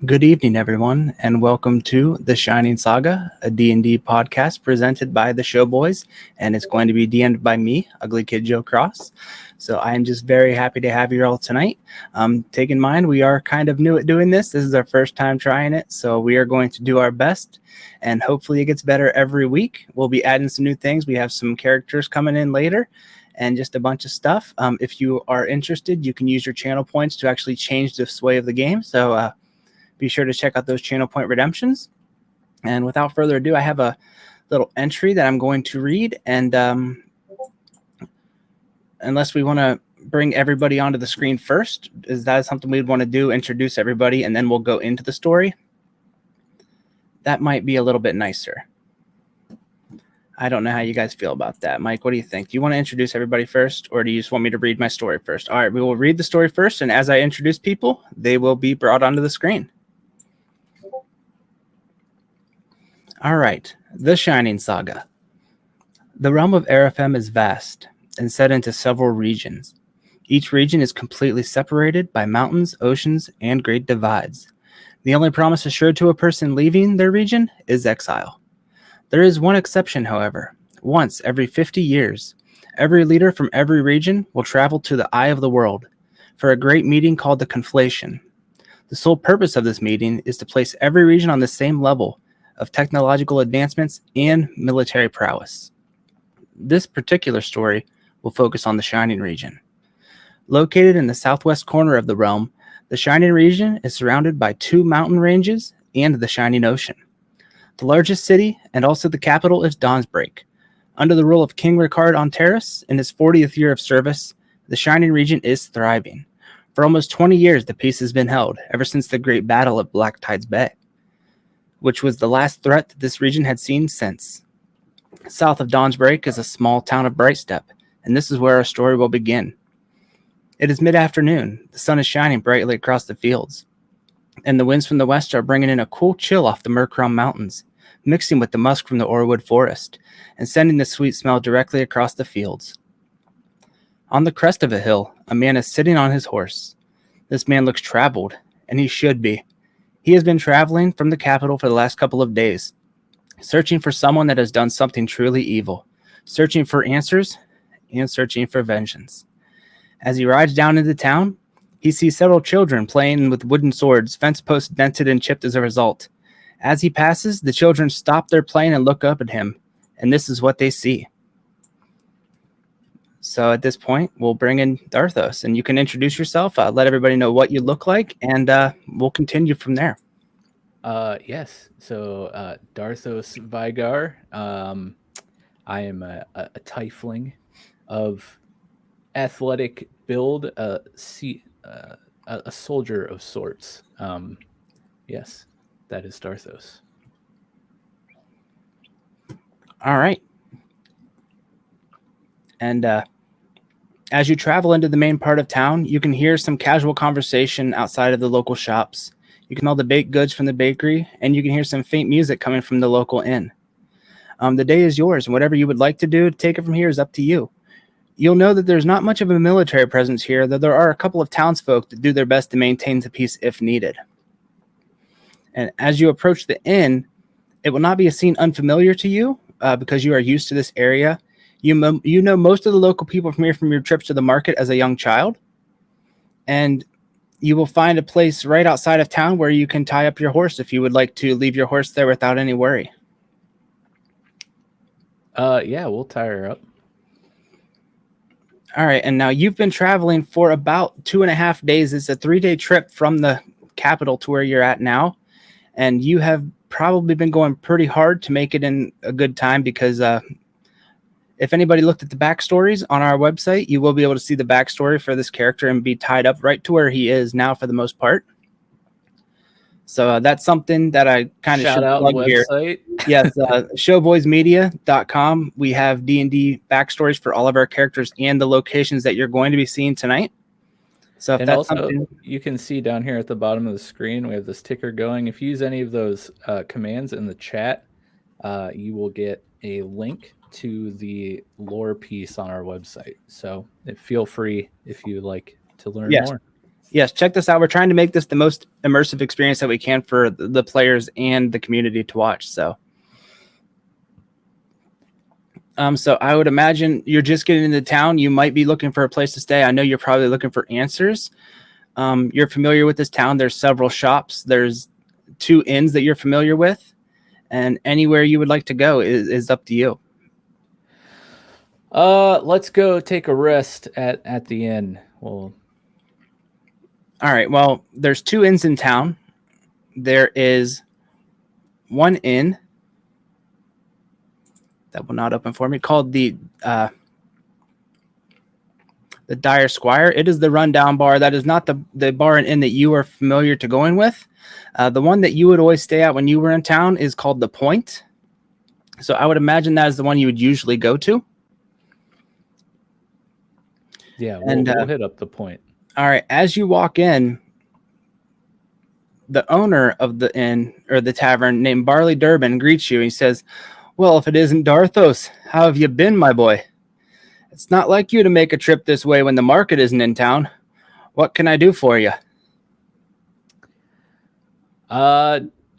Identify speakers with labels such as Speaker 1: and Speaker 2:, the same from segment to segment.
Speaker 1: Good evening, everyone, and welcome to the Shining Saga, a D&D podcast presented by the Showboys, and it's going to be DM'd by me, UglyKidJoeCross. So I am just very happy to have you all tonight. Take in mind, we are kind of new at doing this. This is our first time trying it, so we are going to do our best, and hopefully it gets better every week. We'll be adding some new things. We have some characters coming in later, and just a bunch of stuff. If you are interested, you can use your channel points to actually change the sway of the game. So, be sure to check out those channel point redemptions. And without further ado, I have a little entry that I'm going to read. And unless we want to bring everybody onto the screen first, is that something we'd want to do? Introduce everybody, and then we'll go into the story? That might be a little bit nicer. I don't know how you guys feel about that. Mike, what do you think? Do you want to introduce everybody first, or do you just want me to read my story first? All right, we will read the story first, and as I introduce people, they will be brought onto the screen. All right, the Shining Saga. The realm of Arafem is vast and set into several regions. Each region is completely separated by mountains, oceans, and great divides. The only promise assured to a person leaving their region is exile. There is one exception, however. Once every 50 years, every leader from every region will travel to the Eye of the World for a great meeting called the Conflation. The sole purpose of this meeting is to place every region on the same level of technological advancements and military prowess. This particular story will focus on the Shining region. Located in the southwest corner of the realm, the Shining region is surrounded by two mountain ranges and the Shining Ocean. The largest city and also the capital is Dawnsbreak. Under the rule of King Ricard on Terrace in his 40th year of service, the Shining region is thriving. For almost 20 years, the peace has been held, ever since the Great Battle at Black Tides Bay, which was the last threat that this region had seen since. South of Dawnsbreak is a small town of Brightsteppe, and this is where our story will begin. It is mid-afternoon. The sun is shining brightly across the fields, and the winds from the west are bringing in a cool chill off the Morgran mountains, mixing with the musk from the Orwood forest, and sending the sweet smell directly across the fields. On the crest of a hill, a man is sitting on his horse. This man looks traveled, and he should be. He has been traveling from the capital for the last couple of days, searching for someone that has done something truly evil, searching for answers and searching for vengeance. As he rides down into town, he sees several children playing with wooden swords, fence posts dented and chipped as a result. As he passes, the children stop their playing and look up at him, and this is what they see. So at this point, we'll bring in Dharthos, and you can introduce yourself, let everybody know what you look like, and we'll continue from there.
Speaker 2: Yes. So Dharthos Vyggar. I am a tiefling of athletic build, a soldier of sorts. Yes, that is Dharthos.
Speaker 1: All right. And as you travel into the main part of town, you can hear some casual conversation outside of the local shops. You can smell the baked goods from the bakery, and you can hear some faint music coming from the local inn. The day is yours, and whatever you would like to do to take it from here is up to you. You'll know that there's not much of a military presence here, though there are a couple of townsfolk that do their best to maintain the peace if needed. And as you approach the inn, it will not be a scene unfamiliar to you because you are used to this area. You know most of the local people from here from your trips to the market as a young child. And you will find a place right outside of town where you can tie up your horse if you would like to leave your horse there without any worry.
Speaker 2: Yeah, we'll tie her up.
Speaker 1: All right, and now you've been traveling for about 2.5 days. It's a 3-day trip from the capital to where you're at now, and you have probably been going pretty hard to make it in a good time because if anybody looked at the backstories on our website, you will be able to see the backstory for this character and be tied up right to where he is now for the most part. So that's something that I kind of should plug here. Yes, showboysmedia.com. We have D&D backstories for all of our characters and the locations that you're going to be seeing tonight. So if
Speaker 2: and
Speaker 1: that's
Speaker 2: also,
Speaker 1: something
Speaker 2: you can see down here at the bottom of the screen, we have this ticker going. If you use any of those commands in the chat, you will get a link to the lore piece on our website. So feel free if you like to learn more.
Speaker 1: Yes, check this out. We're trying to make this the most immersive experience that we can for the players and the community to watch. So I would imagine you're just getting into town. You might be looking for a place to stay. I know you're probably looking for answers. You're familiar with this town. There's several shops. There's 2 inns that you're familiar with, and anywhere you would like to go is up to you.
Speaker 2: Let's go take a rest at the inn. Well,
Speaker 1: all right. Well, there's 2 inns in town. There is 1 inn that will not open for me called the Dire Squire. It is the rundown bar. That is not the bar and inn that you are familiar to going with. The one that you would always stay at when you were in town is called the Point. So I would imagine that is the one you would usually go to.
Speaker 2: Yeah, we'll hit up the Point.
Speaker 1: All right. As you walk in, the owner of the inn or the tavern named Barley Durbin greets you. He says, "Well, if it isn't Dharthos, how have you been, my boy? It's not like you to make a trip this way when the market isn't in town. What can I do for you?"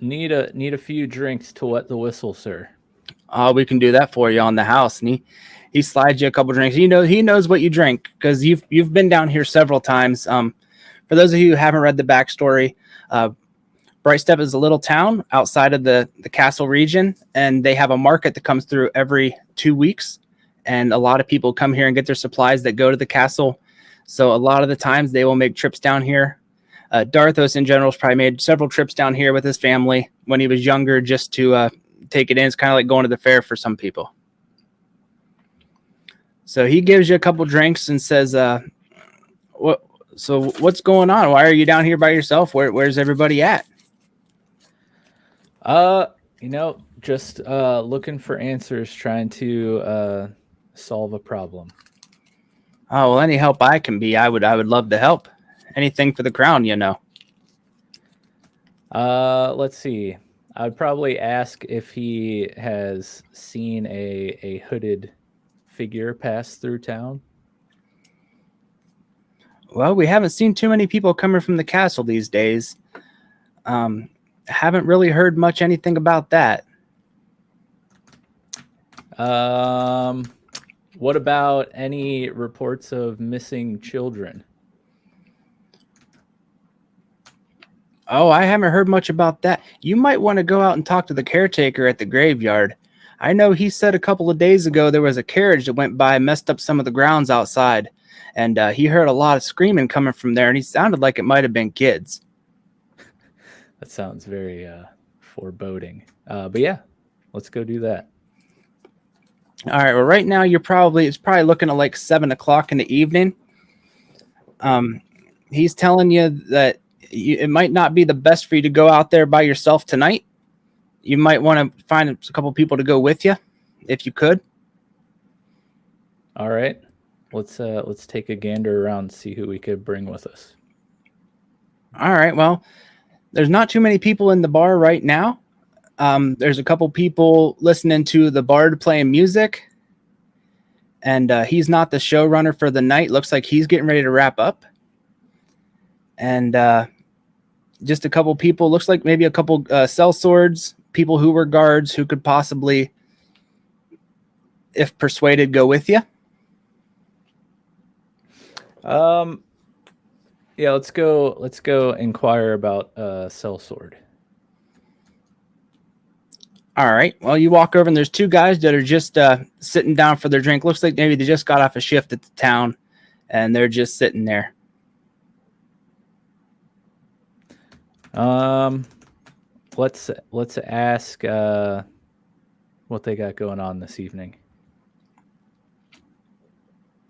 Speaker 2: Need a few drinks to wet the whistle, sir.
Speaker 1: We can do that for you on the house. And he slides you a couple drinks. He knows what you drink because you've been down here several times. For those of you who haven't read the backstory, Brightsteppe is a little town outside of the castle region, and they have a market that comes through every 2 weeks. And a lot of people come here and get their supplies that go to the castle. So a lot of the times they will make trips down here. Dharthos in general has probably made several trips down here with his family when he was younger just to take it in. It's kind of like going to the fair for some people. So he gives you a couple drinks and says, what's going on? Why are you down here by yourself? Where's everybody at?
Speaker 2: Just looking for answers, trying to solve a problem.
Speaker 1: Oh, well, any help I can be, I would love to help. Anything for the crown,
Speaker 2: Let's see. I'd probably ask if he has seen a hooded figure pass through town.
Speaker 1: Well, we haven't seen too many people coming from the castle these days. Haven't really heard much anything about that.
Speaker 2: What about any reports of missing children?
Speaker 1: Oh, I haven't heard much about that. You might want to go out and talk to the caretaker at the graveyard. I know he said a couple of days ago there was a carriage that went by and messed up some of the grounds outside. And he heard a lot of screaming coming from there, and he sounded like it might have been kids.
Speaker 2: That sounds very foreboding. But yeah, let's go do that.
Speaker 1: All right. Well, right now it's probably looking at like 7 o'clock in the evening. He's telling you that it might not be the best for you to go out there by yourself tonight. You might want to find a couple people to go with you, if you could.
Speaker 2: All right. Let's take a gander around and see who we could bring with us.
Speaker 1: All right. Well, there's not too many people in the bar right now. There's a couple people listening to the bard playing music, and he's not the showrunner for the night. Looks like he's getting ready to wrap up. And just a couple people, looks like maybe a couple sellswords, people who were guards who could possibly, if persuaded, go with you.
Speaker 2: Yeah, let's go inquire about sellsword.
Speaker 1: All right. Well, you walk over and there's 2 guys that are just sitting down for their drink. Looks like maybe they just got off a shift at the town and they're just sitting there.
Speaker 2: Let's ask what they got going on this evening.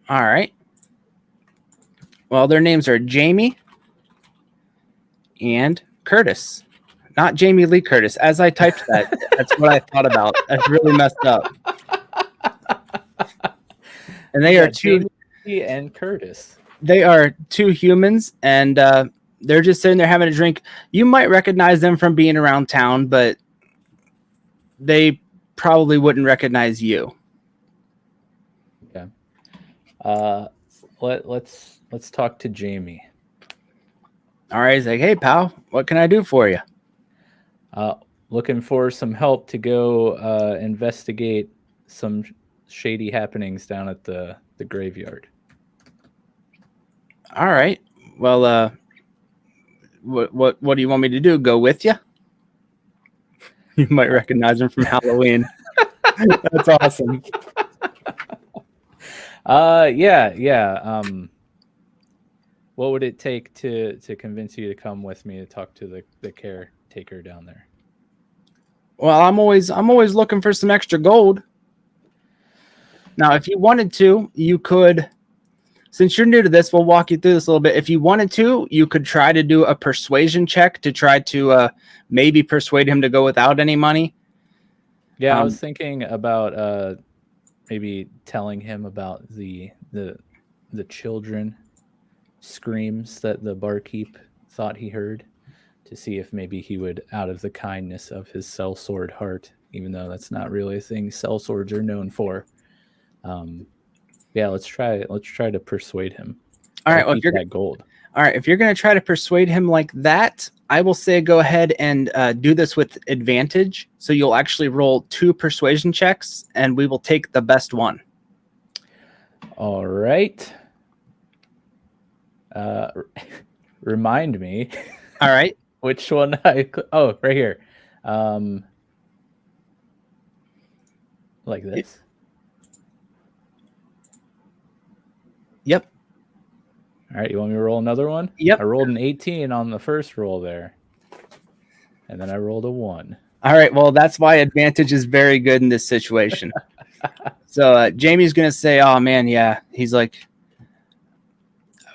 Speaker 1: All right. Well, their names are Jamie and Curtis. Not Jamie Lee Curtis. As I typed that, that's what I thought about. That's really messed up. And they are 2
Speaker 2: Jamie and Curtis.
Speaker 1: They are 2 humans, and they're just sitting there having a drink. You might recognize them from being around town, but they probably wouldn't recognize you.
Speaker 2: Okay. Let's talk to Jamie.
Speaker 1: All right, he's like, hey, pal, what can I do for you?
Speaker 2: Looking for some help to go investigate some shady happenings down at the graveyard.
Speaker 1: All right. Well, what do you want me to do? Go with you? You might recognize him from Halloween. That's awesome.
Speaker 2: Yeah. What would it take to convince you to come with me to talk to the caretaker down there?
Speaker 1: Well, I'm always looking for some extra gold. Now, if you wanted to, you could. Since you're new to this, we'll walk you through this a little bit. If you wanted to, you could try to do a persuasion check to try to maybe persuade him to go without any money.
Speaker 2: Yeah, I was thinking about maybe telling him about the children screams that the barkeep thought he heard, to see if maybe he would, out of the kindness of his sellsword heart, even though that's not really a thing sellswords are known for. Yeah, let's try to persuade him.
Speaker 1: All right, well,
Speaker 2: keep that gold.
Speaker 1: All right, if you're going to try to persuade him like that, I will say go ahead and do this with advantage. So you'll actually roll 2 persuasion checks, and we will take the best one.
Speaker 2: All right. Remind me.
Speaker 1: All right.
Speaker 2: Which one? Oh, right here. Like this.
Speaker 1: Yep.
Speaker 2: All right, you want me to roll another one?
Speaker 1: Yep.
Speaker 2: I rolled an 18 on the first roll there. And then I rolled a 1.
Speaker 1: All right, well, that's why advantage is very good in this situation. So Jamie's going to say, oh, man, yeah. He's like,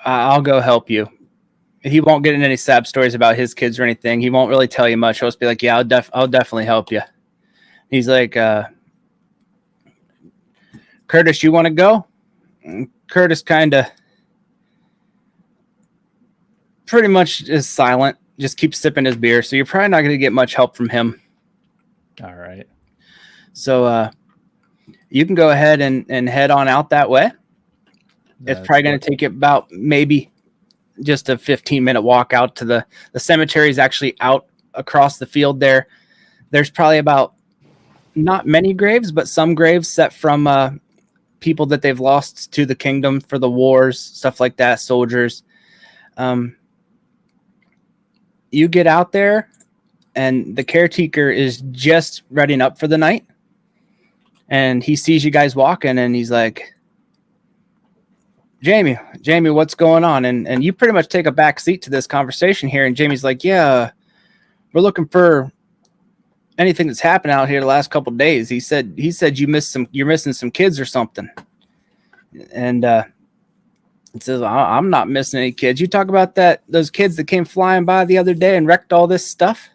Speaker 1: I'll go help you. He won't get into any sad stories about his kids or anything. He won't really tell you much. He'll just be like, yeah, I'll definitely help you. He's like, Curtis, you want to go? And Curtis kind of pretty much is silent, just keeps sipping his beer. So you're probably not going to get much help from him.
Speaker 2: All right.
Speaker 1: So you can go ahead and head on out that way. It's probably going to take you about maybe just a 15-minute walk out to the cemetery is actually out across the field there. There's probably about not many graves, but some graves set from people that they've lost to the kingdom for the wars, stuff like that, soldiers. You get out there, and the caretaker is just readying up for the night. And he sees you guys walking, and he's like, Jamie, what's going on? And you pretty much take a back seat to this conversation here. And Jamie's like, yeah, we're looking for anything that's happened out here the last couple of days. He said you're missing some kids or something. And it says, I'm not missing any kids. You talk about those kids that came flying by the other day and wrecked all this stuff.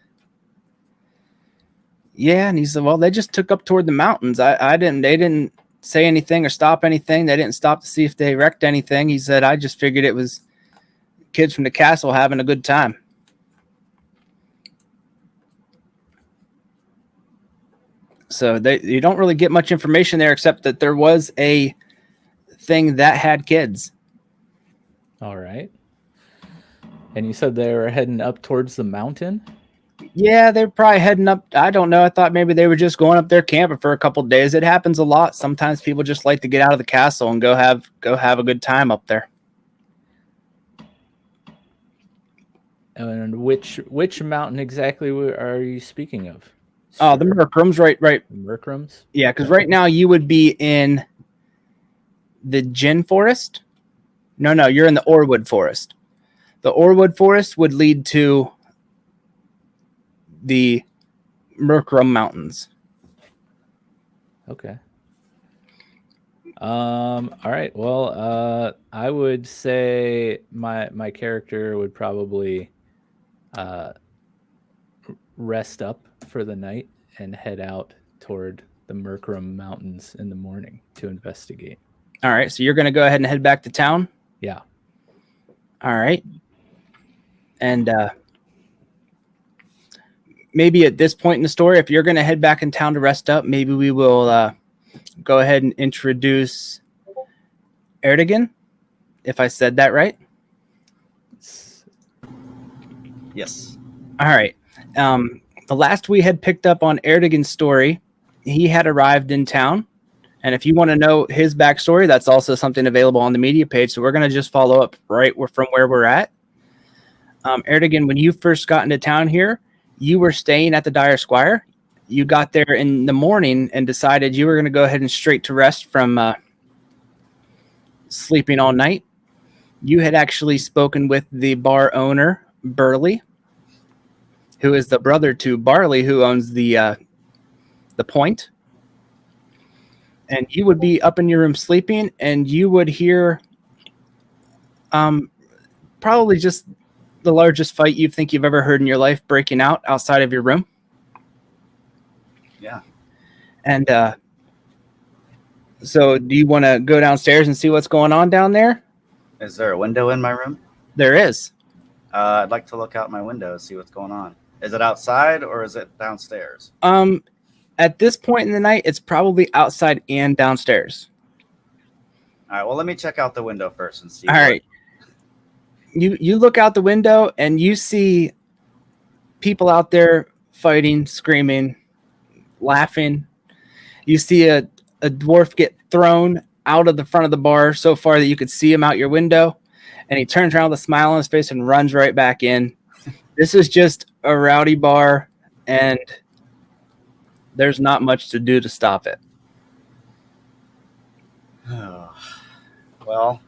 Speaker 1: Yeah. And he said, well, they just took up toward the mountains. They didn't say anything or stop anything. They didn't stop to see if they wrecked anything. He said, I just figured it was kids from the castle having a good time. So you don't really get much information there, except that there was a thing that had kids.
Speaker 2: All right. And you said they were heading up towards the mountain?
Speaker 1: Yeah, they're probably heading up. I don't know. I thought maybe they were just going up there camping for a couple of days. It happens a lot. Sometimes people just like to get out of the castle and go have a good time up there.
Speaker 2: And which mountain exactly are you speaking of?
Speaker 1: Oh, the Merkrums, right.
Speaker 2: Merkrums?
Speaker 1: Yeah, because right now you would be in the Gin Forest. No, you're in the Orwood Forest. The Orwood Forest would lead to the Merkrum Mountains.
Speaker 2: Okay. All right. Well, I would say my character would probably rest up for the night and head out toward the Merkrum Mountains in the morning to investigate.
Speaker 1: All right. So you're going to go ahead and head back to town?
Speaker 2: Yeah.
Speaker 1: All right. And maybe at this point in the story, if you're going to head back in town to rest up, maybe we will go ahead and introduce Aerdogyn, if I said that right.
Speaker 3: Yes.
Speaker 1: All right. The last we had picked up on Erdogan's story, he had arrived in town. And if you want to know his backstory, that's also something available on the media page. So we're going to just follow up right from where we're at. Erdogan, when you first got into town here, you were staying at the Dire Squire. You got there in the morning and decided you were going to go ahead and straight to rest from sleeping all night. You had actually spoken with the bar owner, Burley, who is the brother to Barley, who owns the Point. And you would be up in your room sleeping, and you would hear probably just the largest fight you think you've ever heard in your life breaking out outside of your room.
Speaker 3: Yeah.
Speaker 1: And so do you want to go downstairs and see what's going on down there?
Speaker 3: Is there a window in my room?
Speaker 1: There is.
Speaker 3: I'd like to look out my window and see what's going on. Is it outside or is it downstairs?
Speaker 1: At this point in the night, it's probably outside and downstairs.
Speaker 3: All right. Well, let me check out the window first and see.
Speaker 1: All right. You look out the window and you see people out there fighting, screaming, laughing. You see a dwarf get thrown out of the front of the bar so far that you could see him out your window. And he turns around with a smile on his face and runs right back in. This is just a rowdy bar, and there's not much to do to stop it.
Speaker 3: Well,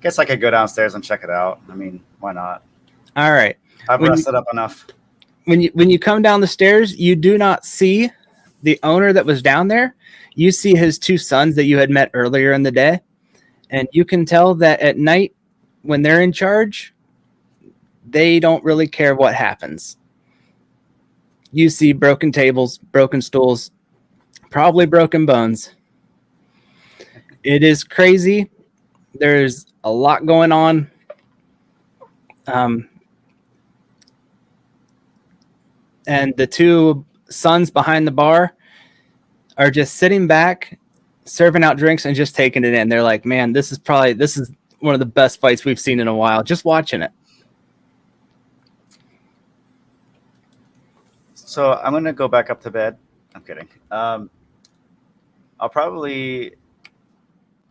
Speaker 3: guess I could go downstairs and check it out. I mean, why not?
Speaker 1: All right.
Speaker 3: I've rested up enough.
Speaker 1: When you come down the stairs, you do not see the owner that was down there. You see his two sons that you had met earlier in the day. And you can tell that at night, when they're in charge, they don't really care what happens. You see broken tables, broken stools, probably broken bones. It is crazy. There's a lot going on. And the two sons behind the bar are just sitting back, serving out drinks and just taking it in. They're like, man, this is one of the best fights we've seen in a while. Just watching it.
Speaker 3: So I'm going to go back up to bed. I'm kidding. I'll probably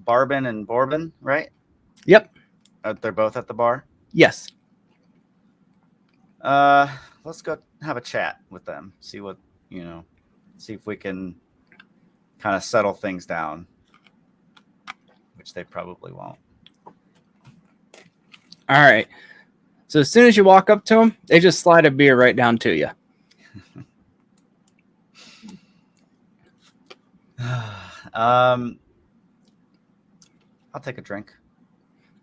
Speaker 3: Barbin and Borbin, right?
Speaker 1: Yep.
Speaker 3: They're both at the bar?
Speaker 1: Yes.
Speaker 3: Let's go have a chat with them. See what, see if we can kind of settle things down, which they probably won't.
Speaker 1: All right. So as soon as you walk up to them, they just slide a beer right down to you.
Speaker 3: I'll take a drink.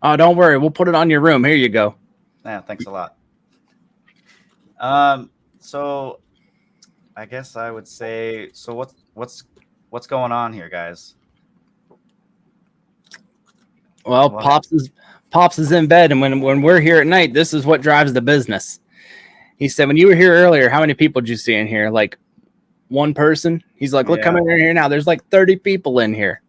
Speaker 1: Oh, don't worry. We'll put it on your room. Here you go.
Speaker 3: Yeah, thanks a lot. So I guess I would say, so what's going on here, guys?
Speaker 1: Well, Pops is in bed, and when we're here at night, this is what drives the business. He said, when you were here earlier, how many people did you see in here? Like one person? He's like, look, come in here now. There's like 30 people in here.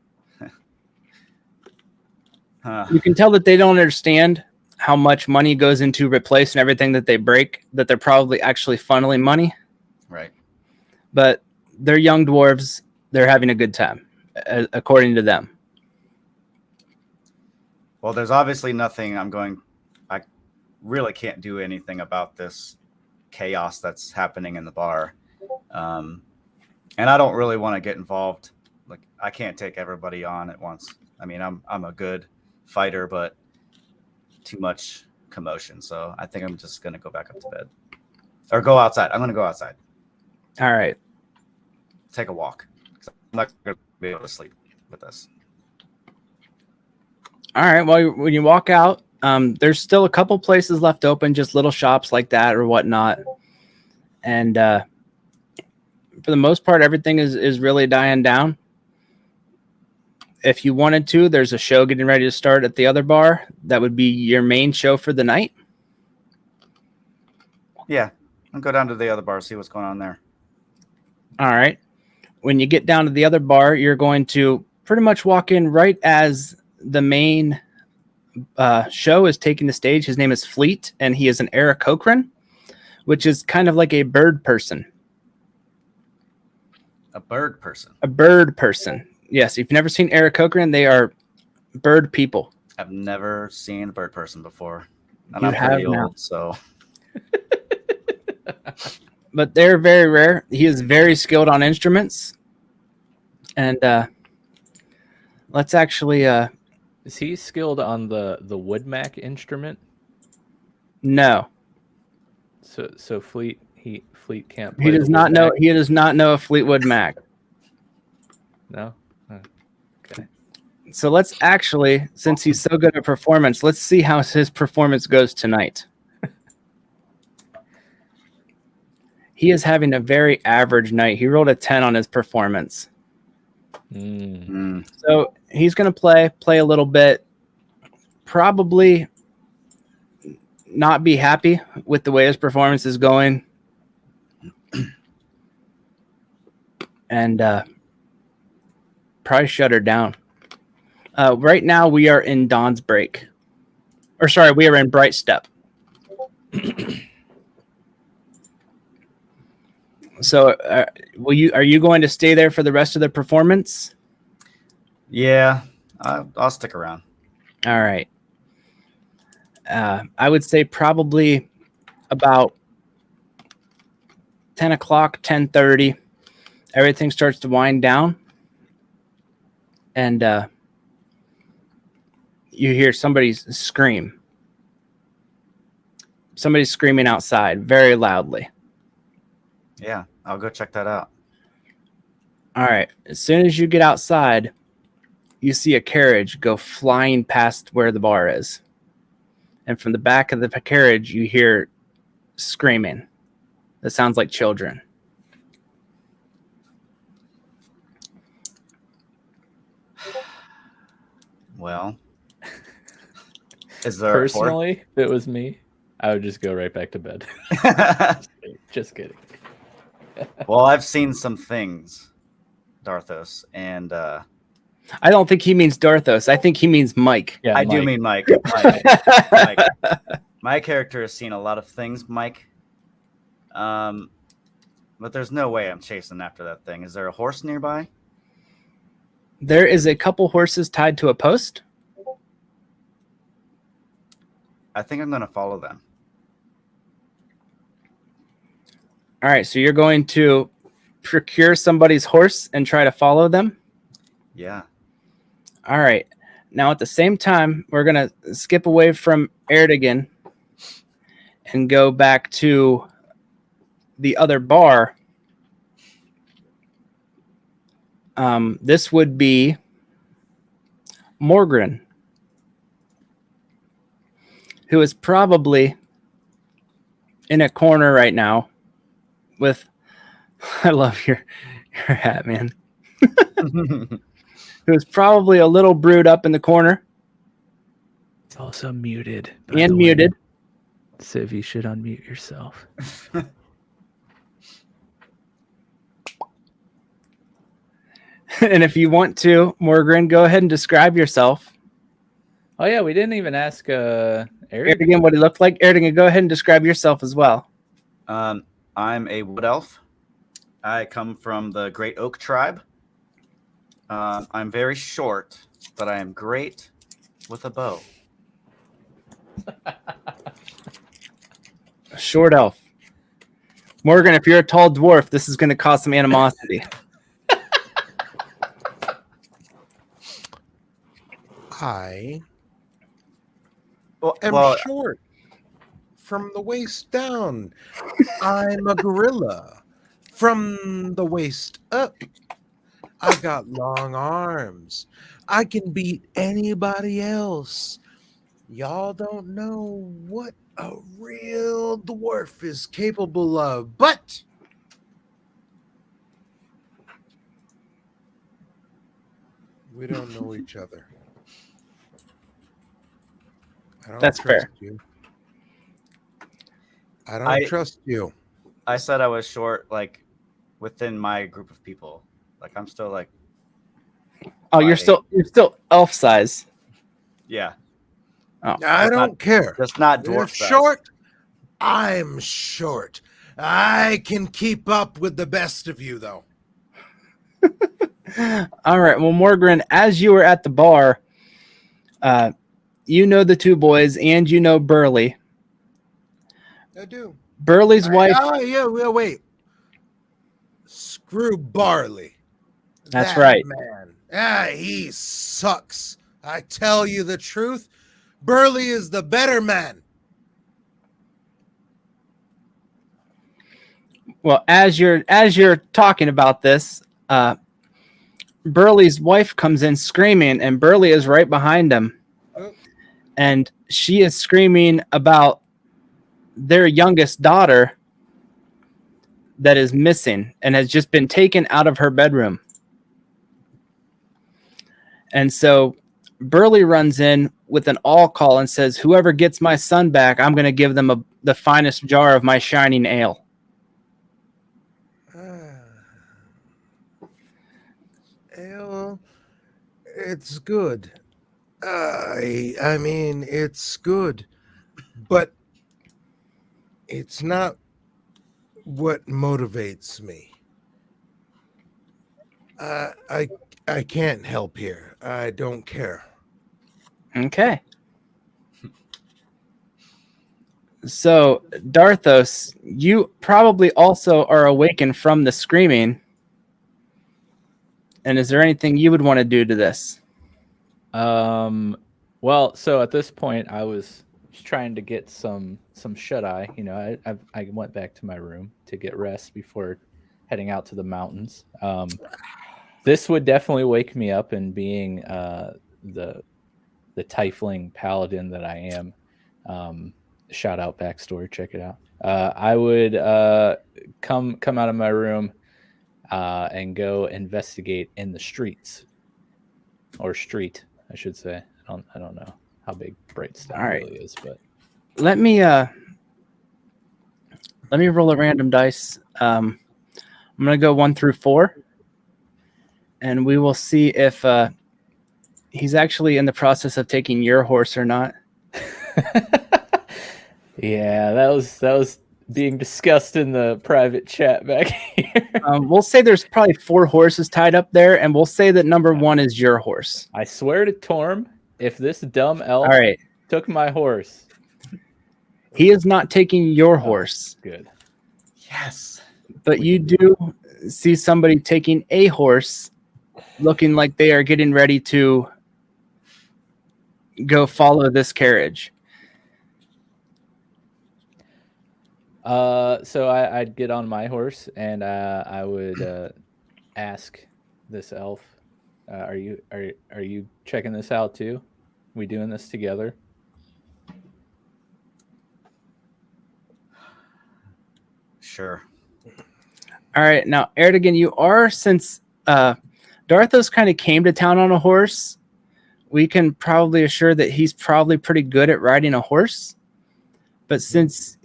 Speaker 1: You can tell that they don't understand how much money goes into replacing everything that they break, that they're probably actually funneling money.
Speaker 3: Right.
Speaker 1: But they're young dwarves. They're having a good time, according to them.
Speaker 3: Well, there's obviously nothing I really can't do anything about this chaos that's happening in the bar. And I don't really want to get involved. Like, I can't take everybody on at once. I mean, I'm a good fighter, but too much commotion. So I think I'm just going to go back up to bed or go outside. I'm going to go outside.
Speaker 1: All right.
Speaker 3: Take a walk. I'm not going to be able to sleep with this.
Speaker 1: All right. Well, when you walk out, there's still a couple places left open, just little shops like that or whatnot. And for the most part, everything is really dying down. If you wanted to, there's a show getting ready to start at the other bar. That would be your main show for the night.
Speaker 3: Yeah. I'll go down to the other bar, see what's going on there.
Speaker 1: All right. When you get down to the other bar, you're going to pretty much walk in right as the main show is taking the stage. His name is Fleet, and he is an Aarakocran, which is kind of like a bird person.
Speaker 3: A bird person.
Speaker 1: A bird person. Yes, if you've never seen Aarakocran, they are bird people.
Speaker 3: I've never seen a bird person before. And
Speaker 1: You
Speaker 3: I'm pretty
Speaker 1: have now.
Speaker 3: old, so.
Speaker 1: But they're very rare. He is very skilled on instruments. And let's actually...
Speaker 2: Is he skilled on the Woodmac instrument?
Speaker 1: No.
Speaker 2: So Fleet can't play.
Speaker 1: He does
Speaker 2: the
Speaker 1: not know.
Speaker 2: Woodmac?
Speaker 1: He does not know a Fleetwood Mac.
Speaker 2: No. Okay.
Speaker 1: So let's actually, since he's so good at performance, let's see how his performance goes tonight. He is having a very average night. He rolled a 10 on his performance. So he's going to play a little bit, probably not be happy with the way his performance is going. And probably shut her down. Right now we are in Dawn's Break. Or sorry, we are in Brightsteppe. So are you going to stay there for the rest of the performance?
Speaker 3: Yeah, I'll stick around.
Speaker 1: All right. I would say probably about 10 o'clock, 10:30. Everything starts to wind down. And you hear somebody's scream. Somebody's screaming outside very loudly.
Speaker 3: Yeah, I'll go check that out.
Speaker 1: All right. As soon as you get outside, you see a carriage go flying past where the bar is. And from the back of the carriage, you hear screaming. That sounds like children.
Speaker 3: Well, is there
Speaker 2: Personally, if it was me, I would just go right back to bed. Just kidding.
Speaker 3: Well, I've seen some things, Dharthos, and
Speaker 1: I don't think he means Dharthos. I think he means Mike.
Speaker 2: Yeah,
Speaker 3: I
Speaker 2: Mike.
Speaker 3: do mean Mike. Mike. My character has seen a lot of things, Mike. But there's no way I'm chasing after that thing. Is there a horse nearby?
Speaker 1: There is a couple horses tied to a post.
Speaker 3: I think I'm going to follow them.
Speaker 1: All right, so you're going to procure somebody's horse and try to follow them?
Speaker 3: Yeah.
Speaker 1: All right. Now, at the same time, we're going to skip away from Erdogan and go back to the other bar. This would be Morgran, who is probably in a corner right now with, I love your hat, man. Who is probably a little brewed up in the corner.
Speaker 2: It's also muted.
Speaker 1: And muted.
Speaker 2: Civ, you should unmute yourself.
Speaker 1: And if you want to, Morgran, go ahead and describe yourself.
Speaker 2: Oh, yeah, we didn't even ask
Speaker 1: Erdogan what he looked like. Erdogan, go ahead and describe yourself as well.
Speaker 3: I'm a wood elf. I come from the Great Oak tribe. I'm very short, but I am great with a bow.
Speaker 1: A short elf. Morgran, if you're a tall dwarf, this is going to cause some animosity.
Speaker 4: I
Speaker 3: Well,
Speaker 4: am short from the waist down. I'm a gorilla from the waist up. I got long arms. I can beat anybody else. Y'all don't know what a real dwarf is capable of, but we don't know each other. I don't
Speaker 1: That's
Speaker 4: trust
Speaker 1: fair.
Speaker 4: You. I don't trust you.
Speaker 3: I said I was short, like within my group of people. Like I'm still like.
Speaker 1: Oh, you're still elf size.
Speaker 3: Yeah.
Speaker 1: Oh,
Speaker 4: I don't care.
Speaker 3: Just not
Speaker 4: You're
Speaker 3: dwarf size.
Speaker 4: short. I'm short. I can keep up with the best of you, though.
Speaker 1: all right. Well, Morgran, as you were at the bar, you know the two boys and you know Burley.
Speaker 4: I do.
Speaker 1: Burley's wife.
Speaker 4: Wait. Screw Barley.
Speaker 1: That's
Speaker 4: That
Speaker 1: right.
Speaker 4: man. He sucks. I tell you the truth. Burley is the better man.
Speaker 1: Well, as you're talking about this, Burley's wife comes in screaming, and Burley is right behind him, and she is screaming about their youngest daughter that is missing and has just been taken out of her bedroom. And so Burley runs in with an all call and says, "Whoever gets my son back, I'm going to give them the finest jar of my shining ale."
Speaker 4: Ale, it's good. I mean, it's good, but it's not what motivates me. I can't help here. I don't care.
Speaker 1: Okay. So, Dharthos, you probably also are awakened from the screaming. And is there anything you would want to do to this?
Speaker 2: Well, so at this point, I was trying to get some shut-eye. You know, I went back to my room to get rest before heading out to the mountains. This would definitely wake me up, and being the tiefling paladin that I am. Shout out backstory, check it out. I would come out of my room and go investigate in the streets, or street, I should say. I don't know how big Brightsteppe really is, but
Speaker 1: let me roll a random dice. I'm gonna go 1 through 4, and we will see if he's actually in the process of taking your horse or not.
Speaker 2: Yeah, that was being discussed in the private chat back here.
Speaker 1: We'll say there's probably 4 horses tied up there, and we'll say that number 1 is your horse.
Speaker 2: I swear to Torm, if this dumb elf took my horse.
Speaker 1: He is not taking your horse.
Speaker 2: Good.
Speaker 3: Yes.
Speaker 1: But you do see somebody taking a horse, looking like they are getting ready to go follow this carriage.
Speaker 2: So I'd get on my horse, and I would ask this elf, "Are you checking this out too? We doing this together?"
Speaker 3: Sure.
Speaker 1: All right, now Erdogan, you are, since Dharthos kind of came to town on a horse, we can probably assure that he's probably pretty good at riding a horse. But since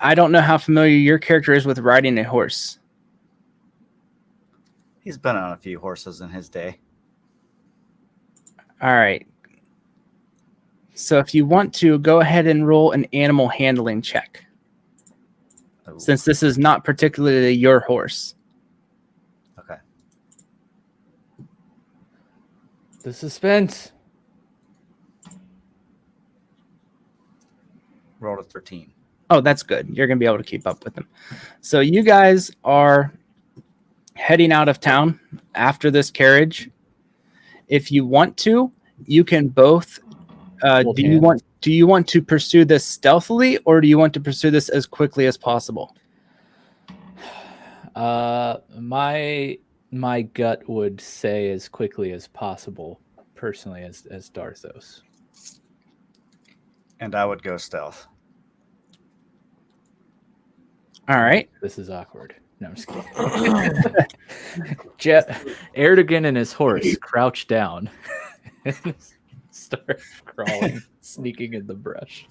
Speaker 1: I don't know how familiar your character is with riding a horse.
Speaker 3: He's been on a few horses in his day.
Speaker 1: All right. So if you want to, go ahead and roll an animal handling check.
Speaker 3: Oh.
Speaker 1: Since this is not particularly your horse.
Speaker 3: Okay.
Speaker 2: The suspense.
Speaker 3: Rolled a 13.
Speaker 1: Oh, that's good. You're going to be able to keep up with them. So you guys are heading out of town after this carriage. If you want to, you can both. Do you want to pursue this stealthily, or do you want to pursue this as quickly as possible?
Speaker 2: My gut would say as quickly as possible, personally, as Dharthos.
Speaker 3: And I would go stealth.
Speaker 1: All right.
Speaker 2: This is awkward. No, I'm just kidding. Aerdogyn and his horse crouch down and start crawling, sneaking in the brush.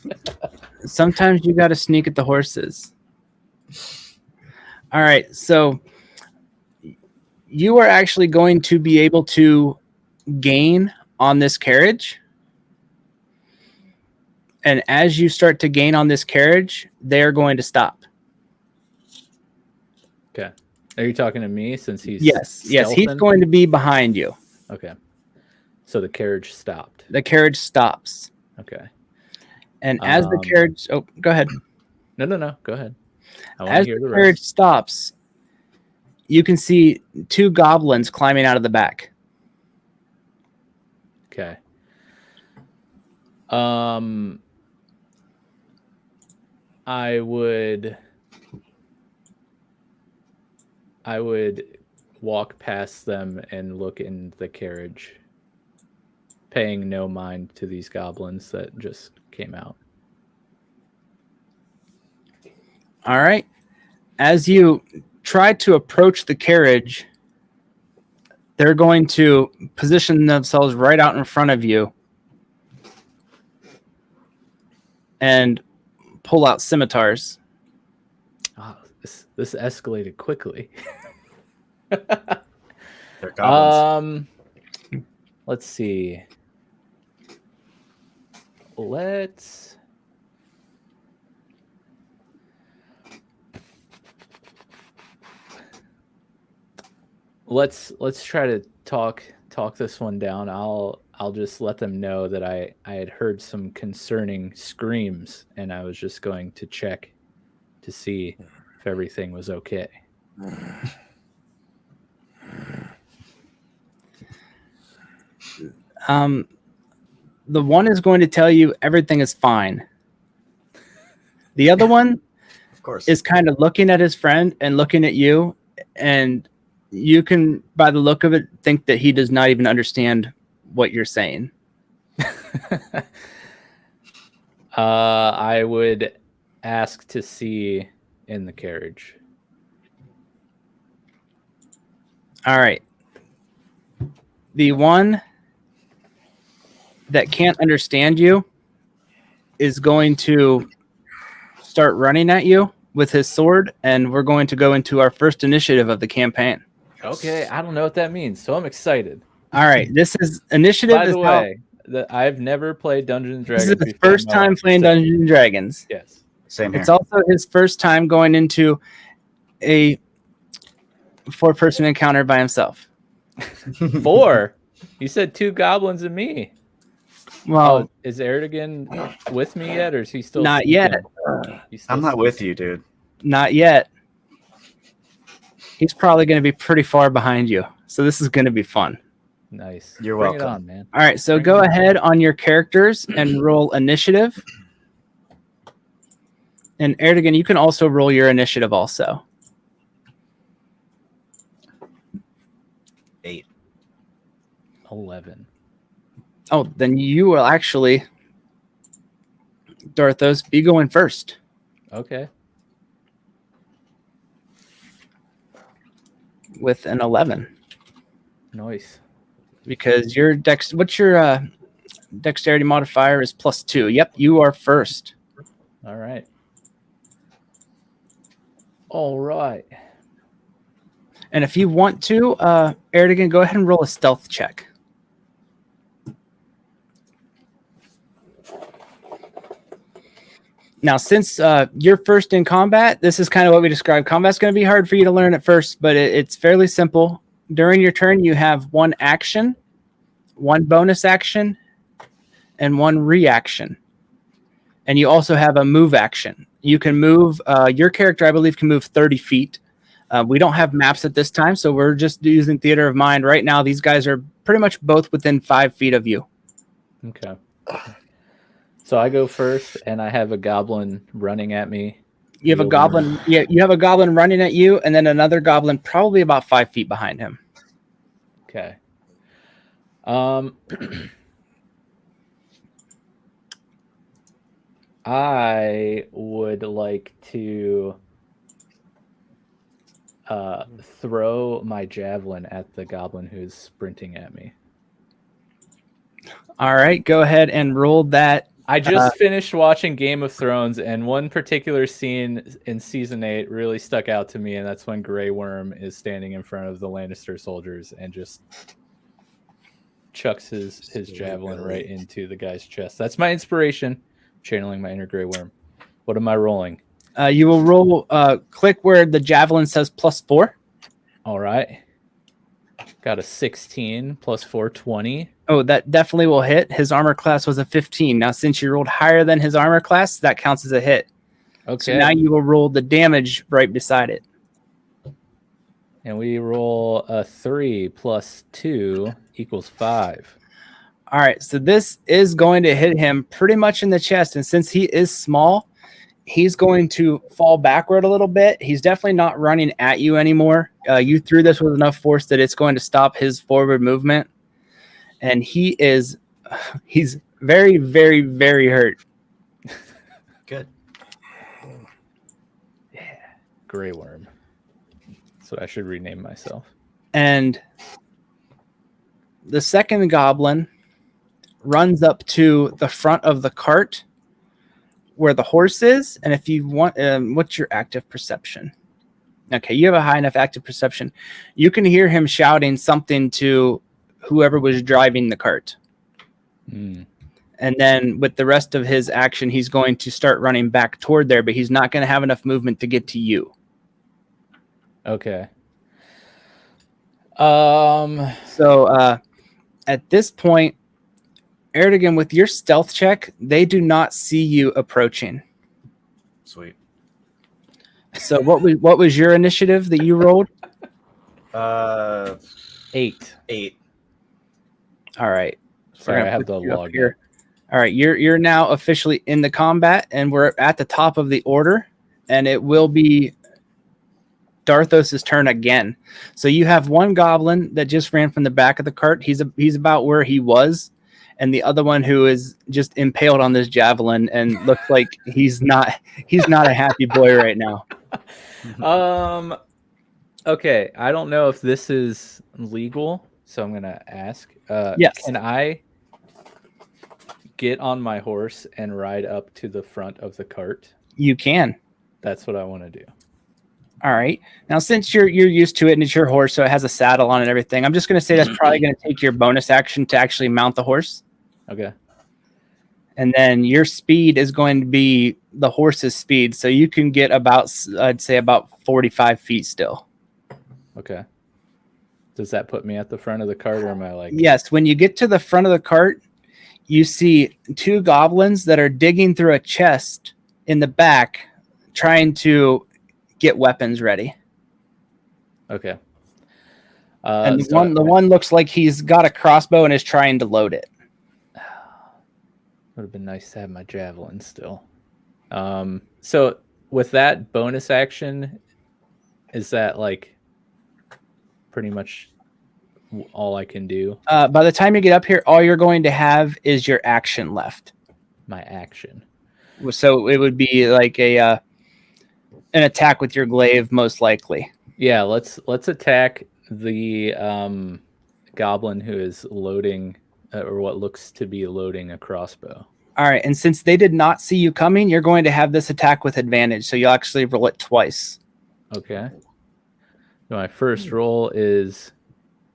Speaker 1: Sometimes you got to sneak at the horses. All right. So you are actually going to be able to gain on this carriage. And as you start to gain on this carriage, they're going to stop.
Speaker 2: Okay. Are you talking to me since he's
Speaker 1: Yes, he's
Speaker 2: stealthing?
Speaker 1: going to be behind you.
Speaker 2: Okay. So the carriage stopped.
Speaker 1: The carriage stops.
Speaker 2: Okay.
Speaker 1: And as the carriage... Oh, go ahead.
Speaker 2: No. Go ahead. I want to
Speaker 1: As
Speaker 2: hear
Speaker 1: the
Speaker 2: the
Speaker 1: carriage
Speaker 2: rest.
Speaker 1: stops, you can see 2 goblins climbing out of the back.
Speaker 2: Okay. I would walk past them and look in the carriage, paying no mind to these goblins that just came out.
Speaker 1: All right. As you try to approach the carriage, they're going to position themselves right out in front of you and pull out scimitars.
Speaker 2: Oh, this escalated quickly.
Speaker 3: They're goblins.
Speaker 2: Let's see. Let's try to talk this one down. I'll just let them know that I had heard some concerning screams, and I was just going to check to see if everything was okay.
Speaker 1: The one is going to tell you everything is fine. The other one,
Speaker 3: Of course,
Speaker 1: is kind of looking at his friend and looking at you, and you can, by the look of it, think that he does not even understand what you're saying.
Speaker 2: I would ask to see in the carriage.
Speaker 1: All right. The one that can't understand you is going to start running at you with his sword, and we're going to go into our first initiative of the campaign.
Speaker 2: Okay, I don't know what that means, so I'm excited.
Speaker 1: All right, this is initiative.
Speaker 2: By the way, I've never played Dungeons and Dragons.
Speaker 1: This is his first time playing Dungeons and Dragons.
Speaker 2: Yes,
Speaker 3: same here.
Speaker 1: It's also his first time going into a 4-person encounter by himself.
Speaker 2: 4. You said 2 goblins and me.
Speaker 1: Well,
Speaker 2: is Erdogan with me yet, or is he still?
Speaker 1: Not
Speaker 2: sneaking?
Speaker 1: yet.
Speaker 3: I'm not with you, dude.
Speaker 1: Not yet. He's probably going to be pretty far behind you, so this is going to be fun.
Speaker 2: Nice.
Speaker 3: You're
Speaker 2: Bring
Speaker 3: welcome.
Speaker 2: it on, man.
Speaker 1: All right, so go ahead on your characters and roll initiative. And Erdogan, you can also roll your initiative also.
Speaker 3: 8.
Speaker 2: 11.
Speaker 1: Oh, then you will actually, Dharthos, be going first.
Speaker 2: Okay.
Speaker 1: With an 11.
Speaker 2: Nice.
Speaker 1: Because your what's your dexterity modifier is +2. Yep, you are first.
Speaker 2: All right. All right.
Speaker 1: And if you want to, Erdogan, go ahead and roll a stealth check. Now, since you're first in combat, this is kind of what we described. Combat's going to be hard for you to learn at first, but it's fairly simple. During your turn, you have 1 action, 1 bonus action, and 1 reaction. And you also have a move action. You can move, your character, I believe, can move 30 feet. We don't have maps at this time, so we're just using theater of mind. Right now, these guys are pretty much both within 5 feet of you.
Speaker 2: Okay. So I go first, and I have a goblin running at me.
Speaker 1: You have a goblin. Yeah, you have a goblin running at you, and then another goblin probably about 5 feet behind him.
Speaker 2: Okay. I would like to throw my javelin at the goblin who's sprinting at me.
Speaker 1: All right, go ahead and roll that.
Speaker 2: I just finished watching Game of Thrones, and one particular scene in season 8 really stuck out to me, and that's when Grey Worm is standing in front of the Lannister soldiers and just chucks his javelin right into the guy's chest. That's my inspiration. channeling my inner gray worm. What am I rolling?
Speaker 1: You will roll. Click where the javelin says +4.
Speaker 2: All right. Got a 16 plus 4, 20.
Speaker 1: Oh, that definitely will hit. His armor class was a 15. Now, since you rolled higher than his armor class, that counts as a hit.
Speaker 2: Okay.
Speaker 1: So now you will roll the damage right beside it.
Speaker 2: And we roll a 3 plus 2 equals 5.
Speaker 1: All right. So this is going to hit him pretty much in the chest. And since he is small, he's going to fall backward a little bit. He's definitely not running at you anymore. You threw this with enough force that it's going to stop his forward movement. And he's very, very, very hurt.
Speaker 3: Good.
Speaker 2: Yeah. Gray worm. That's what I should rename myself.
Speaker 1: And the second goblin runs up to the front of the cart where the horse is. And if you want, what's your active perception? Okay, you have a high enough active perception. You can hear him shouting something to whoever was driving the cart. And then with the rest of his action, he's going to start running back toward there, but he's not going to have enough movement to get to you.
Speaker 2: Okay.
Speaker 1: So at this point, Erdogan, with your stealth check, they do not see you approaching.
Speaker 3: Sweet.
Speaker 1: So what was your initiative that you rolled?
Speaker 2: 8.
Speaker 3: 8.
Speaker 1: All right.
Speaker 2: Sorry, I have the log
Speaker 1: here. All right, you're now officially in the combat, and we're at the top of the order, and it will be Dharthos' turn again. So you have one goblin that just ran from the back of the cart. He's about where he was, and the other one who is just impaled on this javelin and looks like he's not a happy boy right now.
Speaker 2: Okay, I don't know if this is legal, so I'm gonna ask.
Speaker 1: Yes.
Speaker 2: Can I get on my horse and ride up to the front of the cart?
Speaker 1: You can.
Speaker 2: That's what I want to do.
Speaker 1: All right. Now, since you're used to it and it's your horse, so it has a saddle on and everything, I'm just going to say that's probably going to take your bonus action to actually mount the horse.
Speaker 2: Okay.
Speaker 1: And then your speed is going to be the horse's speed, so you can get about, I'd say, about 45 feet still.
Speaker 2: Okay. Does that put me at the front of the cart, or am I like...
Speaker 1: Yes. When you get to the front of the cart, you see two goblins that are digging through a chest in the back, trying to get weapons ready.
Speaker 2: Okay.
Speaker 1: And the one looks like he's got a crossbow and is trying to load it.
Speaker 2: Would have been nice to have my javelin still. So with that bonus action, is that like pretty much all I can do?
Speaker 1: By the time you get up here, all you're going to have is your action left.
Speaker 2: My action.
Speaker 1: So it would be like an attack with your glaive, most likely.
Speaker 2: Yeah, let's attack the goblin who is loading, or what looks to be loading a crossbow.
Speaker 1: All right, and since they did not see you coming, you're going to have this attack with advantage, so you'll actually roll it twice.
Speaker 2: Okay. My first roll is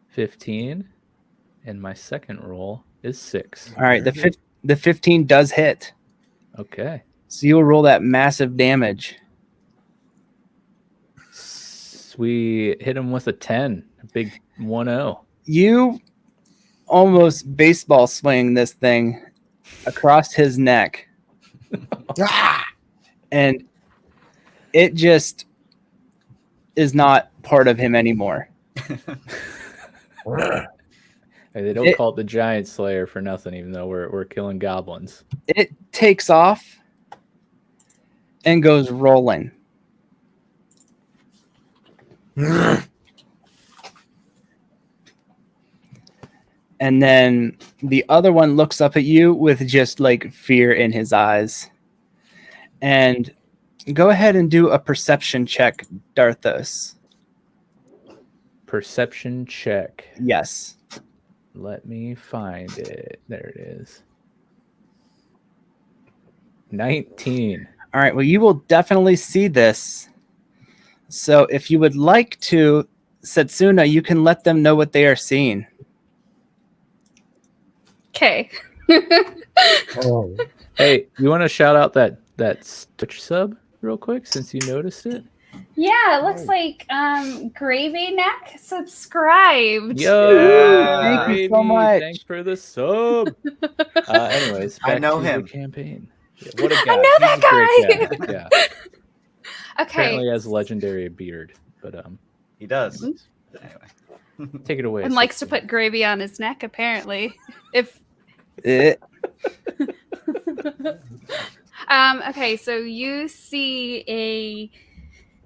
Speaker 2: 15, and my second roll is 6.
Speaker 1: All right, the 15 does hit.
Speaker 2: Okay.
Speaker 1: So you'll roll that massive damage.
Speaker 2: We hit him with a 10, a big 1-0.
Speaker 1: You almost baseball swing this thing across his neck. And it just is not part of him anymore.
Speaker 2: Hey, they don't call it the Giant Slayer for nothing, even though we're killing goblins.
Speaker 1: It takes off and goes rolling. And then the other one looks up at you with just like fear in his eyes. And go ahead and do a perception check, Dharthos.
Speaker 2: Perception check.
Speaker 1: Yes.
Speaker 2: Let me find it. There it is. 19.
Speaker 1: All right. Well, you will definitely see this. So if you would like to, Setsuna, you can let them know what they are seeing.
Speaker 5: Okay.
Speaker 4: Oh.
Speaker 2: Hey, you want to shout out that Twitch sub real quick since you noticed it?
Speaker 5: Yeah, it looks like Gravy Neck subscribed.
Speaker 2: Yo,
Speaker 1: thank you so
Speaker 2: Gravy,
Speaker 1: much.
Speaker 2: thanks for the sub. Anyways,
Speaker 3: I
Speaker 2: back
Speaker 3: know
Speaker 2: to
Speaker 3: him.
Speaker 2: the campaign. Yeah, what a guy!
Speaker 5: I know
Speaker 2: He's a
Speaker 5: that
Speaker 2: great
Speaker 5: guy.
Speaker 2: Yeah.
Speaker 5: Okay.
Speaker 2: Apparently has legendary beard, but
Speaker 3: He does.
Speaker 5: Mm-hmm.
Speaker 3: Anyway.
Speaker 2: take it away.
Speaker 5: And likes to
Speaker 2: Setsuna.
Speaker 5: put gravy on his neck, apparently. If
Speaker 1: Eh,
Speaker 5: okay, so you see a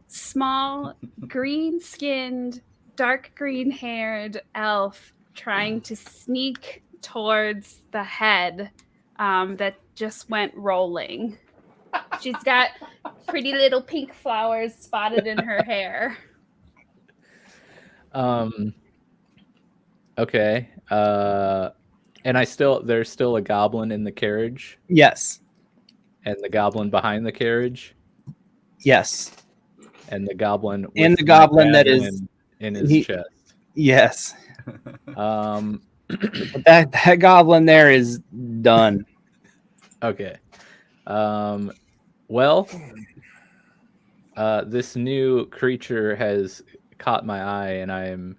Speaker 5: small green-skinned, dark green-haired elf trying to sneak towards the head that just went rolling. She's got pretty little pink flowers spotted in her hair.
Speaker 2: Okay. And there's still a goblin in the carriage,
Speaker 1: yes.
Speaker 2: and the goblin behind the carriage,
Speaker 1: Yes.
Speaker 2: and the goblin
Speaker 1: And
Speaker 2: with
Speaker 1: the goblin
Speaker 2: my
Speaker 1: that is-
Speaker 2: javelin in his chest.
Speaker 1: Yes.
Speaker 2: Um.
Speaker 1: That goblin there is done.
Speaker 2: Okay. Well, this new creature has caught my eye, and I am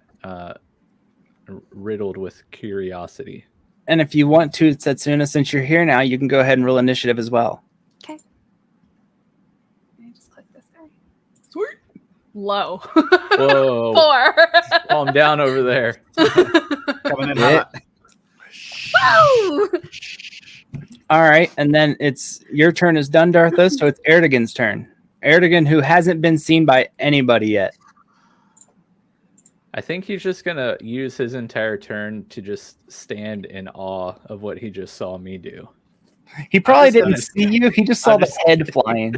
Speaker 2: riddled with curiosity.
Speaker 1: And if you want to, Setsuna, since you're here now, you can go ahead and roll initiative as well.
Speaker 5: Okay. Let me just click this guy. Sweet. Low.
Speaker 2: Whoa.
Speaker 5: 4.
Speaker 2: Calm down over there.
Speaker 3: Coming in hot.
Speaker 5: Woo!
Speaker 1: All right, and then it's your turn is done, Dharthos, so it's Erdogan's turn. Erdogan, who hasn't been seen by anybody yet.
Speaker 2: I think he's just gonna use his entire turn to just stand in awe of what he just saw me do.
Speaker 1: He probably
Speaker 3: just
Speaker 1: didn't
Speaker 3: gonna-
Speaker 1: see you. He just saw
Speaker 3: I'm
Speaker 1: the
Speaker 3: just-
Speaker 1: head flying.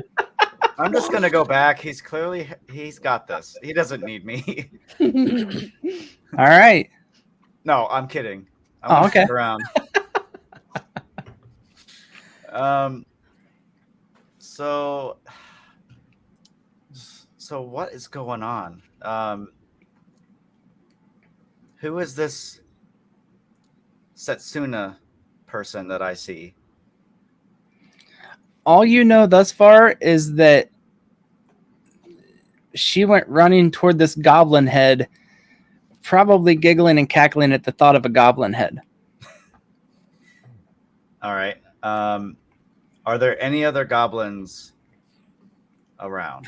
Speaker 3: I'm just gonna go back. He's got this. He doesn't need me.
Speaker 1: All right.
Speaker 3: No, I'm kidding. I'm
Speaker 1: Oh,
Speaker 3: gonna
Speaker 1: okay.
Speaker 3: stick around. So what is going on? Who is this Setsuna person that I see?
Speaker 1: All you know thus far is that she went running toward this goblin head, probably giggling and cackling at the thought of a goblin head.
Speaker 3: All right. Are there any other goblins around?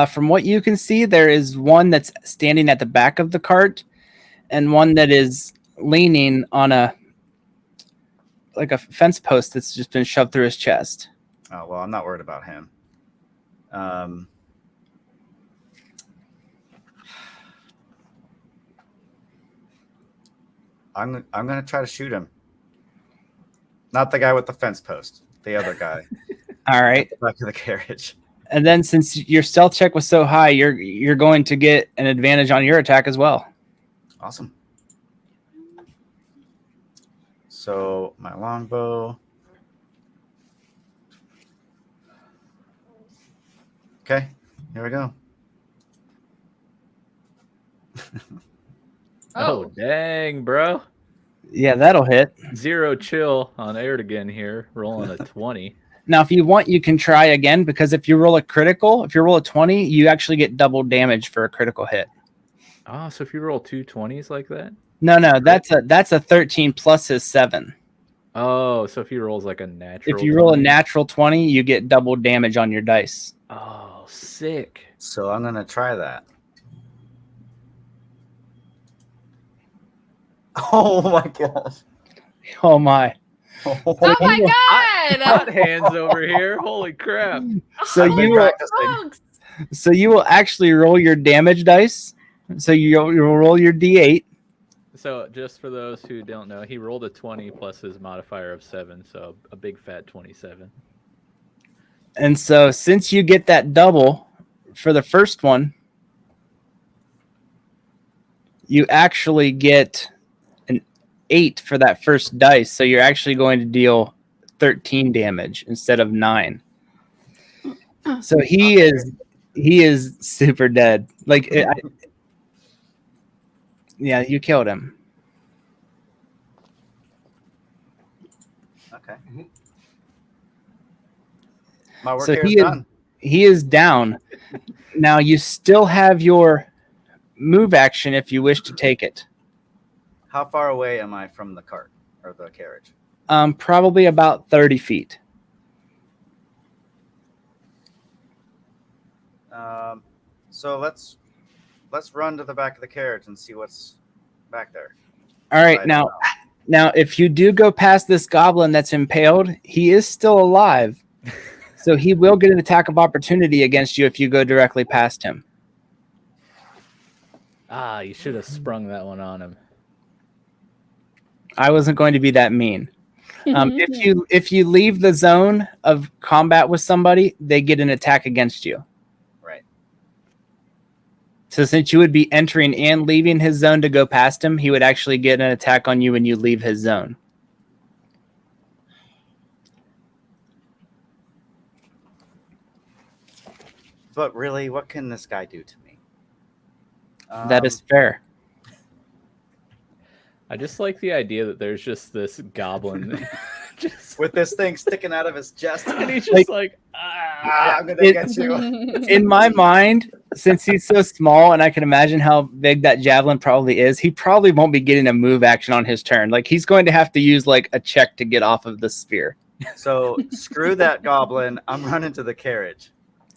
Speaker 1: From what you can see, there is one that's standing at the back of the cart and one that is leaning on a fence post that's just been shoved through his chest.
Speaker 3: Oh, well, I'm not worried about him. I'm gonna try to shoot him. Not the guy with the fence post, the other guy.
Speaker 1: All right.
Speaker 3: Back to the carriage.
Speaker 1: And then since your stealth check was so high, you're going to get an advantage on your attack as well.
Speaker 3: Awesome. So my longbow. Okay, here we go.
Speaker 2: Oh, dang, bro.
Speaker 1: Yeah, that'll hit.
Speaker 2: 0 chill on Erdogan here, rolling a 20.
Speaker 1: Now, if you want, you can try again, because if you roll a 20, you actually get double damage for a critical hit.
Speaker 2: Oh, so if you roll 2 20s like that?
Speaker 1: No, that's a 13 plus his 7.
Speaker 2: Oh, so if he rolls like a natural.
Speaker 1: If you roll a
Speaker 2: 20?
Speaker 1: natural 20, you get double damage on your dice.
Speaker 2: Oh, sick.
Speaker 3: So I'm gonna try that. Oh my gosh.
Speaker 1: Oh my!
Speaker 5: Oh my god!
Speaker 2: Hot hands over here. Holy crap.
Speaker 1: So
Speaker 3: I've been
Speaker 1: you will,
Speaker 3: practicing.
Speaker 5: Folks.
Speaker 1: so you will actually roll your damage dice. So you'll roll your d8.
Speaker 2: So just for those who don't know, he rolled a 20 plus his modifier of 7, so a big fat 27.
Speaker 1: And so since you get that double for the first one, you actually get an 8 for that first dice. So you're actually going to deal 13 damage instead of 9. So he is super dead. Yeah, you killed him.
Speaker 3: Okay. Okay. My work
Speaker 1: So
Speaker 3: here is done.
Speaker 1: He is down. Now you still have your move action if you wish to take it.
Speaker 3: How far away am I from the cart or the carriage?
Speaker 1: Probably about 30 feet.
Speaker 3: So let's run to the back of the carriage and see what's back there.
Speaker 1: All right, now if you do go past this goblin that's impaled, he is still alive. So he will get an attack of opportunity against you if you go directly past him.
Speaker 2: You should have sprung that one on him.
Speaker 1: I wasn't going to be that mean. If you leave the zone of combat with somebody, they get an attack against you.
Speaker 3: Right.
Speaker 1: So since you would be entering and leaving his zone to go past him, he would actually get an attack on you when you leave his zone.
Speaker 3: But really, what can this guy do to me?
Speaker 1: That is fair.
Speaker 2: I just like the idea that there's just this goblin just
Speaker 3: with this thing sticking out of his chest.
Speaker 2: And he's just like
Speaker 3: I'm going to get you.
Speaker 1: In my mind, since he's so small and I can imagine how big that javelin probably is, he probably won't be getting a move action on his turn. Like he's going to have to use like a check to get off of the spear.
Speaker 3: So screw that goblin. I'm running to the carriage.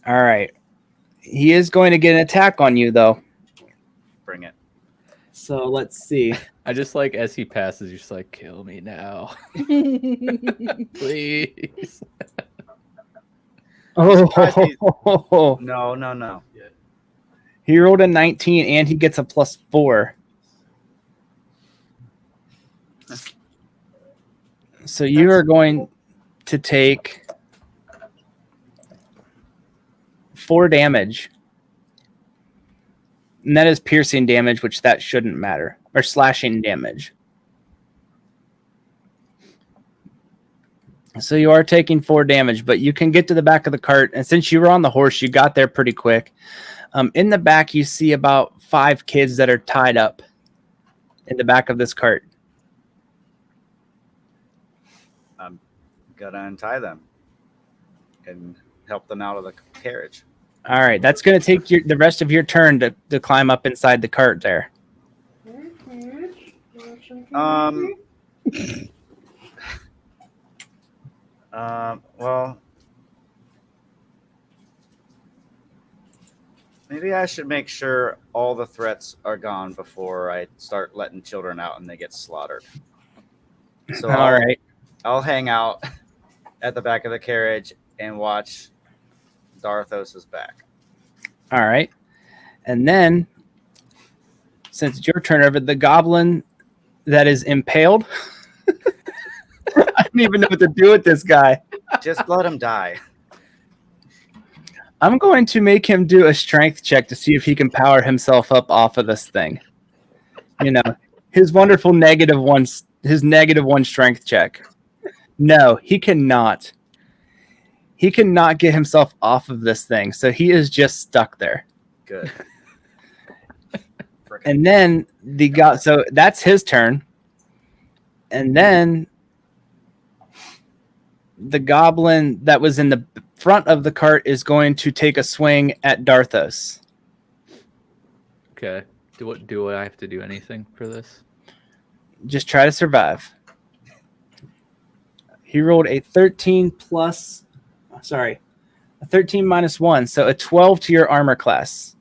Speaker 1: All right. He is going to get an attack on you though.
Speaker 3: Bring it.
Speaker 1: So let's see.
Speaker 2: I just like as he passes, you're just like, kill me now. Please.
Speaker 1: Oh,
Speaker 3: no.
Speaker 1: He rolled a 19 and he gets a +4. So you are going to take 4 damage. And that is piercing damage, which that shouldn't matter. Or slashing damage. So you are taking 4 damage, but you can get to the back of the cart. And since you were on the horse, you got there pretty quick. In the back, you see about 5 kids that are tied up in the back of this cart.
Speaker 3: I'm going to untie them and help them out of the carriage.
Speaker 1: All right, that's going to take the rest of your turn to climb up inside the cart there.
Speaker 3: Well, maybe I should make sure all the threats are gone before I start letting children out and they get slaughtered. So
Speaker 1: all right,
Speaker 3: I'll hang out at the back of the carriage and watch Dharthos' back.
Speaker 1: All right. And then, since it's your turn over, the goblin that is impaled. I don't even know what to do with this guy.
Speaker 3: Just let him die.
Speaker 1: I'm going to make him do a strength check to see if he can power himself up off of this thing. You know, his wonderful -1 strength check. No, he cannot. He cannot get himself off of this thing, so he is just stuck there.
Speaker 3: Good.
Speaker 1: And then so that's his turn. And then the goblin that was in the front of the cart is going to take a swing at Dharthos.
Speaker 2: Okay. Do I have to do anything for this?
Speaker 1: Just try to survive. He rolled a 13 -1, so a 12 to your armor class.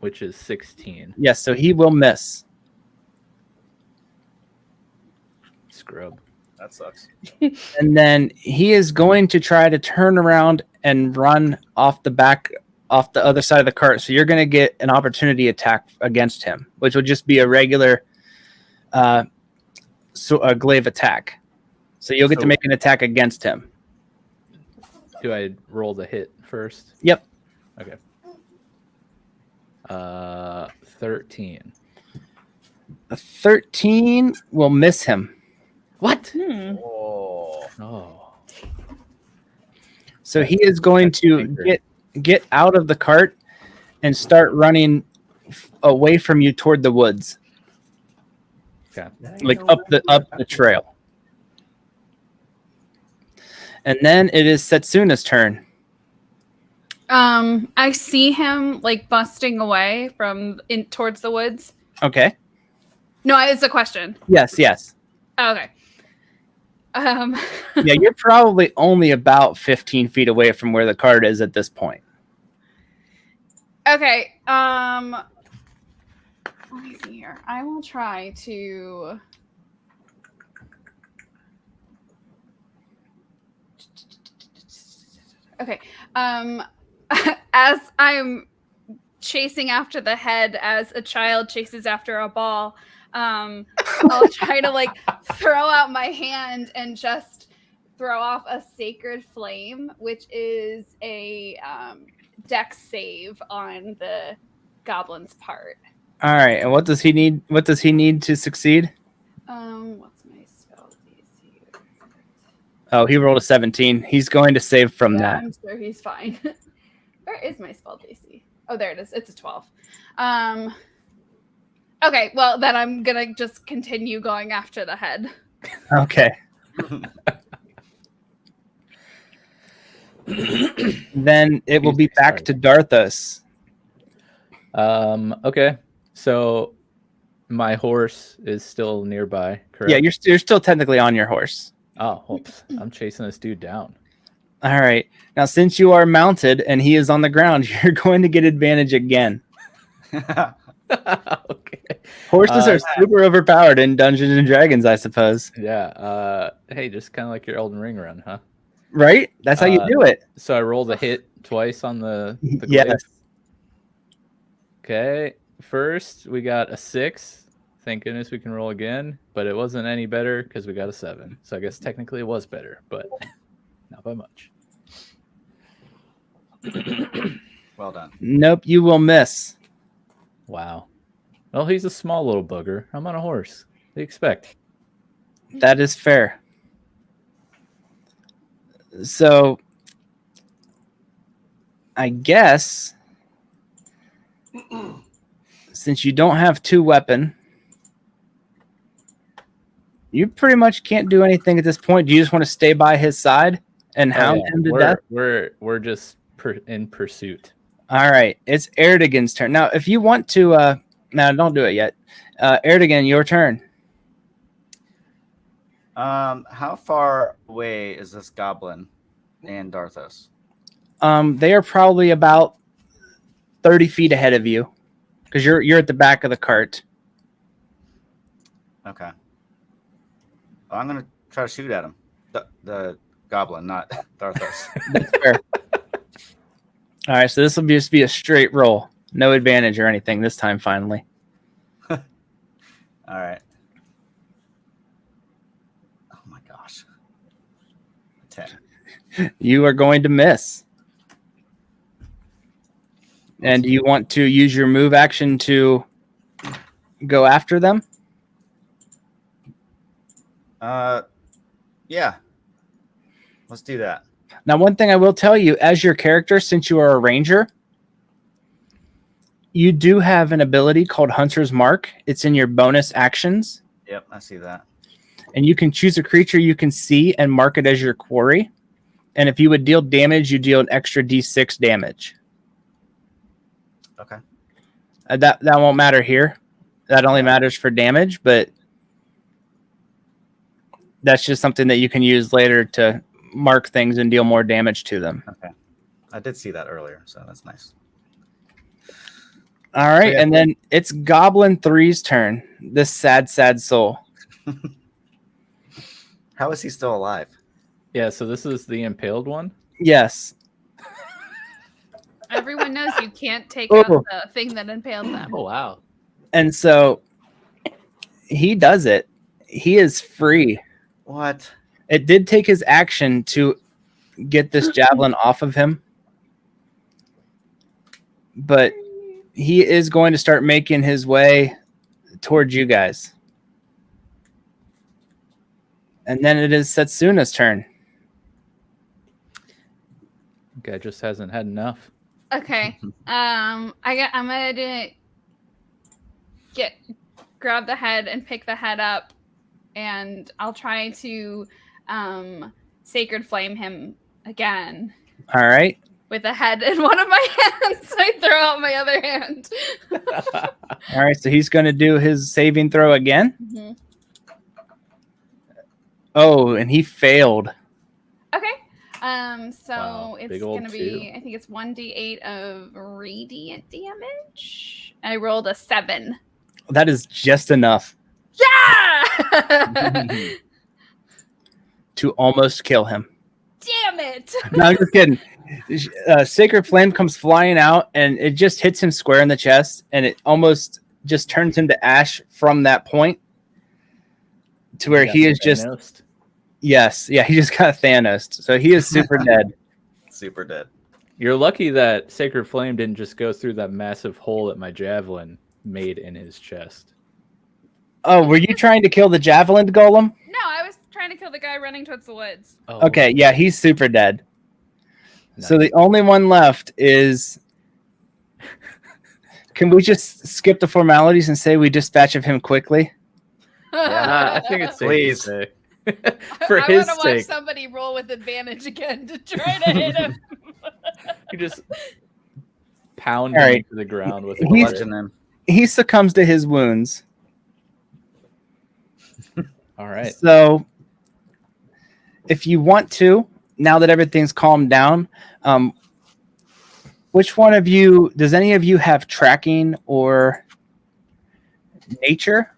Speaker 2: Which is 16.
Speaker 1: Yes, so he will miss.
Speaker 2: Scrub.
Speaker 3: That sucks.
Speaker 1: And then he is going to try to turn around and run off the other side of the cart. So you're going to get an opportunity attack against him, which will just be a regular a glaive attack. So you'll get to make an attack against him.
Speaker 2: Do I roll the hit first?
Speaker 1: Yep.
Speaker 2: Okay. 13.
Speaker 1: A 13 will miss him.
Speaker 2: What?
Speaker 3: Oh.
Speaker 1: So he is going to get out of the cart and start running away from you toward the woods.
Speaker 2: Okay.
Speaker 1: Like up the trail. And then it is Setsuna's turn.
Speaker 5: I see him like busting away from towards the woods.
Speaker 1: Okay.
Speaker 5: No, it's a question.
Speaker 1: Yes.
Speaker 5: Oh, okay.
Speaker 1: Yeah, you're probably only about 15 feet away from where the cart is at this point.
Speaker 5: Okay. Let me see here. I will try to. Okay. As I'm chasing after the head as a child chases after a ball, I'll try to like throw out my hand and just throw off a sacred flame, which is a dex save on the goblin's part.
Speaker 1: All right. And what does he need? What does he need to succeed?
Speaker 5: What's my spell DC?
Speaker 1: Oh, he rolled a 17. He's going to save from
Speaker 5: Yeah,
Speaker 1: that.
Speaker 5: I'm sure he's fine. Where is my spell DC? Oh, there it is. It's a 12. Okay, well then I'm gonna just continue going after the head.
Speaker 1: Okay. Then it will be back to Dharthos.
Speaker 2: Okay. So my horse is still nearby, correct?
Speaker 1: Yeah, you're still technically on your horse.
Speaker 2: Oh, whoops. I'm chasing this dude down.
Speaker 1: All right. Now, since you are mounted and he is on the ground, you're going to get advantage again.
Speaker 2: Okay.
Speaker 1: Horses are super overpowered in Dungeons and Dragons, I suppose.
Speaker 2: Yeah. Hey, just kind of like your Elden Ring run, huh?
Speaker 1: Right? That's how you do it.
Speaker 2: So I rolled a hit twice on the
Speaker 1: Yes.
Speaker 2: glaive. Okay. First, we got a 6. Thank goodness we can roll again, but it wasn't any better because we got a 7. So I guess technically it was better, but not by much.
Speaker 3: Well done.
Speaker 1: Nope, you will miss.
Speaker 2: Wow. Well, he's a small little bugger. I'm on a horse. What do you expect?
Speaker 1: That is fair. So, I guess since you don't have 2 weapon, you pretty much can't do anything at this point. Do you just want to stay by his side and hound him to death?
Speaker 2: We're just in pursuit.
Speaker 1: All right, it's Erdogan's turn. Now, if you want to, no, don't do it yet. Erdogan, your turn.
Speaker 3: How far away is this goblin and Dharthos?
Speaker 1: They are probably about 30 feet ahead of you because you're at the back of the cart.
Speaker 3: Okay. Well, I'm gonna try to shoot at him. The goblin, not Dharthos.
Speaker 1: That's fair. All right, so this will just be a straight roll. No advantage or anything this time, finally.
Speaker 3: All right. Oh my gosh. 10.
Speaker 1: You are going to miss. And do you want to use your move action to go after them?
Speaker 3: Yeah. Let's do that.
Speaker 1: Now, one thing I will tell you, as your character, since you are a ranger, you do have an ability called Hunter's Mark. It's in your bonus actions.
Speaker 3: Yep, I see that.
Speaker 1: And you can choose a creature you can see and mark it as your quarry. And if you would deal damage, you deal an extra d6 damage.
Speaker 3: Okay.
Speaker 1: That won't matter here. That only matters for damage, but that's just something that you can use later to mark things and deal more damage to them.
Speaker 3: Okay. I did see that earlier, so that's nice.
Speaker 1: All right,
Speaker 3: Yeah.
Speaker 1: and then it's Goblin 3's turn. This sad soul.
Speaker 3: How is he still alive?
Speaker 2: Yeah, so this is the impaled one?
Speaker 1: Yes.
Speaker 5: Everyone knows you can't take out the thing that impaled them.
Speaker 2: Oh, wow.
Speaker 1: And so he does it. He is free.
Speaker 3: What?
Speaker 1: It did take his action to get this javelin off of him. But he is going to start making his way towards you guys. And then it is Setsuna's turn.
Speaker 2: Guy just hasn't had enough.
Speaker 5: Okay. I'm gonna grab the head and pick the head up, and I'll try to Sacred Flame him again.
Speaker 1: All right.
Speaker 5: With a head in one of my hands. I throw out my other hand.
Speaker 1: All right. So he's going to do his saving throw again.
Speaker 5: Mm-hmm.
Speaker 1: Oh, and he failed.
Speaker 5: Okay. So
Speaker 2: Wow,
Speaker 5: it's
Speaker 2: big old
Speaker 5: gonna be, I think it's 1d8 of radiant damage. I rolled a 7.
Speaker 1: That is just enough
Speaker 5: Yeah!
Speaker 1: to almost kill him.
Speaker 5: Damn it!
Speaker 1: No, I'm just kidding. Sacred Flame comes flying out, and it just hits him square in the chest, and it almost just turns him to ash from that point to where he is just...
Speaker 2: Thanos.
Speaker 1: Yes. Yeah, he just got Thanos. So he is super dead.
Speaker 3: Super dead.
Speaker 2: You're lucky that Sacred Flame didn't just go through that massive hole that my javelin made in his chest.
Speaker 1: Oh, were you trying to kill the javelin golem?
Speaker 5: No, I was trying to kill the guy running towards the woods.
Speaker 2: Oh,
Speaker 1: Okay, yeah, he's super dead. So
Speaker 2: nice.
Speaker 1: the only one left is... Can we just skip the formalities and say we dispatch of him quickly?
Speaker 2: I think it's safe
Speaker 3: Please.
Speaker 2: to say. For
Speaker 5: I
Speaker 2: his
Speaker 5: want to watch
Speaker 2: sake,
Speaker 5: somebody roll with advantage again to try to hit him.
Speaker 2: you just pound
Speaker 1: All
Speaker 2: him
Speaker 1: right.
Speaker 2: to the ground with
Speaker 1: He's-
Speaker 3: Bludgeon him.
Speaker 1: He succumbs to his wounds.
Speaker 2: All right.
Speaker 1: So if you want to, now that everything's calmed down, which one of you, does any of you have tracking or nature?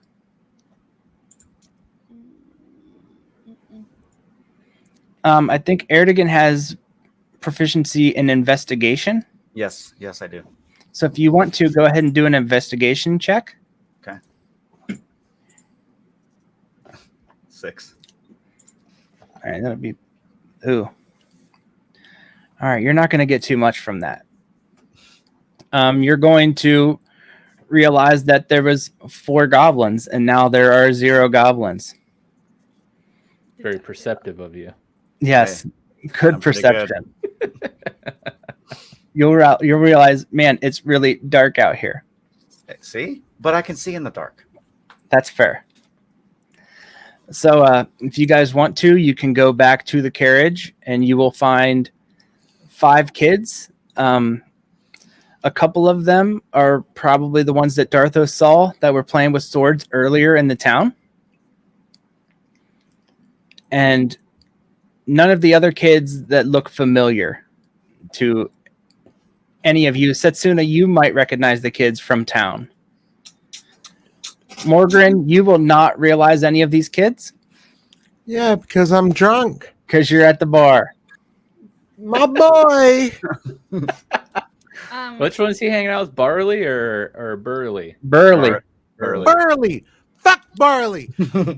Speaker 1: I think Erdogan has proficiency in investigation.
Speaker 3: Yes, I do.
Speaker 1: So if you want to, go ahead and do an investigation check.
Speaker 3: 6.
Speaker 1: All right, that'll be... Ooh. All right, you're not going to get too much from that. You're going to realize that there was 4 goblins, and now there are 0 goblins.
Speaker 2: Very perceptive of you.
Speaker 1: Yes, good
Speaker 3: I'm pretty
Speaker 1: perception. You'll realize, man, it's really dark out here.
Speaker 3: See? But I can see in the dark.
Speaker 1: That's fair. So if you guys want to, you can go back to the carriage, and you will find 5 kids. A couple of them are probably the ones that Dharthos saw that were playing with swords earlier in the town. And none of the other kids that look familiar to any of you. Setsuna, you might recognize the kids from town. Morgran, you will not realize any of these kids
Speaker 4: Yeah, because I'm drunk.
Speaker 1: because you're at the bar.
Speaker 4: My boy.
Speaker 2: Which one's he hanging out with, Barley or Burley?
Speaker 1: Burley.
Speaker 3: Early.
Speaker 4: Barley. Fuck Barley.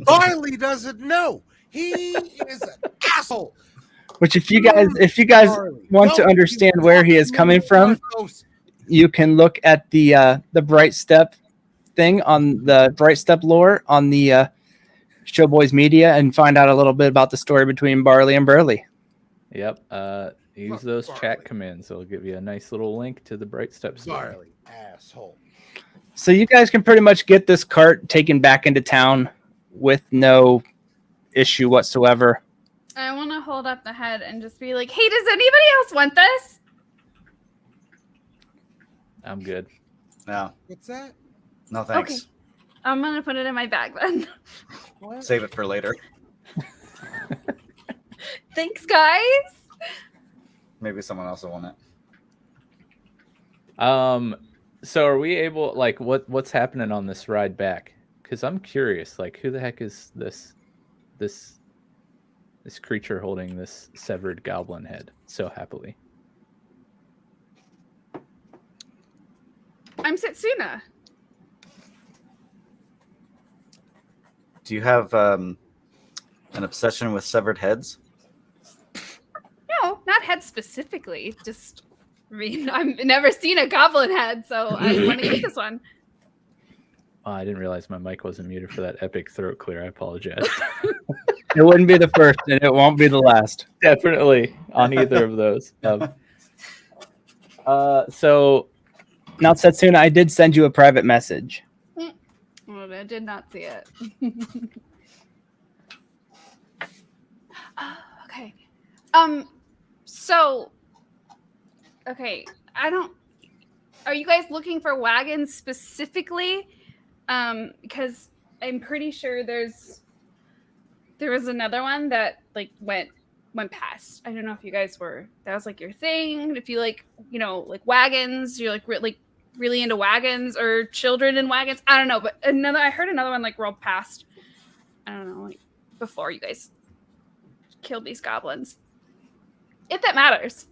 Speaker 4: Barley doesn't know. He is an asshole.
Speaker 1: Which if you guys
Speaker 4: Barley.
Speaker 1: want to
Speaker 4: No,
Speaker 1: understand
Speaker 4: you
Speaker 1: where he is
Speaker 4: fucking
Speaker 1: coming from,
Speaker 4: Dharthos.
Speaker 1: you can look at the Brightsteppe thing on the Brightsteppe lore on the Showboys Media and find out a little bit about the story between Barley and Burley.
Speaker 2: Yep. Use
Speaker 4: Fuck
Speaker 2: those
Speaker 4: Barley.
Speaker 2: chat commands. It'll give you a nice little link to the Brightsteppe story.
Speaker 4: Barley, asshole.
Speaker 1: So you guys can pretty much get this cart taken back into town with no issue whatsoever.
Speaker 5: I want to hold up the head and just be like, hey, does anybody else want this?
Speaker 2: I'm good.
Speaker 3: No,
Speaker 4: What's that?
Speaker 3: no thanks.
Speaker 5: Okay. I'm going to put it in my bag then.
Speaker 4: What?
Speaker 3: Save it for later.
Speaker 5: Thanks, guys.
Speaker 3: Maybe someone else will want it.
Speaker 2: So are we able, like, what's happening on this ride back? Because I'm curious, like, who the heck is this creature holding this severed goblin head so happily?
Speaker 5: I'm Setsuna.
Speaker 3: Do you have an obsession with severed heads?
Speaker 5: No, not head specifically. Just, I mean, I've never seen a goblin head, so I want to get this one.
Speaker 2: Oh, I didn't realize my mic wasn't muted for that epic throat clear. I apologize.
Speaker 1: It wouldn't be the first, and it won't be the last.
Speaker 2: Definitely on either of those. So
Speaker 1: Now, Setsuna, I did send you a private message.
Speaker 5: Well, I did not see it. Oh, okay. So, okay, are you guys looking for wagons specifically? Because I'm pretty sure there was another one that like went past. I don't know if you guys that was like your thing. If you like, like wagons, you're like really into wagons or children in wagons. I don't know, but I heard another one like rolled past. I don't know, like before you guys killed these goblins. If that matters.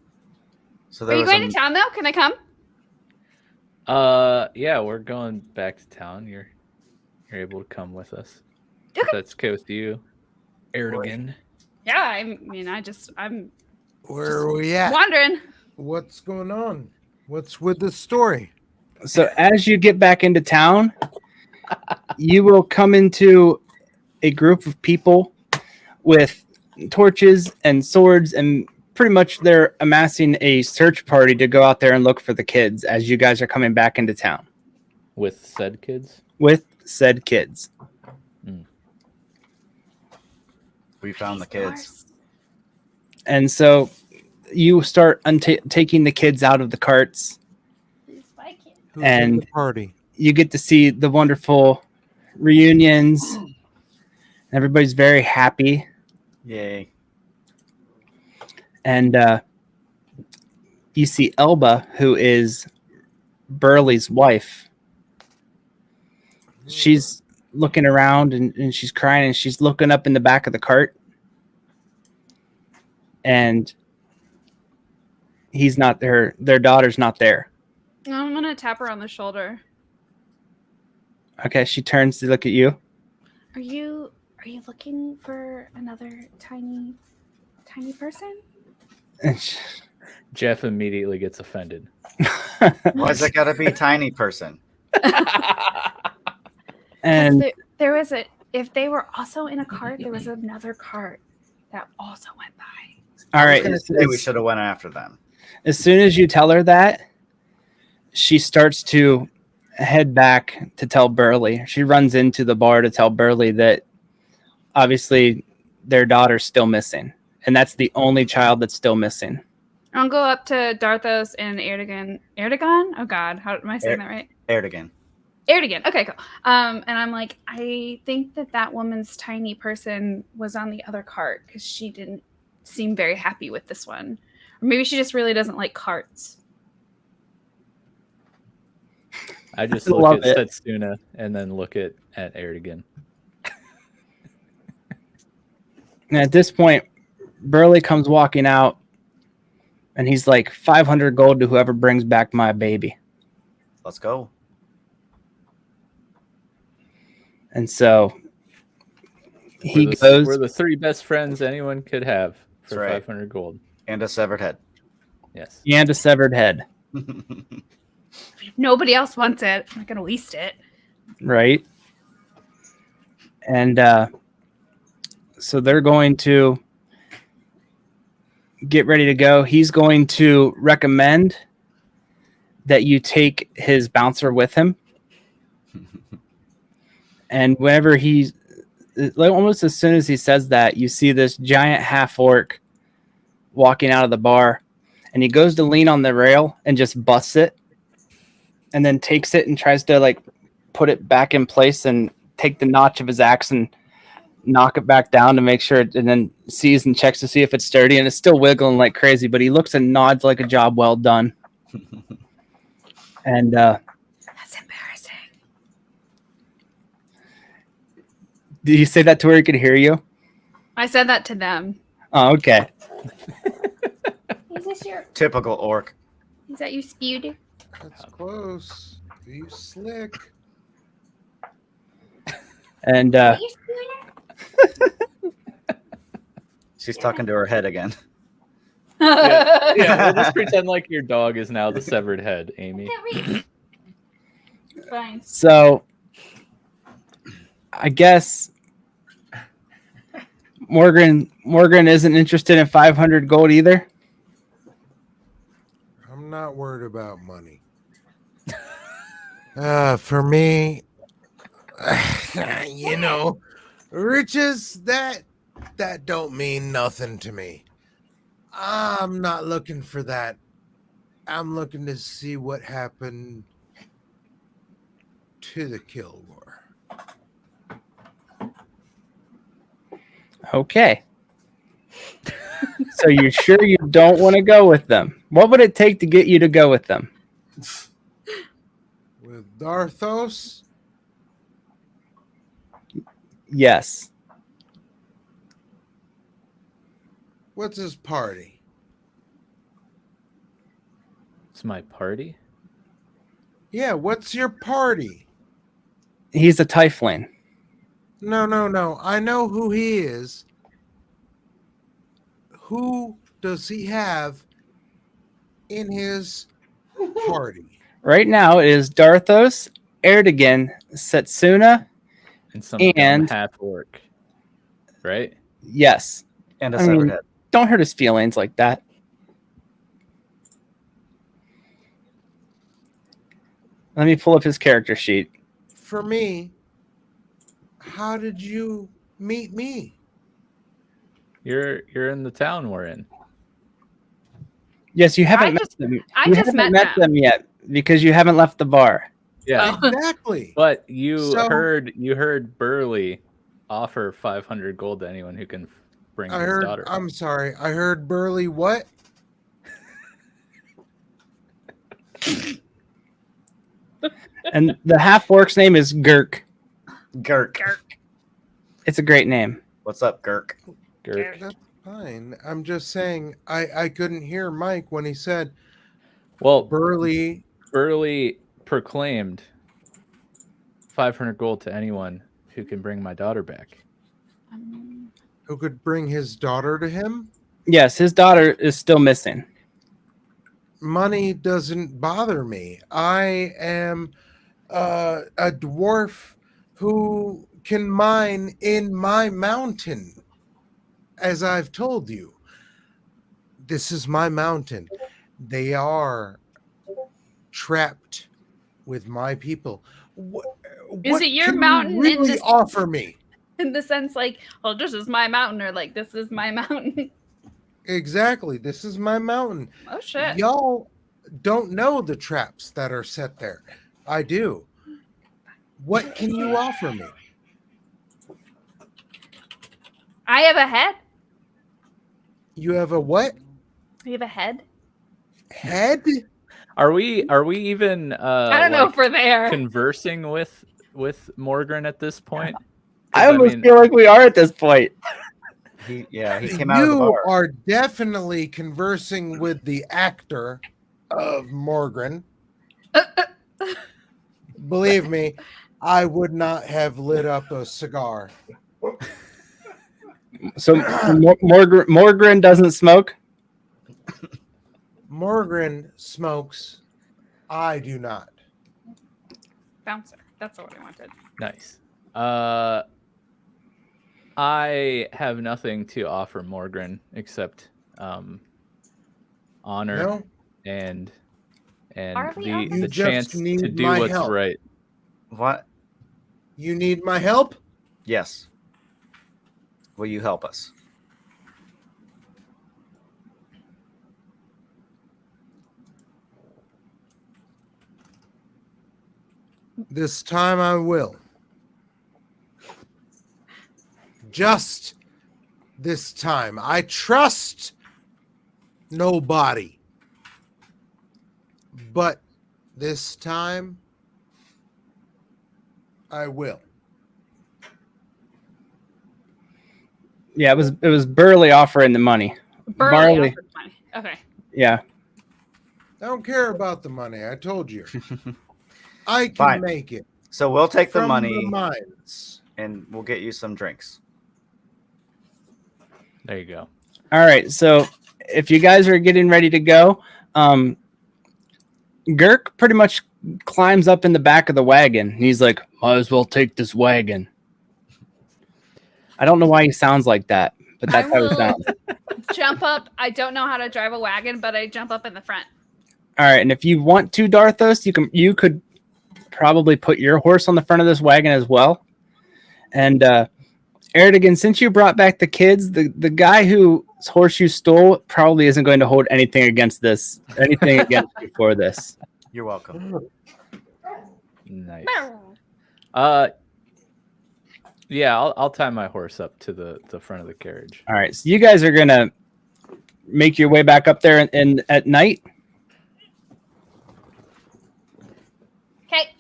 Speaker 3: So
Speaker 5: Are you going to town though? Can I come?
Speaker 2: Yeah, we're going back to town. You're able to come with us.
Speaker 5: Okay.
Speaker 2: If that's okay with you, Erdogan.
Speaker 5: Yeah, I'm
Speaker 4: Where are we at?
Speaker 5: wandering.
Speaker 4: What's going on? What's with the story?
Speaker 1: So as you get back into town, you will come into a group of people with torches and swords, and pretty much they're amassing a search party to go out there and look for the kids as you guys are coming back into town.
Speaker 2: With said kids?
Speaker 1: With said kids.
Speaker 3: We found the kids.
Speaker 1: And so you start taking the kids out of the carts.
Speaker 4: Who's
Speaker 1: And
Speaker 4: in the party?
Speaker 1: You get to see the wonderful reunions. Everybody's very happy.
Speaker 3: Yay.
Speaker 1: And you see Elba, who is Burley's wife. She's looking around and she's crying, and she's looking up in the back of the cart. And he's not there. Their daughter's not there.
Speaker 5: I'm going to tap her on the shoulder.
Speaker 1: Okay, she turns to look at you.
Speaker 5: Are you looking for another tiny person?
Speaker 2: Jeff immediately gets offended.
Speaker 3: Why's it gotta be a tiny person?
Speaker 1: And
Speaker 5: there was if they were also in a cart, there was another cart that also went by.
Speaker 1: all
Speaker 3: I
Speaker 1: right,
Speaker 3: was gonna say we should have went after them.
Speaker 1: as soon as you tell her that, she starts to head back to tell Burley. She runs into the bar to tell Burley that obviously their daughter's still missing, and that's the only child that's still missing.
Speaker 5: I'll go up to Dharthos and Erdogan. Erdogan? Oh God, how am I saying that right?
Speaker 3: Erdogan.
Speaker 5: Erdogan. Okay, cool. And I'm like, I think that woman's tiny person was on the other cart because she didn't seem very happy with this one, or maybe she just really doesn't like carts.
Speaker 2: I just look at Setsuna and then look at Aerdogyn.
Speaker 1: And at this point, Burley comes walking out, and he's like, 500 gold to whoever brings back my baby.
Speaker 3: Let's go.
Speaker 1: And so he goes.
Speaker 2: We're the three best friends anyone could have for
Speaker 3: That's right.
Speaker 2: 500 gold.
Speaker 3: And a severed head.
Speaker 2: Yes.
Speaker 1: And a severed head.
Speaker 5: If nobody else wants it, I'm not gonna waste it.
Speaker 1: Right. And so they're going to get ready to go. He's going to recommend that you take his bouncer with him. And whenever almost as soon as he says that, you see this giant half orc walking out of the bar, and he goes to lean on the rail and just busts it, and then takes it and tries to like put it back in place and take the notch of his axe and knock it back down to make sure, and then sees and checks to see if it's sturdy, and it's still wiggling like crazy, but he looks and nods like a job well done. And
Speaker 5: That's embarrassing.
Speaker 1: did you say that to where he could hear you?
Speaker 5: I said that to them.
Speaker 1: Oh, okay.
Speaker 5: Is this your?
Speaker 3: Typical orc.
Speaker 5: Is that you spewed?
Speaker 4: That's close. You slick.
Speaker 1: And
Speaker 3: She's talking to her head again.
Speaker 2: Yeah, we'll just pretend like your dog is now the severed head, Amy.
Speaker 5: Fine.
Speaker 1: so I guess Morgran isn't interested in 500 gold either.
Speaker 4: I'm not worried about money. For me, riches that don't mean nothing to me. I'm not looking for that. I'm looking to see what happened to the Kilgore.
Speaker 1: Okay. So you're sure you don't want to go with them? What would it take to get you to go with them?
Speaker 4: With Dharthos?
Speaker 1: Yes.
Speaker 4: What's his party?
Speaker 2: It's my party.
Speaker 4: Yeah, what's your party?
Speaker 1: He's a Tiefling.
Speaker 4: No. I know who he is. Who does he have in his party?
Speaker 1: Right now it is Dharthos, Erdogan, Setsuna,
Speaker 2: And some
Speaker 1: And-
Speaker 2: dumb half orc. Right?
Speaker 1: yes.
Speaker 3: And a
Speaker 1: I
Speaker 3: severed
Speaker 1: mean-
Speaker 3: head.
Speaker 1: Don't hurt his feelings like that. Let me pull up his character sheet.
Speaker 4: For me, how did you meet me?
Speaker 2: You're in the town we're in.
Speaker 1: Yes, you haven't met
Speaker 5: just-
Speaker 1: them.
Speaker 5: I
Speaker 1: You
Speaker 5: just
Speaker 1: haven't
Speaker 5: met
Speaker 1: them yet because you haven't left the bar.
Speaker 2: Yeah.
Speaker 5: Oh.
Speaker 4: Exactly.
Speaker 2: But you
Speaker 4: So-
Speaker 2: heard Burley offer 500 gold to anyone who can bring
Speaker 4: I
Speaker 2: his
Speaker 4: heard.
Speaker 2: daughter.
Speaker 4: I'm sorry. I heard Burley. What?
Speaker 1: And the half orc's name is Gurk.
Speaker 3: Gurk.
Speaker 1: It's a great name.
Speaker 3: What's up, Gurk?
Speaker 2: Gurk.
Speaker 4: That's fine. I'm just saying. I couldn't hear Mike when he said
Speaker 2: Well,
Speaker 4: Burley.
Speaker 2: Burley proclaimed 500 gold to anyone who can bring my daughter back.
Speaker 4: Who could bring his daughter to him?
Speaker 1: Yes, his daughter is still missing.
Speaker 4: Money doesn't bother me. I am a dwarf who can mine in my mountain. As I've told you, this is my mountain. They are trapped with my people. What
Speaker 5: Is it your
Speaker 4: can you
Speaker 5: mountain in
Speaker 4: really
Speaker 5: this-
Speaker 4: offer me?
Speaker 5: In the sense, like, oh, this is my mountain, or like, this is my mountain.
Speaker 4: Exactly. This is my mountain.
Speaker 5: Oh shit!
Speaker 4: Y'all don't know the traps that are set there. I do. What can you offer me?
Speaker 5: I have a head.
Speaker 4: You have a what?
Speaker 5: We have a head.
Speaker 4: Head?
Speaker 2: Are we even
Speaker 5: I don't know
Speaker 2: like,
Speaker 5: if we're there.
Speaker 2: conversing with Morgran at this point? 'Cause,
Speaker 1: I almost
Speaker 2: mean,
Speaker 1: feel like we are at this point.
Speaker 3: He came out of the
Speaker 4: You
Speaker 3: bar.
Speaker 4: are definitely conversing with the actor of Morgran. Believe me, I would not have lit up a cigar.
Speaker 1: So Morgran doesn't smoke?
Speaker 4: Morgran smokes. I do not.
Speaker 5: Bouncer. That's what I wanted.
Speaker 2: nice. I have nothing to offer Morgran except honor
Speaker 4: No?
Speaker 2: and
Speaker 5: Are we
Speaker 2: the
Speaker 5: on
Speaker 4: You
Speaker 2: the
Speaker 4: just
Speaker 2: chance to
Speaker 4: need
Speaker 2: do
Speaker 4: my
Speaker 2: what's
Speaker 4: help.
Speaker 2: right.
Speaker 3: What?
Speaker 4: You need my help?
Speaker 3: Yes. Will you help us?
Speaker 4: This time I will. Just this time. I trust nobody. But this time I will.
Speaker 1: Yeah, it was Burley offering the money.
Speaker 5: Burley offered money. Okay.
Speaker 1: Yeah.
Speaker 4: I don't care about the money. I told you. I can
Speaker 3: Fine.
Speaker 4: make it.
Speaker 3: So we'll take the
Speaker 4: from
Speaker 3: money
Speaker 4: the mines.
Speaker 3: and we'll get you some drinks.
Speaker 2: There you go.
Speaker 1: All right. So if you guys are getting ready to go, Gurk pretty much climbs up in the back of the wagon. He's like, might as well take this wagon. I don't know why he sounds like that, but that's
Speaker 5: I
Speaker 1: how he
Speaker 5: will-
Speaker 1: sounds.
Speaker 5: Jump up. I don't know how to drive a wagon, but I jump up in the front.
Speaker 1: All right. And if you want to, Dharthos, you could probably put your horse on the front of this wagon as well. And Erdogan, since you brought back the kids, the guy who horseshoe stool probably isn't going to hold anything against this. Anything against you for this.
Speaker 3: You're welcome.
Speaker 2: Nice. Yeah, I'll tie my horse up to the front of the carriage.
Speaker 1: All right, so you guys are gonna make your way back up there and at night.
Speaker 5: Okay.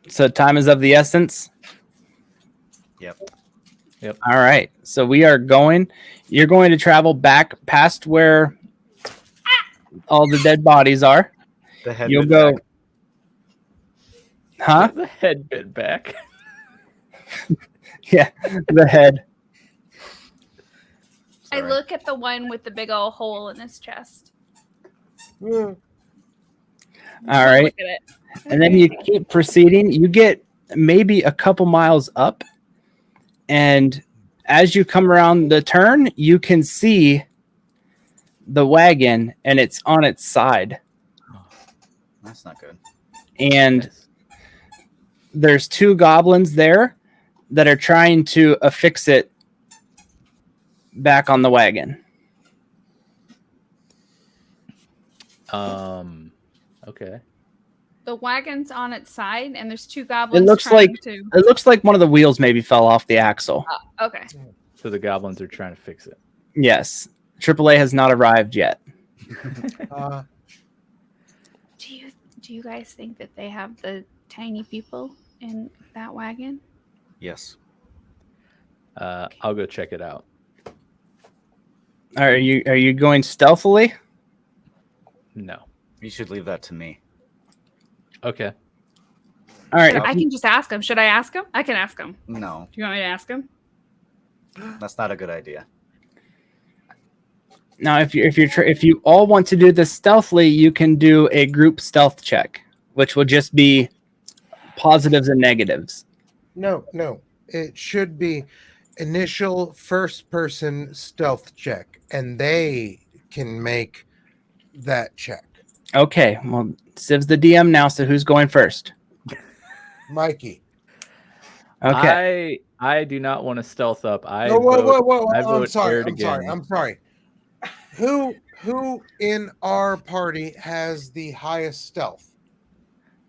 Speaker 1: So time is of the essence.
Speaker 3: Yep.
Speaker 1: All right, so we are going. You're going to travel back past where all the dead bodies are.
Speaker 3: The head.
Speaker 1: You'll
Speaker 3: bit
Speaker 1: go,
Speaker 3: back.
Speaker 1: huh?
Speaker 2: The head bit back.
Speaker 1: Yeah, the head.
Speaker 5: I
Speaker 3: Sorry.
Speaker 5: look at the one with the big old hole in his chest.
Speaker 1: All right,
Speaker 5: Look at it.
Speaker 1: and then you keep proceeding. You get maybe a couple miles up, and as you come around the turn, you can see the wagon, and it's on its side.
Speaker 3: That's not good.
Speaker 1: And
Speaker 2: Nice.
Speaker 1: there's two goblins there that are trying to affix it back on the wagon.
Speaker 2: Okay.
Speaker 5: The wagon's on its side, and there's two goblins.
Speaker 1: looks
Speaker 5: trying
Speaker 1: like-
Speaker 5: to.
Speaker 1: It looks like one of the wheels maybe fell off the axle.
Speaker 5: Okay.
Speaker 2: So the goblins are trying to fix it.
Speaker 1: Yes. AAA has not arrived yet.
Speaker 5: Do you guys think that they have the tiny people in that wagon?
Speaker 3: Yes.
Speaker 2: I'll go check it out.
Speaker 1: Are you going stealthily?
Speaker 2: No.
Speaker 3: You should leave that to me.
Speaker 2: Okay.
Speaker 1: All right.
Speaker 5: I can just ask him. Should I ask him? I can ask him.
Speaker 3: No,
Speaker 5: Do you want me to ask him?
Speaker 3: that's not a good idea.
Speaker 1: Now, if you all want to do this stealthily, you can do a group stealth check, which will just be positives and negatives.
Speaker 4: No. It should be initial first-person stealth check, and they can make that check.
Speaker 1: Okay. Well, Civ's the DM now, so who's going first?
Speaker 4: Mikey.
Speaker 1: Okay.
Speaker 2: I do not want to stealth up. I
Speaker 4: No, whoa.
Speaker 2: I
Speaker 4: I'm
Speaker 2: vote
Speaker 4: sorry.
Speaker 2: Erdogan.
Speaker 4: I'm sorry. Who in our party has the highest stealth?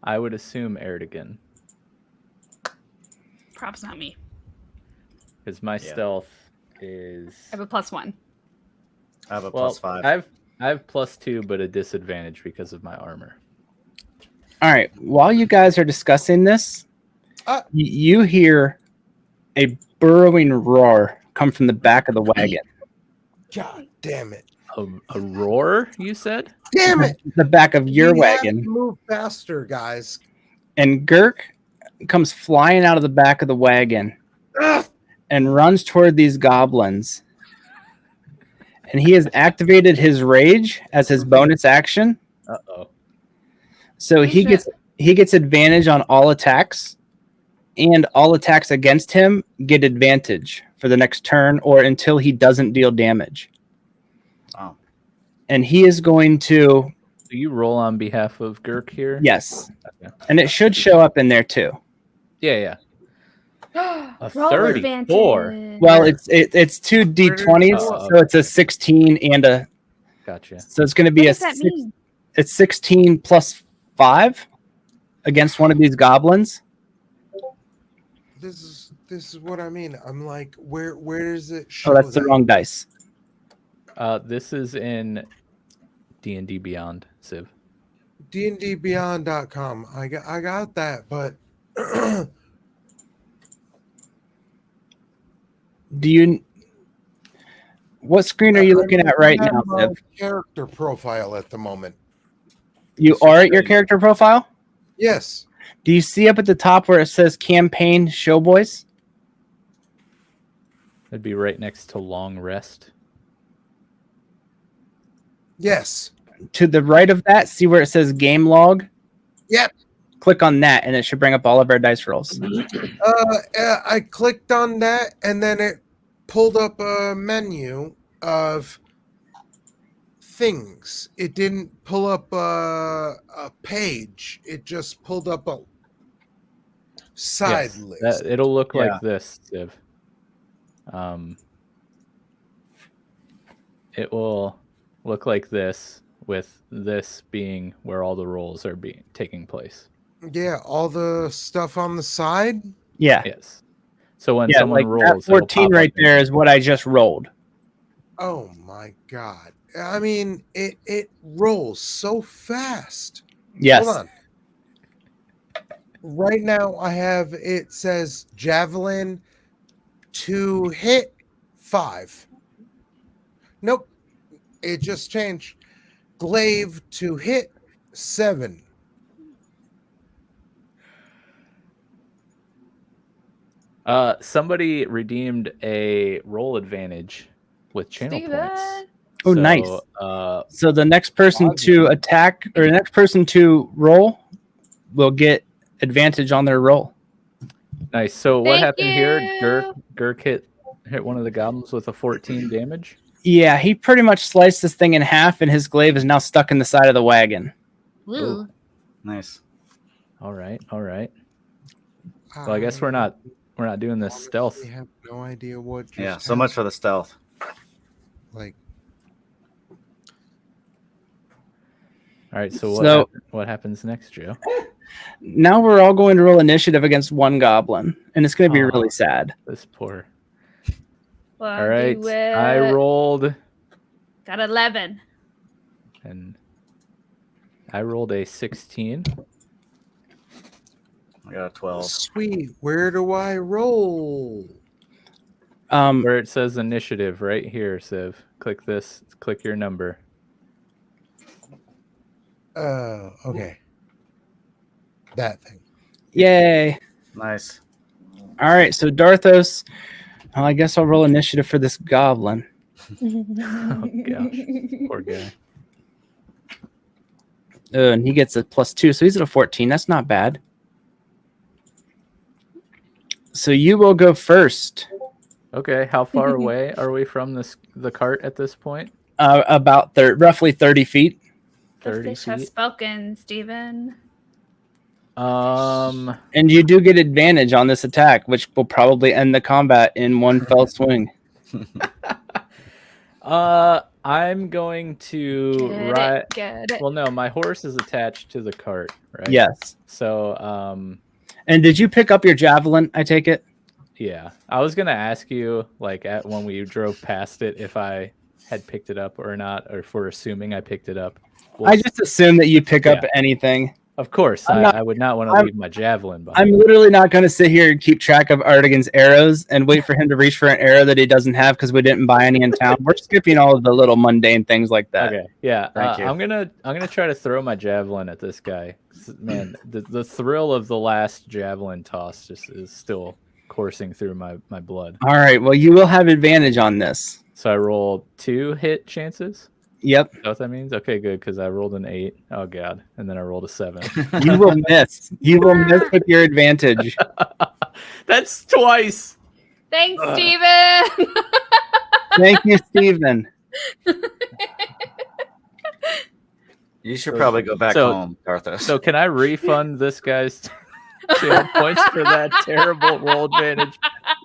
Speaker 2: I would assume Erdogan,
Speaker 5: Props not me.
Speaker 2: because my
Speaker 3: Yeah.
Speaker 2: stealth is
Speaker 5: I have a +1.
Speaker 3: I have a
Speaker 2: well.
Speaker 3: +5.
Speaker 2: I have +2, but a disadvantage because of my armor.
Speaker 1: All right. While you guys are discussing this, you hear a burrowing roar come from the back of the wagon.
Speaker 4: God damn it!
Speaker 2: A roar, you said?
Speaker 4: Damn it!
Speaker 1: The back of your
Speaker 4: We have
Speaker 1: wagon.
Speaker 4: to move faster, guys.
Speaker 1: And Girk comes flying out of the back of the wagon
Speaker 4: Ugh.
Speaker 1: and runs toward these goblins. And he has activated his rage as his bonus action.
Speaker 2: Uh-oh.
Speaker 1: So he gets advantage on all attacks, and all attacks against him get advantage for the next turn or until he doesn't deal damage.
Speaker 3: Oh.
Speaker 1: And he is going to,
Speaker 2: Do you roll on behalf of Girk here?
Speaker 1: yes.
Speaker 2: Okay.
Speaker 1: And it should show up in there too.
Speaker 2: Yeah.
Speaker 5: A
Speaker 2: 34.
Speaker 1: Well, it's 2 d20s,
Speaker 2: Oh,
Speaker 1: so it's a 16 and a.
Speaker 2: Gotcha.
Speaker 1: So it's going to
Speaker 5: What
Speaker 1: be
Speaker 5: does that mean?
Speaker 1: It's 16 plus 5 against one of these goblins.
Speaker 4: This is what I mean. I'm like, where does it show?
Speaker 1: Oh, that's the
Speaker 4: that?
Speaker 1: wrong dice.
Speaker 2: This is in D&D Beyond, Civ.
Speaker 4: dndbeyond.com. I got that, but
Speaker 1: Do you? What screen are you looking at right now,
Speaker 4: my
Speaker 1: Civ?
Speaker 4: character profile at the moment.
Speaker 1: You are at your character profile?
Speaker 4: Yes.
Speaker 1: Do you see up at the top where it says campaign showboys?
Speaker 2: That'd be right next to long rest.
Speaker 4: Yes.
Speaker 1: To the right of that, see where it says game log?
Speaker 4: Yep.
Speaker 1: Click on that and it should bring up all of our dice rolls.
Speaker 4: I clicked on that and then it pulled up a menu of things. It didn't pull up a page. It just pulled up a side
Speaker 2: Yes,
Speaker 4: list.
Speaker 2: it'll look
Speaker 1: Yeah.
Speaker 2: like this, Civ. it will look like this, with this being where all the rolls are taking place.
Speaker 4: Yeah, all the stuff on the side.
Speaker 1: Yeah.
Speaker 2: Yes. So when
Speaker 1: Yeah,
Speaker 2: someone
Speaker 1: like
Speaker 2: rolls,
Speaker 1: that
Speaker 2: it'll
Speaker 1: 14
Speaker 2: pop
Speaker 1: right
Speaker 2: up in-
Speaker 1: there is what I just rolled.
Speaker 4: Oh my god. I mean, it rolls so fast.
Speaker 1: Yes.
Speaker 4: Hold on. Right now I have it says javelin to hit 5. Nope. It just changed. Glaive to hit 7.
Speaker 2: Somebody redeemed a roll advantage with channel points.
Speaker 5: Steven.
Speaker 1: Oh, nice. So the next person to attack or the next person to roll will get advantage on their roll.
Speaker 2: Nice. So what
Speaker 5: Thank
Speaker 2: happened here?
Speaker 5: you.
Speaker 2: Gurk hit one of the goblins with a 14 damage.
Speaker 1: Yeah, he pretty much sliced this thing in half, and his glaive is now stuck in the side of the wagon.
Speaker 5: Woo.
Speaker 3: Nice.
Speaker 2: All right. Well, I guess we're not doing this stealth.
Speaker 4: I have no idea what just
Speaker 3: Yeah, so much for the stealth.
Speaker 4: like
Speaker 2: All right. So what happens next, Joe?
Speaker 1: Now we're all going to roll initiative against one goblin, and it's going to be really sad.
Speaker 2: This poor.
Speaker 5: Well,
Speaker 2: All right.
Speaker 5: do it.
Speaker 2: I rolled,
Speaker 5: Got 11.
Speaker 2: and I rolled a 16.
Speaker 3: I got a 12.
Speaker 4: sweet. Where do I roll?
Speaker 2: Where it says initiative, right here, Civ. Click this. Click your number.
Speaker 4: Okay. That thing.
Speaker 1: Yay.
Speaker 3: Nice.
Speaker 1: All right, so Dharthos, well, I guess I'll roll initiative for this goblin.
Speaker 2: Oh gosh, poor guy.
Speaker 1: And he gets a +2, so he's at a 14. That's not bad. So you will go first.
Speaker 2: Okay, how far away are we from the cart at this point?
Speaker 1: About roughly 30 feet.
Speaker 5: The
Speaker 2: 30
Speaker 5: fish has
Speaker 2: feet.
Speaker 5: spoken, Steven.
Speaker 1: And you do get advantage on this attack, which will probably end the combat in one fell swing.
Speaker 2: I'm going to ride.
Speaker 5: Get it.
Speaker 2: Well, no, my horse is attached to the cart, right?
Speaker 1: Yes.
Speaker 2: So,
Speaker 1: And did you pick up your javelin, I take it?
Speaker 2: yeah. I was gonna ask you, like, when we drove past it, if I had picked it up or not, or if we're assuming I picked it up.
Speaker 1: I just assume that you pick up anything.
Speaker 2: Of course, I would not want to leave my javelin behind.
Speaker 1: I'm literally not going to sit here and keep track of Aerdogyn's arrows and wait for him to reach for an arrow that he doesn't have because we didn't buy any in town. We're skipping all of the little mundane things like that.
Speaker 2: Okay, yeah.
Speaker 3: Thank you.
Speaker 2: I'm gonna try to throw my javelin at this guy. Man, the thrill of the last javelin toss just is still coursing through my blood.
Speaker 1: All right. Well, you will have advantage on this.
Speaker 2: So I rolled 2 hit chances.
Speaker 1: Yep.
Speaker 2: Is that what that means? Okay, good, because I rolled an 8. Oh god, and then I rolled a 7.
Speaker 1: You will miss. You will miss with your advantage.
Speaker 2: That's twice.
Speaker 5: Thanks, Steven.
Speaker 1: Thank you, Steven.
Speaker 3: You should probably go back home, Dharthos.
Speaker 2: So can I refund this guy's channel points for that terrible roll advantage?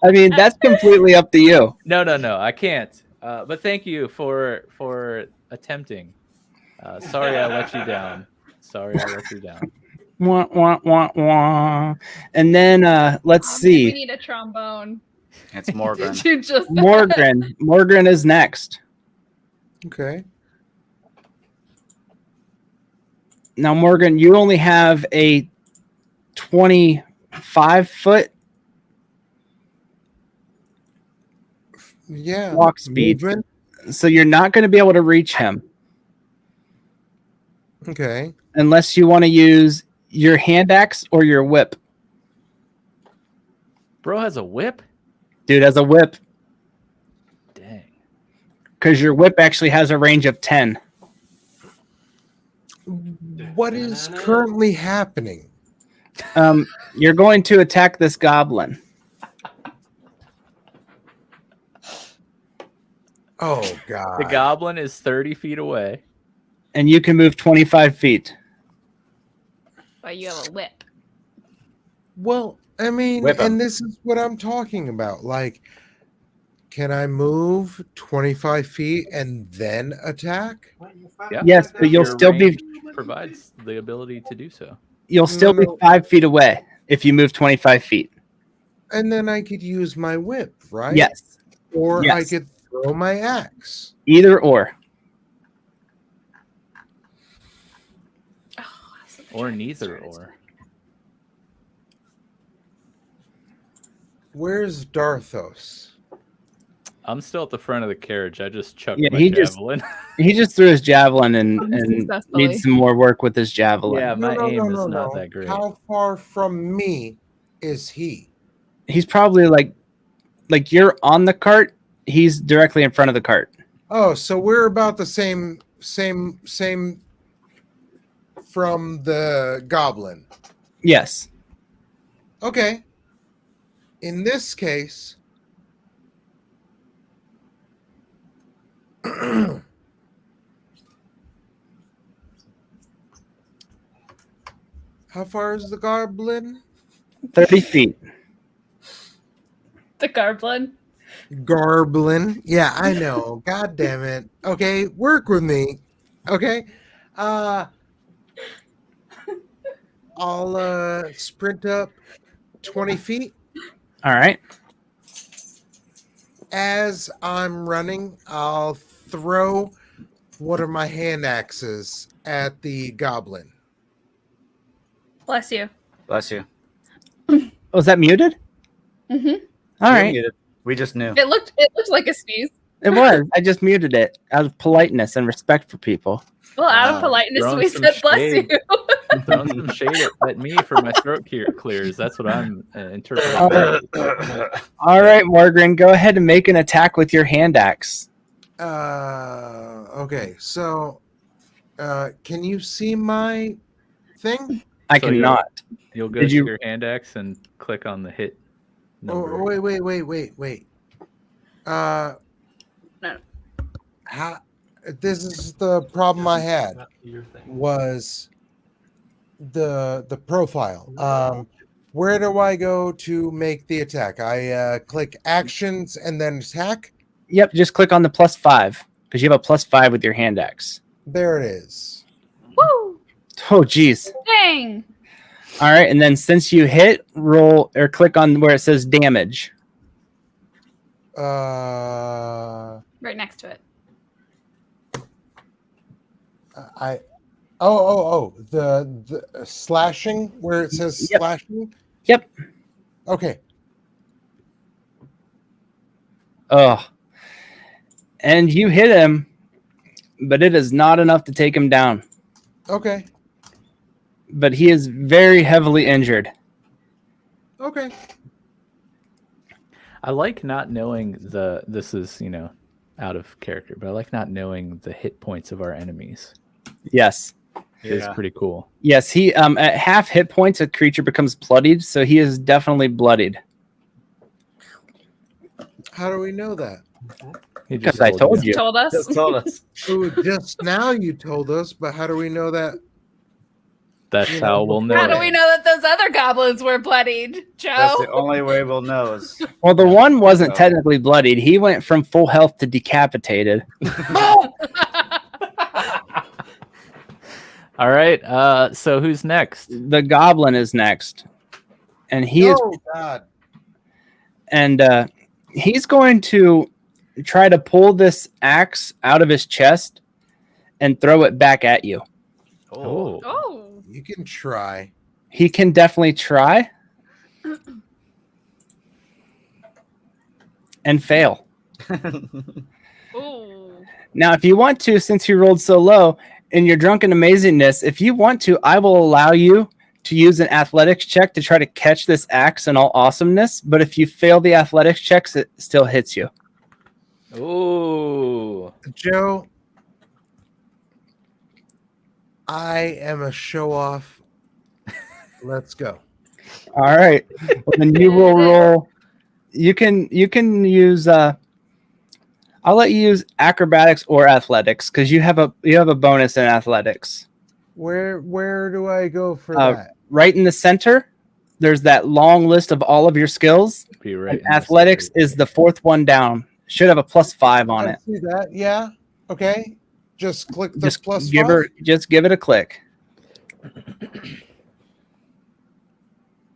Speaker 1: I mean, that's completely up to you.
Speaker 2: No, I can't. But thank you for attempting. Sorry I let you down.
Speaker 1: Wah, wah, wah, wah. And then let's see.
Speaker 5: We need a trombone.
Speaker 3: It's Morgran.
Speaker 5: Did you just
Speaker 1: Morgran. Morgran is next.
Speaker 4: Okay.
Speaker 1: Now, Morgran, you only have a 25-foot walk speed.
Speaker 4: Movement.
Speaker 1: So you're not going to be able to reach him
Speaker 4: Okay.
Speaker 1: unless you want to use your hand axe or your whip.
Speaker 2: Bro has a whip?
Speaker 1: Dude has a whip
Speaker 2: Dang.
Speaker 1: because your whip actually has a range of 10.
Speaker 4: What is currently happening?
Speaker 1: You're going to attack this goblin.
Speaker 4: Oh god.
Speaker 2: The goblin is 30 feet away.
Speaker 1: And you can move 25 feet.
Speaker 5: But you have a whip.
Speaker 4: Well, I mean,
Speaker 3: Whip 'em.
Speaker 4: and this is what I'm talking about. Like, Can I move 25 feet and then attack?
Speaker 2: Yeah.
Speaker 1: Yes, but you'll
Speaker 2: Your
Speaker 1: still be
Speaker 2: range provides the ability to do so.
Speaker 1: you'll still be
Speaker 4: No.
Speaker 1: 5 feet away if you move 25 feet.
Speaker 4: And then I could use my whip, right?
Speaker 1: Yes,
Speaker 4: Or I
Speaker 1: Yes.
Speaker 4: could throw my axe.
Speaker 1: either or.
Speaker 2: Or neither or.
Speaker 4: Where's Dharthos?
Speaker 2: I'm still at the front of the carriage. I just chucked
Speaker 1: Yeah,
Speaker 2: my
Speaker 1: he just-
Speaker 2: javelin.
Speaker 1: He just threw his javelin and
Speaker 5: Unsuccessfully.
Speaker 1: needs some more work with his javelin.
Speaker 2: Yeah, my aim is not that great.
Speaker 4: How far from me is he?
Speaker 1: He's probably like you're on the cart. He's directly in front of the cart.
Speaker 4: Oh, so we're about the same from the goblin.
Speaker 1: Yes.
Speaker 4: Okay. In this case, how far is the goblin?
Speaker 1: 30 feet.
Speaker 5: The Goblin.
Speaker 4: Garblin. Yeah, I know. God damn it. Okay, work with me. Okay. I'll sprint up 20 feet.
Speaker 1: All right.
Speaker 4: As I'm running, I'll throw one of my hand axes at the goblin.
Speaker 5: Bless you.
Speaker 3: Bless you.
Speaker 1: Oh, is that muted?
Speaker 5: Mm-hmm.
Speaker 1: All
Speaker 3: You're
Speaker 1: right.
Speaker 3: muted. We just knew.
Speaker 5: It looked like a sneeze.
Speaker 1: It was. I just muted it out of politeness and respect for people.
Speaker 5: Well, out of
Speaker 3: Wow.
Speaker 5: politeness,
Speaker 2: Throwing
Speaker 5: we
Speaker 2: some
Speaker 5: said bless
Speaker 2: shade.
Speaker 5: you.
Speaker 2: Throwing some shade at me for my throat clears. That's what I'm interpreting.
Speaker 1: All right, Morgran, go ahead and make an attack with your hand axe.
Speaker 4: Okay, so can you see my thing?
Speaker 1: I
Speaker 2: So
Speaker 1: cannot.
Speaker 2: You'll go
Speaker 1: Did
Speaker 2: to
Speaker 1: you-
Speaker 2: your hand axe and click on the hit number.
Speaker 4: Oh, wait.
Speaker 5: No.
Speaker 4: How? This is the problem I had. Was the profile. Where do I go to make the attack? I click actions and then attack.
Speaker 1: Yep, just click on the +5 because you have a +5 with your hand axe.
Speaker 4: There it is.
Speaker 5: Woo!
Speaker 1: Oh, geez.
Speaker 5: Dang!
Speaker 1: All right, and then since you hit, roll or click on where it says damage.
Speaker 4: Uh,
Speaker 5: Right next to it.
Speaker 4: the slashing where it says
Speaker 1: Yep.
Speaker 4: slashing.
Speaker 1: Yep.
Speaker 4: Okay.
Speaker 1: Oh. And you hit him, but it is not enough to take him down.
Speaker 4: Okay.
Speaker 1: But he is very heavily injured.
Speaker 4: Okay.
Speaker 2: I like not knowing this is, out of character, but I like not knowing the hit points of our enemies.
Speaker 1: Yes.
Speaker 2: It's pretty cool.
Speaker 1: Yes, he at half hit points a creature becomes bloodied, so he is definitely bloodied.
Speaker 4: How do we know that?
Speaker 2: He
Speaker 1: Because I told you.
Speaker 5: Told us.
Speaker 3: Just told us.
Speaker 4: Oh, just now you told us, but how do we know that?
Speaker 2: That's
Speaker 4: You
Speaker 2: how
Speaker 4: know,
Speaker 2: we'll know.
Speaker 5: How do
Speaker 2: it.
Speaker 5: we know that those other goblins were bloodied,
Speaker 3: That's
Speaker 5: Joe?
Speaker 3: the only way we'll know is
Speaker 1: Well, the one wasn't
Speaker 3: Oh.
Speaker 1: technically bloodied. He went from full health to decapitated.
Speaker 2: All right. So who's next?
Speaker 1: The goblin is next. And he is
Speaker 4: Oh God.
Speaker 1: and he's going to try to pull this axe out of his chest and throw it back at you.
Speaker 2: Oh.
Speaker 5: Oh.
Speaker 4: You can try.
Speaker 1: He can definitely try and fail.
Speaker 5: Ooh.
Speaker 1: Now, if you want to, since you rolled so low in your drunken amazingness, if you want to, I will allow you to use an athletics check to try to catch this axe in all awesomeness. But if you fail the athletics checks, it still hits you.
Speaker 2: Ooh.
Speaker 4: Joe, I am a show off. Let's go.
Speaker 1: All right. Well, then you will roll. You can use. I'll let you use acrobatics or athletics because you have a bonus in athletics.
Speaker 4: Where do I go for
Speaker 1: Uh,
Speaker 4: that?
Speaker 1: Right in the center, there's that long list of all of your skills.
Speaker 2: Be right.
Speaker 1: And
Speaker 2: in this
Speaker 1: athletics
Speaker 2: area.
Speaker 1: is the fourth one down. Should have a +5 on
Speaker 4: I
Speaker 1: it.
Speaker 4: see that. Yeah. Okay. Just click the
Speaker 1: Just
Speaker 4: +5.
Speaker 1: just give it a click.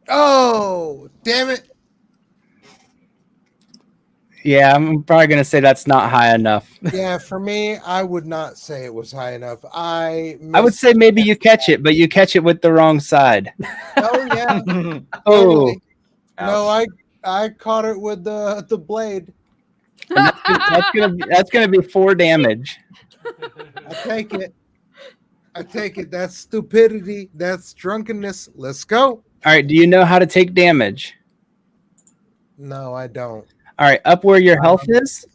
Speaker 4: Oh, damn it.
Speaker 1: Yeah, I'm probably gonna say that's not high enough.
Speaker 4: Yeah, for me, I would not say it was high enough.
Speaker 1: I would say maybe you catch it, but you catch it with the wrong side.
Speaker 4: Oh yeah.
Speaker 1: Oh,
Speaker 4: Totally. No,
Speaker 3: Ouch.
Speaker 4: I caught it with the blade.
Speaker 1: and that's gonna be 4 damage.
Speaker 4: I take it. I take it. That's stupidity. That's drunkenness. Let's go.
Speaker 1: All right, do you know how to take damage?
Speaker 4: No, I don't.
Speaker 1: All right, up where your health is,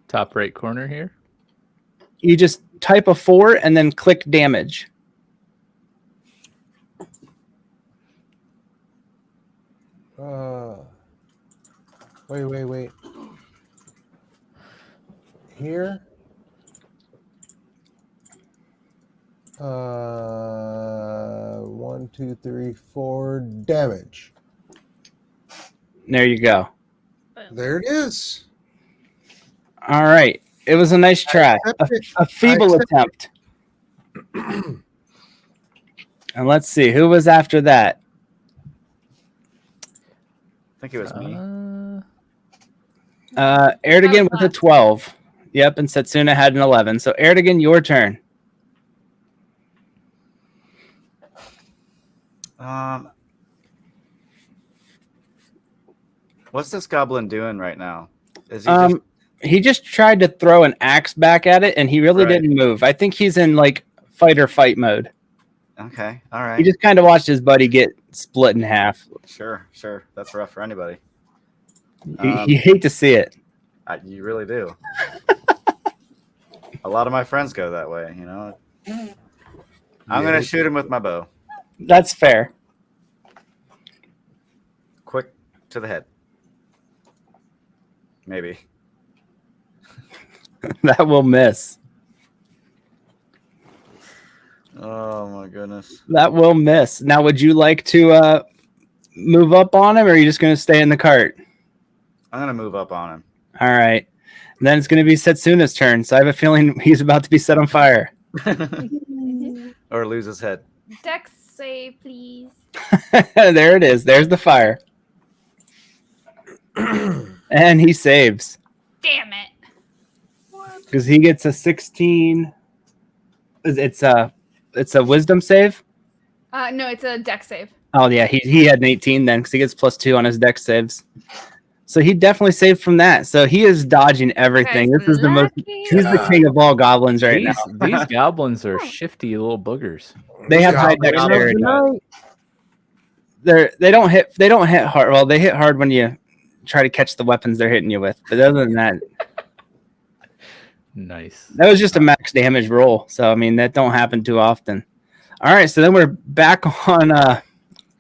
Speaker 2: Top right corner here.
Speaker 1: you just type a 4 and then click damage.
Speaker 4: Wait. Here. 1, 2, 3, 4 damage.
Speaker 1: There you go.
Speaker 4: There it is.
Speaker 1: All right, it was a nice try, a feeble attempt. And let's see who was after that.
Speaker 3: I think it was me.
Speaker 1: Erdogan with a 12. Yep, and Setsuna had an 11. So Erdogan, your turn.
Speaker 3: What's this goblin doing right now? Is he
Speaker 1: He just tried to throw an axe back at it, and he really
Speaker 3: Right.
Speaker 1: didn't move. I think he's in like fight or fight mode.
Speaker 3: okay? All right.
Speaker 1: He just kind of watched his buddy get split in half.
Speaker 3: Sure. That's rough for anybody.
Speaker 1: You hate to see it.
Speaker 3: You really do. A lot of my friends go that way. You know. I'm gonna shoot him with my bow.
Speaker 1: That's fair.
Speaker 3: Quick to the head. Maybe.
Speaker 1: That will miss.
Speaker 3: Oh my goodness.
Speaker 1: That will miss. Now, would you like to move up on him, or are you just going to stay in the cart?
Speaker 3: I'm gonna move up on him.
Speaker 1: All right. And then it's going to be Setsuna's turn. So I have a feeling he's about to be set on fire.
Speaker 3: Or lose his head.
Speaker 5: Dex save, please.
Speaker 1: There it is. There's the fire. And he saves
Speaker 5: Damn it.
Speaker 1: because he gets a 16. It's a wisdom save.
Speaker 5: No, it's a dex save.
Speaker 1: Oh yeah, he had an 18 then because he gets +2 on his dex saves. So he definitely saved from that. So he is dodging everything.
Speaker 5: Guys,
Speaker 1: This is the most.
Speaker 5: lucky.
Speaker 1: He's the king of all goblins right now.
Speaker 2: These goblins are shifty little boogers.
Speaker 1: They have high
Speaker 4: Goblin of the
Speaker 1: dexterity.
Speaker 4: night.
Speaker 1: They don't hit hard. Well, they hit hard when you try to catch the weapons they're hitting you with. But other than that,
Speaker 2: Nice.
Speaker 1: that was just a max damage roll. So I mean that don't happen too often. All right, so then we're back on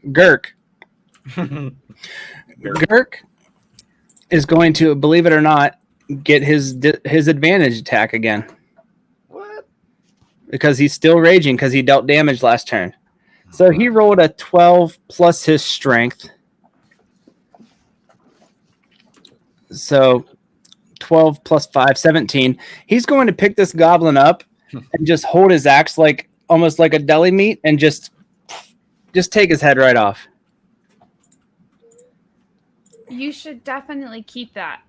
Speaker 1: Gurk. Gurk is going to, believe it or not, get his advantage attack again.
Speaker 3: What?
Speaker 1: Because he's still raging because he dealt damage last turn. So he rolled a 12 plus his strength. So 12 plus 5, 17. He's going to pick this goblin up and just hold his axe like almost like a deli meat and just take his head right off.
Speaker 5: You should definitely keep that.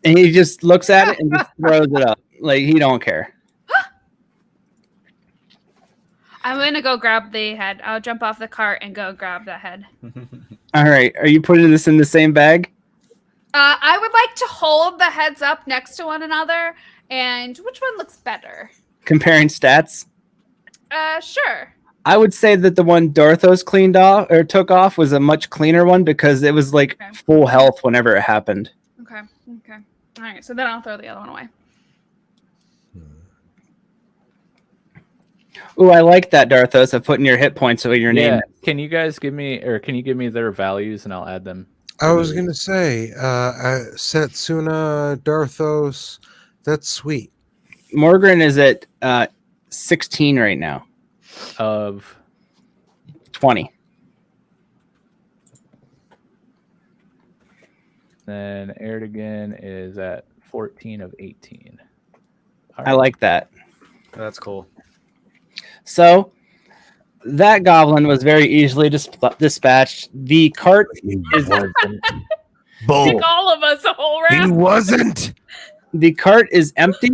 Speaker 1: And he just looks at it and just throws it up. Like he don't care.
Speaker 5: I'm gonna go grab the head. I'll jump off the cart and go grab the head.
Speaker 1: All right. Are you putting this in the same bag?
Speaker 5: I would like to hold the heads up next to one another. And which one looks better?
Speaker 1: Comparing stats?
Speaker 5: Sure.
Speaker 1: I would say that the one Dharthos cleaned off or took off was a much cleaner one because it was like
Speaker 5: Okay.
Speaker 1: full health whenever it happened.
Speaker 5: Okay. All right. So then I'll throw the other one away.
Speaker 1: Ooh, I like that, Dharthos, of putting your hit points with your name.
Speaker 2: Can you guys give me their values and I'll add them?
Speaker 4: I was gonna say, Setsuna, Dharthos. That's sweet.
Speaker 1: Morgran is at 16 right now.
Speaker 2: Of
Speaker 1: 20.
Speaker 2: Then Erdogan is at 14 of 18.
Speaker 1: I like that.
Speaker 3: That's cool.
Speaker 1: So that goblin was very easily dispatched. The cart is
Speaker 4: Bull.
Speaker 5: Took all of us a whole
Speaker 4: He
Speaker 5: round.
Speaker 4: wasn't.
Speaker 1: the cart is empty.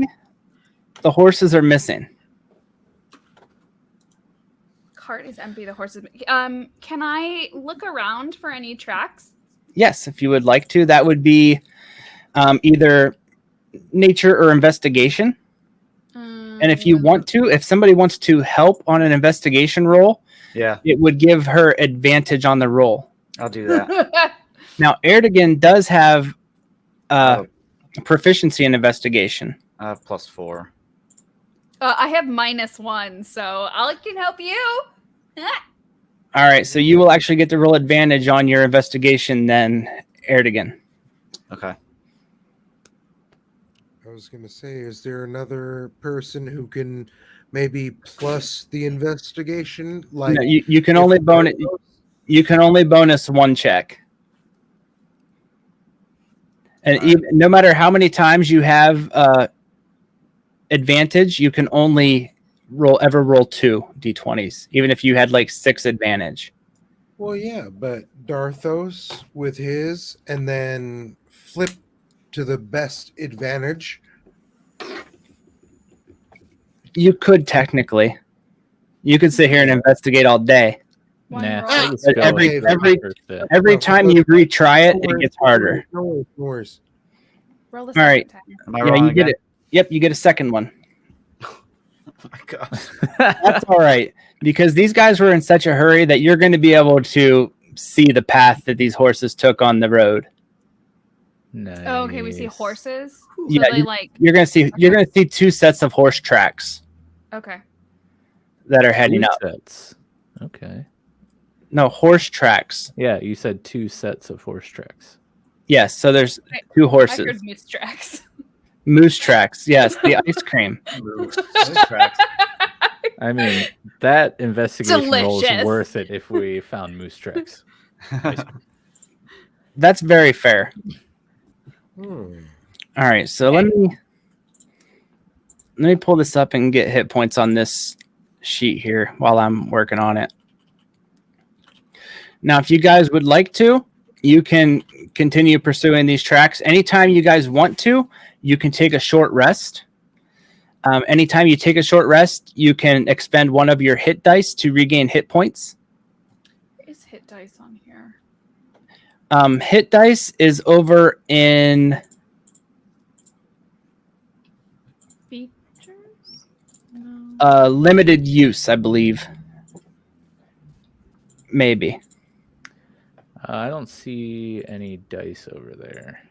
Speaker 1: The horses are missing.
Speaker 5: Cart is empty. The horses. Can I look around for any tracks?
Speaker 1: Yes, if you would like to, that would be either nature or investigation. And if you want to, if somebody wants to help on an investigation roll,
Speaker 3: Yeah,
Speaker 1: it would give her advantage on the roll.
Speaker 3: I'll do that.
Speaker 1: Now, Erdogan does have
Speaker 3: Oh,
Speaker 1: proficiency in investigation.
Speaker 3: I have +4.
Speaker 5: I have -1, so I can help you.
Speaker 1: All right, so you will actually get to roll advantage on your investigation then, Erdogan.
Speaker 3: Okay.
Speaker 4: I was going to say, is there another person who can maybe plus the investigation? Like
Speaker 1: No, you can only bonus. You can only bonus one check, and even, no matter how many times you have advantage, you can only roll 2 d20s, even if you had like 6 advantage.
Speaker 4: Well, yeah, but Dharthos with his, and then flip to the best advantage.
Speaker 1: You could technically, you could sit here and investigate all day.
Speaker 5: One
Speaker 2: Nah,
Speaker 5: roll.
Speaker 2: we'll just
Speaker 1: But
Speaker 2: go
Speaker 1: every-
Speaker 2: with
Speaker 1: every-
Speaker 2: first hit.
Speaker 1: Every time you retry it, it gets harder.
Speaker 4: No worries.
Speaker 5: Roll the
Speaker 1: All
Speaker 5: second
Speaker 1: right.
Speaker 5: time.
Speaker 3: Am I
Speaker 1: Yeah,
Speaker 3: wrong
Speaker 1: you get
Speaker 3: again?
Speaker 1: it. Yep, you get a second one.
Speaker 3: Oh my gosh.
Speaker 1: That's all right, because these guys were in such a hurry that you're going to be able to see the path that these horses took on the road.
Speaker 2: Nice.
Speaker 5: Oh, okay. We see horses. So
Speaker 1: Yeah,
Speaker 5: they like.
Speaker 1: You're going to see 2 sets of horse tracks
Speaker 5: Okay.
Speaker 1: that are heading
Speaker 2: Two
Speaker 1: up.
Speaker 2: sets. Okay.
Speaker 1: No, horse tracks.
Speaker 2: Yeah, you said 2 sets of horse tracks.
Speaker 1: Yes, so there's
Speaker 5: Okay,
Speaker 1: 2
Speaker 5: I
Speaker 1: horses.
Speaker 5: heard moose tracks.
Speaker 1: Moose tracks. Yes, the ice cream.
Speaker 3: Those tracks.
Speaker 2: I mean, that investigation roll is
Speaker 5: Delicious.
Speaker 2: worth it if we found moose tracks.
Speaker 1: That's very fair.
Speaker 4: Hmm.
Speaker 1: All right, so let me pull this up and get hit points on this sheet here while I'm working on it. Now, if you guys would like to, you can continue pursuing these tracks. Anytime you guys want to, you can take a short rest. Anytime you take a short rest, you can expend one of your hit dice to regain hit points.
Speaker 5: Where is hit dice on here?
Speaker 1: Hit dice is over in
Speaker 5: Features? No.
Speaker 1: limited use, I believe. Maybe.
Speaker 2: I don't see any dice over there.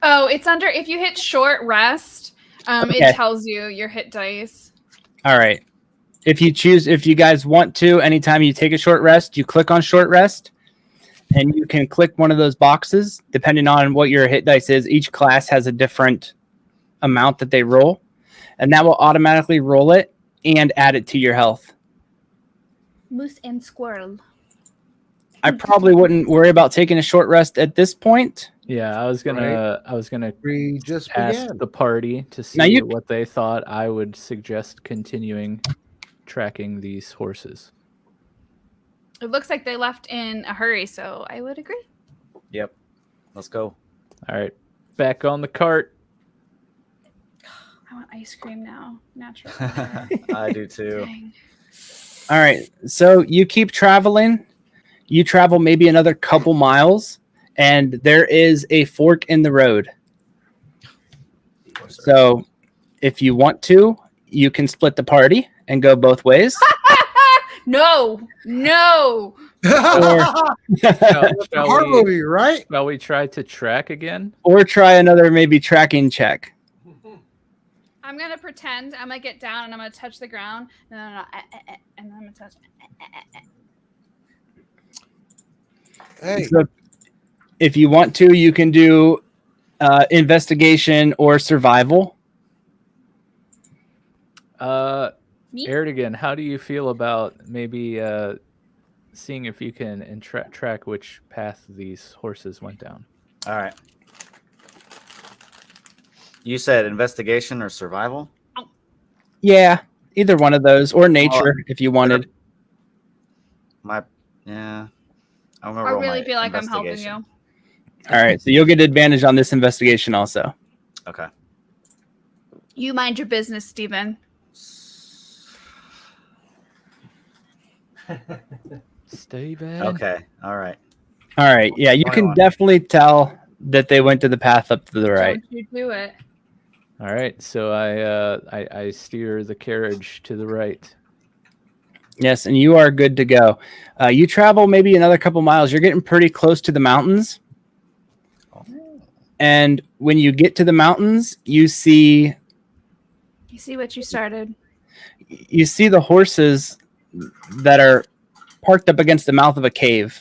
Speaker 5: Oh, it's under. If you hit short rest,
Speaker 1: Okay.
Speaker 5: it tells you your hit dice.
Speaker 1: All right. If you guys want to, anytime you take a short rest, you click on short rest, and you can click one of those boxes depending on what your hit dice is. Each class has a different amount that they roll, and that will automatically roll it and add it to your health.
Speaker 5: Moose and squirrel.
Speaker 1: I probably wouldn't worry about taking a short rest at this point.
Speaker 2: Yeah, I was gonna
Speaker 4: We just
Speaker 2: ask
Speaker 4: began.
Speaker 2: the party to see
Speaker 1: Now you-
Speaker 2: what they thought. I would suggest continuing tracking these horses.
Speaker 5: It looks like they left in a hurry, so I would agree.
Speaker 3: Yep. Let's go.
Speaker 2: All right, back on the cart.
Speaker 5: I want ice cream now. Natural.
Speaker 3: I do too.
Speaker 5: Dang.
Speaker 1: All right. So you keep traveling. You travel maybe another couple miles, and there is a fork in the road. So if you want to, you can split the party and go both ways.
Speaker 5: No.
Speaker 2: Shall
Speaker 4: Horror
Speaker 2: we,
Speaker 4: movie, right?
Speaker 2: shall we try to track again?
Speaker 1: Or try another maybe tracking check.
Speaker 5: I'm gonna pretend I'm gonna get down and I'm gonna touch the ground. No, and then I'm gonna touch.
Speaker 4: Hey,
Speaker 1: So If you want to, you can do investigation or survival.
Speaker 5: Me?
Speaker 2: Erdogan, how do you feel about maybe seeing if you can track which path these horses went down?
Speaker 3: All right. You said investigation or survival?
Speaker 1: Yeah, either one of those, or nature if you wanted.
Speaker 3: Yeah. I'm gonna
Speaker 5: I
Speaker 3: roll
Speaker 5: really
Speaker 3: my
Speaker 5: feel like I'm helping you.
Speaker 3: investigation.
Speaker 1: All right, so you'll get advantage on this investigation also.
Speaker 3: Okay.
Speaker 5: You mind your business, Steven.
Speaker 2: Steven.
Speaker 3: Okay. All right.
Speaker 1: All right, yeah, you can
Speaker 3: 21.
Speaker 1: definitely tell that they went to the path up to the right.
Speaker 5: Don't you do it.
Speaker 2: All right, so I steer the carriage to the right.
Speaker 1: Yes, and you are good to go. You travel maybe another couple miles. You're getting pretty close to the mountains. And when you get to the mountains, you see
Speaker 5: what you started.
Speaker 1: You see the horses that are parked up against the mouth of a cave.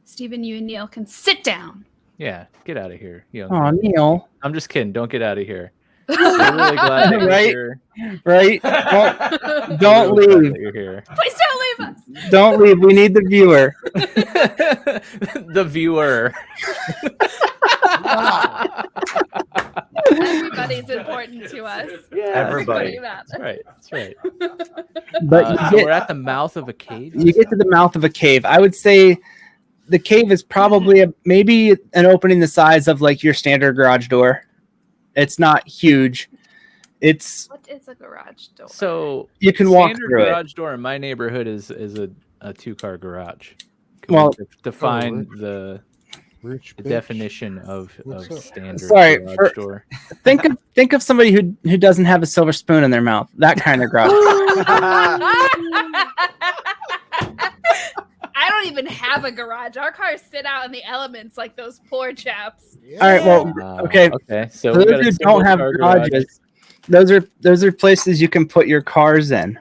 Speaker 5: Steven, you and Neil can sit down.
Speaker 2: Yeah, get out of here.
Speaker 1: Oh, Neil.
Speaker 2: I'm just kidding. Don't get out of here. I'm really glad that
Speaker 1: Right?
Speaker 2: you're here.
Speaker 1: Right? Don't
Speaker 2: Really glad
Speaker 1: leave.
Speaker 2: that you're here.
Speaker 5: Please don't leave us.
Speaker 1: Don't leave. We need the viewer.
Speaker 2: The viewer.
Speaker 5: Everybody's important to us.
Speaker 3: Everybody.
Speaker 2: That's right. That's right.
Speaker 1: But
Speaker 2: So we're at the mouth of a cave.
Speaker 1: you get to the mouth of a cave. I would say the cave is probably maybe an opening the size of like your standard garage door. It's not huge.
Speaker 5: What is a garage door?
Speaker 2: So
Speaker 1: You can walk
Speaker 2: standard
Speaker 1: through it.
Speaker 2: garage door in my neighborhood is a 2-car garage. Can
Speaker 1: Well-
Speaker 2: we define the
Speaker 4: Rich bitch.
Speaker 2: definition of
Speaker 4: What's up?
Speaker 2: standard
Speaker 1: Sorry,
Speaker 2: garage door?
Speaker 1: Think of somebody who doesn't have a silver spoon in their mouth. That kind of garage.
Speaker 5: I don't even have a garage. Our cars sit out in the elements like those poor chaps.
Speaker 4: Yeah.
Speaker 1: All right, well, okay.
Speaker 2: Okay. So
Speaker 1: For
Speaker 2: we
Speaker 1: those
Speaker 2: got a
Speaker 1: who don't have
Speaker 2: single-car garage.
Speaker 1: garages, those are places you can put your cars in.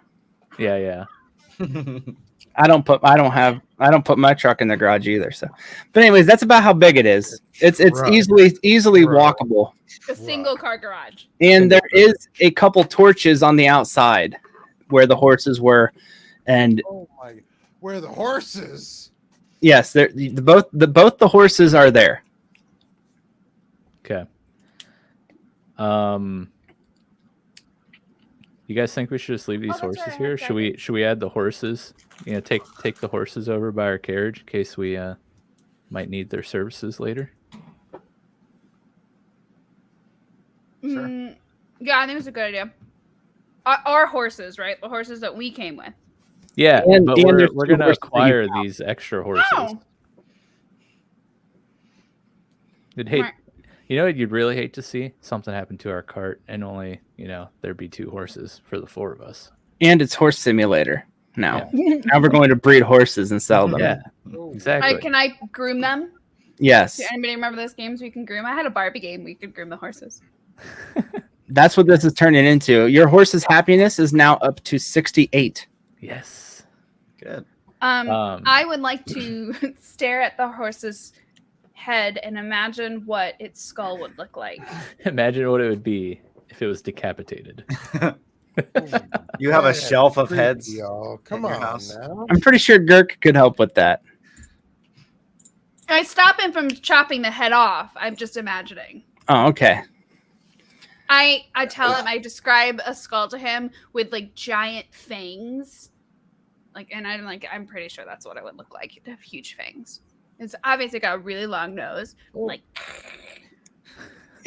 Speaker 2: Yeah.
Speaker 1: I don't put my truck in the garage either. So, but anyways, that's about how big it is. It's
Speaker 4: Right.
Speaker 1: easily
Speaker 4: Right.
Speaker 1: walkable,
Speaker 5: A single car garage.
Speaker 1: and there is a couple torches on the outside where the horses were, and
Speaker 4: Oh my! Where the horses?
Speaker 1: yes, both the horses are there.
Speaker 2: Okay. You guys think we should just leave these
Speaker 5: that's
Speaker 2: horses
Speaker 5: right, I
Speaker 2: here?
Speaker 5: have
Speaker 2: Should we add the horses? Take the horses over by our carriage in case we might need their services later.
Speaker 5: Sure. Yeah, I think it's a good idea. Our horses, right? The horses that we came with.
Speaker 2: Yeah,
Speaker 1: And-
Speaker 2: but
Speaker 1: and
Speaker 2: we're
Speaker 1: there's two
Speaker 2: gonna
Speaker 1: horses that you
Speaker 2: acquire
Speaker 1: found.
Speaker 2: these extra horses.
Speaker 5: Oh.
Speaker 2: You'd really hate to see something happen to our cart and only there'd be 2 horses for the 4 of us.
Speaker 1: And it's horse simulator now. Now we're going to breed horses and sell them.
Speaker 2: Yeah,
Speaker 4: Oh,
Speaker 2: exactly.
Speaker 5: Can I groom them?
Speaker 1: Yes,
Speaker 5: Do anybody remember those games we can groom? I had a Barbie game we could groom the horses.
Speaker 1: that's what this is turning into. Your horse's happiness is now up to 68.
Speaker 2: Yes.
Speaker 3: Good.
Speaker 5: I would like to stare at the horse's head and imagine what its skull would look like.
Speaker 2: Imagine what it would be if it was decapitated.
Speaker 3: You have a
Speaker 4: that's
Speaker 3: shelf of
Speaker 4: creepy,
Speaker 3: heads.
Speaker 4: Y'all. Come
Speaker 3: your
Speaker 4: on
Speaker 3: house.
Speaker 4: now.
Speaker 1: I'm pretty sure Girk could help with that.
Speaker 5: I stop him from chopping the head off. I'm just imagining.
Speaker 1: Oh, okay.
Speaker 5: I tell him, I describe a skull to him with like giant fangs. I'm pretty sure that's what it would look like. It'd have huge fangs. It's obviously got a really long nose. Like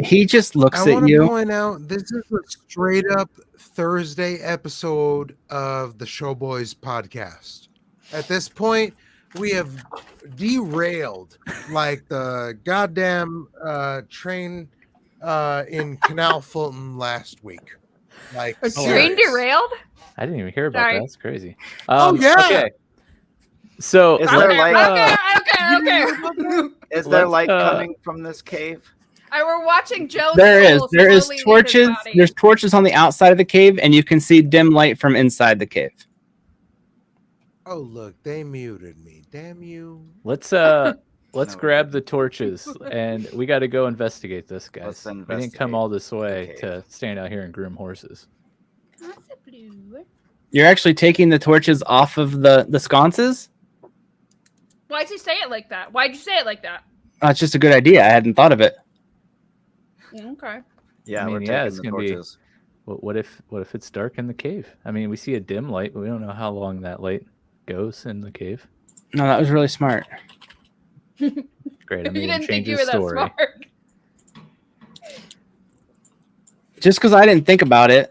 Speaker 1: He just looks
Speaker 4: I
Speaker 1: at
Speaker 4: want to
Speaker 1: you.
Speaker 4: point out this is a straight up Thursday episode of the Showboys podcast. At this point, we have derailed like the goddamn train in Canal Fulton last week. Like
Speaker 5: a
Speaker 2: Oh,
Speaker 5: train
Speaker 4: serious.
Speaker 5: derailed?
Speaker 2: I didn't even hear about
Speaker 5: Sorry.
Speaker 2: that. That's crazy.
Speaker 4: Oh, yeah.
Speaker 2: Okay. So
Speaker 3: Is
Speaker 5: I
Speaker 3: there
Speaker 5: don't care,
Speaker 3: light?
Speaker 5: I don't care.
Speaker 3: Is there
Speaker 2: Let's,
Speaker 3: light
Speaker 2: uh,
Speaker 3: coming from this cave?
Speaker 5: We're watching Joe.
Speaker 1: There is torches. There's torches on the outside of the cave, and you can see dim light from inside the cave.
Speaker 4: Oh look, they muted me. Damn you.
Speaker 2: let's Let's
Speaker 3: No,
Speaker 2: grab the torches, and we got to go investigate this, guys.
Speaker 3: Let's
Speaker 2: We didn't
Speaker 3: investigate
Speaker 2: come all this way
Speaker 3: cave.
Speaker 2: to stand out here and groom horses.
Speaker 1: You're actually taking the torches off of the sconces?
Speaker 5: Why'd you say it like that? Why'd you say it like that?
Speaker 1: It's just a good idea. I hadn't thought of it.
Speaker 5: Okay.
Speaker 3: Yeah,
Speaker 2: I mean,
Speaker 3: we're
Speaker 2: yeah,
Speaker 3: taking
Speaker 2: it's
Speaker 3: the
Speaker 2: gonna be-
Speaker 3: torches.
Speaker 2: What if it's dark in the cave? I mean, we see a dim light, but we don't know how long that light goes in the cave.
Speaker 1: No, that was really smart.
Speaker 2: Great, I
Speaker 5: You
Speaker 2: made him
Speaker 5: didn't
Speaker 2: change
Speaker 5: think you
Speaker 2: his
Speaker 5: were that
Speaker 2: story.
Speaker 5: smart.
Speaker 1: Just because I didn't think about it.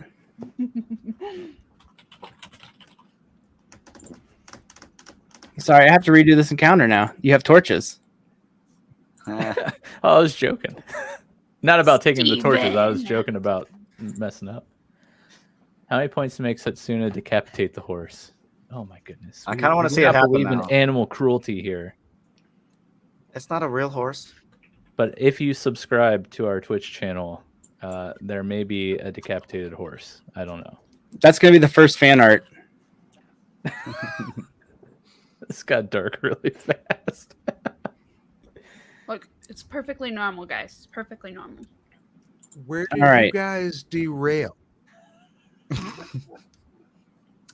Speaker 1: Sorry, I have to redo this encounter now. You have torches.
Speaker 2: Oh, I was joking. Not about taking the torches. I was
Speaker 5: Steven.
Speaker 2: joking about messing up. How many points to make Setsuna decapitate the horse? Oh my goodness.
Speaker 3: I kinda wanna
Speaker 2: We
Speaker 3: see
Speaker 2: do
Speaker 3: it
Speaker 2: not
Speaker 3: happen
Speaker 2: believe
Speaker 3: now.
Speaker 2: in animal cruelty here.
Speaker 3: It's not a real horse.
Speaker 2: But if you subscribe to our Twitch channel, there may be a decapitated horse. I don't know.
Speaker 1: That's going to be the first fan art.
Speaker 2: This got dark really fast.
Speaker 5: Look, it's perfectly normal, guys. It's perfectly normal.
Speaker 4: Where did
Speaker 1: All right.
Speaker 4: you guys derail?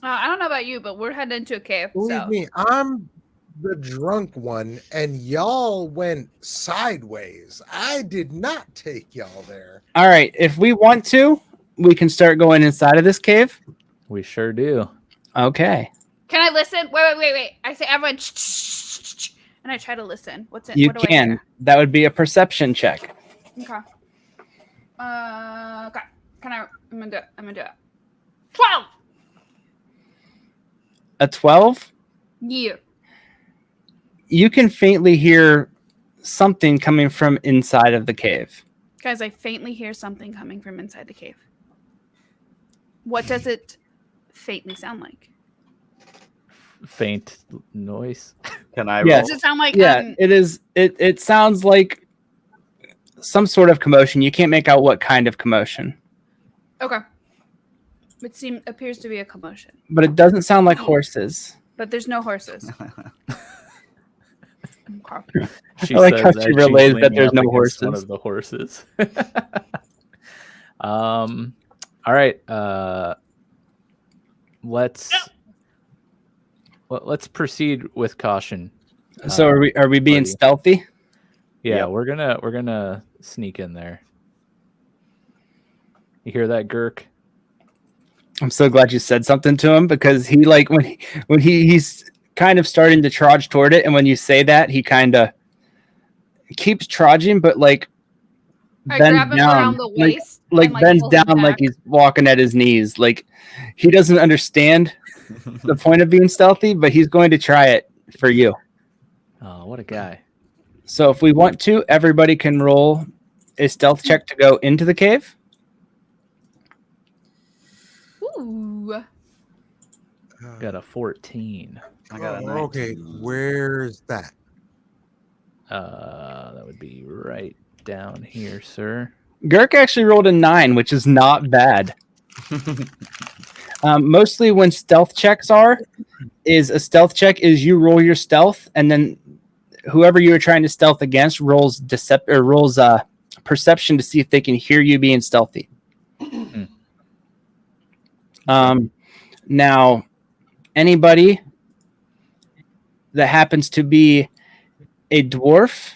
Speaker 5: I don't know about you, but we're heading into a cave.
Speaker 4: Believe
Speaker 5: So
Speaker 4: me, I'm the drunk one, and y'all went sideways. I did not take y'all there.
Speaker 1: All right. If we want to, we can start going inside of this cave.
Speaker 2: We sure do.
Speaker 1: Okay.
Speaker 5: can I listen? Wait. I say everyone, and I try to listen. What's it?
Speaker 1: You
Speaker 5: what do I
Speaker 1: can.
Speaker 5: hear?
Speaker 1: That would be a perception check.
Speaker 5: Okay. Okay. Can I? I'm gonna do it. 12.
Speaker 1: A 12?
Speaker 5: Yeah.
Speaker 1: You can faintly hear something coming from inside of the cave.
Speaker 5: Guys, I faintly hear something coming from inside the cave. What does it faintly sound like?
Speaker 2: Faint noise.
Speaker 3: Can I
Speaker 1: Yeah.
Speaker 3: roll?
Speaker 5: Does it sound like
Speaker 1: Yeah, it is. It sounds like some sort of commotion. You can't make out what kind of commotion,
Speaker 5: Okay. It appears to be a commotion,
Speaker 1: but it doesn't sound like horses.
Speaker 5: but there's no horses. Okay.
Speaker 2: She
Speaker 1: I like how
Speaker 2: says
Speaker 1: she
Speaker 2: as
Speaker 1: relays
Speaker 2: she's
Speaker 1: that
Speaker 2: leaning
Speaker 1: there's
Speaker 2: up
Speaker 1: no
Speaker 2: against one
Speaker 1: horses.
Speaker 2: of the horses. All right. Let's proceed with caution.
Speaker 1: So are we being
Speaker 2: party.
Speaker 1: stealthy?
Speaker 2: Yeah,
Speaker 3: Yep.
Speaker 2: we're gonna sneak in there. You hear that, Gurk?
Speaker 1: I'm so glad you said something to him, because he like when he's kind of starting to trudge toward it, and when you say that, he kind of keeps trudging, but like
Speaker 5: I
Speaker 1: bends
Speaker 5: grab him
Speaker 1: down,
Speaker 5: around the waist.
Speaker 1: like
Speaker 5: and,
Speaker 1: bends
Speaker 5: pull him
Speaker 1: down like
Speaker 5: back.
Speaker 1: he's walking at his knees. Like he doesn't understand the point of being stealthy, but he's going to try it for you.
Speaker 2: Oh, what a guy!
Speaker 1: So if we want to, everybody can roll a stealth check to go into the cave.
Speaker 5: Ooh.
Speaker 2: Got a 14.
Speaker 3: I got a 19.
Speaker 4: Okay, where's that?
Speaker 2: That would be right down here, sir.
Speaker 1: Gurk actually rolled a 9, which is not bad. Mostly when stealth checks is a stealth check is you roll your stealth, and then whoever you are trying to stealth against rolls perception to see if they can hear you being stealthy. Now, anybody that happens to be a dwarf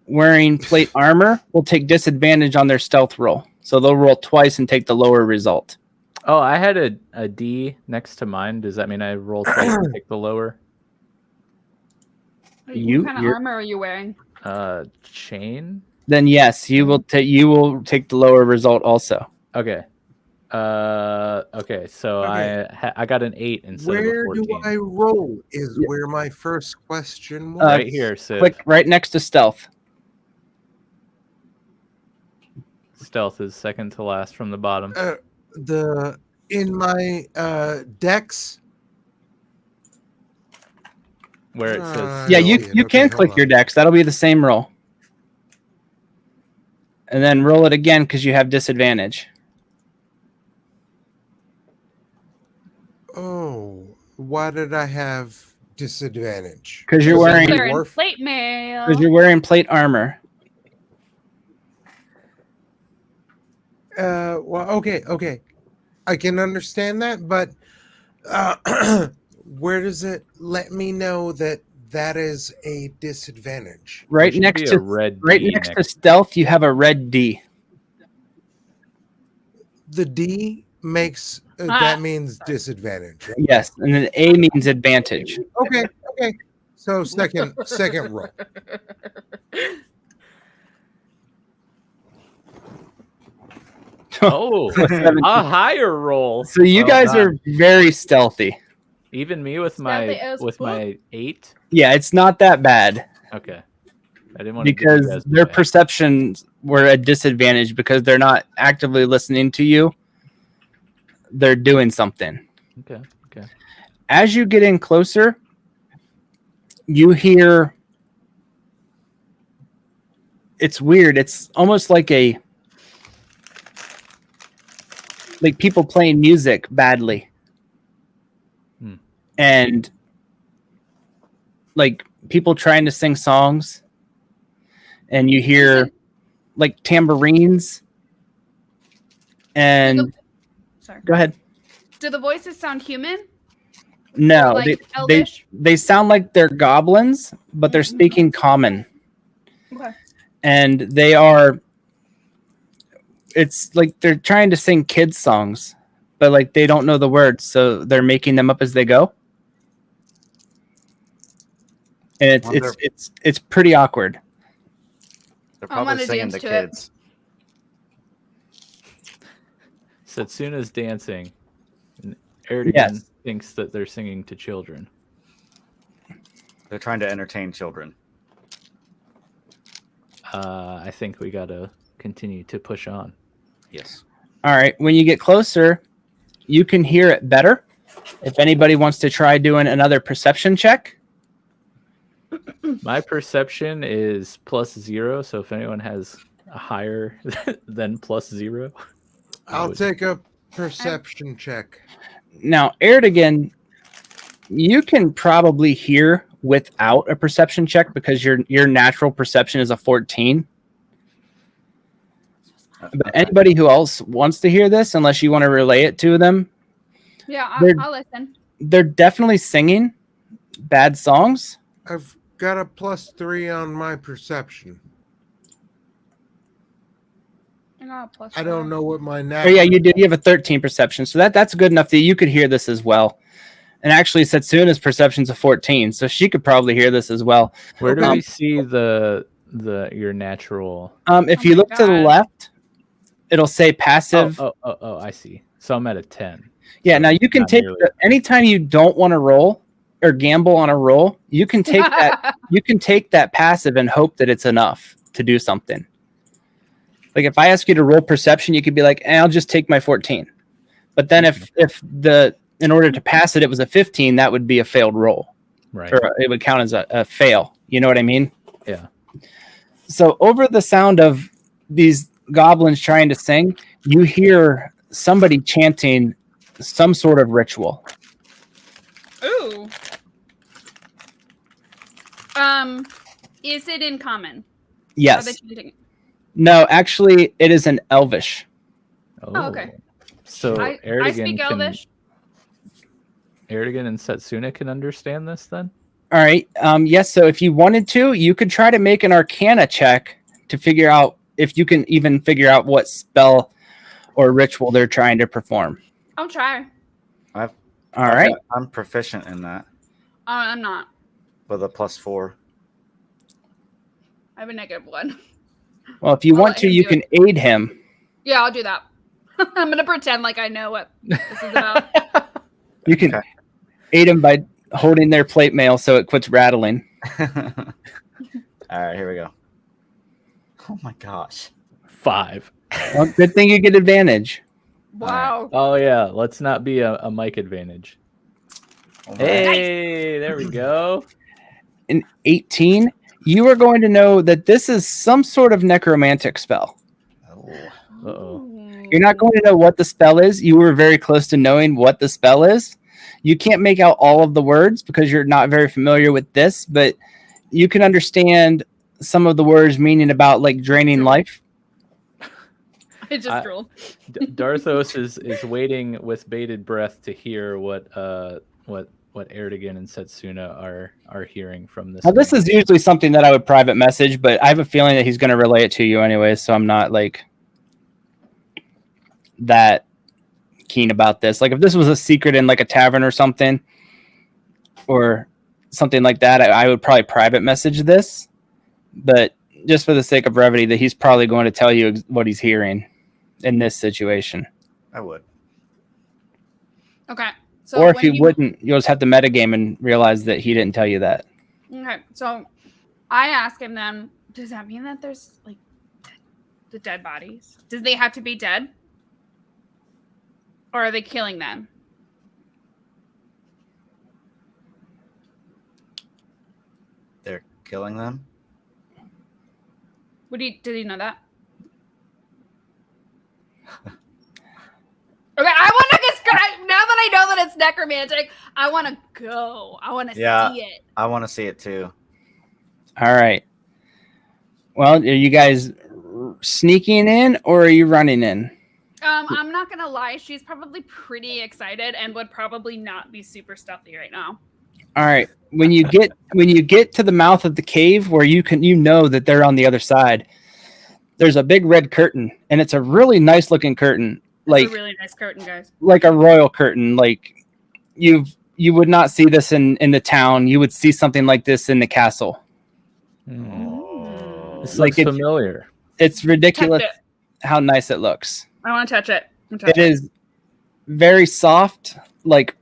Speaker 1: wearing plate armor will take disadvantage on their stealth roll. So they'll roll twice and take the lower result.
Speaker 2: Oh, I had a D next to mine. Does that mean I roll twice and take the lower?
Speaker 5: What
Speaker 1: You-
Speaker 5: kind of
Speaker 1: you're-
Speaker 5: armor are you wearing?
Speaker 2: Chain?
Speaker 1: Then yes, you will take the lower result also.
Speaker 2: Okay. Okay, so
Speaker 4: Okay.
Speaker 2: I got an 8 instead
Speaker 4: Where
Speaker 2: of a 14.
Speaker 4: do I roll? Is where my first question was.
Speaker 2: Right here, Civ.
Speaker 1: Click right next to stealth.
Speaker 2: Stealth is second to last from the bottom.
Speaker 4: In my dex.
Speaker 2: Where it says
Speaker 1: Yeah,
Speaker 4: Brilliant.
Speaker 1: you
Speaker 4: Okay,
Speaker 1: can
Speaker 4: hold
Speaker 1: click your
Speaker 4: on.
Speaker 1: dex. That'll be the same roll. And then roll it again because you have disadvantage.
Speaker 4: Oh, why did I have disadvantage?
Speaker 1: Because you're
Speaker 4: Was that
Speaker 1: wearing
Speaker 5: They're in
Speaker 4: dwarf?
Speaker 5: plate mail.
Speaker 1: because you're wearing plate armor.
Speaker 4: Well, okay. I can understand that, but where does it let me know that that is a disadvantage?
Speaker 1: Right
Speaker 2: should
Speaker 1: next
Speaker 2: be a
Speaker 1: to
Speaker 2: red
Speaker 1: right
Speaker 2: D
Speaker 1: next to
Speaker 2: next.
Speaker 1: stealth, you have a red D.
Speaker 4: The D makes that means disadvantage. Right?
Speaker 1: Yes, and then A means advantage.
Speaker 4: Okay. So second roll.
Speaker 2: Oh, a higher roll.
Speaker 1: So you
Speaker 3: Well
Speaker 1: guys
Speaker 3: done.
Speaker 1: are very stealthy.
Speaker 2: Even me with
Speaker 5: Stealthy as
Speaker 2: my 8.
Speaker 1: Yeah, it's not that bad
Speaker 2: Okay, I didn't want to
Speaker 1: because their perceptions were a disadvantage because they're not actively listening to you. They're doing something.
Speaker 2: Okay.
Speaker 1: As you get in closer, you hear. It's weird. It's almost like people playing music badly. And like people trying to sing songs, and you hear like tambourines. And
Speaker 5: Sorry.
Speaker 1: go ahead.
Speaker 5: Do the voices sound human?
Speaker 1: No,
Speaker 5: Or, like,
Speaker 1: they
Speaker 5: elvish?
Speaker 1: they sound like they're goblins, but they're speaking common.
Speaker 5: Okay.
Speaker 1: And they are. It's like they're trying to sing kids songs, but like they don't know the words, so they're making them up as they go. And it's pretty awkward.
Speaker 3: They're
Speaker 5: I
Speaker 3: probably
Speaker 5: wanna
Speaker 3: singing
Speaker 5: dance
Speaker 3: to
Speaker 5: to it.
Speaker 3: kids.
Speaker 2: Setsuna's dancing. And Erdogan
Speaker 1: Yes.
Speaker 2: thinks that they're singing to children.
Speaker 3: They're trying to entertain children.
Speaker 2: I think we gotta continue to push on.
Speaker 3: Yes.
Speaker 1: All right, when you get closer, you can hear it better. If anybody wants to try doing another perception check.
Speaker 2: My perception is +0, so if anyone has a higher than +0,
Speaker 4: I'll take a perception check.
Speaker 1: Now, Erdogan, you can probably hear without a perception check because your natural perception is a 14. But anybody who else wants to hear this, unless you want to relay it to them,
Speaker 5: Yeah, I'll listen.
Speaker 1: they're definitely singing bad songs.
Speaker 4: I've got a +3 on my perception.
Speaker 5: I got a +4.
Speaker 4: I don't know what my
Speaker 1: Oh
Speaker 4: natural.
Speaker 1: yeah, you do. You have a 13 perception, so that's good enough that you could hear this as well. And actually, Setsuna's perception's a 14, so she could probably hear this as well.
Speaker 2: where do we see your natural?
Speaker 1: If
Speaker 5: Oh
Speaker 1: you
Speaker 5: my
Speaker 1: look to the
Speaker 5: God.
Speaker 1: left, it'll say passive.
Speaker 2: Oh, I see. So I'm at a 10.
Speaker 1: Yeah,
Speaker 2: So
Speaker 1: now you can
Speaker 2: not
Speaker 1: take
Speaker 2: nearly.
Speaker 1: anytime you don't want to roll or gamble on a roll, you can take that. You can take that passive and hope that it's enough to do something. Like if I ask you to roll perception, you could be like, I'll just take my 14. But then if in order to pass it, it was a 15, that would be a failed roll.
Speaker 2: Right.
Speaker 1: Or it would count as a fail. You know what I mean?
Speaker 2: Yeah.
Speaker 1: So over the sound of these goblins trying to sing, you hear somebody chanting some sort of ritual.
Speaker 5: Ooh. Is it in common? Are they
Speaker 1: Yes.
Speaker 5: chanting it?
Speaker 1: No, actually, it is an Elvish.
Speaker 5: Oh, okay.
Speaker 2: So
Speaker 5: I
Speaker 2: Erdogan
Speaker 5: speak Elvish.
Speaker 2: Erdogan and Setsuna can understand this then?
Speaker 1: All right. Yes. So if you wanted to, you could try to make an Arcana check to figure out if you can even figure out what spell or ritual they're trying to perform.
Speaker 5: I'll try.
Speaker 1: All right.
Speaker 3: I'm proficient in that
Speaker 5: I'm not.
Speaker 3: with a +4.
Speaker 5: I have a -1.
Speaker 1: Well, if you
Speaker 5: I'll
Speaker 1: want
Speaker 5: let
Speaker 1: to,
Speaker 5: him
Speaker 1: you
Speaker 5: do
Speaker 1: can
Speaker 5: it.
Speaker 1: aid him.
Speaker 5: Yeah, I'll do that. I'm gonna pretend like I know what this is about.
Speaker 1: You can
Speaker 3: Okay.
Speaker 1: aid him by holding their plate mail so it quits rattling.
Speaker 3: All right, here we go. Oh my gosh.
Speaker 2: 5.
Speaker 1: Well, good thing you get advantage.
Speaker 5: Wow.
Speaker 2: Oh yeah, let's not be a mic advantage.
Speaker 3: All right.
Speaker 2: Hey, there we go.
Speaker 1: In 18, you are going to know that this is some sort of necromantic spell.
Speaker 3: Oh.
Speaker 2: Uh-oh.
Speaker 1: You're not going to know what the spell is. You were very close to knowing what the spell is, You can't make out all of the words because you're not very familiar with this, but you can understand some of the words meaning about like draining life.
Speaker 5: I just rolled.
Speaker 2: Dharthos is waiting with bated breath to hear what Erdogan and Setsuna are hearing from this.
Speaker 1: Now, this is usually something that I would private message, but I have a feeling that he's going to relay it to you anyway, so I'm not like that keen about this. Like if this was a secret in like a tavern or something like that, I would probably private message this, but just for the sake of brevity, that he's probably going to tell you what he's hearing in this situation.
Speaker 3: I would.
Speaker 5: Okay. So
Speaker 1: or if you wouldn't, you'll just have to metagame and realize that he didn't tell you that.
Speaker 5: Okay. So I ask him then, does that mean that there's like the dead bodies? Does they have to be dead? Or are they killing them?
Speaker 3: They're killing them?
Speaker 5: Did he know that? Okay, I want to describe, now that I know that it's necromantic, I want to go. I want to see it.
Speaker 3: I want to see it too.
Speaker 1: All right. Well, are you guys sneaking in or are you running in?
Speaker 5: I'm not going to lie. She's probably pretty excited and would probably not be super stealthy right now.
Speaker 1: All right. When you get to the mouth of the cave where you know that they're on the other side, there's a big red curtain, and it's a really nice looking curtain.
Speaker 5: It's a really nice curtain, guys.
Speaker 1: Like a royal curtain. Like you would not see this in the town. You would see something like this in the castle.
Speaker 2: This looks familiar.
Speaker 1: It's ridiculous how nice it looks.
Speaker 5: I want to touch it.
Speaker 1: It is very soft, like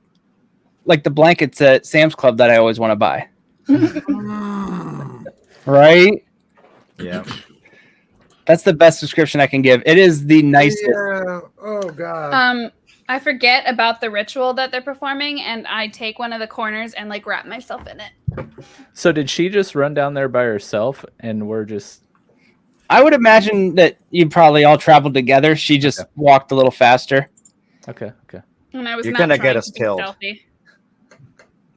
Speaker 1: the blankets at Sam's Club that I always want to buy. Right?
Speaker 3: Yeah.
Speaker 1: That's the best description I can give. It is the nicest.
Speaker 4: Yeah. Oh god.
Speaker 5: I forget about the ritual that they're performing, and I take one of the corners and like wrap myself in it.
Speaker 2: So did she just run down there by herself, and we're just?
Speaker 1: I would imagine that you probably all traveled together. She just walked a little faster.
Speaker 2: Okay.
Speaker 5: And I was
Speaker 3: You're
Speaker 5: not
Speaker 3: gonna
Speaker 5: trying
Speaker 3: get us
Speaker 5: to be
Speaker 3: killed.
Speaker 5: stealthy.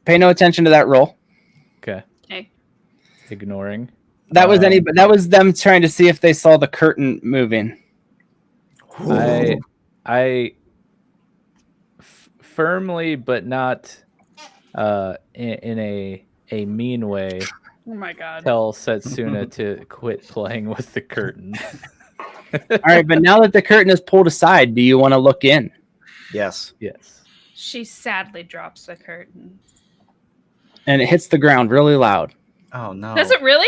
Speaker 1: Pay no attention to that roll.
Speaker 2: Okay. Ignoring.
Speaker 1: That was them trying to see if they saw the curtain moving.
Speaker 2: I firmly, but not in a mean way.
Speaker 5: Oh my god.
Speaker 2: Tell Setsuna to quit playing with the curtain.
Speaker 1: All right, but now that the curtain is pulled aside, do you want to look in?
Speaker 3: Yes.
Speaker 5: She sadly drops the curtain.
Speaker 1: And it hits the ground really loud.
Speaker 3: Oh no.
Speaker 5: Does it really?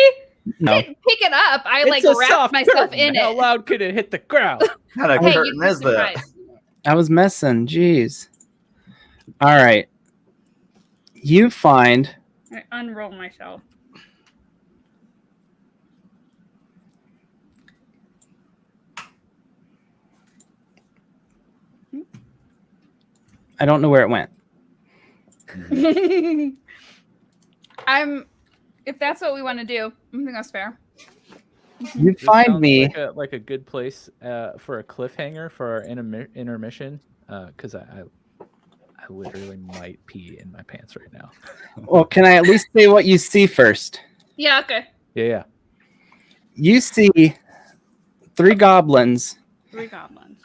Speaker 1: No.
Speaker 5: I didn't pick it up. I
Speaker 2: It's a
Speaker 5: wrapped
Speaker 2: soft
Speaker 5: myself
Speaker 2: curtain.
Speaker 5: in it.
Speaker 2: How loud could it hit the ground?
Speaker 3: What kind of
Speaker 5: Hey,
Speaker 3: curtain
Speaker 5: you'd be
Speaker 3: is that?
Speaker 5: surprised.
Speaker 1: I was messing. Jeez. All right. You find
Speaker 5: I unroll myself.
Speaker 1: I don't know where it went.
Speaker 5: If that's what we want to do, I think that's fair.
Speaker 1: You
Speaker 2: This
Speaker 1: find
Speaker 2: sounds
Speaker 1: me.
Speaker 2: like a good place for a cliffhanger for our intermission, because I literally might pee in my pants right now.
Speaker 1: Well, can I at least say what you see first?
Speaker 5: Yeah, okay.
Speaker 2: Yeah.
Speaker 1: You see 3 goblins
Speaker 5: 3 goblins.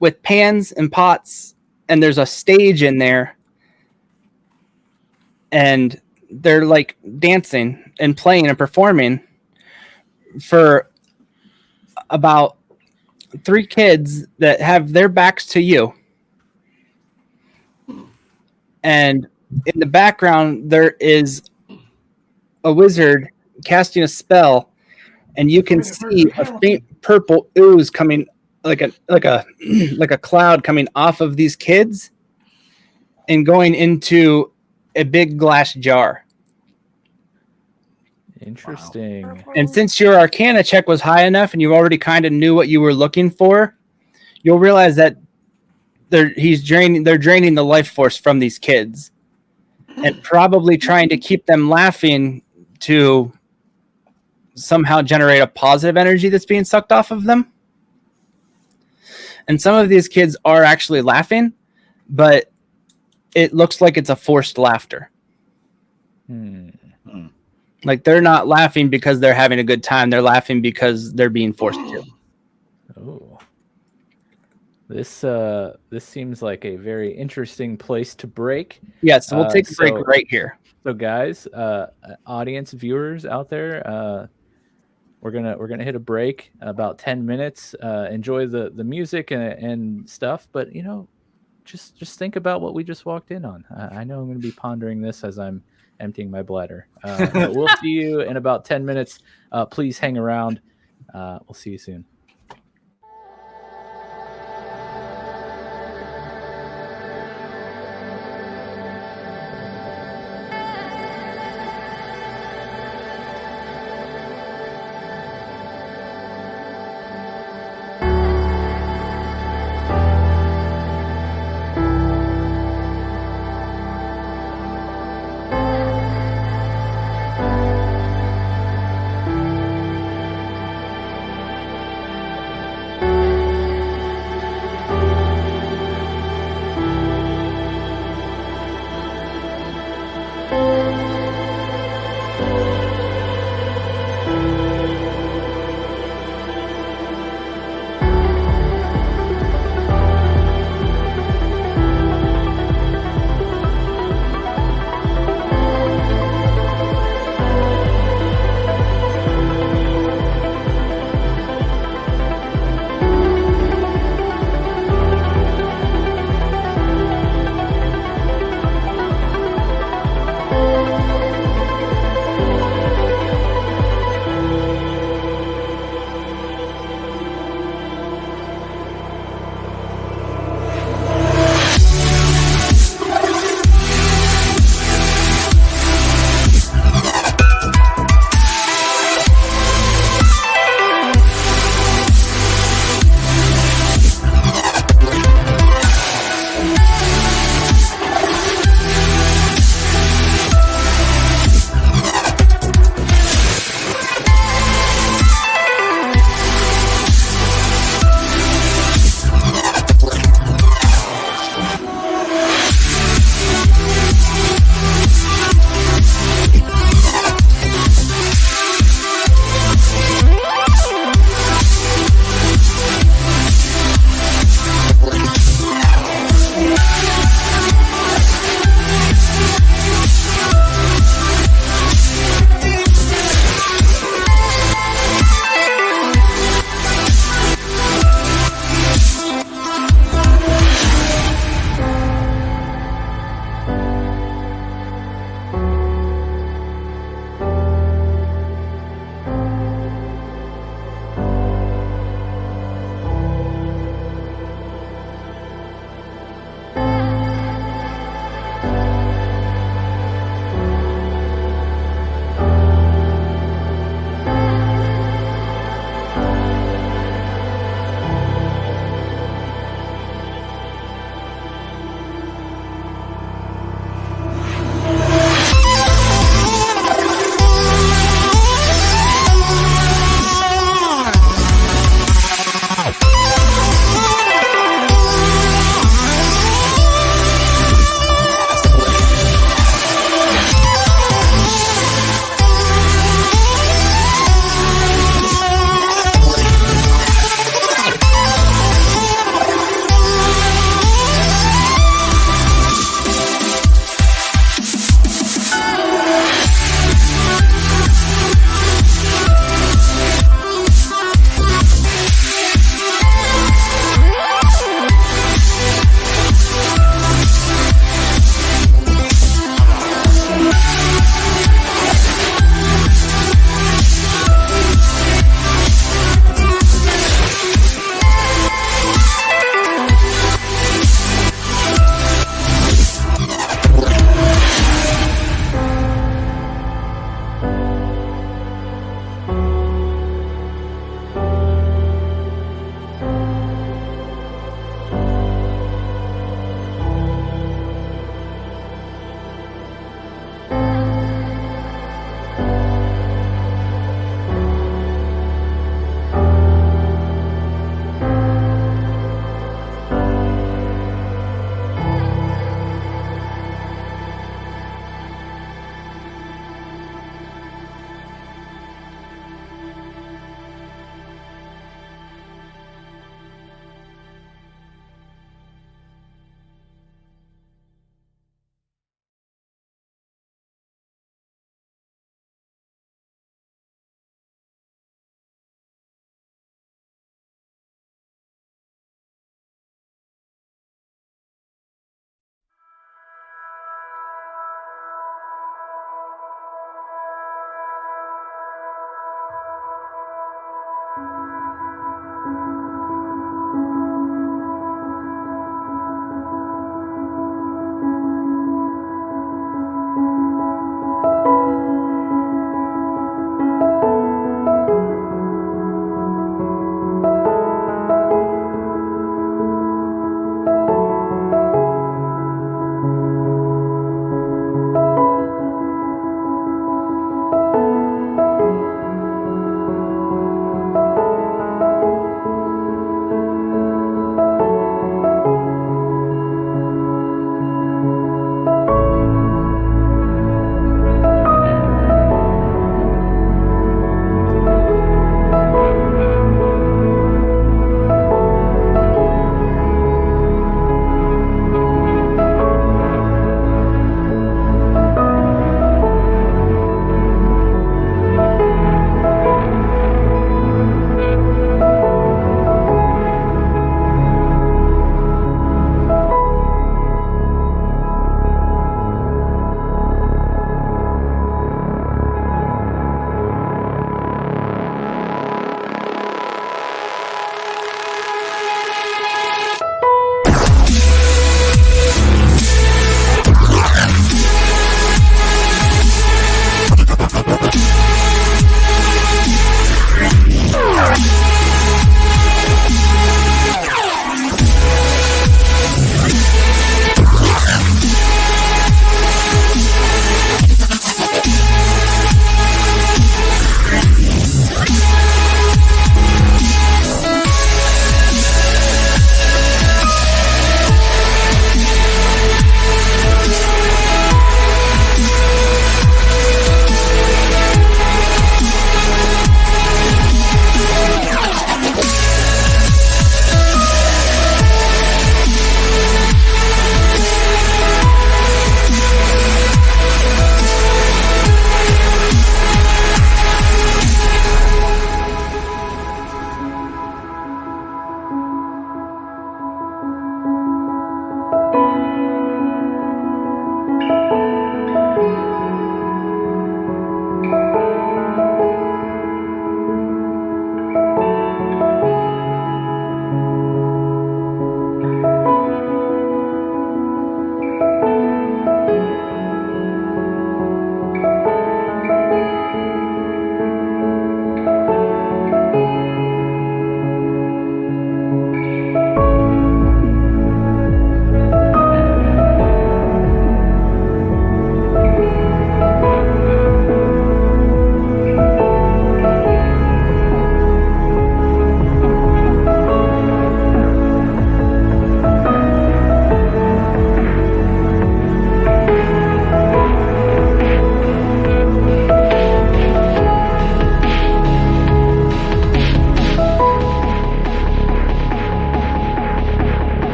Speaker 1: with pans and pots, and there's a stage in there, and they're like dancing and playing and performing for about 3 kids that have their backs to you. And in the background, there is a wizard casting a spell, and you can see a faint purple ooze coming, like a cloud coming off of these kids and going into a big glass jar.
Speaker 2: Interesting.
Speaker 3: Wow.
Speaker 1: And since your Arcana check was high enough and you already kind of knew what you were looking for, you'll realize that they're draining the life force from these kids and probably trying to keep them laughing to somehow generate a positive energy that's being sucked off of them. And some of these kids are actually laughing, but it looks like it's a forced laughter. Like they're not laughing because they're having a good time. They're laughing because they're being forced to.
Speaker 2: Oh, this seems like a very interesting place to break.
Speaker 1: Yeah, so we'll take a break right here.
Speaker 2: So guys, audience viewers out there, we're gonna hit a break about 10 minutes. Enjoy the music and stuff, but just think about what we just walked in on. I know I'm gonna be pondering this as I'm emptying my bladder. But we'll see you in about 10 minutes. Please hang around. We'll see you soon.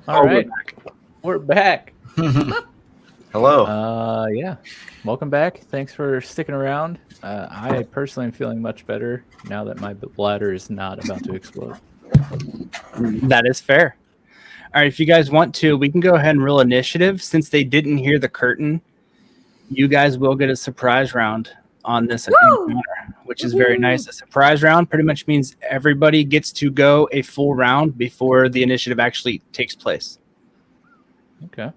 Speaker 2: All right, we're back.
Speaker 3: Hello.
Speaker 2: Yeah. Welcome back. Thanks for sticking around. I personally am feeling much better now that my bladder is not about to explode.
Speaker 1: That is fair. All right, if you guys want to, we can go ahead and roll initiative. Since they didn't hear the curtain, you guys will get a surprise round on this encounter, which is very nice. A surprise round pretty much means everybody gets to go a full round before the initiative actually takes place.
Speaker 2: Okay.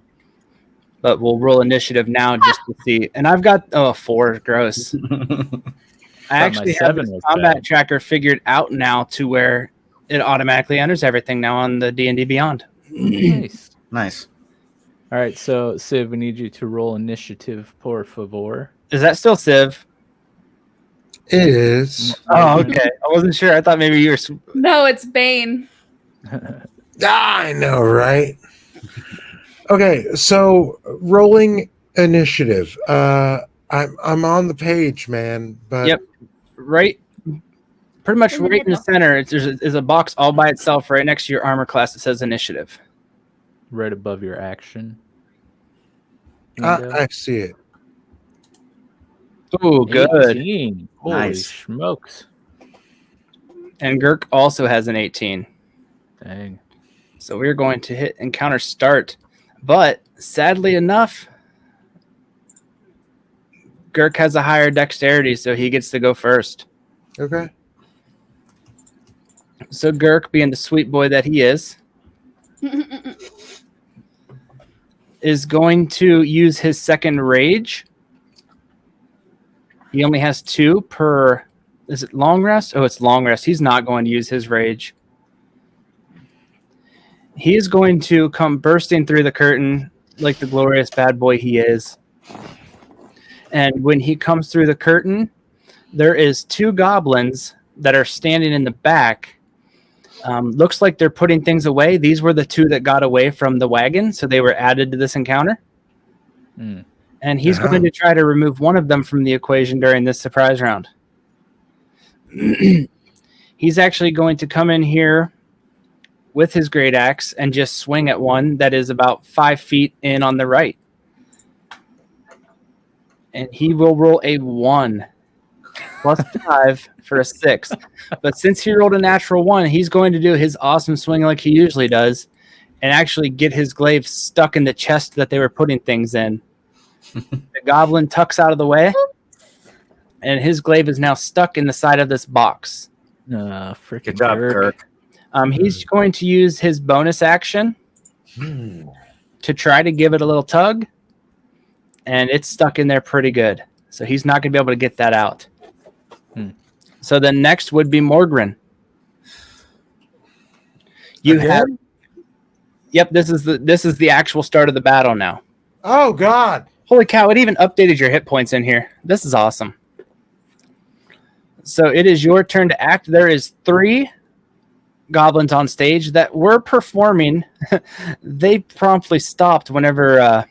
Speaker 1: But we'll roll initiative now just to see. And I've got 4. Gross. I actually have this combat tracker figured out now to where it automatically enters everything now on the D&D Beyond.
Speaker 2: Nice. All right, so Civ, we need you to roll initiative, por favor.
Speaker 1: Is that still Civ?
Speaker 4: It is.
Speaker 1: Oh, okay. I wasn't sure. I thought maybe you were.
Speaker 5: No, it's Bane.
Speaker 4: I know, right? Okay, so rolling initiative. I'm on the page, man. But
Speaker 1: Yep. Right. Pretty much right in the center. There's a box all by itself right next to your armor class that says initiative.
Speaker 2: Right above your action.
Speaker 4: I see it.
Speaker 1: Oh, good.
Speaker 2: 18. Holy
Speaker 3: Nice.
Speaker 2: smokes.
Speaker 1: And Girk also has an 18.
Speaker 2: Dang.
Speaker 1: So we're going to hit encounter start. But sadly enough, Girk has a higher dexterity, so he gets to go first.
Speaker 4: Okay.
Speaker 1: So Girk, being the sweet boy that he is going to use his second rage. He only has 2 per... Is it long rest? Oh, it's long rest. He's not going to use his rage. He is going to come bursting through the curtain like the glorious bad boy he is. And when he comes through the curtain, there is 2 goblins that are standing in the back. Looks like they're putting things away. These were the 2 that got away from the wagon, so they were added to this encounter. And he's going to try to remove one of them from the equation during this surprise round. He's actually going to come in here with his great axe and just swing at one that is about 5 feet in on the right. And he will roll a 1 plus 5 for a 6. But since he rolled a natural 1, he's going to do his awesome swing like he usually does and actually get his glaive stuck in the chest that they were putting things in. The goblin tucks out of the way, and his glaive is now stuck in the side of this box.
Speaker 2: Freaking
Speaker 3: Good job, Kirk.
Speaker 1: He's going to use his bonus action to try to give it a little tug, and it's stuck in there pretty good. So he's not going to be able to get that out. So then next would be Morgran. You have... Yep, this is the actual start of the battle now.
Speaker 4: Oh, God.
Speaker 1: Holy cow, it even updated your hit points in here. This is awesome. So it is your turn to act. There is 3 goblins on stage that were performing. They promptly stopped whenever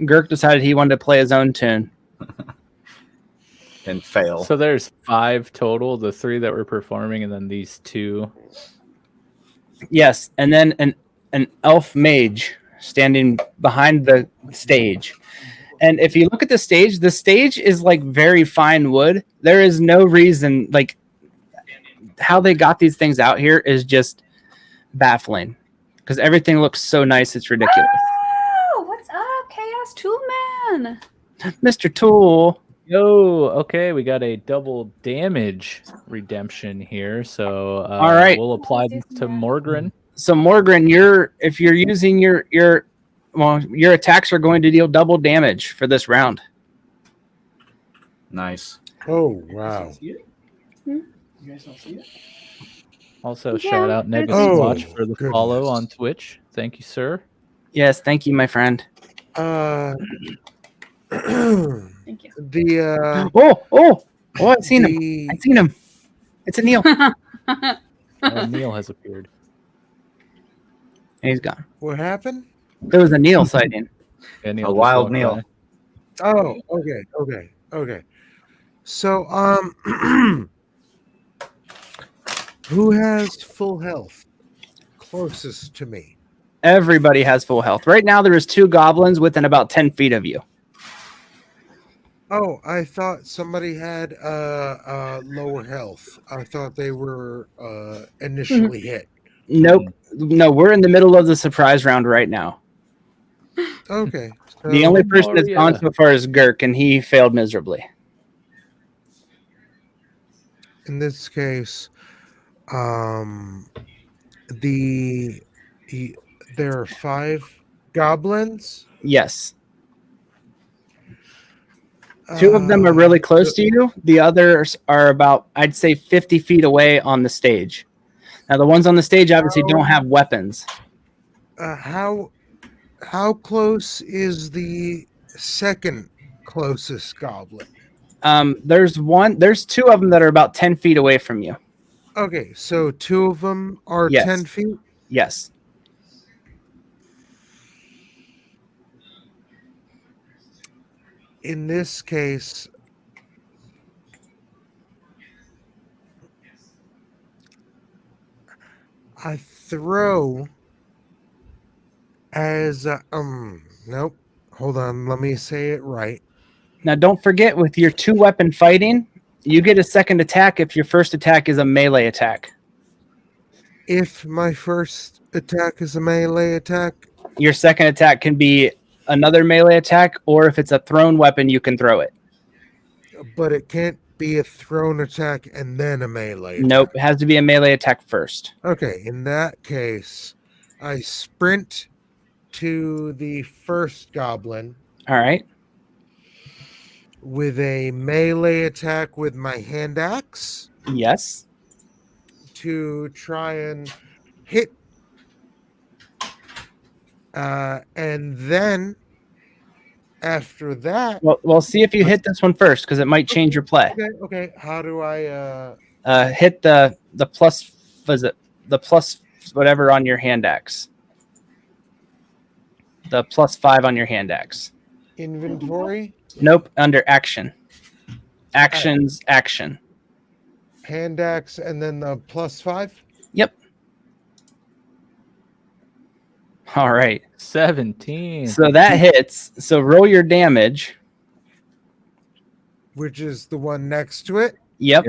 Speaker 1: Girk decided he wanted to play his own tune.
Speaker 3: And fail.
Speaker 2: So there's 5 total, the 3 that were performing, and then these 2.
Speaker 1: Yes, and then an elf mage standing behind the stage. And if you look at the stage is like very fine wood. There is no reason, like, how they got these things out here is just baffling because everything looks so nice. It's ridiculous.
Speaker 5: Oh, what's up, Chaos Toolman?
Speaker 1: Mr. Tool.
Speaker 2: Yo, okay, we got a double damage redemption here. So
Speaker 1: all right,
Speaker 2: we'll apply this to Morgran.
Speaker 1: So Morgran, if you're using your attacks are going to deal double damage for this round.
Speaker 3: Nice.
Speaker 4: Oh, wow.
Speaker 1: You guys don't see it?
Speaker 2: Also,
Speaker 5: Yeah,
Speaker 2: shout out Negus Watch for the follow on Twitch. Thank you, sir.
Speaker 1: Yes, thank you, my friend.
Speaker 5: Thank you.
Speaker 1: I seen him. It's a Neil.
Speaker 2: Neil has appeared.
Speaker 1: And he's gone.
Speaker 4: What happened?
Speaker 1: There was a Neil sighting.
Speaker 2: Yeah, Neil
Speaker 3: A
Speaker 2: just
Speaker 3: wild
Speaker 2: walked
Speaker 3: Neil.
Speaker 2: by.
Speaker 4: Oh, okay. So, who has full health closest to me?
Speaker 1: Everybody has full health. Right now, there is 2 goblins within about 10 feet of you.
Speaker 4: Oh, I thought somebody had lower health. I thought they were initially hit.
Speaker 1: Nope. No, we're in the middle of the surprise round right now.
Speaker 4: Okay. So
Speaker 1: The only person that's gone
Speaker 2: Maria.
Speaker 1: so far is Girk, and he failed miserably.
Speaker 4: in this case, the there are 5 goblins.
Speaker 1: Yes. 2 of them are really close to you. The others are about, I'd say, 50 feet away on the stage. Now, the ones on the stage obviously don't have weapons.
Speaker 4: How close is the second closest goblin?
Speaker 1: There's 2 of them that are about 10 feet away from you.
Speaker 4: Okay, so 2 of them are
Speaker 1: Yes.
Speaker 4: 10 feet.
Speaker 1: Yes.
Speaker 4: In this case, I throw as nope. Hold on, let me say it right.
Speaker 1: Now, don't forget, with your 2-weapon fighting, you get a second attack if your first attack is a melee attack.
Speaker 4: If my first attack is a melee attack,
Speaker 1: Your second attack can be another melee attack, or if it's a thrown weapon, you can throw it.
Speaker 4: but it can't be a thrown attack and then a melee
Speaker 1: Nope,
Speaker 4: attack.
Speaker 1: it has to be a melee attack first.
Speaker 4: Okay, in that case, I sprint to the first goblin
Speaker 1: All right.
Speaker 4: with a melee attack with my hand axe
Speaker 1: Yes.
Speaker 4: to try and hit. And then after that,
Speaker 1: Well, see if you hit this one first, because it might change your play.
Speaker 4: okay. How do I?
Speaker 1: Hit the plus. Was it the plus whatever on your hand axe? The +5 on your hand axe.
Speaker 4: Inventory,
Speaker 1: Nope, under action. Actions, action.
Speaker 4: hand axe, and then the +5.
Speaker 1: Yep. All right.
Speaker 2: 17.
Speaker 1: So that hits. So roll your damage.
Speaker 4: Which is the one next to it.
Speaker 1: Yep.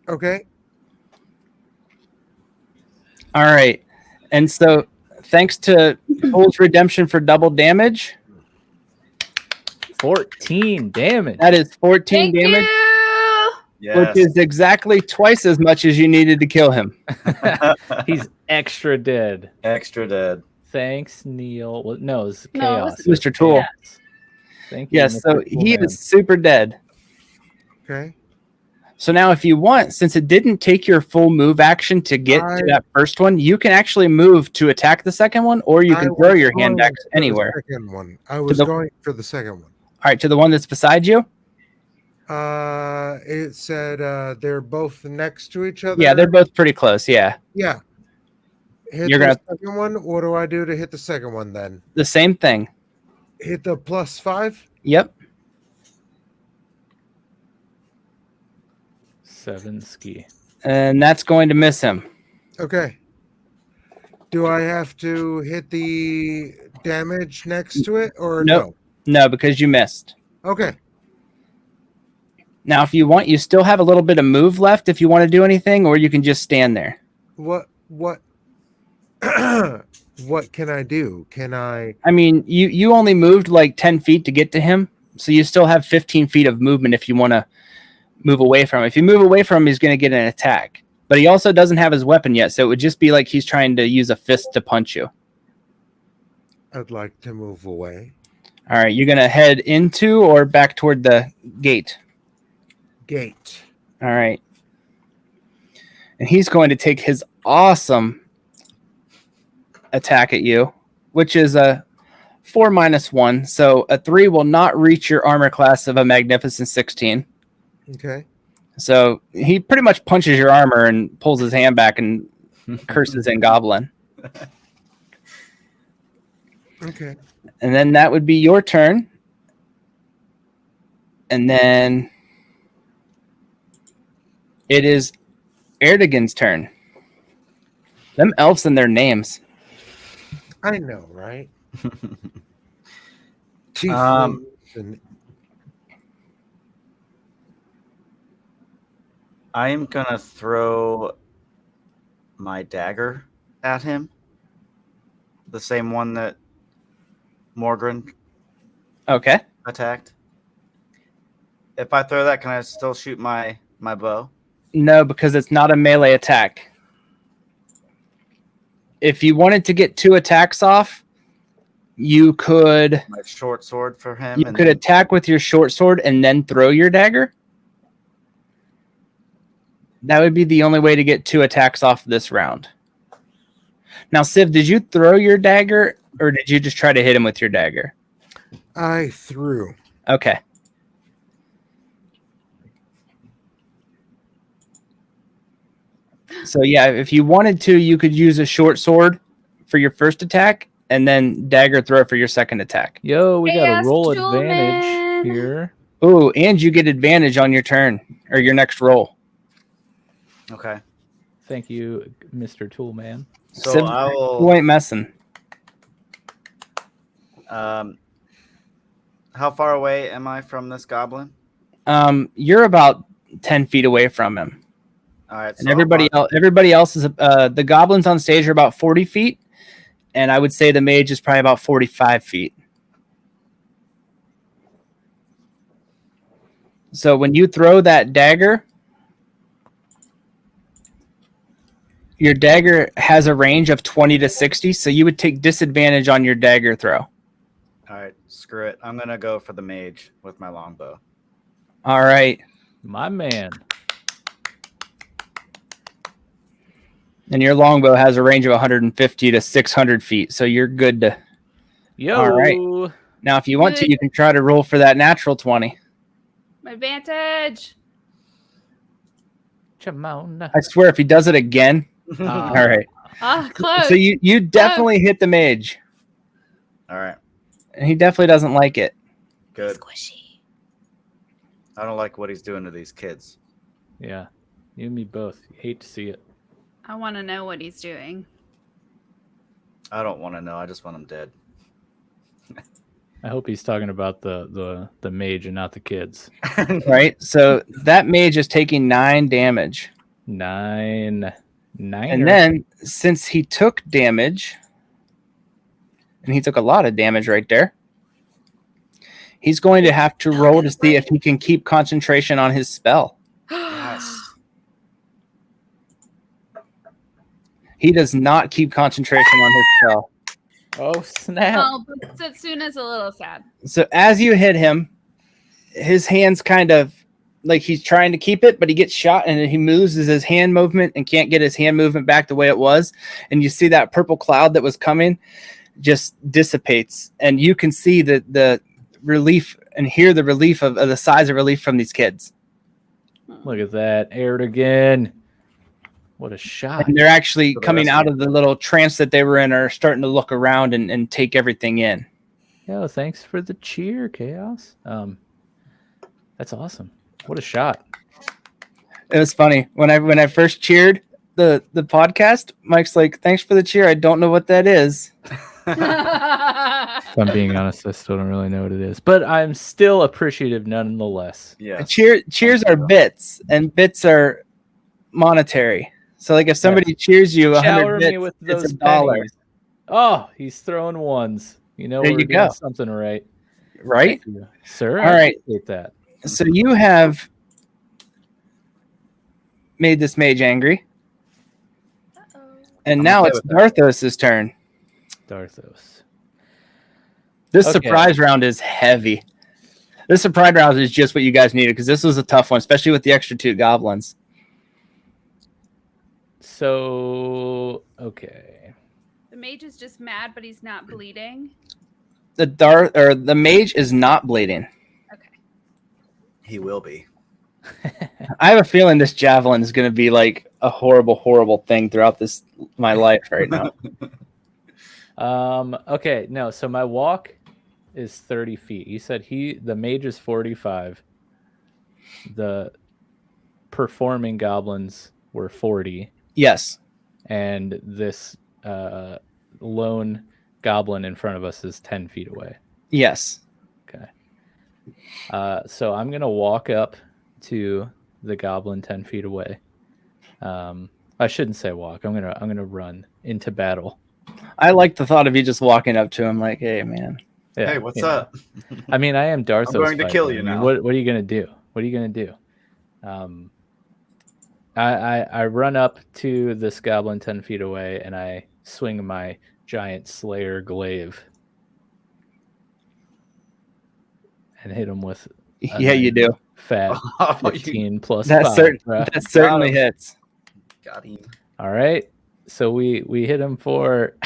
Speaker 4: Okay.
Speaker 1: All right. And so thanks to Fool's Redemption for double damage,
Speaker 2: 14 damage.
Speaker 1: that is 14
Speaker 5: Thank
Speaker 1: damage,
Speaker 5: you.
Speaker 3: Yes.
Speaker 1: which is exactly twice as much as you needed to kill him.
Speaker 2: He's extra dead.
Speaker 3: extra dead.
Speaker 2: Thanks, Neil. Well, no, it's
Speaker 5: No,
Speaker 2: chaos.
Speaker 5: it was
Speaker 1: Mr. Tool.
Speaker 5: Yes.
Speaker 2: Thank you.
Speaker 1: Yes, so
Speaker 2: Mr.
Speaker 1: he
Speaker 2: Toolman.
Speaker 1: is super dead.
Speaker 4: Okay.
Speaker 1: So now if you want, since it didn't take your full move action to get to that first one, you can actually move to attack the second one, or you can throw your hand axe anywhere.
Speaker 4: Second one. I was going for the second one.
Speaker 1: All right, to the one that's beside you?
Speaker 4: It said they're both next to each other.
Speaker 1: Yeah, they're both pretty close, yeah.
Speaker 4: Yeah. Hit
Speaker 1: You're
Speaker 4: the
Speaker 1: gonna-
Speaker 4: second one. What do I do to hit the second one then?
Speaker 1: The same thing.
Speaker 4: Hit the +5.
Speaker 1: Yep.
Speaker 2: 7 ski.
Speaker 1: And that's going to miss him.
Speaker 4: Okay. Do I have to hit the damage next to it or
Speaker 1: Nope. No, because you missed.
Speaker 4: no? Okay.
Speaker 1: Now, if you want, you still have a little bit of move left if you want to do anything, or you can just stand there.
Speaker 4: What what can I do? Can I
Speaker 1: I mean, you only moved like 10 feet to get to him, so you still have 15 feet of movement if you want to move away from him. If you move away from him, he's going to get an attack. But he also doesn't have his weapon yet, so it would just be like he's trying to use a fist to punch you.
Speaker 4: I'd like to move away.
Speaker 1: All right, you're going to head into or back toward the gate.
Speaker 4: Gate.
Speaker 1: All right. And he's going to take his awesome attack at you, which is a 4-1. So a 3 will not reach your armor class of a magnificent 16.
Speaker 4: Okay.
Speaker 1: So he pretty much punches your armor and pulls his hand back and curses in Goblin.
Speaker 4: Okay.
Speaker 1: And then that would be your turn. And then it is Erdogan's turn. Them elves and their names.
Speaker 4: I know, right?
Speaker 3: Um,
Speaker 4: Tieflings and
Speaker 3: I am gonna throw my dagger at him. The same one that Morgran
Speaker 1: Okay.
Speaker 3: attacked. If I throw that, can I still shoot my bow?
Speaker 1: No, because it's not a melee attack. If you wanted to get 2 attacks off, you could
Speaker 3: My short sword for him.
Speaker 1: attack with your short sword and then throw your dagger. That would be the only way to get 2 attacks off this round. Now, Civ, did you throw your dagger or did you just try to hit him with your dagger?
Speaker 4: I threw.
Speaker 1: Okay. So yeah, if you wanted to, you could use a short sword for your first attack and then dagger throw for your second attack.
Speaker 2: Yo, we got
Speaker 5: Chaos
Speaker 2: a roll
Speaker 5: Tool
Speaker 2: advantage
Speaker 5: Man.
Speaker 2: here.
Speaker 1: Ooh, and you get advantage on your turn or your next roll.
Speaker 3: Okay.
Speaker 2: Thank you, Mr. Toolman.
Speaker 3: So
Speaker 1: Civ,
Speaker 3: I
Speaker 1: you
Speaker 3: will.
Speaker 1: ain't messing.
Speaker 3: How far away am I from this goblin?
Speaker 1: You're about 10 feet away from him.
Speaker 3: All right.
Speaker 1: And everybody else is the goblins on stage are about 40 feet, and I would say the mage is probably about 45 feet. So when you throw that dagger, your dagger has a range of 20 to 60, so you would take disadvantage on your dagger throw.
Speaker 3: All right. Screw it. I'm gonna go for the mage with my longbow.
Speaker 1: All right.
Speaker 2: My man.
Speaker 1: And your longbow has a range of 150 to 600 feet, so you're good to.
Speaker 2: Yo.
Speaker 1: All right. Now, if you want to, you can try to roll for that natural 20.
Speaker 5: Advantage.
Speaker 2: Come on.
Speaker 1: I swear, if he does it again. All right.
Speaker 5: Close.
Speaker 1: So you definitely hit the mage,
Speaker 3: All right.
Speaker 1: and he definitely doesn't like it.
Speaker 3: Good.
Speaker 5: Squishy.
Speaker 3: I don't like what he's doing to these kids.
Speaker 2: Yeah. You and me both. You hate to see it.
Speaker 5: I want to know what he's doing.
Speaker 3: I don't want to know. I just want him dead.
Speaker 2: I hope he's talking about the mage and not the kids.
Speaker 1: Right? So that mage is taking 9 damage.
Speaker 2: 9.
Speaker 1: And then, since he took damage, and he took a lot of damage right there, he's going to have to roll to see if he can keep concentration on his spell.
Speaker 3: Yes.
Speaker 1: He does not keep concentration on his spell.
Speaker 2: Oh, snap.
Speaker 5: Oh, but Setsuna's a little sad.
Speaker 1: So as you hit him, his hands kind of like he's trying to keep it, but he gets shot and he loses his hand movement and can't get his hand movement back the way it was. And you see that purple cloud that was coming just dissipates. And you can see the relief and hear the relief of the sighs of relief from these kids.
Speaker 2: Look at that. Erdogan. What a shot.
Speaker 1: And they're actually
Speaker 3: So the
Speaker 1: coming
Speaker 3: rest
Speaker 1: out
Speaker 3: of
Speaker 1: of the little trance that they were in, are starting to look around and take everything in.
Speaker 2: Yo, thanks for the cheer, Chaos. That's awesome. What a shot.
Speaker 1: It was funny when I first cheered the podcast. Mike's like, "Thanks for the cheer. I don't know what that is."
Speaker 2: If I'm being honest, I still don't really know what it is, but I'm still appreciative nonetheless.
Speaker 3: Yeah.
Speaker 1: Cheers are bits, and bits are monetary. So, like, if somebody cheers you 100
Speaker 2: Shower
Speaker 1: bits,
Speaker 2: me with
Speaker 1: it's
Speaker 2: those
Speaker 1: $1.
Speaker 2: pennies. Oh, he's throwing ones. You know,
Speaker 1: There
Speaker 2: we're
Speaker 1: you
Speaker 2: doing
Speaker 1: go.
Speaker 2: something right.
Speaker 1: Right?
Speaker 2: Thank you, sir.
Speaker 1: All
Speaker 2: I
Speaker 1: right.
Speaker 2: appreciate that.
Speaker 1: So you have made this mage angry, and
Speaker 3: I'm
Speaker 1: now
Speaker 3: okay
Speaker 1: it's
Speaker 3: with that.
Speaker 1: Dharthos' turn.
Speaker 2: Dharthos.
Speaker 1: This
Speaker 2: Okay.
Speaker 1: surprise round is heavy. This surprise round is just what you guys needed because this was a tough one, especially with the extra 2 goblins.
Speaker 2: So, okay.
Speaker 5: The mage is just mad, but he's not bleeding.
Speaker 1: The mage is not bleeding.
Speaker 5: Okay.
Speaker 3: He will be.
Speaker 1: I have a feeling this javelin is going to be like a horrible, horrible thing throughout my life right now.
Speaker 2: Okay, no, so my walk is 30 feet. You said the mage is 45. The performing goblins were 40.
Speaker 1: Yes.
Speaker 2: And this lone goblin in front of us is 10 feet away.
Speaker 1: Yes.
Speaker 2: Okay. So I'm gonna walk up to the goblin 10 feet away. I shouldn't say walk. I'm gonna run into battle.
Speaker 1: I like the thought of you just walking up to him like, "Hey, man."
Speaker 2: Yeah,
Speaker 3: Hey, what's up?
Speaker 2: I mean, I am Dharthos.
Speaker 3: I'm going to
Speaker 2: fighting.
Speaker 3: kill you
Speaker 2: I mean,
Speaker 3: now.
Speaker 2: what are you gonna do? What are you gonna do? I run up to this goblin 10 feet away, and I swing my giant slayer glaive and hit him with a
Speaker 1: Yeah, you do.
Speaker 2: fat
Speaker 3: Oh, you
Speaker 2: 15 plus
Speaker 1: That
Speaker 2: 5. Bruh.
Speaker 1: certainly hits.
Speaker 3: got him.
Speaker 2: All right, so we hit him for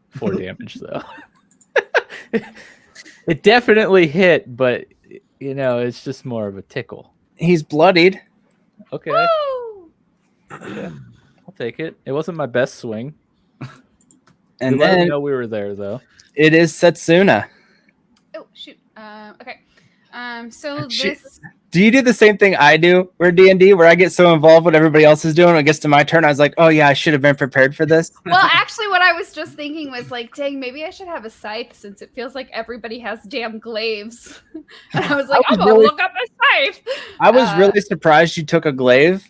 Speaker 2: 4 damage though. It definitely hit, but it's just more of a tickle.
Speaker 1: He's bloodied.
Speaker 2: Okay.
Speaker 5: Woo!
Speaker 2: Yeah, I'll take it. It wasn't my best swing.
Speaker 1: And
Speaker 2: We let him
Speaker 1: then
Speaker 2: know we were there, though.
Speaker 1: it is Setsuna.
Speaker 5: Oh shoot. Okay. So
Speaker 1: Shit.
Speaker 5: this.
Speaker 1: Do you do the same thing I do where D&D, where I get so involved with what everybody else is doing when it gets to my turn? I was like, oh yeah, I should have been prepared for this.
Speaker 5: Well, actually, what I was just thinking was like, dang, maybe I should have a scythe since it feels like everybody has damn glaives. And I was like, I'm gonna look up a scythe.
Speaker 1: I was really surprised you took a glaive.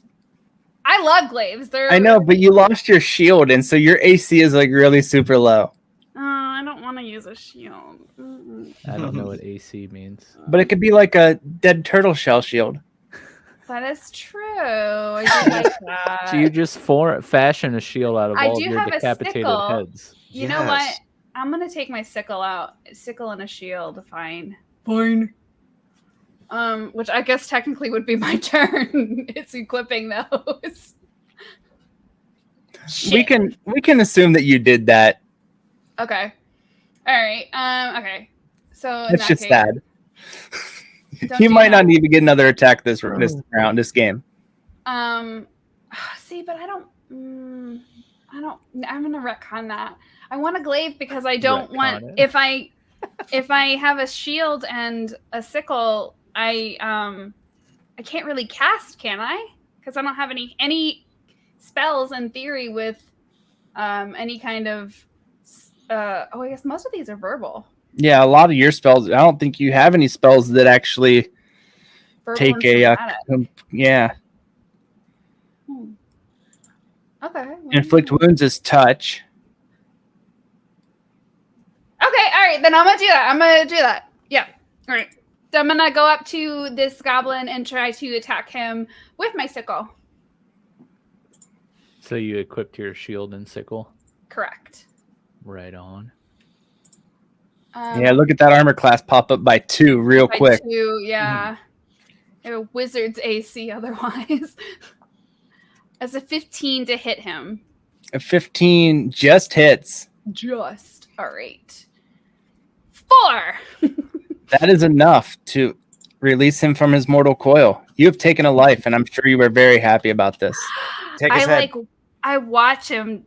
Speaker 5: I love glaives.
Speaker 1: I know, but you lost your shield, and so your AC is like really super low.
Speaker 5: I don't want to use a shield. Mm-mm.
Speaker 2: I don't know what AC means.
Speaker 1: But it could be like a dead turtle shell shield.
Speaker 5: That is true. I do like that.
Speaker 2: So you just fashion a shield out of
Speaker 5: I
Speaker 2: all
Speaker 5: do
Speaker 2: of your
Speaker 5: have a
Speaker 2: decapitated
Speaker 5: sickle.
Speaker 2: heads.
Speaker 5: You know what?
Speaker 3: Yes.
Speaker 5: I'm gonna take my sickle out. Sickle and a shield. Fine. Fine. Which I guess technically would be my turn. It's equipping those.
Speaker 1: We can assume that you did that.
Speaker 5: Okay. All right. Okay. So in
Speaker 1: It's
Speaker 5: that
Speaker 1: just
Speaker 5: case,
Speaker 1: sad.
Speaker 5: don't
Speaker 1: You
Speaker 5: do
Speaker 1: might
Speaker 5: that.
Speaker 1: not even get another attack this round, this game.
Speaker 5: See, but I don't. I'm gonna retcon that. I want a glaive because I don't want.
Speaker 2: Retcon
Speaker 5: If I have a shield and a sickle, I can't really cast, can I? Because I don't have any spells in theory with any kind of. I guess most of these are verbal.
Speaker 1: Yeah, a lot of your spells. I don't think you have any spells that actually
Speaker 5: Verbal
Speaker 1: take
Speaker 5: and
Speaker 1: a.
Speaker 5: somatic.
Speaker 1: Yeah.
Speaker 5: Okay. well,
Speaker 1: Inflict wounds is touch.
Speaker 5: Okay, all right, then I'm gonna do that. Yeah. All right. So I'm gonna go up to this goblin and try to attack him with my sickle.
Speaker 2: So you equipped your shield and sickle?
Speaker 5: Correct.
Speaker 2: Right on.
Speaker 1: Yeah, look at that armor class pop up by 2 real
Speaker 5: by
Speaker 1: quick.
Speaker 5: 2, yeah. A wizard's AC otherwise. As a 15 to hit him.
Speaker 1: A 15 just hits.
Speaker 5: Just. All right. 4.
Speaker 1: That is enough to release him from his mortal coil. You have taken a life, and I'm sure you were very happy about this.
Speaker 3: Take his head.
Speaker 5: I watch him,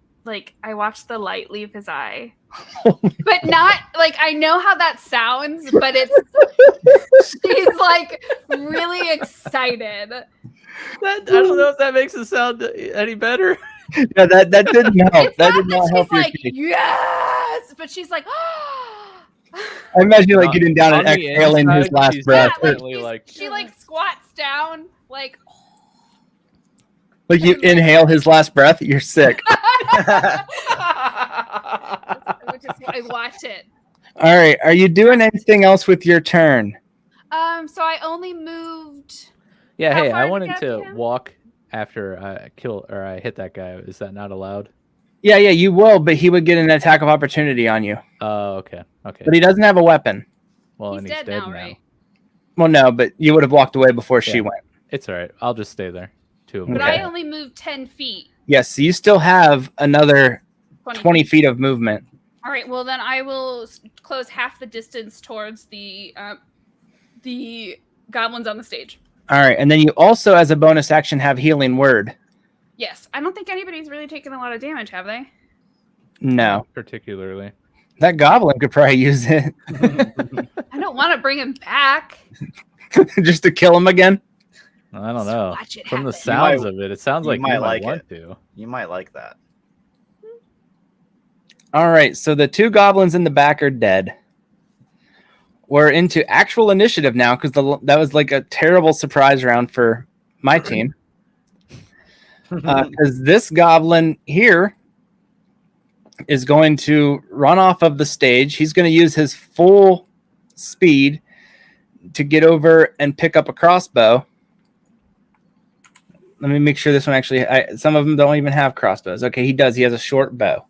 Speaker 5: I watch the light leave his eye. But not, I know how that sounds, but she's, really excited.
Speaker 2: I don't know if that makes it sound any better.
Speaker 1: Yeah, that didn't help.
Speaker 5: It's
Speaker 1: That did not help
Speaker 5: she's
Speaker 1: your
Speaker 5: like,
Speaker 1: case.
Speaker 5: yes! But she's like,
Speaker 1: I imagine you getting down and
Speaker 2: On the
Speaker 1: exhaling his
Speaker 2: inside,
Speaker 1: last
Speaker 2: she's
Speaker 1: breath.
Speaker 2: definitely
Speaker 5: she squats down,
Speaker 1: Like you inhale his last breath, you're sick.
Speaker 5: I watch it.
Speaker 1: All right. Are you doing anything else with your turn?
Speaker 5: So I only moved.
Speaker 2: Yeah,
Speaker 5: How
Speaker 2: hey,
Speaker 5: far
Speaker 2: I
Speaker 5: did
Speaker 2: wanted
Speaker 5: you
Speaker 2: to
Speaker 5: have him?
Speaker 2: walk after I hit that guy. Is that not allowed?
Speaker 1: Yeah, you will, but he would get an attack of opportunity on you.
Speaker 2: Oh, okay.
Speaker 1: But he doesn't have a weapon.
Speaker 2: Well,
Speaker 5: He's
Speaker 2: and he's
Speaker 5: dead
Speaker 2: dead
Speaker 5: now,
Speaker 2: now.
Speaker 5: right?
Speaker 1: Well, no, but you would have walked away before she
Speaker 2: Yeah.
Speaker 1: went.
Speaker 2: It's all right. I'll just stay there. 2 of them.
Speaker 5: But
Speaker 1: Okay.
Speaker 5: I only moved 10 feet.
Speaker 1: Yes, so you still have another 20 feet of movement.
Speaker 5: All right. Well, then I will close half the distance towards the goblins on the stage.
Speaker 1: All right, and then you also, as a bonus action, have Healing Word.
Speaker 5: Yes. I don't think anybody's really taken a lot of damage, have they?
Speaker 1: No.
Speaker 2: Particularly.
Speaker 1: That goblin could probably use it
Speaker 5: I don't want to bring him back.
Speaker 1: just to kill him again.
Speaker 2: I don't
Speaker 5: Just
Speaker 2: know.
Speaker 5: watch it
Speaker 2: From the
Speaker 5: happen.
Speaker 2: sounds of it, it sounds
Speaker 3: you
Speaker 2: like you
Speaker 3: might
Speaker 2: might
Speaker 3: like
Speaker 2: want
Speaker 3: it.
Speaker 2: to.
Speaker 3: You might like that.
Speaker 1: All right, so the 2 goblins in the back are dead. We're into actual initiative now because that was like a terrible surprise round for my team. Because this goblin here is going to run off of the stage. He's going to use his full speed to get over and pick up a crossbow. Let me make sure this one actually... some of them don't even have crossbows. Okay, he does. He has a short bow.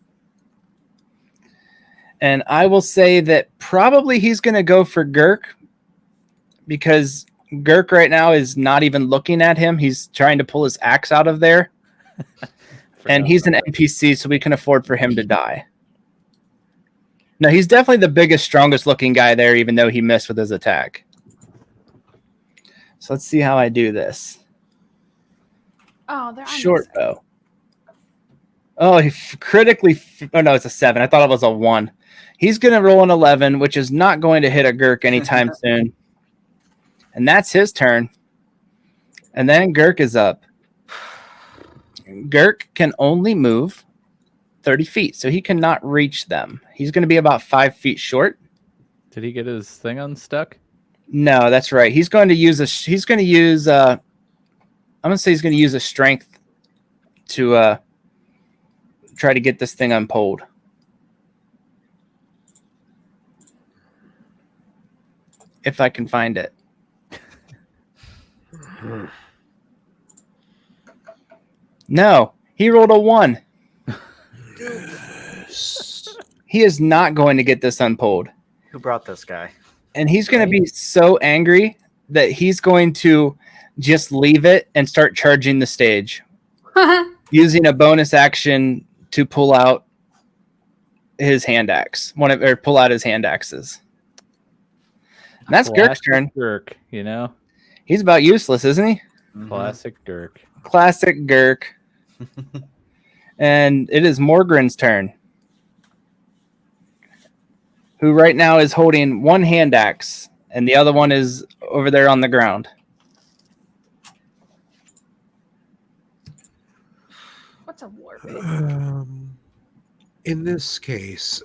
Speaker 1: And I will say that probably he's going to go for Gurk because Gurk right now is not even looking at him. He's trying to pull his axe out of there. And he's an NPC, so we can afford for him to die. No, he's definitely the biggest, strongest looking guy there, even though he missed with his attack. So let's see how I do this.
Speaker 5: Oh, they're
Speaker 1: short bow. Oh, he critically... Oh, no, it's a 7. I thought it was a 1. He's going to roll an 11, which is not going to hit a Gurk anytime soon. And that's his turn. And then Gurk is up. Gurk can only move 30 feet, so he cannot reach them. He's going to be about 5 feet short.
Speaker 2: Did he get his thing unstuck?
Speaker 1: No, that's right. He's going to use a... He's going to use... I'm going to say he's going to use a strength to try to get this thing unpulled. If I can find it. No, he rolled a 1. He is not going to get this unpulled.
Speaker 3: Who brought this guy?
Speaker 1: And he's going to be so angry that he's going to just leave it and start charging the stage. Using a bonus action to pull out his hand axe. Or pull out his hand axes. And that's Gurk's turn.
Speaker 2: Gurk, you know?
Speaker 1: He's about useless, isn't he?
Speaker 2: Classic Gurk.
Speaker 1: Classic Gurk. And it is Morgran's turn. Who right now is holding one hand axe, and the other one is over there on the ground.
Speaker 5: What's a warp?
Speaker 4: In this case,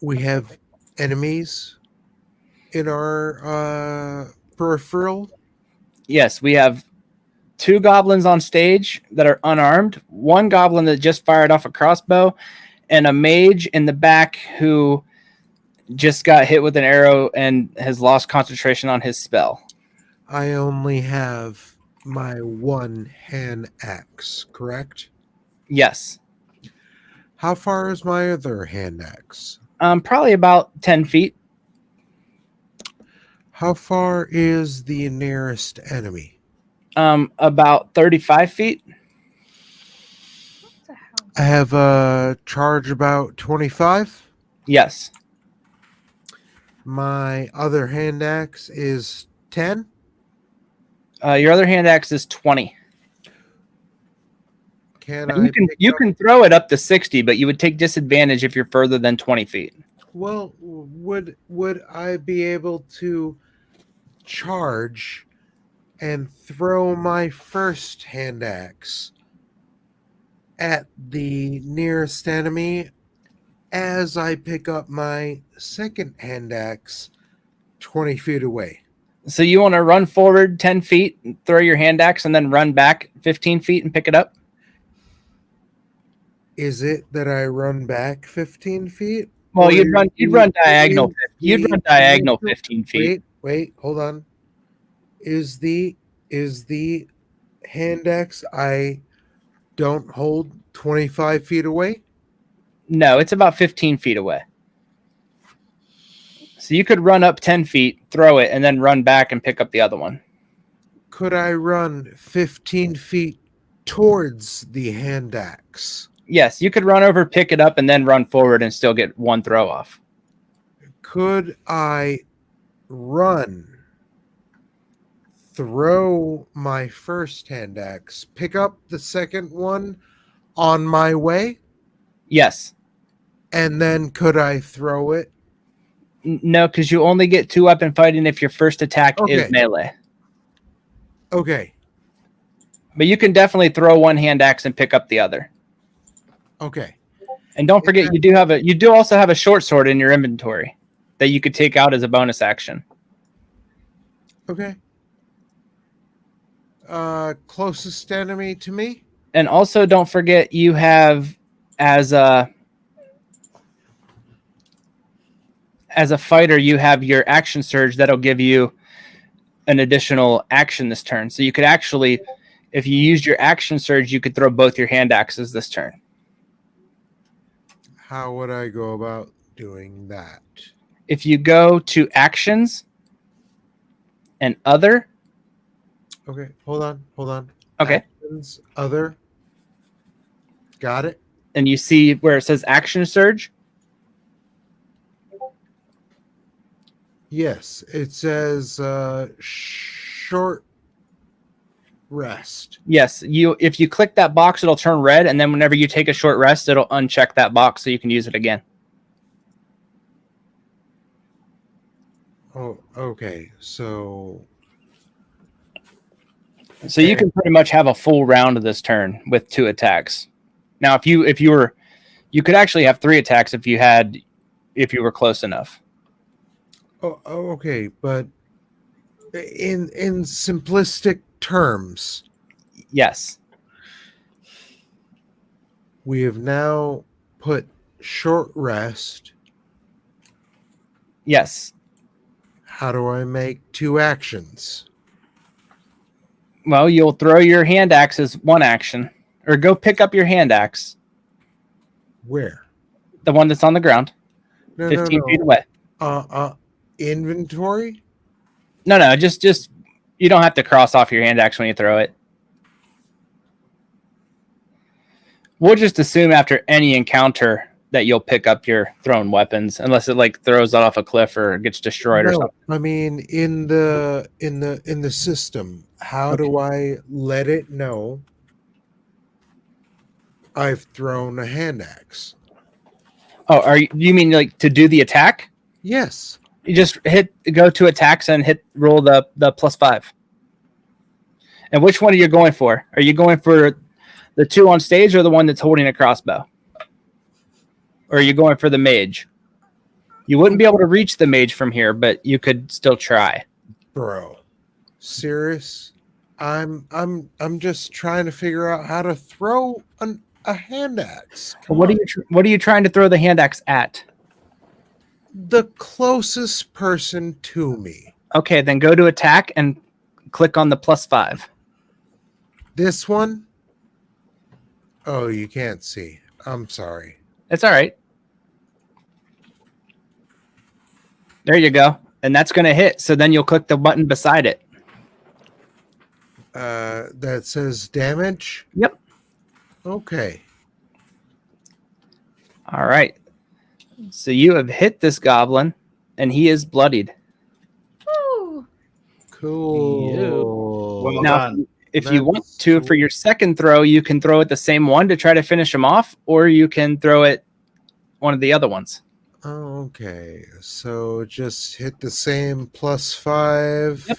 Speaker 4: we have enemies in our peripheral.
Speaker 1: Yes, we have 2 goblins on stage that are unarmed, 1 goblin that just fired off a crossbow, and a mage in the back who just got hit with an arrow and has lost concentration on his spell.
Speaker 4: I only have my 1 hand axe, correct?
Speaker 1: Yes.
Speaker 4: How far is my other hand axe?
Speaker 1: Probably about 10 feet.
Speaker 4: How far is the nearest enemy?
Speaker 1: About 35 feet.
Speaker 5: What the hell?
Speaker 4: I have a charge about 25.
Speaker 1: Yes.
Speaker 4: My other hand axe is 10.
Speaker 1: Your other hand axe is 20. You can throw it up to 60, but you would take disadvantage if you're further than 20 feet.
Speaker 4: Well, would I be able to charge and throw my first hand axe at the nearest enemy as I pick up my second hand axe 20 feet away?
Speaker 1: So you want to run forward 10 feet, throw your hand axe, and then run back 15 feet and pick it up?
Speaker 4: Is it that I run back 15 feet?
Speaker 1: Well, you'd run diagonal 15 feet.
Speaker 4: Wait, hold on. Is the hand axe I don't hold 25 feet away?
Speaker 1: No, it's about 15 feet away. So you could run up 10 feet, throw it, and then run back and pick up the other one.
Speaker 4: Could I run 15 feet towards the hand axe?
Speaker 1: Yes, you could run over, pick it up, and then run forward and still get one throw off.
Speaker 4: Could I run, throw my first hand axe, pick up the second one on my way?
Speaker 1: Yes.
Speaker 4: And then could I throw it?
Speaker 1: No, because you only get 2 weapon fighting if your first attack is melee.
Speaker 4: Okay.
Speaker 1: But you can definitely throw one hand axe and pick up the other.
Speaker 4: Okay.
Speaker 1: And don't forget, you do also have a short sword in your inventory that you could take out as a bonus action.
Speaker 4: Okay. Closest enemy to me?
Speaker 1: And also don't forget you have as a fighter, you have your action surge that'll give you an additional action this turn. So you could actually, if you used your action surge, you could throw both your hand axes this turn.
Speaker 4: How would I go about doing that?
Speaker 1: If you go to actions and other.
Speaker 4: Okay, hold on.
Speaker 1: Okay.
Speaker 4: Actions, other. Got it.
Speaker 1: And you see where it says action surge.
Speaker 4: Yes, it says short rest.
Speaker 1: Yes, if you click that box, it'll turn red, and then whenever you take a short rest, it'll uncheck that box so you can use it again.
Speaker 4: Oh, okay. So
Speaker 1: you can pretty much have a full round of this turn with 2 attacks. Now, if you were, you could actually have 3 attacks if you were close enough.
Speaker 4: Oh, okay, but in simplistic terms,
Speaker 1: Yes.
Speaker 4: we have now put short rest.
Speaker 1: Yes.
Speaker 4: How do I make 2 actions?
Speaker 1: Well, you'll throw your hand axe as one action, or go pick up your hand axe,
Speaker 4: Where?
Speaker 1: the one that's on the ground,
Speaker 4: No,
Speaker 1: 15 feet away.
Speaker 4: Inventory?
Speaker 1: No, just you don't have to cross off your hand axe when you throw it. We'll just assume after any encounter that you'll pick up your thrown weapons, unless it like throws it off a cliff or gets destroyed or something.
Speaker 4: I mean, in the system, how do I let it know I've thrown a hand axe?
Speaker 1: Oh, you mean like to do the attack?
Speaker 4: Yes.
Speaker 1: You just go to attacks and roll the +5. And which one are you going for? Are you going for the 2 on stage or the one that's holding a crossbow? Or are you going for the mage? You wouldn't be able to reach the mage from here, but you could still try.
Speaker 4: Bro. Serious? I'm just trying to figure out how to throw a hand axe.
Speaker 1: What are you trying to throw the hand axe at?
Speaker 4: The closest person to me.
Speaker 1: Okay, then go to attack and click on the +5.
Speaker 4: This one? Oh, you can't see. I'm sorry.
Speaker 1: It's all right. There you go. And that's going to hit. So then you'll click the button beside it.
Speaker 4: That says damage?
Speaker 1: Yep.
Speaker 4: Okay.
Speaker 1: All right. So you have hit this goblin, and he is bloodied.
Speaker 5: Woo!
Speaker 4: Cool.
Speaker 3: Well
Speaker 1: Now,
Speaker 3: done.
Speaker 1: if you want to, for your second throw, you can throw it the same one to try to finish him off, or you can throw it one of the other ones.
Speaker 4: Okay. So just hit the same +5.
Speaker 1: Yep.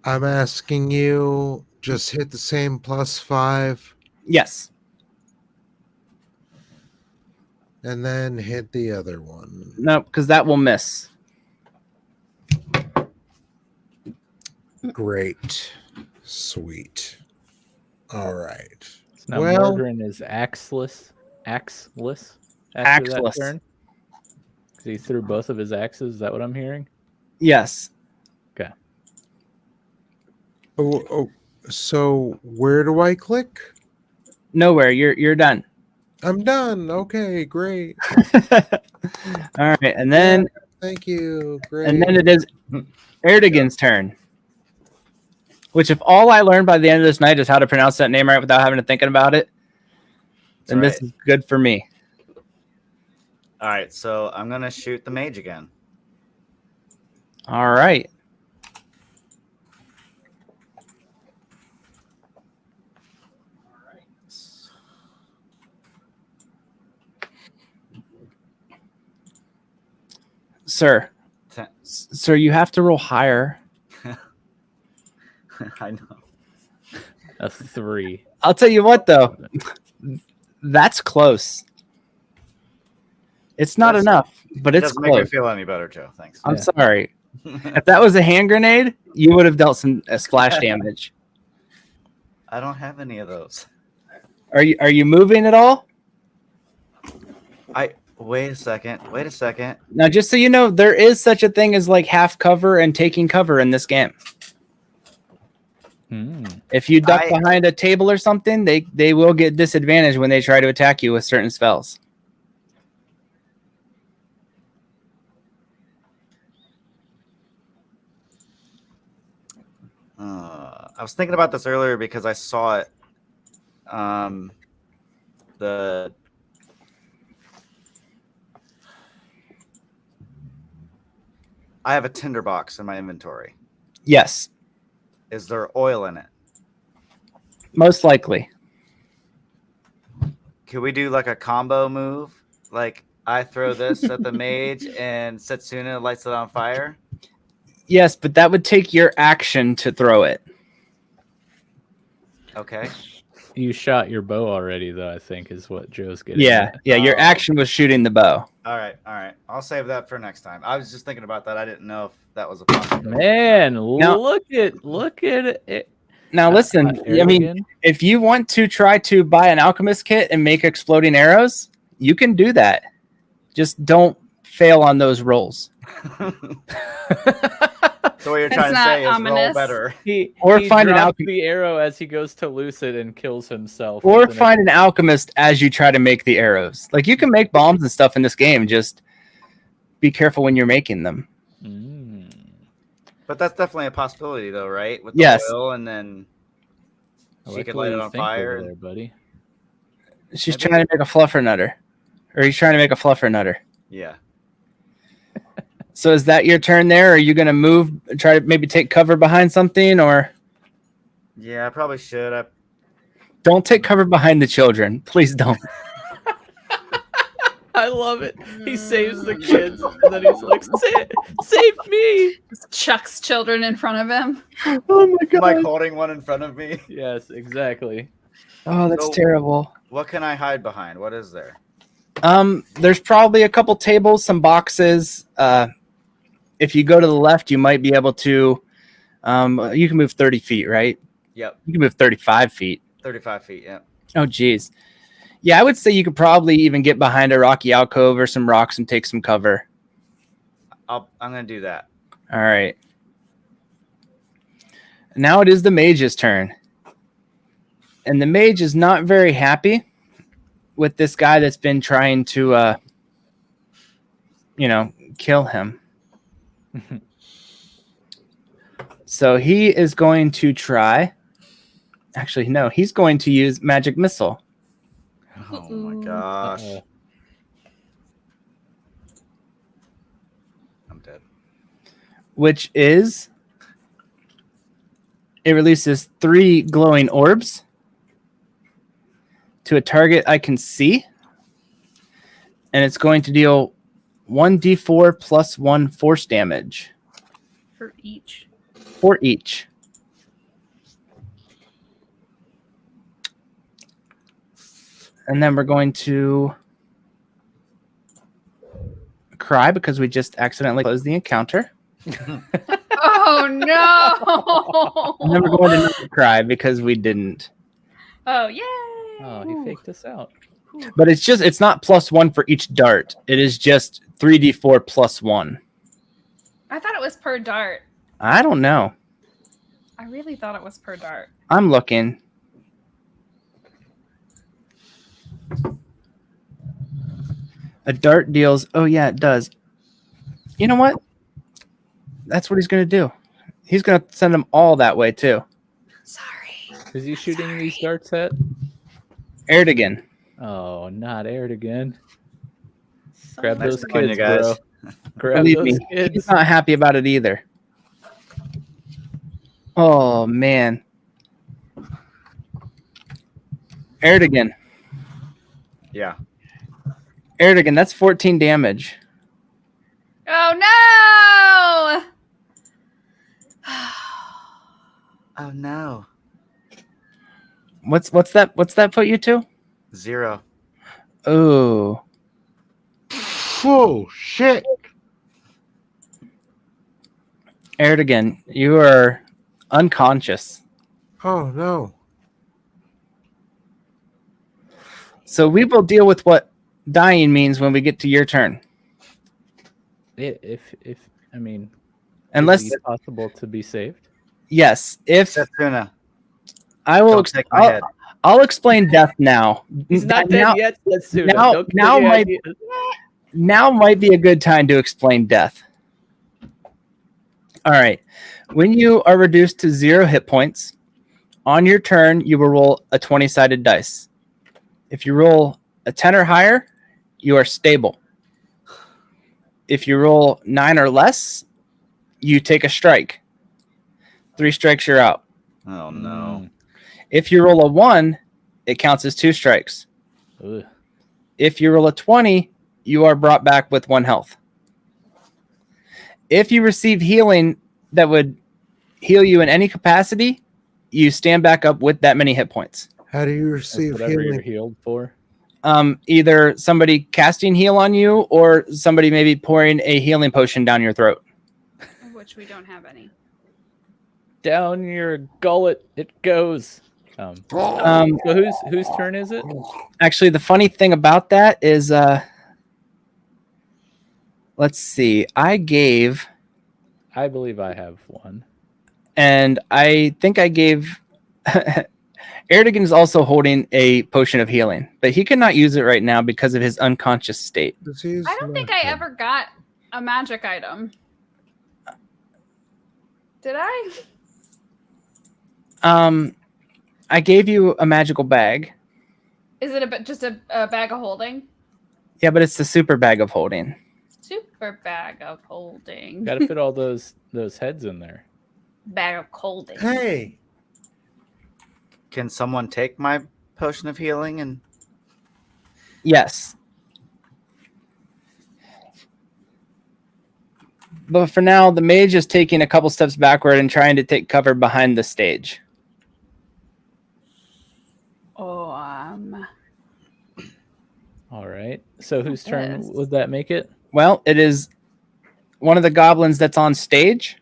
Speaker 4: I'm asking you, just hit the same +5
Speaker 1: Yes.
Speaker 4: and then hit the other one.
Speaker 1: No, because that will miss.
Speaker 4: Great. Sweet. All right.
Speaker 2: So now
Speaker 4: Well-
Speaker 2: Morgran is axeless after
Speaker 1: Axeless.
Speaker 2: that turn. 'Cause he threw both of his axes. Is that what I'm hearing?
Speaker 1: Yes.
Speaker 2: Okay.
Speaker 4: Oh, so where do I click?
Speaker 1: Nowhere. You're done.
Speaker 4: I'm done. Okay, great.
Speaker 1: All right, and then
Speaker 4: Thank you. Great.
Speaker 1: it is Erdogan's turn. Which, if all I learned by the end of this night is how to pronounce that name right without having to think about it, then this is good for me.
Speaker 3: All right, so I'm gonna shoot the mage again.
Speaker 1: All right. Sir, you have to roll higher.
Speaker 3: I know.
Speaker 2: A 3.
Speaker 1: I'll tell you what, though. That's close. It's not enough, but
Speaker 3: It
Speaker 1: it's
Speaker 3: doesn't make me
Speaker 1: close.
Speaker 3: feel any better, Joe. Thanks.
Speaker 1: I'm sorry. If that was a hand grenade, you would have dealt some splash damage.
Speaker 3: I don't have any of those.
Speaker 1: Are you moving at all?
Speaker 3: Wait a second.
Speaker 1: Now, just so you know, there is such a thing as like half cover and taking cover in this game. If you duck behind a table or something, they will get disadvantaged when they try to attack you with certain spells.
Speaker 3: I was thinking about this earlier because I saw it. I have a tinderbox in my inventory.
Speaker 1: Yes,
Speaker 3: Is there oil in it?
Speaker 1: most likely.
Speaker 3: Can we do like a combo move? Like I throw this at the mage and Setsuna lights it on fire?
Speaker 1: Yes, but that would take your action to throw it.
Speaker 3: Okay.
Speaker 2: You shot your bow already, though, I think, is what Joe's getting
Speaker 1: Yeah,
Speaker 2: at.
Speaker 1: yeah. Your action was shooting the bow.
Speaker 3: All right. I'll save that for next time. I was just thinking about that. I didn't know if that was a possibility.
Speaker 2: Man,
Speaker 1: Now-
Speaker 2: look at it.
Speaker 1: Now, listen. I mean,
Speaker 2: Erdogan?
Speaker 1: if you want to try to buy an alchemist kit and make exploding arrows, you can do that. Just don't fail on those rolls.
Speaker 3: So what you're
Speaker 5: It's
Speaker 3: trying to
Speaker 5: not
Speaker 3: say is roll
Speaker 5: ominous.
Speaker 3: better.
Speaker 2: he
Speaker 1: find an
Speaker 2: drops the arrow as he goes to loose it and kills himself.
Speaker 1: Or
Speaker 2: with an
Speaker 1: find an alchemist as you try to make the arrows. Like, you can make bombs and stuff in this game. Just be careful when you're making them.
Speaker 3: But that's definitely a possibility, though, right? With the
Speaker 1: Yes.
Speaker 3: oil, and then
Speaker 2: I
Speaker 3: she
Speaker 2: like
Speaker 3: could
Speaker 2: the way
Speaker 3: light it
Speaker 2: you
Speaker 3: on
Speaker 2: think over
Speaker 3: fire.
Speaker 2: there, buddy.
Speaker 1: She's
Speaker 3: Maybe-
Speaker 1: trying to make a fluffer nutter. Or he's trying to make a fluffer nutter.
Speaker 3: Yeah.
Speaker 1: So is that your turn there? Or are you going to move, try to maybe take cover behind something? Or
Speaker 3: Yeah, I probably should.
Speaker 1: don't take cover behind the children. Please don't.
Speaker 2: I love it. He saves the kids, and then he's like, save me.
Speaker 5: Just chucks children in front of him.
Speaker 1: Oh my god.
Speaker 3: Like holding one in front of me.
Speaker 2: Yes, exactly.
Speaker 1: Oh, that's
Speaker 3: So-
Speaker 1: terrible.
Speaker 3: What can I hide behind? What is there?
Speaker 1: There's probably a couple tables, some boxes. If you go to the left, you might be able to. You can move 30 feet, right?
Speaker 3: Yep.
Speaker 1: You can move 35 feet.
Speaker 3: 35 feet. Yeah.
Speaker 1: Oh, geez. Yeah, I would say you could probably even get behind a rocky alcove or some rocks and take some cover.
Speaker 3: I'm gonna do that.
Speaker 1: All right. Now it is the mage's turn. And the mage is not very happy with this guy that's been trying to, kill him. So he is going to try. Actually, no, he's going to use magic missile,
Speaker 3: Oh my gosh.
Speaker 2: Uh-oh.
Speaker 3: I'm dead.
Speaker 1: which is it releases 3 glowing orbs to a target I can see. And it's going to deal 1d4 plus 1 force damage
Speaker 5: For each.
Speaker 1: for each. And then we're going to cry because we just accidentally closed the encounter.
Speaker 5: Oh no!
Speaker 1: And then we're going to not cry because we didn't.
Speaker 5: Oh yay!
Speaker 2: Oh, he faked us out.
Speaker 1: But it's not plus 1 for each dart. It is just 3d4 plus 1.
Speaker 5: I thought it was per dart.
Speaker 1: I don't know.
Speaker 5: I really thought it was per dart.
Speaker 1: I'm looking. A dart deals. Oh, yeah, it does. You know what? That's what he's going to do. He's going to send them all that way, too.
Speaker 5: Sorry.
Speaker 2: Is he shooting these darts at?
Speaker 1: Erdogan.
Speaker 2: Oh, not Erdogan. Grab
Speaker 3: Nice
Speaker 2: those
Speaker 3: to meet you
Speaker 2: kids,
Speaker 3: guys.
Speaker 2: bro. Grab
Speaker 1: Believe
Speaker 2: those
Speaker 1: me,
Speaker 2: kids.
Speaker 1: he's not happy about it either. Oh, man. Erdogan.
Speaker 3: Yeah.
Speaker 1: Erdogan, that's 14 damage.
Speaker 5: Oh no!
Speaker 3: Oh no.
Speaker 1: What's that put you to?
Speaker 3: 0.
Speaker 1: Ooh.
Speaker 4: Oh shit!
Speaker 1: Erdogan, you are unconscious.
Speaker 4: Oh no!
Speaker 1: So we will deal with what dying means when we get to your turn.
Speaker 2: If I mean,
Speaker 1: Unless,
Speaker 2: is it possible to be saved?
Speaker 1: yes, if
Speaker 3: Setsuna,
Speaker 1: I will,
Speaker 3: don't take my head.
Speaker 1: I'll explain death now.
Speaker 2: He's not
Speaker 1: now,
Speaker 2: dead yet. Setsuna.
Speaker 1: now-
Speaker 2: Don't get
Speaker 1: now
Speaker 2: any
Speaker 1: my-
Speaker 2: ideas.
Speaker 1: Now might be a good time to explain death. All right. When you are reduced to 0 hit points, on your turn, you will roll a 20-sided dice. If you roll a 10 or higher, you are stable. If you roll 9 or less, you take a strike. 3 strikes, you're out.
Speaker 3: Oh no.
Speaker 1: If you roll a 1, it counts as 2 strikes.
Speaker 2: Ugh.
Speaker 1: If you roll a 20, you are brought back with 1 health. If you receive healing that would heal you in any capacity, you stand back up with that many hit points.
Speaker 4: How do you
Speaker 2: That's
Speaker 4: receive
Speaker 2: whatever you're
Speaker 4: healing?
Speaker 2: healed for.
Speaker 1: Either somebody casting heal on you or somebody maybe pouring a healing potion down your throat.
Speaker 5: Which we don't have any.
Speaker 2: Down your gullet it goes. So whose turn is it?
Speaker 1: Actually, the funny thing about that is, let's see. I
Speaker 2: believe I have one.
Speaker 1: and I think I gave. Erdogan is also holding a potion of healing, but he cannot use it right now because of his unconscious state.
Speaker 5: I don't think I ever got a magic item. Did I?
Speaker 1: I gave you a magical bag.
Speaker 5: Is it just a bag of holding?
Speaker 1: Yeah, but it's the super bag of holding.
Speaker 5: Super bag of holding.
Speaker 2: Got to fit all those heads in there.
Speaker 5: Bag of holding.
Speaker 4: Hey,
Speaker 3: Can someone take my potion of healing and
Speaker 1: Yes. But for now, the mage is taking a couple steps backward and trying to take cover behind the stage.
Speaker 5: Oh,
Speaker 2: All right. So whose turn
Speaker 5: Yes.
Speaker 2: would that make it?
Speaker 1: Well, it is one of the goblins that's on stage.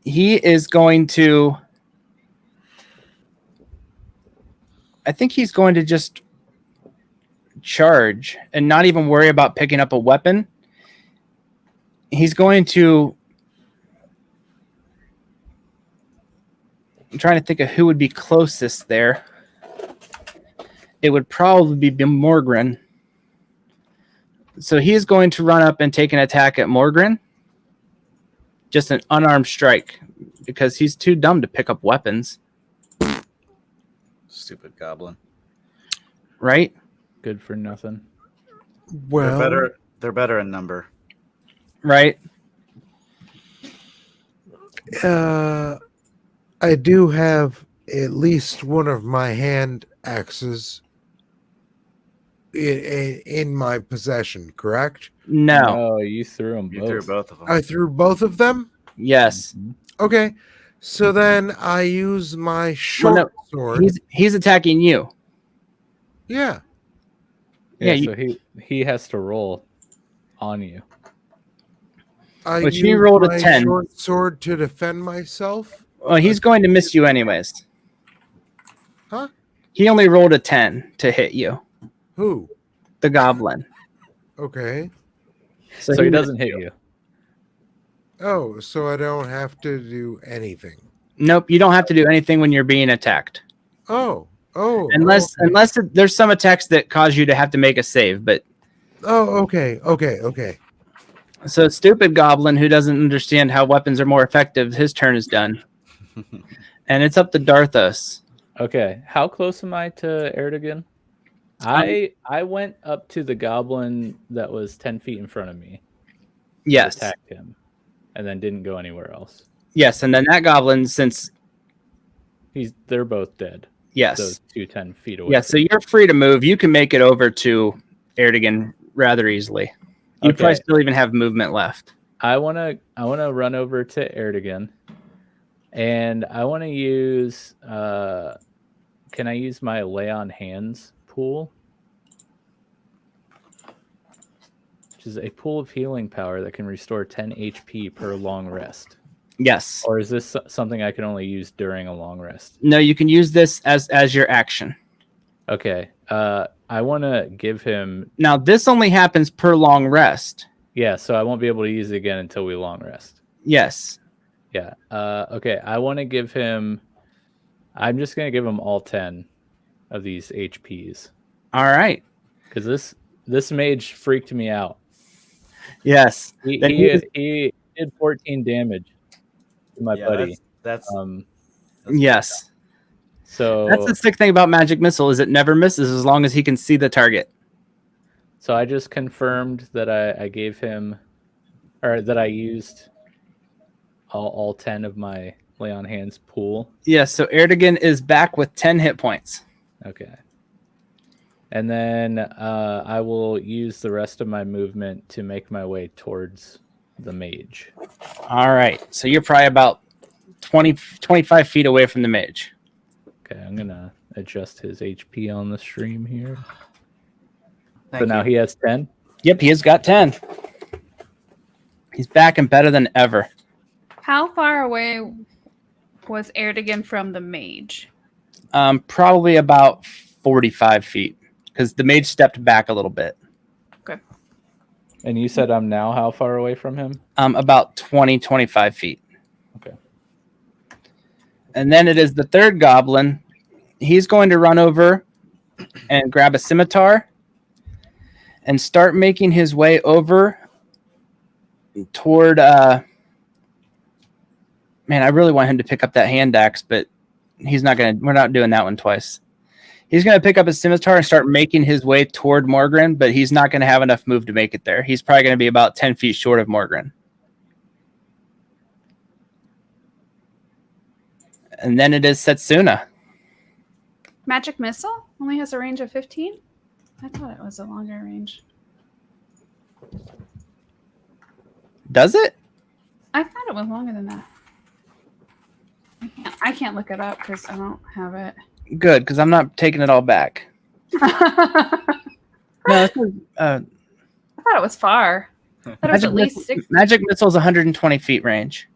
Speaker 1: He is going to... I think he's going to just charge and not even worry about picking up a weapon. He's going to... I'm trying to think of who would be closest there. It would probably be Morgran. So he is going to run up and take an attack at Morgran. Just an unarmed strike, because he's too dumb to pick up weapons.
Speaker 3: stupid goblin?
Speaker 1: Right?
Speaker 2: Good for nothing.
Speaker 4: well,
Speaker 3: They're better in number.
Speaker 1: Right?
Speaker 4: I do have at least one of my hand axes in my possession, correct?
Speaker 1: No.
Speaker 2: No, you threw them
Speaker 3: You
Speaker 2: both.
Speaker 3: threw both of them.
Speaker 4: I threw both of them?
Speaker 1: Yes.
Speaker 4: Okay. So then I use my short sword.
Speaker 1: He's attacking you.
Speaker 4: Yeah.
Speaker 2: Yeah,
Speaker 1: Yeah,
Speaker 2: so he has to roll on you.
Speaker 4: I
Speaker 1: But
Speaker 4: use
Speaker 1: you rolled a
Speaker 4: my
Speaker 1: 10.
Speaker 4: short sword to defend myself.
Speaker 1: Well, he's going to miss you anyways.
Speaker 4: Huh?
Speaker 1: He only rolled a 10 to hit you.
Speaker 4: Who?
Speaker 1: The goblin.
Speaker 4: Okay.
Speaker 2: So he doesn't hit you.
Speaker 4: Oh, so I don't have to do anything.
Speaker 1: Nope, you don't have to do anything when you're being attacked.
Speaker 4: Oh.
Speaker 1: Unless there's some attacks that cause you to have to make a save, but
Speaker 4: Okay.
Speaker 1: so stupid goblin who doesn't understand how weapons are more effective, his turn is done. And it's up to Dharthos.
Speaker 2: Okay, how close am I to Erdogan? I went up to the goblin that was 10 feet in front of me.
Speaker 1: Yes.
Speaker 2: Attacked him, and then didn't go anywhere else.
Speaker 1: Yes, and then that goblin, since
Speaker 2: They're both dead.
Speaker 1: yes.
Speaker 2: Those 10 feet away.
Speaker 1: Yeah, so you're free to move. You can make it over to Erdogan rather easily. You
Speaker 2: Okay.
Speaker 1: probably still even have movement left.
Speaker 2: I wanna run over to Erdogan, and I want to use. Can I use my lay on hands pool, which is a pool of healing power that can restore 10 HP per long rest?
Speaker 1: Yes.
Speaker 2: Or is this something I can only use during a long rest?
Speaker 1: No, you can use this as your action.
Speaker 2: Okay. I want to give him.
Speaker 1: Now, this only happens per long rest.
Speaker 2: Yeah, so I won't be able to use it again until we long rest.
Speaker 1: Yes.
Speaker 2: Yeah. Okay. I want to give him. I'm just gonna give him all 10 of these HPs.
Speaker 1: All right.
Speaker 2: Because this mage freaked me out.
Speaker 1: Yes.
Speaker 2: He did 14 damage to my buddy.
Speaker 3: That's
Speaker 1: yes.
Speaker 2: So
Speaker 1: that's the sick thing about magic missile is it never misses as long as he can see the target.
Speaker 2: So I just confirmed that I gave him, or that I used all 10 of my lay on hands pool.
Speaker 1: Yes. So Erdogan is back with 10 hit points.
Speaker 2: Okay. And then I will use the rest of my movement to make my way towards the mage.
Speaker 1: All right. So you're probably about 25 feet away from the mage.
Speaker 2: Okay, I'm going to adjust his HP on the stream here.
Speaker 3: Thank
Speaker 2: So now
Speaker 3: you.
Speaker 2: he has 10?
Speaker 1: Yep, he has got 10. He's back and better than ever.
Speaker 5: How far away was Erdogan from the mage?
Speaker 1: Probably about 45 feet because the mage stepped back a little bit.
Speaker 5: Okay.
Speaker 2: And you said I'm now how far away from him?
Speaker 1: About 25 feet.
Speaker 2: Okay.
Speaker 1: And then it is the third goblin. He's going to run over and grab a scimitar and start making his way over toward man, I really want him to pick up that hand axe, but we're not doing that one twice. He's going to pick up his scimitar and start making his way toward Morgran, but he's not going to have enough move to make it there. He's probably going to be about 10 feet short of Morgran. And then it is Setsuna.
Speaker 5: Magic missile only has a range of 15? I thought it was a longer range.
Speaker 1: Does it?
Speaker 5: I thought it was longer than that. I can't look it up because I don't have it.
Speaker 1: Good, because I'm not taking it all back. No, this was,
Speaker 5: I thought it was far. I thought it was at least 6.
Speaker 1: Magic missile is 120 feet range.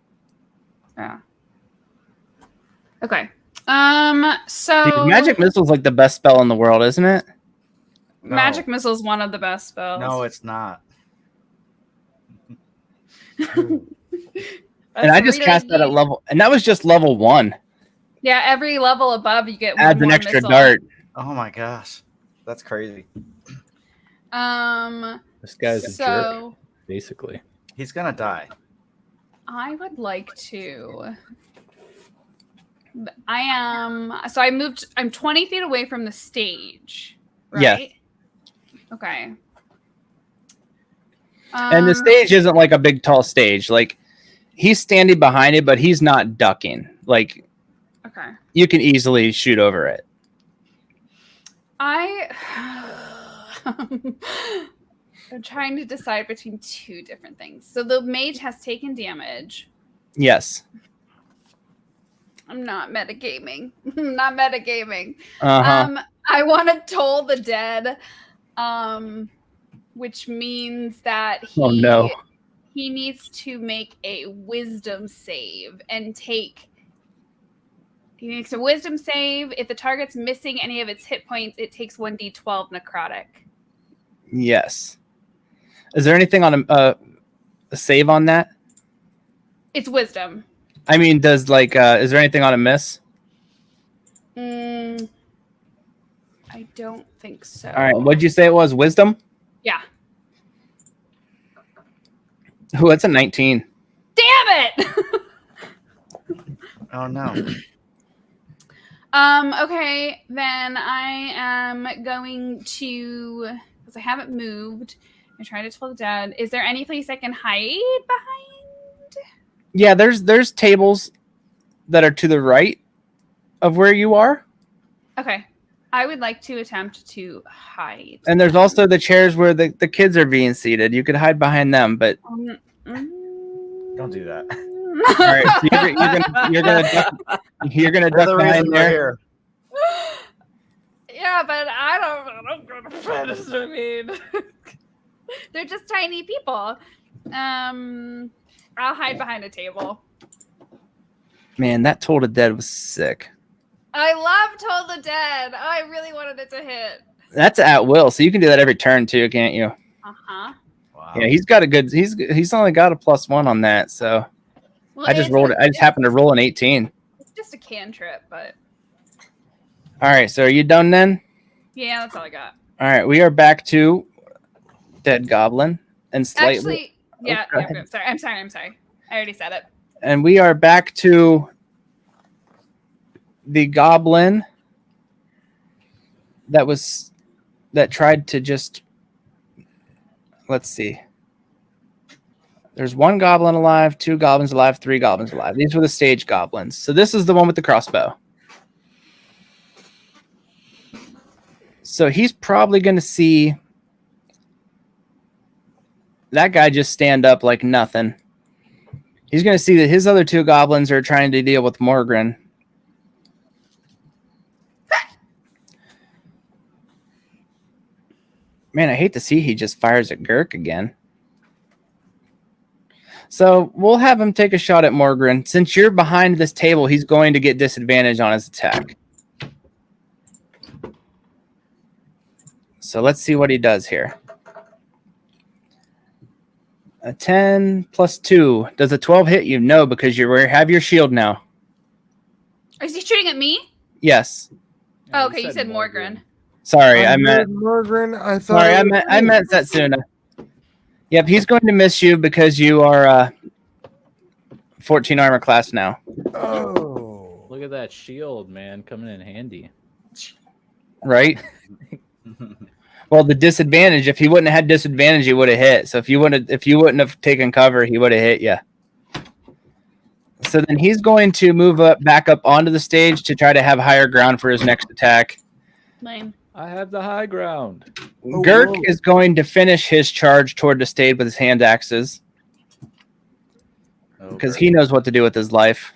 Speaker 5: Yeah. Okay. So
Speaker 1: Dude, magic missile is like the best spell in the world, isn't it?
Speaker 3: No.
Speaker 5: magic missile is one of the best spells.
Speaker 3: No, it's not.
Speaker 1: And I just cast that at level, and that was just level 1.
Speaker 5: Yeah, every level above you get
Speaker 1: Adds
Speaker 5: one
Speaker 1: an
Speaker 5: more
Speaker 1: extra
Speaker 5: missile.
Speaker 1: dart.
Speaker 3: Oh my gosh, that's crazy.
Speaker 2: This guy's a jerk, basically.
Speaker 3: He's gonna die.
Speaker 5: I would like to. I'm 20 feet away from the stage. Right?
Speaker 1: Yeah.
Speaker 5: Okay.
Speaker 1: And the stage isn't like a big, tall stage. Like, he's standing behind it, but he's not ducking. Like,
Speaker 5: Okay.
Speaker 1: you can easily shoot over it.
Speaker 5: I'm trying to decide between two different things. So the mage has taken damage.
Speaker 1: Yes.
Speaker 5: I'm not metagaming. Not metagaming.
Speaker 1: Uh-huh.
Speaker 5: I want to toll the dead, which means that
Speaker 1: Oh, no.
Speaker 5: he needs to make a wisdom save and take. He makes a wisdom save. If the target's missing any of its hit points, it takes 1d12 necrotic.
Speaker 1: Yes. Is there anything on a save on that?
Speaker 5: It's wisdom.
Speaker 1: I mean, is there anything on a miss?
Speaker 5: I don't think so.
Speaker 1: All right. What'd you say it was? Wisdom?
Speaker 5: Yeah.
Speaker 1: Oh, that's a 19.
Speaker 5: Damn it!
Speaker 3: Oh no.
Speaker 5: Okay, then I am going to, because I haven't moved, I try to tell the dead. Is there any place I can hide behind?
Speaker 1: Yeah, there's tables that are to the right of where you are.
Speaker 5: Okay. I would like to attempt to hide.
Speaker 1: And there's also the chairs where the kids are being seated. You could hide behind them, but
Speaker 3: Don't do that.
Speaker 1: All right, so you're gonna
Speaker 3: They're
Speaker 1: duck
Speaker 3: the
Speaker 1: behind
Speaker 3: reason we're
Speaker 1: there.
Speaker 3: here.
Speaker 5: Yeah, but I don't know what a predator mean. They're just tiny people. I'll hide behind a table.
Speaker 1: Man, that Toll the Dead was sick.
Speaker 5: I love Toll the Dead. Oh, I really wanted it to hit.
Speaker 1: That's at will, so you can do that every turn too, can't you?
Speaker 5: Uh-huh.
Speaker 3: Wow.
Speaker 1: Yeah, he's got a good. He's only got a +1 on that, so
Speaker 5: Well,
Speaker 1: I just rolled it. I just happened to roll an 18.
Speaker 5: It's just a cantrip, but
Speaker 1: All right, so are you done then?
Speaker 5: yeah, that's all I got.
Speaker 1: All right, we are back to Dead Goblin and slightly,
Speaker 5: Actually, yeah,
Speaker 1: go
Speaker 5: yeah,
Speaker 1: ahead.
Speaker 5: I'm sorry. I already said it.
Speaker 1: and we are back to the Goblin that tried to just. Let's see. There's 1 goblin alive, 2 goblins alive, 3 goblins alive. These were the stage goblins. So this is the one with the crossbow. So he's probably going to see that guy just stand up like nothing. He's going to see that his other 2 goblins are trying to deal with Morgran. Man, I hate to see he just fires at Gurk again. So we'll have him take a shot at Morgran. Since you're behind this table, he's going to get disadvantage on his attack. So let's see what he does here. A 10 plus 2. Does a 12 hit you? No, because you have your shield now.
Speaker 5: Is he shooting at me?
Speaker 1: Yes.
Speaker 5: Oh, okay, you said Morgran.
Speaker 1: Sorry, I meant.
Speaker 4: Morgran. I thought.
Speaker 1: Sorry, I meant Setsuna. Yep, he's going to miss you because you are 14 armor class now.
Speaker 4: Oh.
Speaker 2: Look at that shield, man, coming in handy.
Speaker 1: Right? Well, the disadvantage, if he wouldn't have had disadvantage, he would have hit. So if you wouldn't have taken cover, he would have hit you. So then he's going to move back up onto the stage to try to have higher ground for his next attack.
Speaker 5: Lame.
Speaker 2: I have the high ground.
Speaker 4: Oh,
Speaker 1: Gurk
Speaker 4: whoa.
Speaker 1: is going to finish his charge toward the stage with his hand axes because he knows what to do with his life.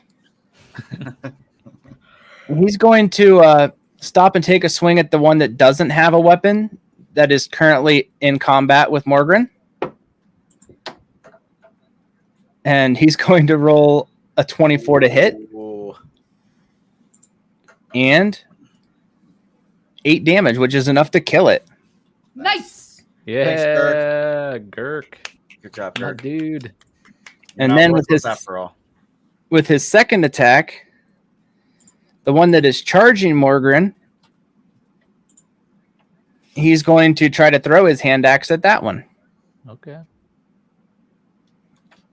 Speaker 1: He's going to stop and take a swing at the one that doesn't have a weapon that is currently in combat with Morgran. And he's going to roll a 24 to hit.
Speaker 2: Whoa.
Speaker 1: And 8 damage, which is enough to kill it.
Speaker 5: Nice.
Speaker 2: Yeah, Gurk.
Speaker 3: Good job,
Speaker 2: My
Speaker 3: Dirk.
Speaker 2: dude.
Speaker 1: And
Speaker 3: Not
Speaker 1: then
Speaker 3: worthless after all.
Speaker 1: with his second attack, the one that is charging Morgran, he's going to try to throw his hand axe at that one.
Speaker 2: Okay.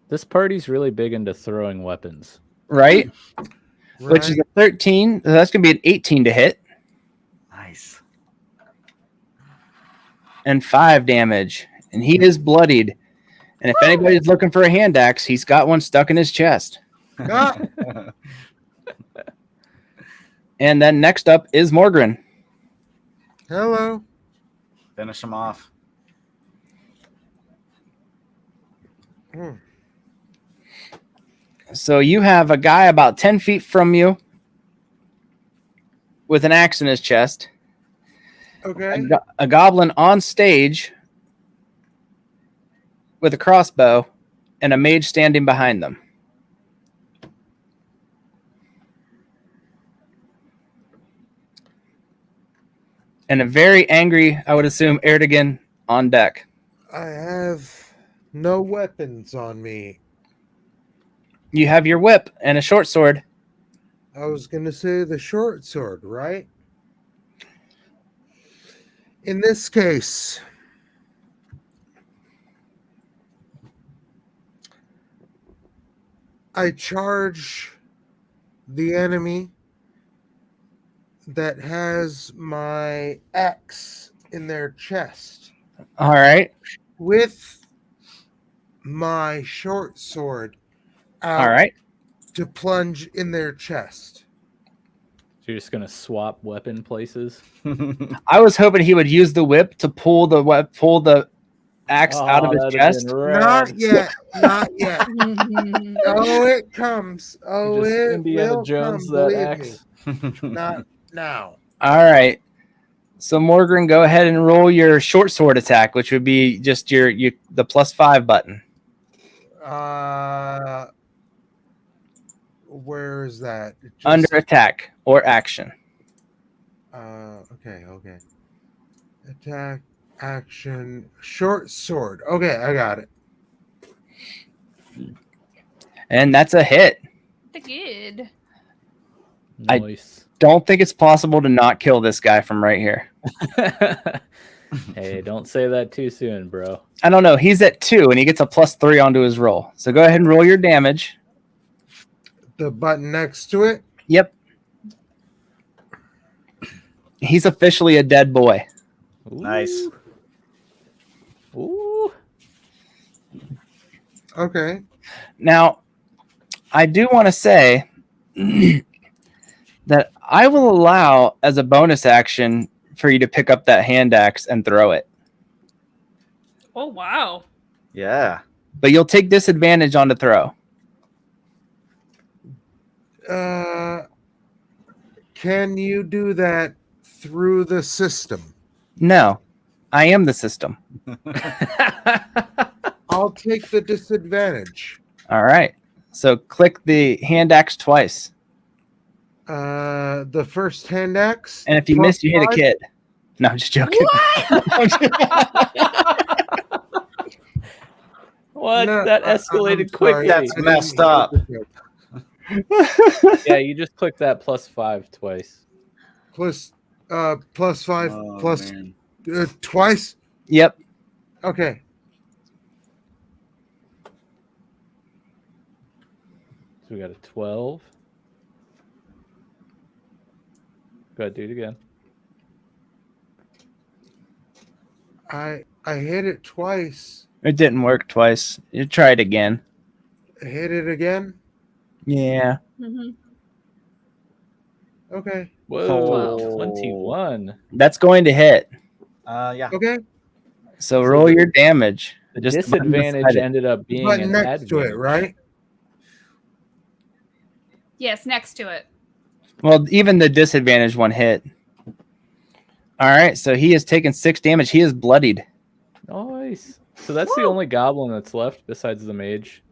Speaker 2: This party's really big into throwing weapons.
Speaker 1: Right?
Speaker 4: Right.
Speaker 1: Which is a 13. So that's going to be an 18 to hit.
Speaker 3: Nice.
Speaker 1: And 5 damage. And he is bloodied. And if anybody's looking for a hand axe, he's got one stuck in his chest.
Speaker 4: Ah,
Speaker 1: And then next up is Morgran.
Speaker 4: hello.
Speaker 3: Finish him off.
Speaker 4: Hmm.
Speaker 1: So you have a guy about 10 feet from you with an axe in his chest.
Speaker 4: Okay.
Speaker 1: A goblin on stage with a crossbow and a mage standing behind them. And a very angry, I would assume, Erdogan on deck.
Speaker 4: I have no weapons on me.
Speaker 1: You have your whip and a short sword.
Speaker 4: I was going to say the short sword, right? In this case, I charge the enemy that has my axe in their chest
Speaker 1: All right.
Speaker 4: with my short sword out
Speaker 1: All right.
Speaker 4: to plunge in their chest.
Speaker 2: So you're just gonna swap weapon places?
Speaker 1: I was hoping he would use the whip to pull the axe out of his
Speaker 2: that'd have
Speaker 1: chest.
Speaker 2: been rad.
Speaker 4: Not yet. Not yet. Oh, it comes.
Speaker 2: You
Speaker 4: Oh,
Speaker 2: just
Speaker 4: it
Speaker 2: Indiana
Speaker 4: will
Speaker 2: Jones
Speaker 4: come.
Speaker 2: that
Speaker 4: Believe
Speaker 2: axe.
Speaker 4: me. Not now.
Speaker 1: All right. So Morgran, go ahead and roll your short sword attack, which would be just the +5 button.
Speaker 4: Where is that?
Speaker 1: Under attack or action.
Speaker 4: Okay. Attack, action, short sword. Okay, I got it.
Speaker 1: And that's a hit.
Speaker 5: Good.
Speaker 2: Nice.
Speaker 1: Don't think it's possible to not kill this guy from right here.
Speaker 2: Hey, don't say that too soon, bro.
Speaker 1: I don't know. He's at 2 and he gets a +3 onto his roll. So go ahead and roll your damage.
Speaker 4: The button next to it.
Speaker 1: Yep. He's officially a dead boy.
Speaker 2: Ooh.
Speaker 3: Nice.
Speaker 2: Ooh.
Speaker 4: Okay.
Speaker 1: Now, I do want to say that I will allow as a bonus action for you to pick up that hand axe and throw it.
Speaker 5: Oh wow.
Speaker 3: Yeah.
Speaker 1: But you'll take disadvantage on the throw.
Speaker 4: Can you do that through the system?
Speaker 1: No, I am the system.
Speaker 4: I'll take the disadvantage.
Speaker 1: All right. So click the hand axe twice.
Speaker 4: The first hand axe.
Speaker 1: And if you miss, you hit a kid. No, I'm just joking.
Speaker 2: What?
Speaker 4: No,
Speaker 2: That
Speaker 4: I'm
Speaker 2: escalated
Speaker 4: sorry.
Speaker 2: quickly.
Speaker 3: That's messed up.
Speaker 2: Yeah, you just click that +5 twice.
Speaker 4: +5
Speaker 3: Oh,
Speaker 4: plus
Speaker 3: man.
Speaker 4: twice.
Speaker 1: Yep.
Speaker 4: Okay.
Speaker 2: So we got a 12. Go ahead, do it again.
Speaker 4: I hit it twice.
Speaker 1: It didn't work twice. You try it again.
Speaker 4: Hit it again.
Speaker 1: Yeah.
Speaker 5: Mm-hmm.
Speaker 4: Okay.
Speaker 2: Whoa, 21.
Speaker 1: That's going to hit.
Speaker 3: Yeah.
Speaker 4: Okay.
Speaker 1: So
Speaker 2: So
Speaker 1: roll
Speaker 2: the-
Speaker 1: your damage.
Speaker 2: The
Speaker 1: Just
Speaker 2: disadvantage
Speaker 1: beside it.
Speaker 2: ended up being
Speaker 4: Button
Speaker 2: an
Speaker 4: next to it,
Speaker 2: advantage.
Speaker 4: right?
Speaker 5: Yes, next to it.
Speaker 1: Well, even the disadvantage one hit. All right. So he has taken 6 damage. He is bloodied.
Speaker 2: Nice. So that's the only goblin that's left besides the mage.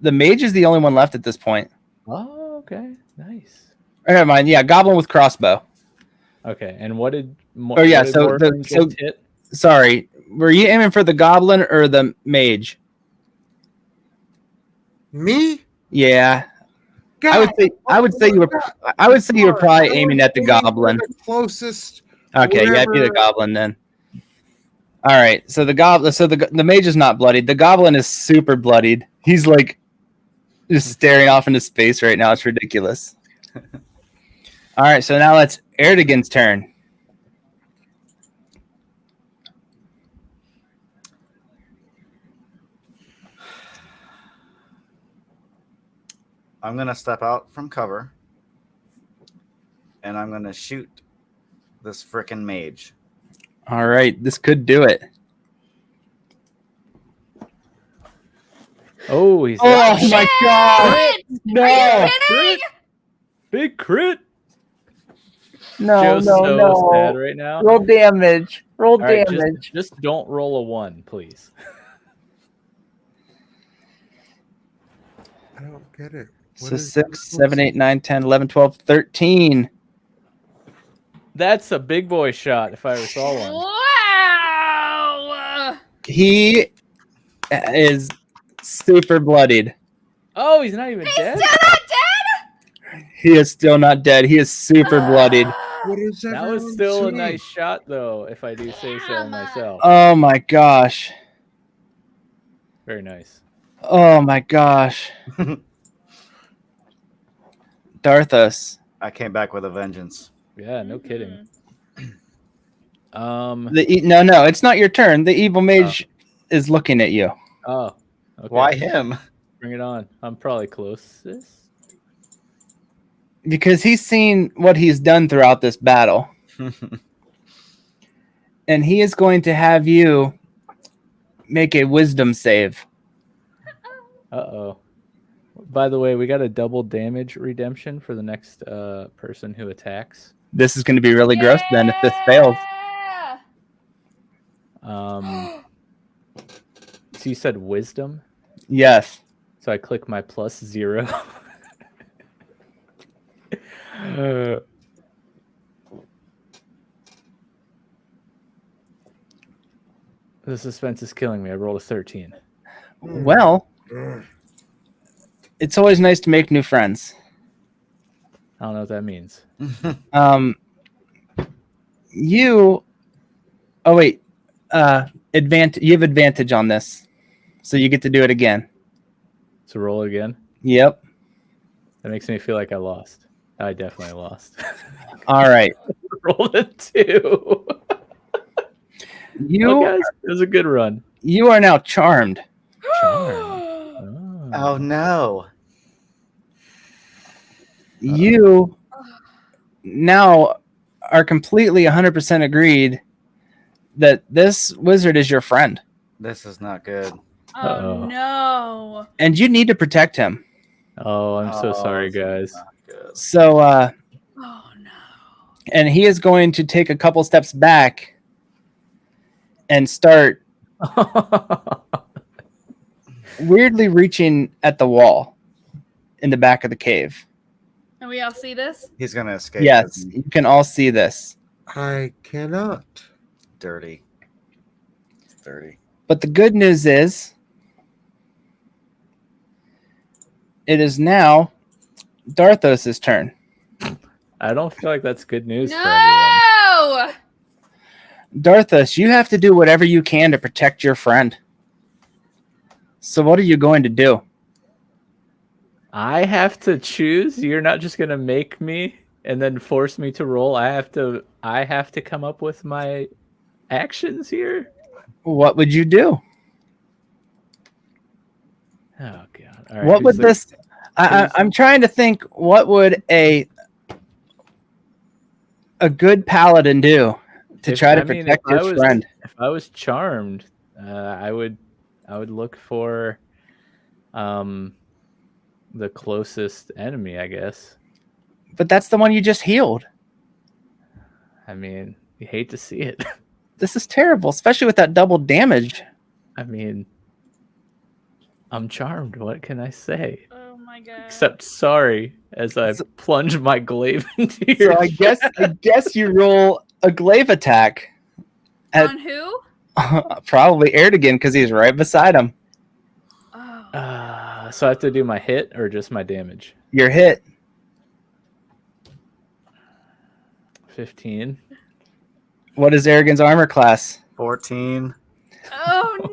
Speaker 1: The mage is the only one left at this point.
Speaker 2: Oh, okay. Nice.
Speaker 1: Or never mind. Yeah, goblin with crossbow.
Speaker 2: Okay, and what did
Speaker 1: so
Speaker 2: hit?
Speaker 1: Sorry, were you aiming for the goblin or the mage?
Speaker 4: Me?
Speaker 1: Yeah,
Speaker 4: God,
Speaker 1: I would say you were probably aiming at the goblin.
Speaker 4: The closest.
Speaker 1: Okay, yeah, be the
Speaker 4: whatever.
Speaker 1: goblin then. All right, so the mage is not bloodied. The goblin is super bloodied. He's like just staring off into space right now. It's ridiculous. All right, so now it's Erdogan's turn.
Speaker 3: I'm going to step out from cover. And I'm going to shoot this frickin' mage.
Speaker 1: All right, this could do it.
Speaker 2: Oh, he's
Speaker 1: Oh my god!
Speaker 5: Crit!
Speaker 1: No!
Speaker 5: Are you kidding?
Speaker 2: big crit.
Speaker 1: No,
Speaker 2: Joe's
Speaker 1: no,
Speaker 2: so
Speaker 1: no!
Speaker 2: sad right now.
Speaker 1: Roll damage. Roll
Speaker 2: All right,
Speaker 1: damage.
Speaker 2: just don't roll a 1, please.
Speaker 4: I don't get it. What
Speaker 1: So
Speaker 4: is
Speaker 1: 6, 7, 8, 9, 10, 11, 12, 13.
Speaker 2: That's a big boy shot, if I recall one.
Speaker 5: Wow!
Speaker 1: He is super bloodied.
Speaker 2: Oh, he's not even dead.
Speaker 5: Still not dead?
Speaker 1: He is still not dead. He is super bloodied.
Speaker 4: What is
Speaker 2: That
Speaker 4: everyone
Speaker 2: was still a
Speaker 4: saying?
Speaker 2: nice shot, though, if I do say so
Speaker 5: Damn.
Speaker 2: myself.
Speaker 1: Oh my gosh.
Speaker 2: Very nice.
Speaker 1: Oh my gosh. Dharthos.
Speaker 3: I came back with a vengeance.
Speaker 2: Yeah, no kidding.
Speaker 1: No, it's not your turn. The evil mage is looking at you.
Speaker 2: Oh, okay.
Speaker 3: Why him?
Speaker 2: Bring it on. I'm probably closest.
Speaker 1: Because he's seen what he's done throughout this battle. And he is going to have you make a wisdom save.
Speaker 2: Uh-oh. By the way, we got a double damage redemption for the next person who attacks.
Speaker 1: This is going to be really gross then if this fails.
Speaker 5: Yeah!
Speaker 2: So you said wisdom?
Speaker 1: Yes.
Speaker 2: So I click my +0. The suspense is killing me. I rolled a 13.
Speaker 1: Well, it's always nice to make new friends.
Speaker 2: I don't know what that means.
Speaker 1: You you have advantage on this, so you get to do it again.
Speaker 2: So roll again?
Speaker 1: Yep.
Speaker 2: That makes me feel like I lost. I definitely lost.
Speaker 1: All right.
Speaker 2: Rolled a 2.
Speaker 1: You
Speaker 2: guys, it was a good run.
Speaker 1: You are now charmed.
Speaker 3: Oh no.
Speaker 1: You now are completely 100% agreed that this wizard is your friend.
Speaker 3: This is not good.
Speaker 5: Oh no.
Speaker 1: And you need to protect him.
Speaker 2: Oh, I'm so sorry, guys.
Speaker 1: So,
Speaker 5: Oh no.
Speaker 1: and he is going to take a couple steps back and start weirdly reaching at the wall in the back of the cave.
Speaker 5: And we all see this?
Speaker 3: He's gonna escape.
Speaker 1: Yes, you can all see this.
Speaker 4: I cannot.
Speaker 3: Dirty. It's dirty.
Speaker 1: But the good news is, it is now Dharthos' turn.
Speaker 2: I don't feel like that's good news for everyone.
Speaker 5: No!
Speaker 1: Dharthos, you have to do whatever you can to protect your friend. So what are you going to do?
Speaker 2: I have to choose. You're not just gonna make me and then force me to roll. I have to come up with my actions here.
Speaker 1: What would you do?
Speaker 2: Oh god! All right,
Speaker 1: What would this? I'm trying to think. What would a good paladin do to try to protect his friend?
Speaker 2: If I was charmed, I would look for the closest enemy, I guess.
Speaker 1: But that's the one you just healed.
Speaker 2: I mean, you hate to see it.
Speaker 1: This is terrible, especially with that double damage.
Speaker 2: I mean, I'm charmed. What can I say?
Speaker 5: Oh my god.
Speaker 2: Except sorry, as I plunge my glaive into your
Speaker 1: So I guess you roll a glaive attack.
Speaker 5: On who?
Speaker 1: Probably Erdogan, because he's right beside him.
Speaker 5: Oh.
Speaker 2: So I have to do my hit or just my damage?
Speaker 1: Your hit.
Speaker 2: 15.
Speaker 1: What is Erdogan's armor class?
Speaker 3: 14.
Speaker 5: Oh no!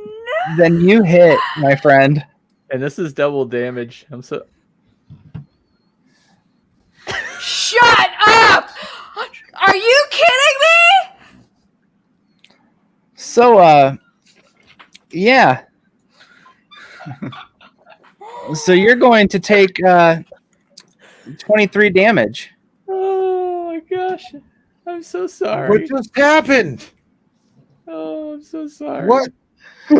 Speaker 1: Then you hit, my friend.
Speaker 2: And this is double damage. I'm so...
Speaker 5: Shut up! Are you kidding me?
Speaker 1: So, yeah. So you're going to take 23 damage.
Speaker 2: Oh my gosh. I'm so sorry.
Speaker 4: What just happened?
Speaker 2: Oh, I'm so sorry.
Speaker 4: What?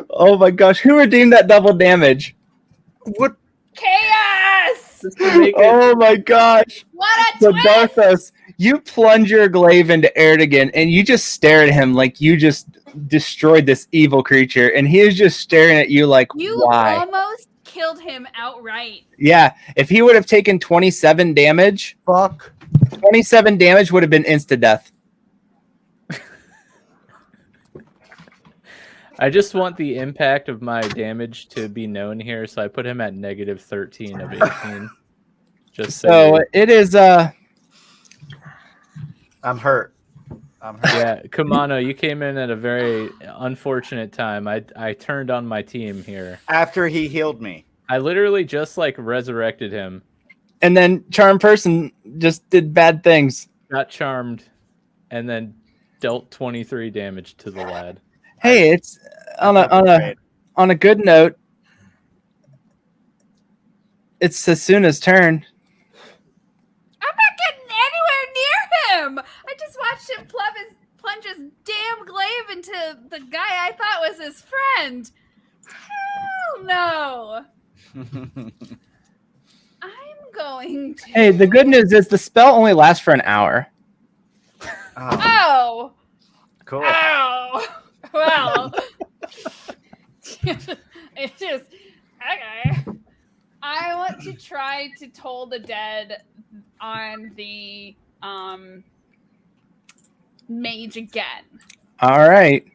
Speaker 1: Oh my gosh, who redeemed that double damage?
Speaker 4: What?
Speaker 5: Chaos!
Speaker 1: Oh my gosh.
Speaker 5: What a
Speaker 1: So
Speaker 5: twist!
Speaker 1: Dharthos, you plunge your glaive into Erdogan and you just stare at him like you just destroyed this evil creature, and he is just staring at you like,
Speaker 5: You
Speaker 1: why?
Speaker 5: almost killed him outright.
Speaker 1: Yeah, if he would have taken 27 damage,
Speaker 4: Fuck.
Speaker 1: 27 damage would have been insta-death.
Speaker 2: I just want the impact of my damage to be known here, so I put him at negative 13 of 18. Just
Speaker 1: So it is
Speaker 3: I'm hurt.
Speaker 2: yeah, Kumano, you came in at a very unfortunate time. I turned on my team here.
Speaker 3: After he healed me.
Speaker 2: I literally just like resurrected him.
Speaker 1: and then charmed person just did bad things.
Speaker 2: Got charmed, and then dealt 23 damage to the lad.
Speaker 1: Hey, it's on a good note. It's Setsuna's turn.
Speaker 5: I'm not getting anywhere near him. I just watched him plunge his damn glaive into the guy I thought was his friend. no. I'm going to.
Speaker 1: Hey, the good news is the spell only lasts for an hour.
Speaker 5: Oh.
Speaker 3: Cool.
Speaker 5: Oh. Well. It's just okay. I want to try to toll the dead on the mage again.
Speaker 1: All right.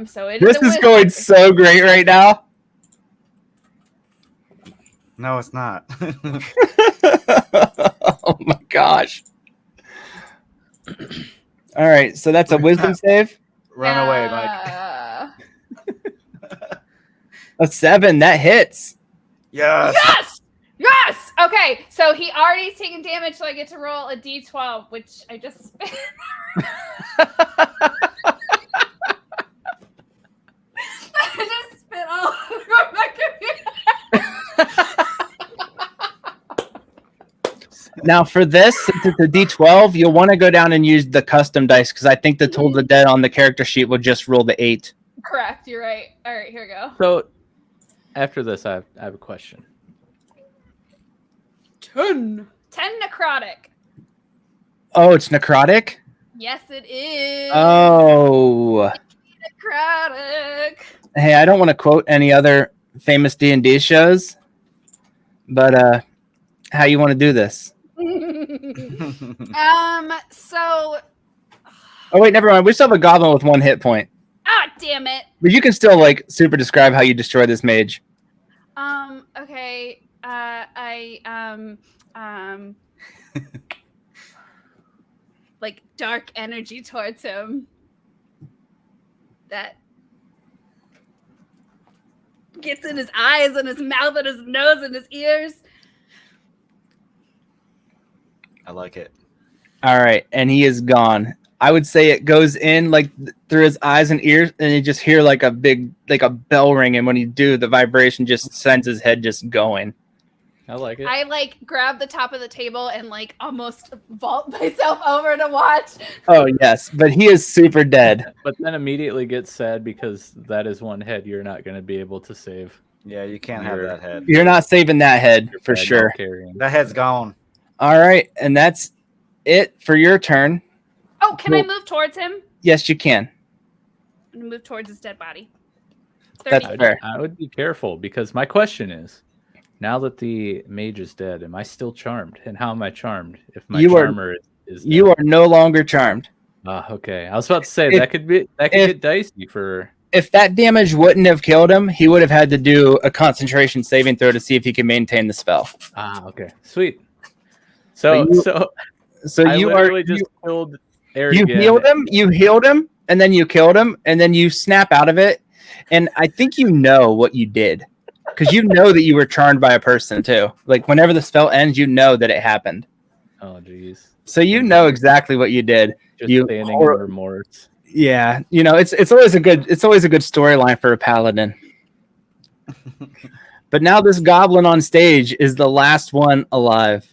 Speaker 5: So it
Speaker 1: This is going so great right now.
Speaker 3: No, it's not.
Speaker 1: Oh my gosh. All right, so that's a wisdom save.
Speaker 3: Run away, Mike.
Speaker 1: A 7, that hits.
Speaker 3: Yes.
Speaker 5: Yes! Yes! Okay, so he already's taken damage, so I get to roll a d12, which I just spent. I just spit all over my computer.
Speaker 1: Now for this, since it's a d12, you'll want to go down and use the custom dice because I think the Toll the Dead on the character sheet will just roll the 8.
Speaker 5: Correct, you're right. All right, here we go.
Speaker 2: So after this, I have a question.
Speaker 5: 10 necrotic.
Speaker 1: Oh, it's necrotic?
Speaker 5: Yes, it is.
Speaker 1: Oh.
Speaker 5: Necrotic.
Speaker 1: Hey, I don't want to quote any other famous D&D shows, but how you want to do this?
Speaker 5: So.
Speaker 1: Oh wait, never mind. We still have a goblin with 1 hit point.
Speaker 5: Ah, damn it.
Speaker 1: But you can still like super describe how you destroy this mage.
Speaker 5: Okay. Like dark energy towards him. That gets in his eyes and his mouth and his nose and his ears.
Speaker 3: I like it.
Speaker 1: All right, and he is gone. I would say it goes in like through his eyes and ears, and you just hear like a big, like a bell ring, and when you do, the vibration just sends his head just going.
Speaker 2: I like it.
Speaker 5: I like grab the top of the table and like almost vault myself over to watch.
Speaker 1: Oh yes, but he is super dead.
Speaker 2: But then immediately gets sad because that is one head you're not going to be able to save.
Speaker 3: Yeah, you can't have that head.
Speaker 1: You're not saving that head for
Speaker 2: Bad
Speaker 1: sure.
Speaker 2: carrying.
Speaker 3: That head's gone.
Speaker 1: All right, and that's it for your turn.
Speaker 5: Oh, can I move towards him?
Speaker 1: Yes, you can.
Speaker 5: I'm gonna move towards his dead body.
Speaker 1: That's
Speaker 5: 30.
Speaker 1: fair.
Speaker 2: I would be careful because my question is, now that the mage is dead, am I still charmed? And how am I charmed if my charmer is dead?
Speaker 1: You are no longer charmed.
Speaker 2: Okay. I was about to say that could get dicey for.
Speaker 1: If that damage wouldn't have killed him, he would have had to do a concentration saving throw to see if he can maintain the spell.
Speaker 2: Okay. Sweet. So
Speaker 1: you
Speaker 2: literally just killed Erdogan.
Speaker 1: You healed him, and then you killed him, and then you snap out of it. And I think you know what you did. Because you know that you were charmed by a person too. Like whenever the spell ends, you know that it happened.
Speaker 2: Oh jeez.
Speaker 1: So you know exactly what you did.
Speaker 2: Just standing in remorse.
Speaker 1: Yeah, you know it's always a good storyline for a paladin. But now this goblin on stage is the last one alive,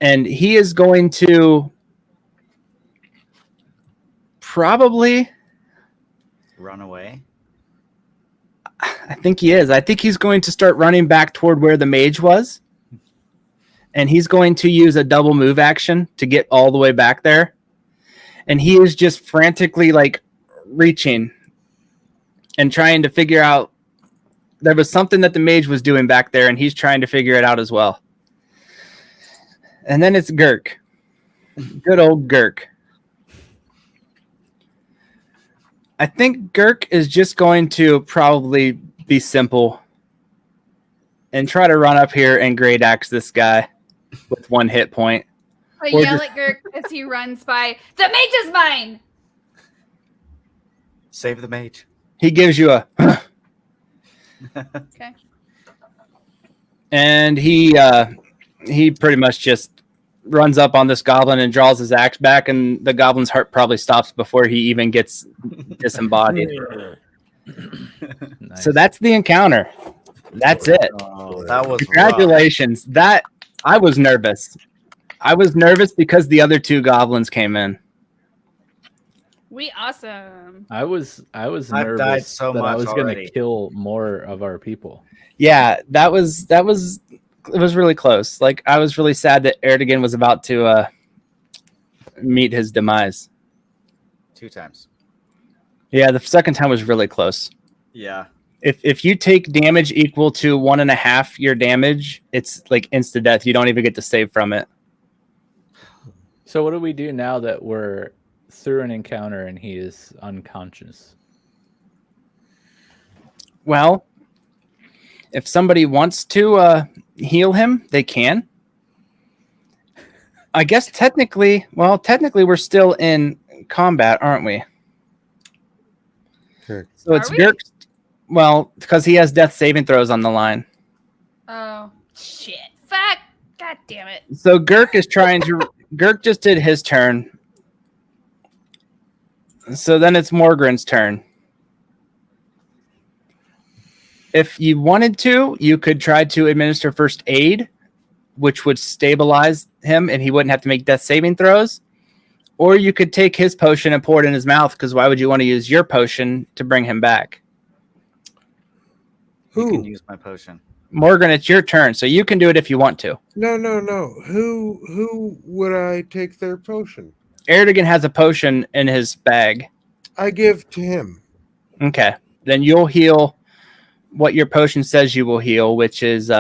Speaker 1: and he is going to probably
Speaker 3: Run away.
Speaker 1: I think he is. I think he's going to start running back toward where the mage was. And he's going to use a double move action to get all the way back there. And he is just frantically like reaching and trying to figure out. There was something that the mage was doing back there, and he's trying to figure it out as well. And then it's Gurk. Good old Gurk. I think Gurk is just going to probably be simple and try to run up here and great axe this guy with 1 hit point.
Speaker 5: I yell at Gurk as he runs by. The mage is mine!
Speaker 3: Save the mage.
Speaker 1: He gives you a
Speaker 5: Okay.
Speaker 1: And he pretty much just runs up on this goblin and draws his axe back, and the goblin's heart probably stops before he even gets disembodied.
Speaker 2: Nice.
Speaker 1: So that's the encounter. That's it.
Speaker 3: Oh, that was
Speaker 1: Congratulations. That I was nervous. I was nervous because the other 2 goblins came in.
Speaker 5: We awesome.
Speaker 2: I was
Speaker 3: I've
Speaker 2: nervous
Speaker 3: died so
Speaker 2: that I
Speaker 3: much
Speaker 2: was going
Speaker 3: already.
Speaker 2: to kill more of our people.
Speaker 1: Yeah, that was it was really close. Like I was really sad that Erdogan was about to meet his demise.
Speaker 3: 2 times.
Speaker 1: Yeah, the second time was really close.
Speaker 3: Yeah.
Speaker 1: If you take damage equal to 1.5 your damage, it's like insta death. You don't even get to save from it.
Speaker 2: So what do we do now that we're through an encounter and he is unconscious?
Speaker 1: Well, if somebody wants to heal him, they can. I guess technically we're still in combat, aren't we?
Speaker 4: Okay.
Speaker 1: So it's
Speaker 5: Are we?
Speaker 1: Gurk. Well, because he has death saving throws on the line.
Speaker 5: Oh shit! Fuck! God damn it!
Speaker 1: So Gurk is trying to. Gurk just did his turn. So then it's Morgran's turn. If you wanted to, you could try to administer first aid, which would stabilize him and he wouldn't have to make death saving throws. Or you could take his potion and pour it in his mouth, because why would you want to use your potion to bring him back?
Speaker 3: You can
Speaker 4: Who?
Speaker 3: use my potion.
Speaker 1: Morgran, it's your turn, so you can do it if you want to.
Speaker 4: No. Who would I take their potion?
Speaker 1: Erdogan has a potion in his bag.
Speaker 4: I give to him.
Speaker 1: Okay. Then you'll heal what your potion says you will heal, which is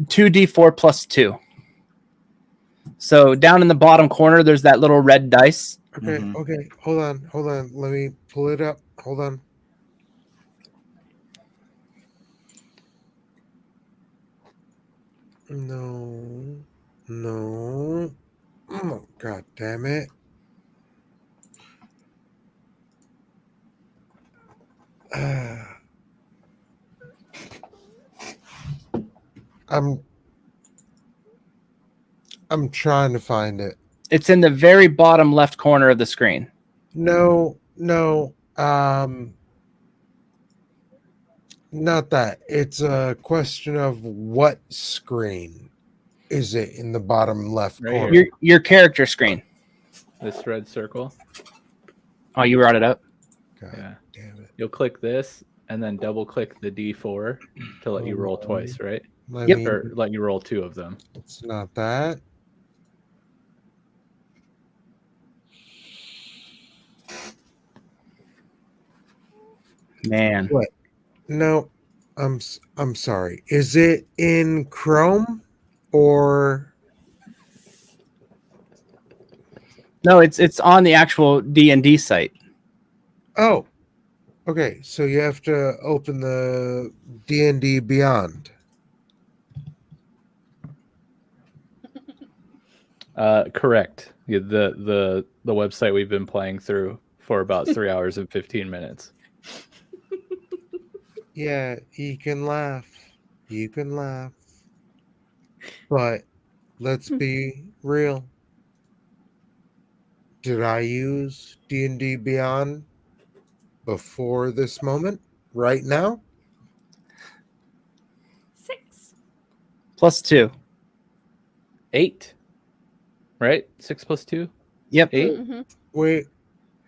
Speaker 1: 2d4 plus 2. So down in the bottom corner, there's that little red dice.
Speaker 4: Okay,
Speaker 3: Mhm.
Speaker 4: okay. Hold on. Let me pull it up. Hold on. No. Oh, God damn it. I'm trying to find it.
Speaker 1: It's in the very bottom left corner of the screen.
Speaker 4: No. Not that. It's a question of what screen is it in the bottom left
Speaker 2: Right
Speaker 4: corner?
Speaker 2: here.
Speaker 1: Your character screen.
Speaker 2: This red circle.
Speaker 1: Oh, you brought it up?
Speaker 4: God
Speaker 2: Yeah.
Speaker 4: damn it.
Speaker 2: You'll click this and then double click the D4 to let you roll twice, right?
Speaker 4: Let
Speaker 1: Yep.
Speaker 4: me,
Speaker 2: Or let you roll 2 of them.
Speaker 4: it's not that.
Speaker 1: Man.
Speaker 4: What? No, I'm sorry. Is it in Chrome or
Speaker 1: No, it's on the actual D&D site.
Speaker 4: oh? Okay, so you have to open the D&D Beyond.
Speaker 2: Correct. Yeah, the website we've been playing through for about 3 hours and 15 minutes.
Speaker 4: Yeah, you can laugh. You can laugh. But let's be real. Did I use D&D Beyond before this moment? Right now?
Speaker 5: 6.
Speaker 1: Plus 2.
Speaker 2: 8. Right? 6 plus 2?
Speaker 1: Yep.
Speaker 2: 8?
Speaker 5: Mm-hmm.
Speaker 4: Wait,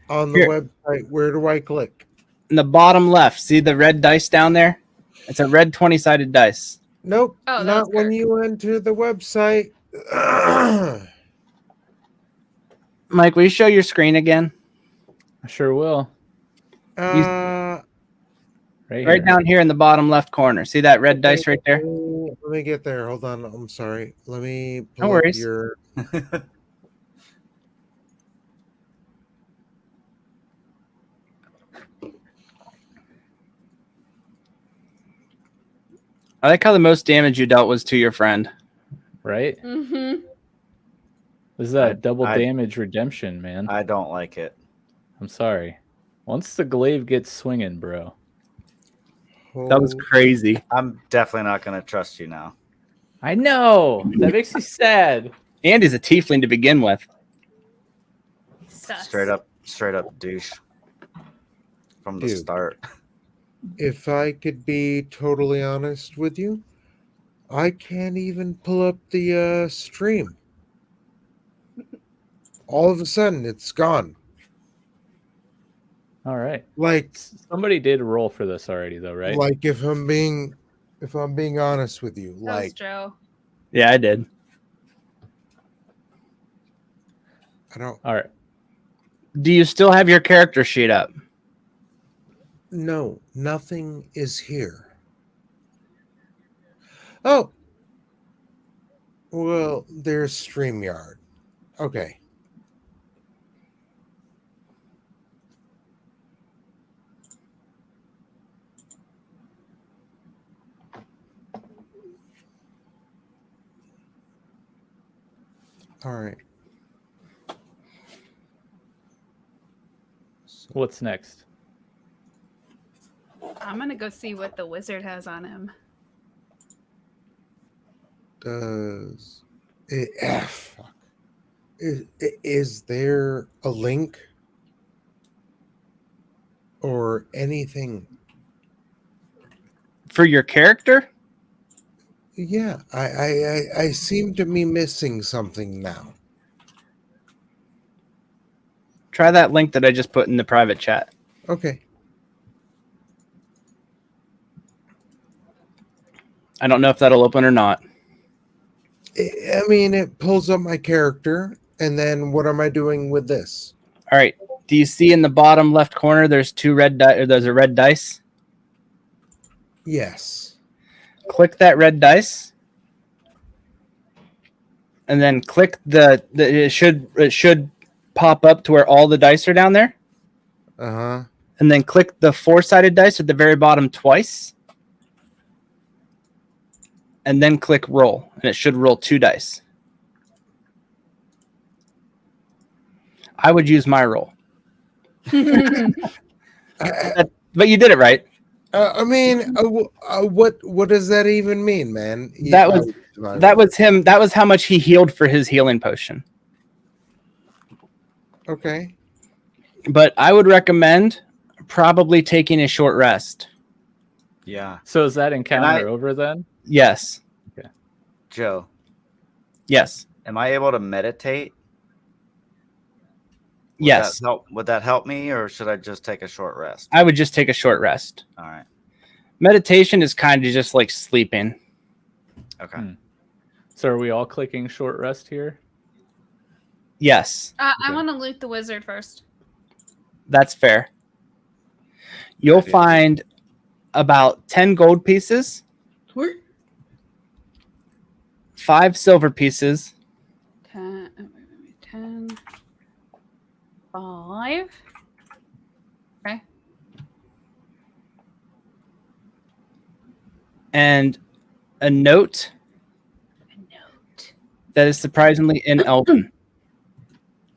Speaker 4: on the
Speaker 1: Here.
Speaker 4: website, where do I click?
Speaker 1: In the bottom left, see the red dice down there? It's a red 20-sided dice.
Speaker 4: Nope,
Speaker 5: Oh, that
Speaker 4: not
Speaker 5: was
Speaker 4: when
Speaker 5: Kirk.
Speaker 4: you enter the website.
Speaker 1: Mike, will you show your screen again?
Speaker 2: I sure will.
Speaker 4: uh,
Speaker 2: Right
Speaker 1: Right
Speaker 2: here.
Speaker 1: down here in the bottom left corner. See that red dice right there?
Speaker 4: Let me get there. Hold on. I'm sorry. Let me pull
Speaker 1: No
Speaker 4: up
Speaker 1: worries.
Speaker 4: your.
Speaker 1: I like how the most damage you dealt was to your friend.
Speaker 2: Right?
Speaker 5: Mm-hmm.
Speaker 2: This is that
Speaker 3: I-
Speaker 2: double
Speaker 3: I-
Speaker 2: damage redemption, man.
Speaker 3: I don't like it.
Speaker 2: I'm sorry. Once the glaive gets swinging, bro.
Speaker 1: That was crazy.
Speaker 3: I'm definitely not going to trust you now.
Speaker 2: I know. That makes me sad.
Speaker 1: Andy's a tiefling to begin with.
Speaker 5: Sus.
Speaker 3: Straight up douche from the
Speaker 4: Dude.
Speaker 3: start.
Speaker 4: If I could be totally honest with you, I can't even pull up the stream. All of a sudden, it's gone.
Speaker 2: All right.
Speaker 4: Like
Speaker 2: Somebody did roll for this already, though, right?
Speaker 4: Like if I'm being honest with you,
Speaker 5: That was
Speaker 4: like
Speaker 5: Joe.
Speaker 1: Yeah, I did.
Speaker 4: I don't.
Speaker 2: All right.
Speaker 1: Do you still have your character sheet up?
Speaker 4: No, nothing is here. Oh, well, there's StreamYard. Okay. All right. So,
Speaker 2: What's next?
Speaker 5: I'm gonna go see what the wizard has on him.
Speaker 4: does it, fuck. Is there a link or anything?
Speaker 1: For your character?
Speaker 4: Yeah, I seem to be missing something now.
Speaker 1: Try that link that I just put in the private chat.
Speaker 4: Okay.
Speaker 1: I don't know if that'll open or not.
Speaker 4: I mean, it pulls up my character, and then what am I doing with this?
Speaker 1: All right. Do you see in the bottom left corner there's there's a red dice?
Speaker 4: Yes.
Speaker 1: Click that red dice. And then click it should pop up to where all the dice are down there.
Speaker 4: Uh-huh.
Speaker 1: And then click the four-sided dice at the very bottom twice. And then click roll, and it should roll 2 dice. I would use my roll. But you did it right.
Speaker 4: I mean, what does that even mean, man?
Speaker 1: That was him. That was how much he healed for his healing potion.
Speaker 4: Okay.
Speaker 1: But I would recommend probably taking a short rest.
Speaker 3: Yeah.
Speaker 2: So is that encounter over then?
Speaker 1: Yes.
Speaker 2: Okay.
Speaker 3: Joe,
Speaker 1: Yes.
Speaker 3: am I able to meditate?
Speaker 1: Yes.
Speaker 3: Would that help me, or should I just take a short rest?
Speaker 1: I would just take a short rest.
Speaker 3: All right.
Speaker 1: Meditation is kind of just like sleeping.
Speaker 3: Okay.
Speaker 2: So are we all clicking short rest here?
Speaker 1: Yes.
Speaker 5: I
Speaker 2: Okay.
Speaker 5: want to loot the wizard first.
Speaker 1: That's fair. You'll find about 10 gold pieces, 5 silver pieces,
Speaker 5: 10, 5. Okay.
Speaker 1: and a note that is surprisingly in Elven.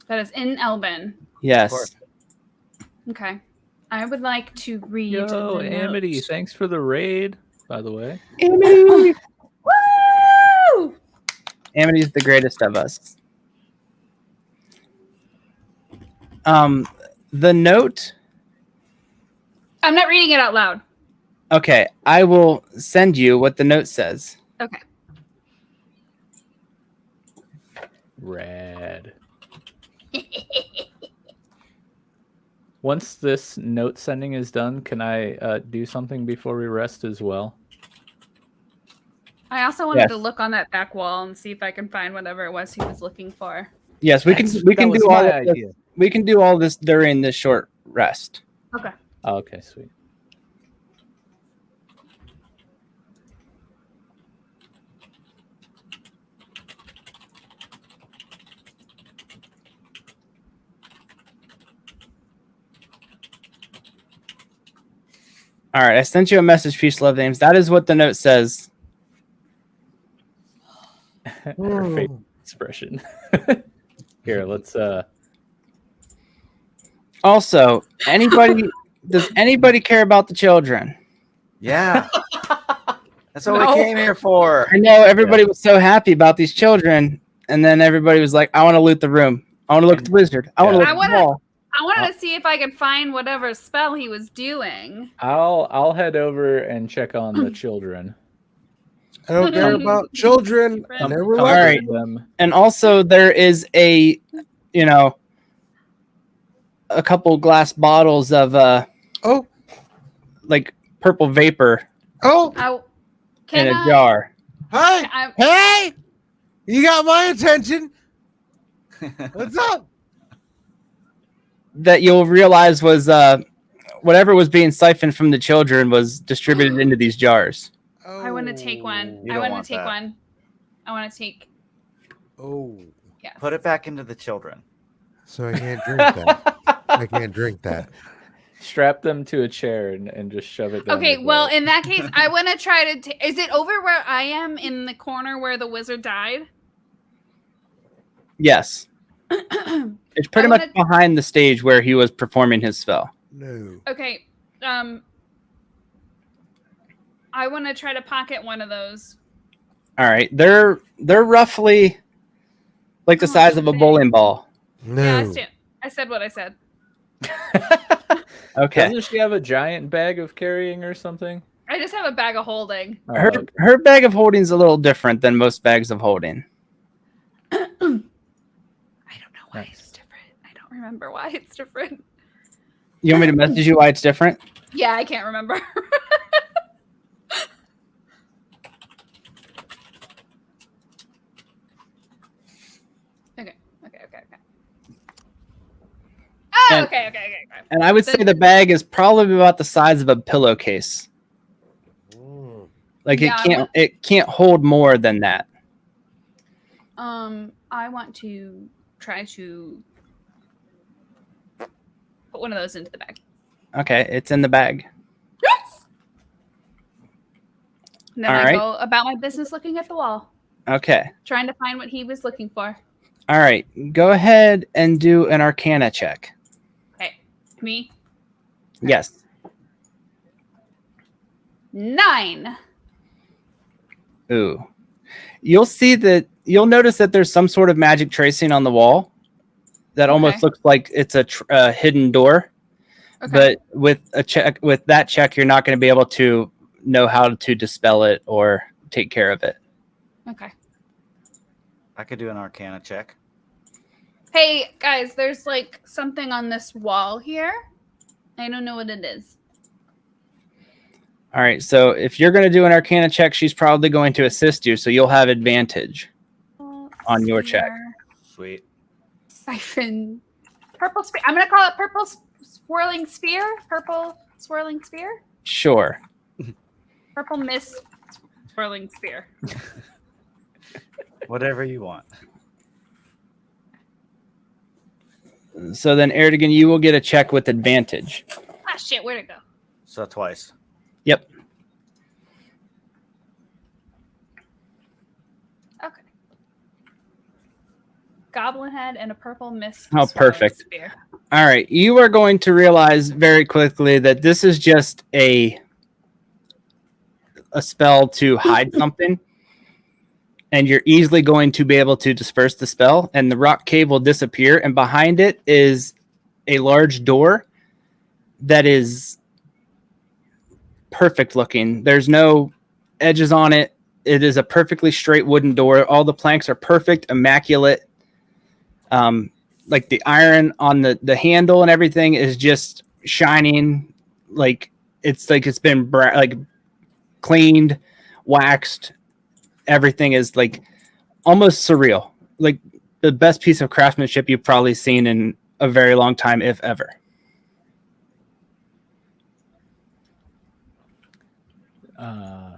Speaker 5: That is in Elven.
Speaker 1: Yes.
Speaker 5: Okay. I would like to read.
Speaker 2: Yo,
Speaker 5: the
Speaker 2: Amity,
Speaker 5: note.
Speaker 2: thanks for the raid, by the way.
Speaker 1: Amity.
Speaker 5: Woo!
Speaker 1: Amity is the greatest of us. The note.
Speaker 5: I'm not reading it out loud.
Speaker 1: Okay, I will send you what the note says.
Speaker 5: Okay.
Speaker 2: Rad. Once this note sending is done, can I do something before we rest as well?
Speaker 5: I also wanted
Speaker 1: Yes.
Speaker 5: to look on that back wall and see if I can find whatever it was he was looking for.
Speaker 1: Yes, we can do all of this.
Speaker 2: idea.
Speaker 1: We can do all this during this short rest.
Speaker 5: Okay.
Speaker 2: Oh, okay, sweet.
Speaker 1: All right, I sent you a message, Peaceloveames. That is what the note says.
Speaker 2: Her face expression. Here, let's
Speaker 1: Also, does anybody care about the children?
Speaker 3: Yeah. That's what we came here for.
Speaker 1: I know everybody was so happy about these children, and then everybody was like, I want to loot the room. I want to look at the wizard. I want to look at the wall.
Speaker 5: I wanted to see if I could find whatever spell he was doing.
Speaker 2: I'll head over and check on the children.
Speaker 4: I don't care about children. I never
Speaker 2: Comfort
Speaker 4: liked
Speaker 1: right.
Speaker 2: them.
Speaker 1: And also there is a couple glass bottles of
Speaker 4: Oh,
Speaker 1: like purple vapor
Speaker 4: oh,
Speaker 1: in
Speaker 5: Can
Speaker 1: a
Speaker 5: I?
Speaker 1: jar
Speaker 5: I-
Speaker 4: hey, you got my attention. What's up?
Speaker 1: that you'll realize was whatever was being siphoned from the children was distributed into these jars.
Speaker 5: I want to take one.
Speaker 3: You
Speaker 5: I
Speaker 3: don't
Speaker 5: want
Speaker 3: want
Speaker 5: to take
Speaker 3: that.
Speaker 5: one. I want to take.
Speaker 4: Oh,
Speaker 5: Yes.
Speaker 3: Put it back into the children.
Speaker 4: so I can't drink that. I can't drink that.
Speaker 2: Strap them to a chair and just shove it down.
Speaker 5: Okay,
Speaker 2: their
Speaker 5: well,
Speaker 2: throat.
Speaker 5: in that case, I want to try to. Is it over where I am in the corner where the wizard died?
Speaker 1: Yes. It's pretty
Speaker 5: I
Speaker 1: much
Speaker 5: wanna-
Speaker 1: behind the stage where he was performing his spell.
Speaker 4: No.
Speaker 5: Okay. I want to try to pocket one of those.
Speaker 1: All right. They're roughly like the
Speaker 5: Oh,
Speaker 1: size of a
Speaker 5: big.
Speaker 1: bowling ball.
Speaker 4: No.
Speaker 5: Yeah, I said what I said.
Speaker 1: Okay.
Speaker 2: Doesn't she have a giant bag of carrying or something?
Speaker 5: I just have a bag of holding.
Speaker 2: Oh,
Speaker 1: Her
Speaker 2: okay.
Speaker 1: her bag of holding is a little different than most bags of holding.
Speaker 5: I don't know why
Speaker 2: Nice.
Speaker 5: it's different. I don't remember why it's different.
Speaker 1: You want me to message you why it's different?
Speaker 5: Yeah, I can't remember. Okay. Oh,
Speaker 1: And-
Speaker 5: okay.
Speaker 1: And I would say the bag is probably about the size of a pillowcase.
Speaker 4: Mm.
Speaker 1: Like
Speaker 5: Yeah,
Speaker 1: it can't hold more than that.
Speaker 5: I want to try to put one of those into the bag.
Speaker 1: Okay, it's in the bag.
Speaker 5: And then
Speaker 1: All
Speaker 5: I
Speaker 1: right.
Speaker 5: go about my business looking at the wall,
Speaker 1: Okay.
Speaker 5: trying to find what he was looking for.
Speaker 1: All right. Go ahead and do an Arcana check.
Speaker 5: Okay. Me?
Speaker 1: Yes.
Speaker 5: 9.
Speaker 1: Ooh. You'll notice that there's some sort of magic tracing on the wall that almost
Speaker 5: Okay.
Speaker 1: looks like it's a hidden door.
Speaker 5: Okay.
Speaker 1: But with that check, you're not going to be able to know how to dispel it or take care of it.
Speaker 5: Okay.
Speaker 3: I could do an Arcana check.
Speaker 5: Hey, guys, there's like something on this wall here. I don't know what it is.
Speaker 1: All right. So if you're going to do an Arcana check, she's probably going to assist you, so you'll have advantage on your check.
Speaker 5: Sphere,
Speaker 3: Sweet.
Speaker 5: Siphon. Purple sphere. I'm going to call it purple swirling sphere. Purple swirling sphere.
Speaker 1: Sure.
Speaker 5: Purple mist swirling sphere.
Speaker 3: Whatever you want.
Speaker 1: So then, Erdogan, you will get a check with advantage.
Speaker 5: Ah, shit. Where'd it go?
Speaker 3: So twice.
Speaker 1: Yep.
Speaker 5: Okay. Goblin head and a purple mist.
Speaker 1: Oh,
Speaker 5: swirling
Speaker 1: perfect.
Speaker 5: Sphere.
Speaker 1: All right. You are going to realize very quickly that this is just a spell to hide something. And you're easily going to be able to disperse the spell, and the rock cave will disappear. And behind it is a large door that is perfect looking. There's no edges on it. It is a perfectly straight wooden door. All the planks are perfect, immaculate. Like the iron on the handle and everything is just shining. Like it's been cleaned, waxed. Everything is like almost surreal. Like the best piece of craftsmanship you've probably seen in a very long time, if ever.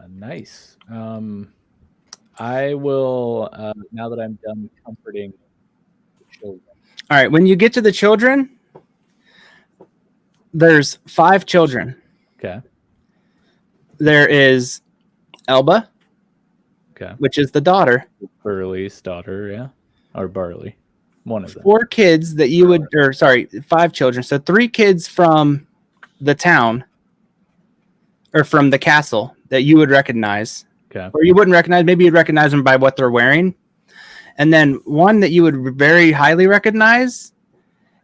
Speaker 2: Nice. I will, now that I'm done comforting the children.
Speaker 1: All right. When you get to the children, there's 5 children.
Speaker 2: Okay.
Speaker 1: There is Elba,
Speaker 2: Okay.
Speaker 1: which is the daughter.
Speaker 2: Burley's daughter, yeah. Or Barley. One of them.
Speaker 1: 4 kids that you would, 5 children. So 3 kids from the town or from the castle that you would recognize,
Speaker 2: Okay.
Speaker 1: or you wouldn't recognize. Maybe you'd recognize them by what they're wearing. And then one that you would very highly recognize.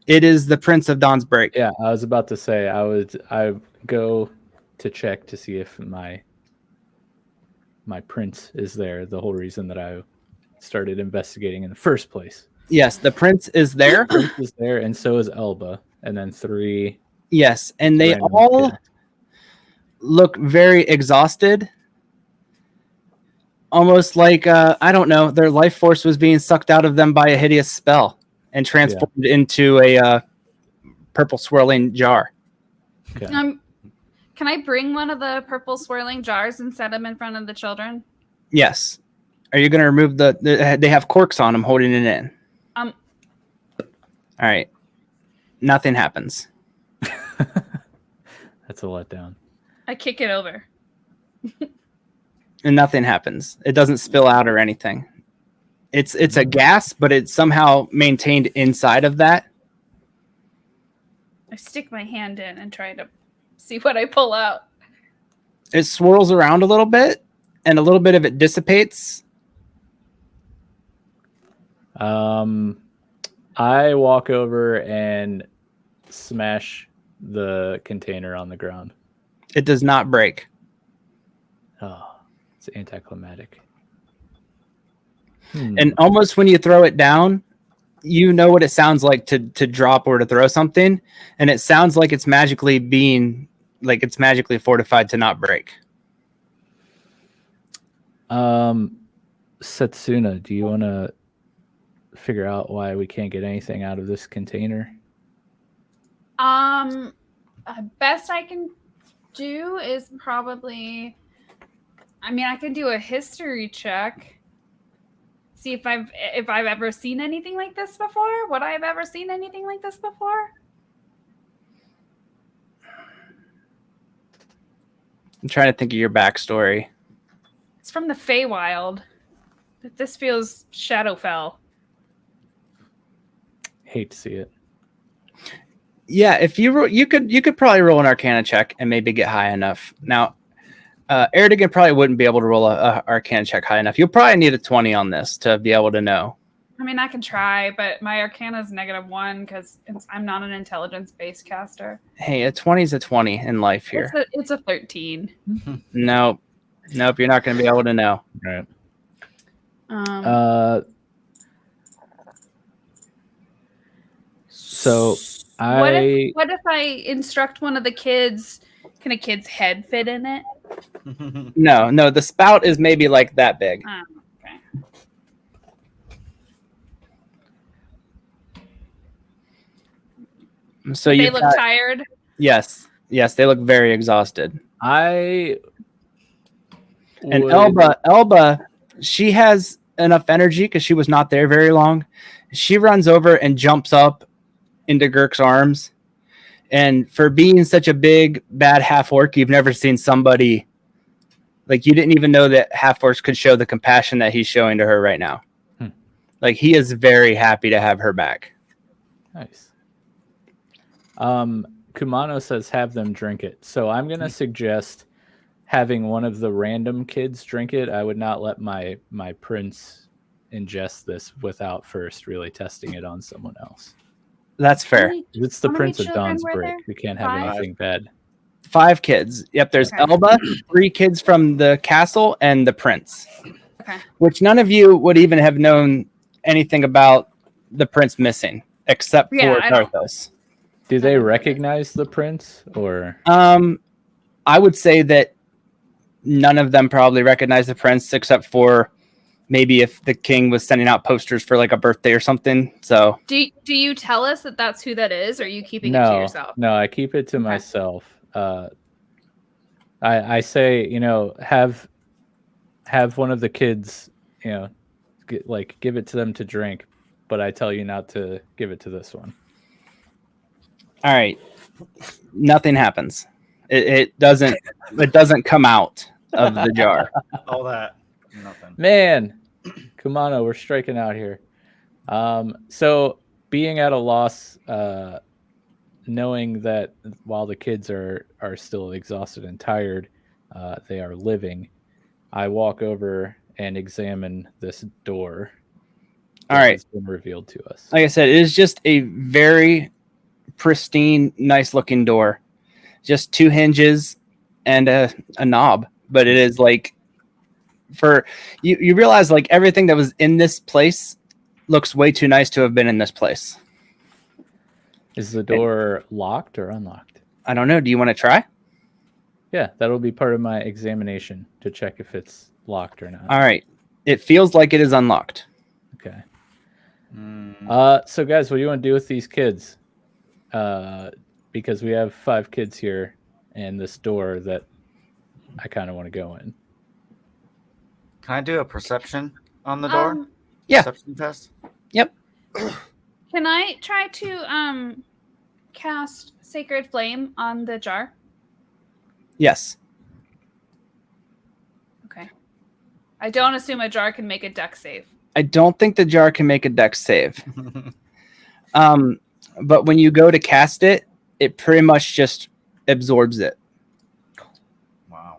Speaker 1: It is the Prince of Dawn's Break.
Speaker 2: Yeah, I was about to say I go to check to see if my prince is there, the whole reason that I started investigating in the first place.
Speaker 1: Yes, the prince is there.
Speaker 2: Prince is there, and so is Elba, and then 3.
Speaker 1: Yes, and they
Speaker 2: random
Speaker 1: all
Speaker 2: kids.
Speaker 1: look very exhausted. Almost like, I don't know, their life force was being sucked out of them by a hideous spell and transformed into a purple swirling jar.
Speaker 2: Okay.
Speaker 5: Can I bring one of the purple swirling jars and set them in front of the children?
Speaker 1: Yes. Are you going to remove they have corks on them holding it in? All right. Nothing happens.
Speaker 2: That's a letdown.
Speaker 5: I kick it over.
Speaker 1: And nothing happens. It doesn't spill out or anything. It's a gas, but it's somehow maintained inside of that.
Speaker 5: I stick my hand in and try to see what I pull out.
Speaker 1: It swirls around a little bit, and a little bit of it dissipates.
Speaker 2: I walk over and smash the container on the ground.
Speaker 1: It does not break.
Speaker 2: Oh, it's anticlimactic.
Speaker 1: And almost when you throw it down, you know what it sounds like to drop or to throw something, and it sounds like it's magically fortified to not break.
Speaker 2: Setsuna, do you want to figure out why we can't get anything out of this container?
Speaker 5: Best I can do is probably, I can do a history check. See if I've ever seen anything like this before. Would I have ever seen anything like this before?
Speaker 1: I'm trying to think of your backstory.
Speaker 5: It's from the Feywild, but this feels Shadowfell.
Speaker 2: Hate to see it.
Speaker 1: Yeah, if you could probably roll an Arcana check and maybe get high enough. Now, Erdogan probably wouldn't be able to roll a Arcana check high enough. You'll probably need a 20 on this to be able to know.
Speaker 5: I can try, but my Arcana is -1 because I'm not an intelligence-based caster.
Speaker 1: Hey, a 20 is a 20 in life here.
Speaker 5: It's a 13.
Speaker 1: Nope, you're not going to be able to know.
Speaker 2: Right. So
Speaker 5: what if I instruct one of the kids? Can a kid's head fit in it?
Speaker 1: No, the spout is maybe like that big.
Speaker 5: Okay.
Speaker 1: So
Speaker 5: they look tired?
Speaker 1: Yes, they look very exhausted.
Speaker 2: And
Speaker 1: Elba, she has enough energy because she was not there very long. She runs over and jumps up into Girk's arms. And for being such a big, bad half-orc, you've never seen somebody... Like, you didn't even know that half-orcs could show the compassion that he's showing to her right now. Like, he is very happy to have her back.
Speaker 2: Nice. Kumano says have them drink it. So I'm going to suggest having one of the random kids drink it. I would not let my prince ingest this without first really testing it on someone else.
Speaker 1: That's fair.
Speaker 2: It's the Prince of Dawn's break. We can't have anything bad.
Speaker 1: 5 kids. Yep, there's Elba, 3 kids from the castle, and the prince.
Speaker 5: Okay.
Speaker 1: Which none of you would even have known anything about the prince missing, except for Dharthos.
Speaker 2: Do they recognize the prince, or?
Speaker 1: I would say that none of them probably recognize the prince, except for maybe if the king was sending out posters for like a birthday or something. So
Speaker 5: do you tell us that that's who that is, or are you keeping it to yourself?
Speaker 2: No, I keep it to myself. I say, have one of the kids, give it to them to drink, but I tell you not to give it to this one.
Speaker 1: All right. Nothing happens. It doesn't come out of the jar.
Speaker 3: All that. Nothing.
Speaker 2: Man, Kumano, we're striking out here. So being at a loss, knowing that while the kids are still exhausted and tired, they are living, I walk over and examine this door.
Speaker 1: All right.
Speaker 2: It's been revealed to us.
Speaker 1: Like I said, it is just a very pristine, nice looking door. Just 2 hinges and a knob, but it is like for you realize like everything that was in this place looks way too nice to have been in this place.
Speaker 2: Is the door locked or unlocked?
Speaker 1: I don't know. Do you want to try?
Speaker 2: Yeah, that'll be part of my examination to check if it's locked or not.
Speaker 1: All right. It feels like it is unlocked.
Speaker 2: Okay.
Speaker 3: Mm,
Speaker 2: So guys, what do you want to do with these kids? Because we have 5 kids here and this door that I kind of want to go in.
Speaker 3: can I do a perception on the door?
Speaker 1: Yeah.
Speaker 3: Perception test?
Speaker 1: Yep.
Speaker 5: Can I try to cast Sacred Flame on the jar?
Speaker 1: Yes.
Speaker 5: Okay. I don't assume a jar can make a dex save.
Speaker 1: I don't think the jar can make a dex save. But when you go to cast it, it pretty much just absorbs it.
Speaker 3: Wow.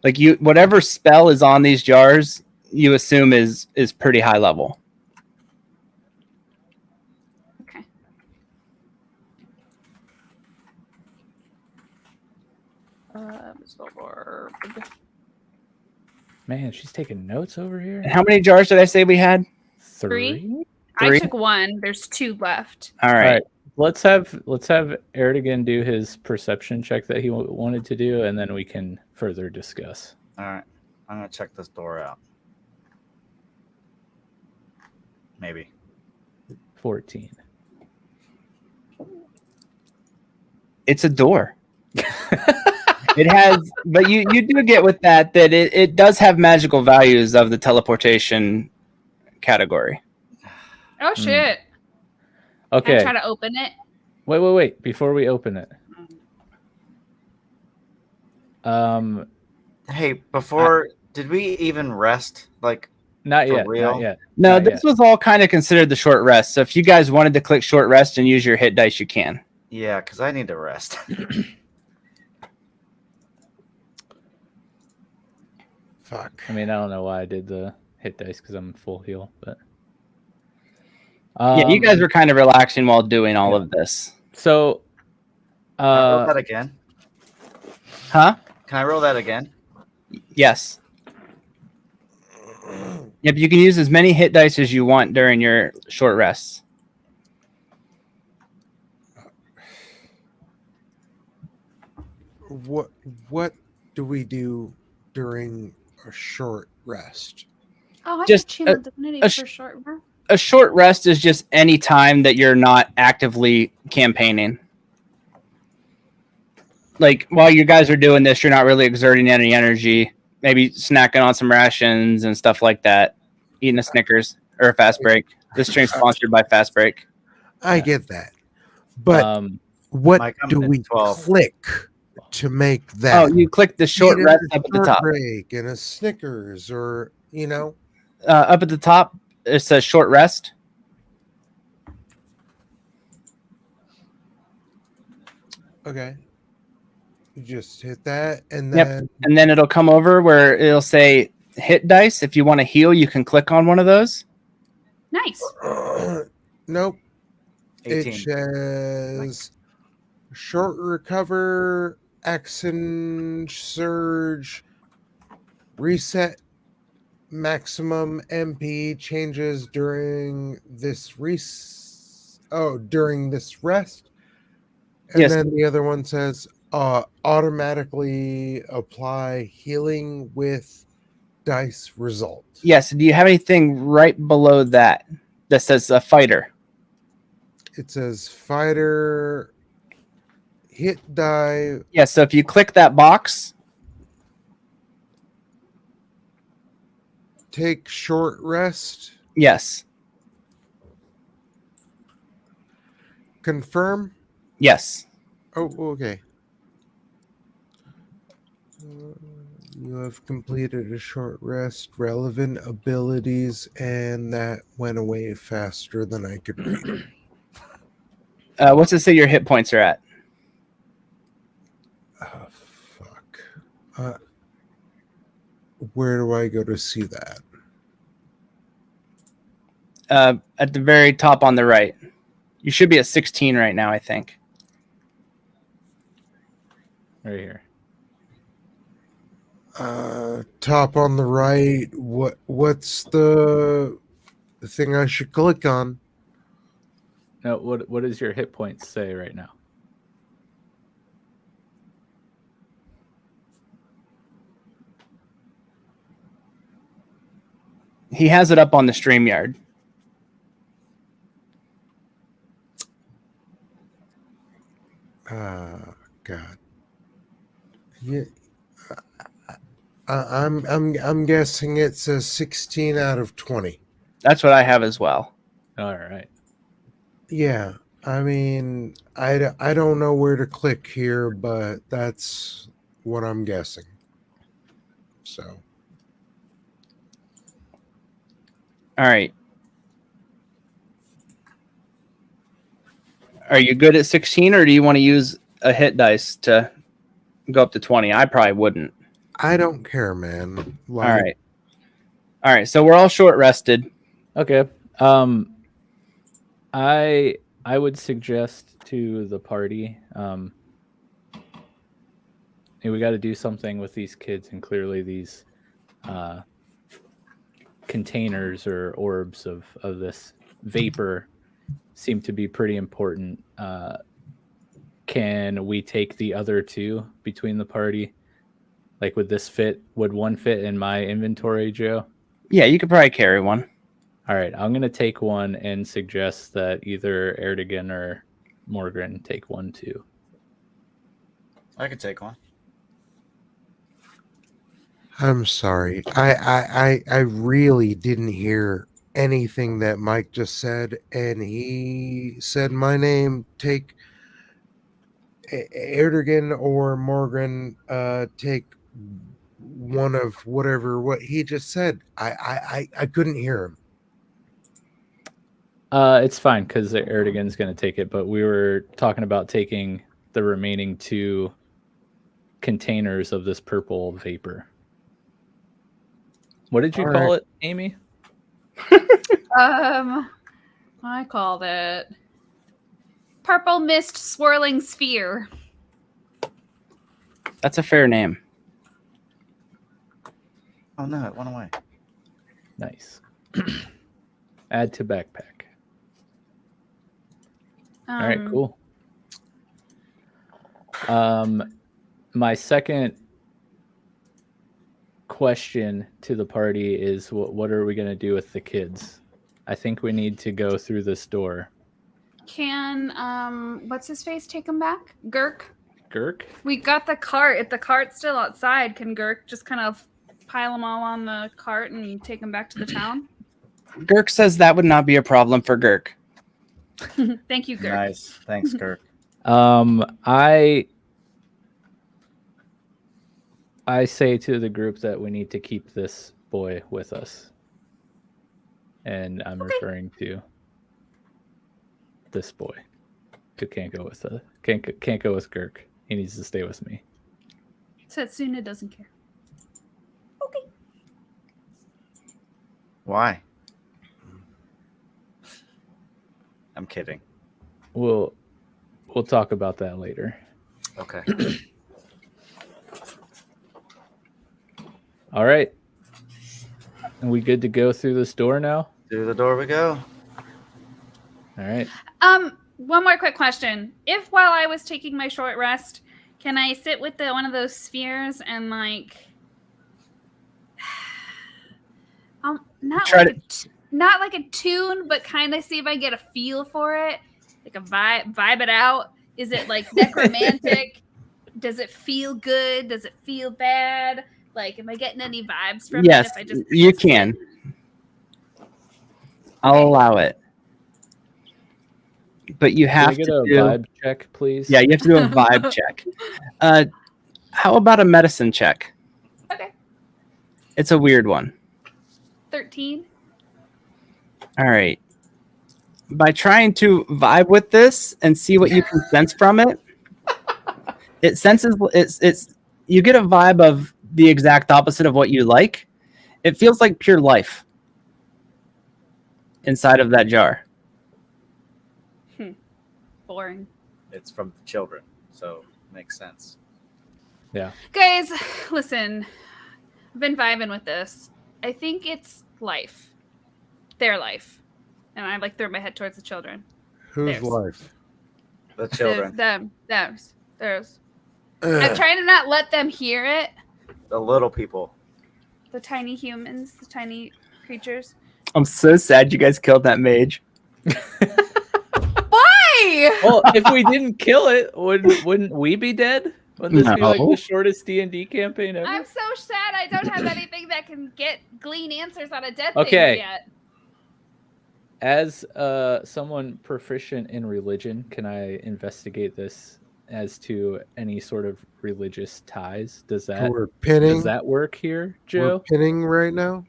Speaker 1: Like whatever spell is on these jars, you assume is pretty high level.
Speaker 5: Okay.
Speaker 2: Man, she's taking notes over here.
Speaker 1: And how many jars did I say we had?
Speaker 5: 3.
Speaker 1: Three?
Speaker 5: I took 1. There's 2 left.
Speaker 1: All
Speaker 2: All
Speaker 1: right.
Speaker 2: right. Let's have Erdogan do his perception check that he wanted to do, and then we can further discuss.
Speaker 3: All right. I'm going to check this door out. Maybe.
Speaker 2: 14.
Speaker 1: It's a door. It has, but you do get with that it does have magical values of the teleportation category.
Speaker 5: Oh shit. Can I
Speaker 2: Okay.
Speaker 5: try to open it?
Speaker 2: Wait. Before we open it.
Speaker 3: Hey, before, did we even rest? Like,
Speaker 2: Not
Speaker 3: For
Speaker 2: yet.
Speaker 3: real?
Speaker 2: Not yet.
Speaker 1: No,
Speaker 2: Not
Speaker 1: this was all kind of considered the short rest. So if you guys wanted to click short rest and use your hit dice, you can.
Speaker 3: yeah, because I need to rest.
Speaker 4: Fuck.
Speaker 2: I mean, I don't know why I did the hit dice because I'm full heal, but
Speaker 1: Yeah, you guys were kind of relaxing while doing all of this.
Speaker 2: So,
Speaker 3: Can I roll that again?
Speaker 1: Huh?
Speaker 3: Can I roll that again?
Speaker 1: Yes. Yep, you can use as many hit dice as you want during your short rests.
Speaker 4: What do we do during a short rest?
Speaker 5: Oh, I
Speaker 1: Just
Speaker 5: just channel divinity
Speaker 1: a
Speaker 5: for short rest.
Speaker 1: A short rest is just any time that you're not actively campaigning. Like, while you guys are doing this, you're not really exerting any energy. Maybe snacking on some rations and stuff like that. Eating a Snickers or a fast break. This stream's sponsored by Fast Break.
Speaker 4: I get that, but what
Speaker 3: Mike, I'm
Speaker 4: do
Speaker 3: at
Speaker 4: we
Speaker 3: 12.
Speaker 4: click to make that?
Speaker 1: Oh, you click the short
Speaker 4: Eat
Speaker 1: rest
Speaker 4: a
Speaker 1: up at the
Speaker 4: short
Speaker 1: top.
Speaker 4: break and a Snickers, or
Speaker 1: Up at the top, it says short rest.
Speaker 4: Okay. You just hit that, and
Speaker 1: Yep.
Speaker 4: then
Speaker 1: And then it'll come over where it'll say hit dice. If you want to heal, you can click on one of those.
Speaker 5: Nice.
Speaker 4: nope.
Speaker 3: 18.
Speaker 4: It says short recover, action surge, reset maximum MP changes during this during this rest. And
Speaker 1: Yes.
Speaker 4: then the other one says automatically apply healing with dice result.
Speaker 1: Yes. Do you have anything right below that says a fighter?
Speaker 4: It says fighter hit die.
Speaker 1: Yes. So if you click that box,
Speaker 4: Take short rest.
Speaker 1: yes.
Speaker 4: Confirm.
Speaker 1: Yes.
Speaker 4: Oh, okay. You have completed a short rest, relevant abilities, and that went away faster than I could read.
Speaker 1: What's it say your hit points are at?
Speaker 4: Oh, fuck. Where do I go to see that?
Speaker 1: At the very top on the right. You should be at 16 right now, I think.
Speaker 2: Right here.
Speaker 4: Top on the right. What's the thing I should click on?
Speaker 2: Now, what does your hit points say right now?
Speaker 1: He has it up on the StreamYard.
Speaker 4: God. Yeah. I'm guessing it's a 16 out of 20.
Speaker 1: That's what I have as well.
Speaker 2: All right.
Speaker 4: Yeah. I mean, I don't know where to click here, but that's what I'm guessing. So.
Speaker 1: All right. Are you good at 16, or do you want to use a hit dice to go up to 20? I probably wouldn't.
Speaker 4: I don't care, man. Like,
Speaker 1: All right. All right. So we're all short rested.
Speaker 2: Okay. I would suggest to the party, hey, we got to do something with these kids, and clearly these containers or orbs of this vapor seem to be pretty important. Can we take the other two between the party? Like, would this fit? Would one fit in my inventory, Joe?
Speaker 1: Yeah, you could probably carry one.
Speaker 2: All right, I'm going to take one and suggest that either Erdogan or Morgran take one too.
Speaker 3: I could take one.
Speaker 4: I'm sorry. I really didn't hear anything that Mike just said, and he said my name. Take Erdogan or Morgan. Take one of what he just said. I couldn't hear him.
Speaker 2: It's fine because Erdogan's going to take it, but we were talking about taking the remaining two containers of this purple vapor. What did you call it, Amy?
Speaker 5: I called it purple mist swirling sphere.
Speaker 1: That's a fair name.
Speaker 3: Oh no, it went away.
Speaker 2: Nice. Add to backpack. All right, cool. My second question to the party is what are we going to do with the kids? I think we need to go through this door.
Speaker 5: Can what's his face take him back? Gurk? We got the cart. If the cart's still outside, can Gurk just kind of pile them all on the cart and take them back to the town?
Speaker 1: Gurk says that would not be a problem for Gurk.
Speaker 5: Thank you, Gurk.
Speaker 3: Nice. Thanks, Gurk.
Speaker 2: I say to the group that we need to keep this boy with us. And I'm referring to this boy who can't go with Gurk. He needs to stay with me.
Speaker 5: Setsuna doesn't care. Okay.
Speaker 3: Why? I'm kidding.
Speaker 2: We'll talk about that later.
Speaker 3: Okay.
Speaker 2: All right. Are we good to go through this door now?
Speaker 3: Through the door we go.
Speaker 2: All right.
Speaker 5: One more quick question. If while I was taking my short rest, can I sit with one of those spheres and like not like a tune, but kind of see if I get a feel for it, like a vibe it out? Is it like necromantic? Does it feel good? Does it feel bad? Like, am I getting any vibes from
Speaker 1: yes,
Speaker 5: it? If I just
Speaker 1: you can. I'll allow it. But you have to
Speaker 2: get a vibe check, please.
Speaker 1: Yeah, you have to do a vibe check. How about a medicine check?
Speaker 5: Okay.
Speaker 1: It's a weird one.
Speaker 5: 13.
Speaker 1: All right. By trying to vibe with this and see what you can sense from it, it senses it's you get a vibe of the exact opposite of what you like. It feels like pure life inside of that jar.
Speaker 5: Boring.
Speaker 3: It's from the children, so makes sense.
Speaker 2: Yeah.
Speaker 5: Guys, listen. been vibing with this. I think it's life. Their life. And I like throw my head towards the children.
Speaker 4: Whose
Speaker 5: Theirs.
Speaker 4: life?
Speaker 3: The children.
Speaker 5: Theirs. I'm trying to not let them hear it.
Speaker 3: The little people.
Speaker 5: The tiny humans, the tiny creatures.
Speaker 1: I'm so sad you guys killed that mage.
Speaker 5: Why?
Speaker 2: Well, if we didn't kill it, wouldn't we be dead? Wouldn't this be like
Speaker 1: No.
Speaker 2: the shortest D&D campaign ever?
Speaker 5: I'm so sad I don't have anything that can glean answers out of dead
Speaker 2: Okay.
Speaker 5: things yet.
Speaker 2: As someone proficient in religion, can I investigate this as to any sort of religious ties? Does that work here, Joe?
Speaker 4: We're pinning right now.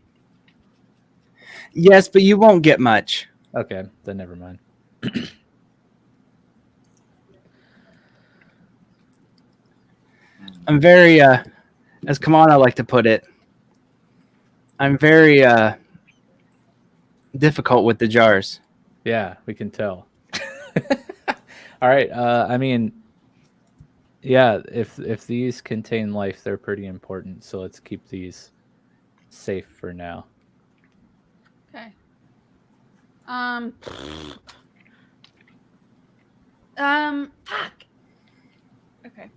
Speaker 1: Yes, but you won't get much.
Speaker 2: Okay, then never mind.
Speaker 1: I'm very, as Kamana like to put it, I'm very difficult with the jars.
Speaker 2: Yeah, we can tell. All right. I mean, yeah, if these contain life, they're pretty important. So let's keep these safe for now.
Speaker 5: Okay. Fuck. Okay.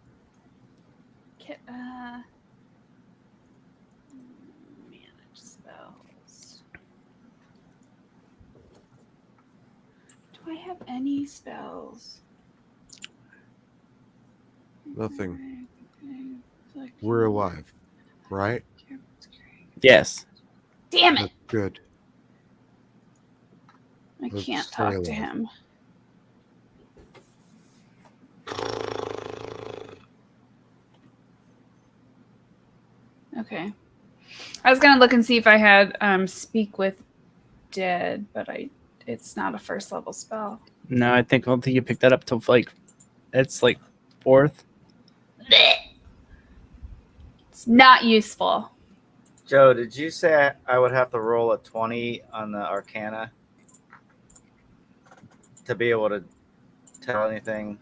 Speaker 5: Manage spells. Do I have any spells?
Speaker 4: Nothing. We're alive, right?
Speaker 1: Yes.
Speaker 5: Damn it!
Speaker 4: That's good.
Speaker 5: I
Speaker 4: Let's
Speaker 5: can't
Speaker 4: stay
Speaker 5: talk to
Speaker 4: alive.
Speaker 5: him. Okay. I was gonna look and see if I had speak with dead, but it's not a first level spell.
Speaker 1: No, I don't think you picked that up till it's like 4th.
Speaker 5: It's not useful.
Speaker 3: Joe, did you say I would have to roll a 20 on the Arcana to be able to tell anything?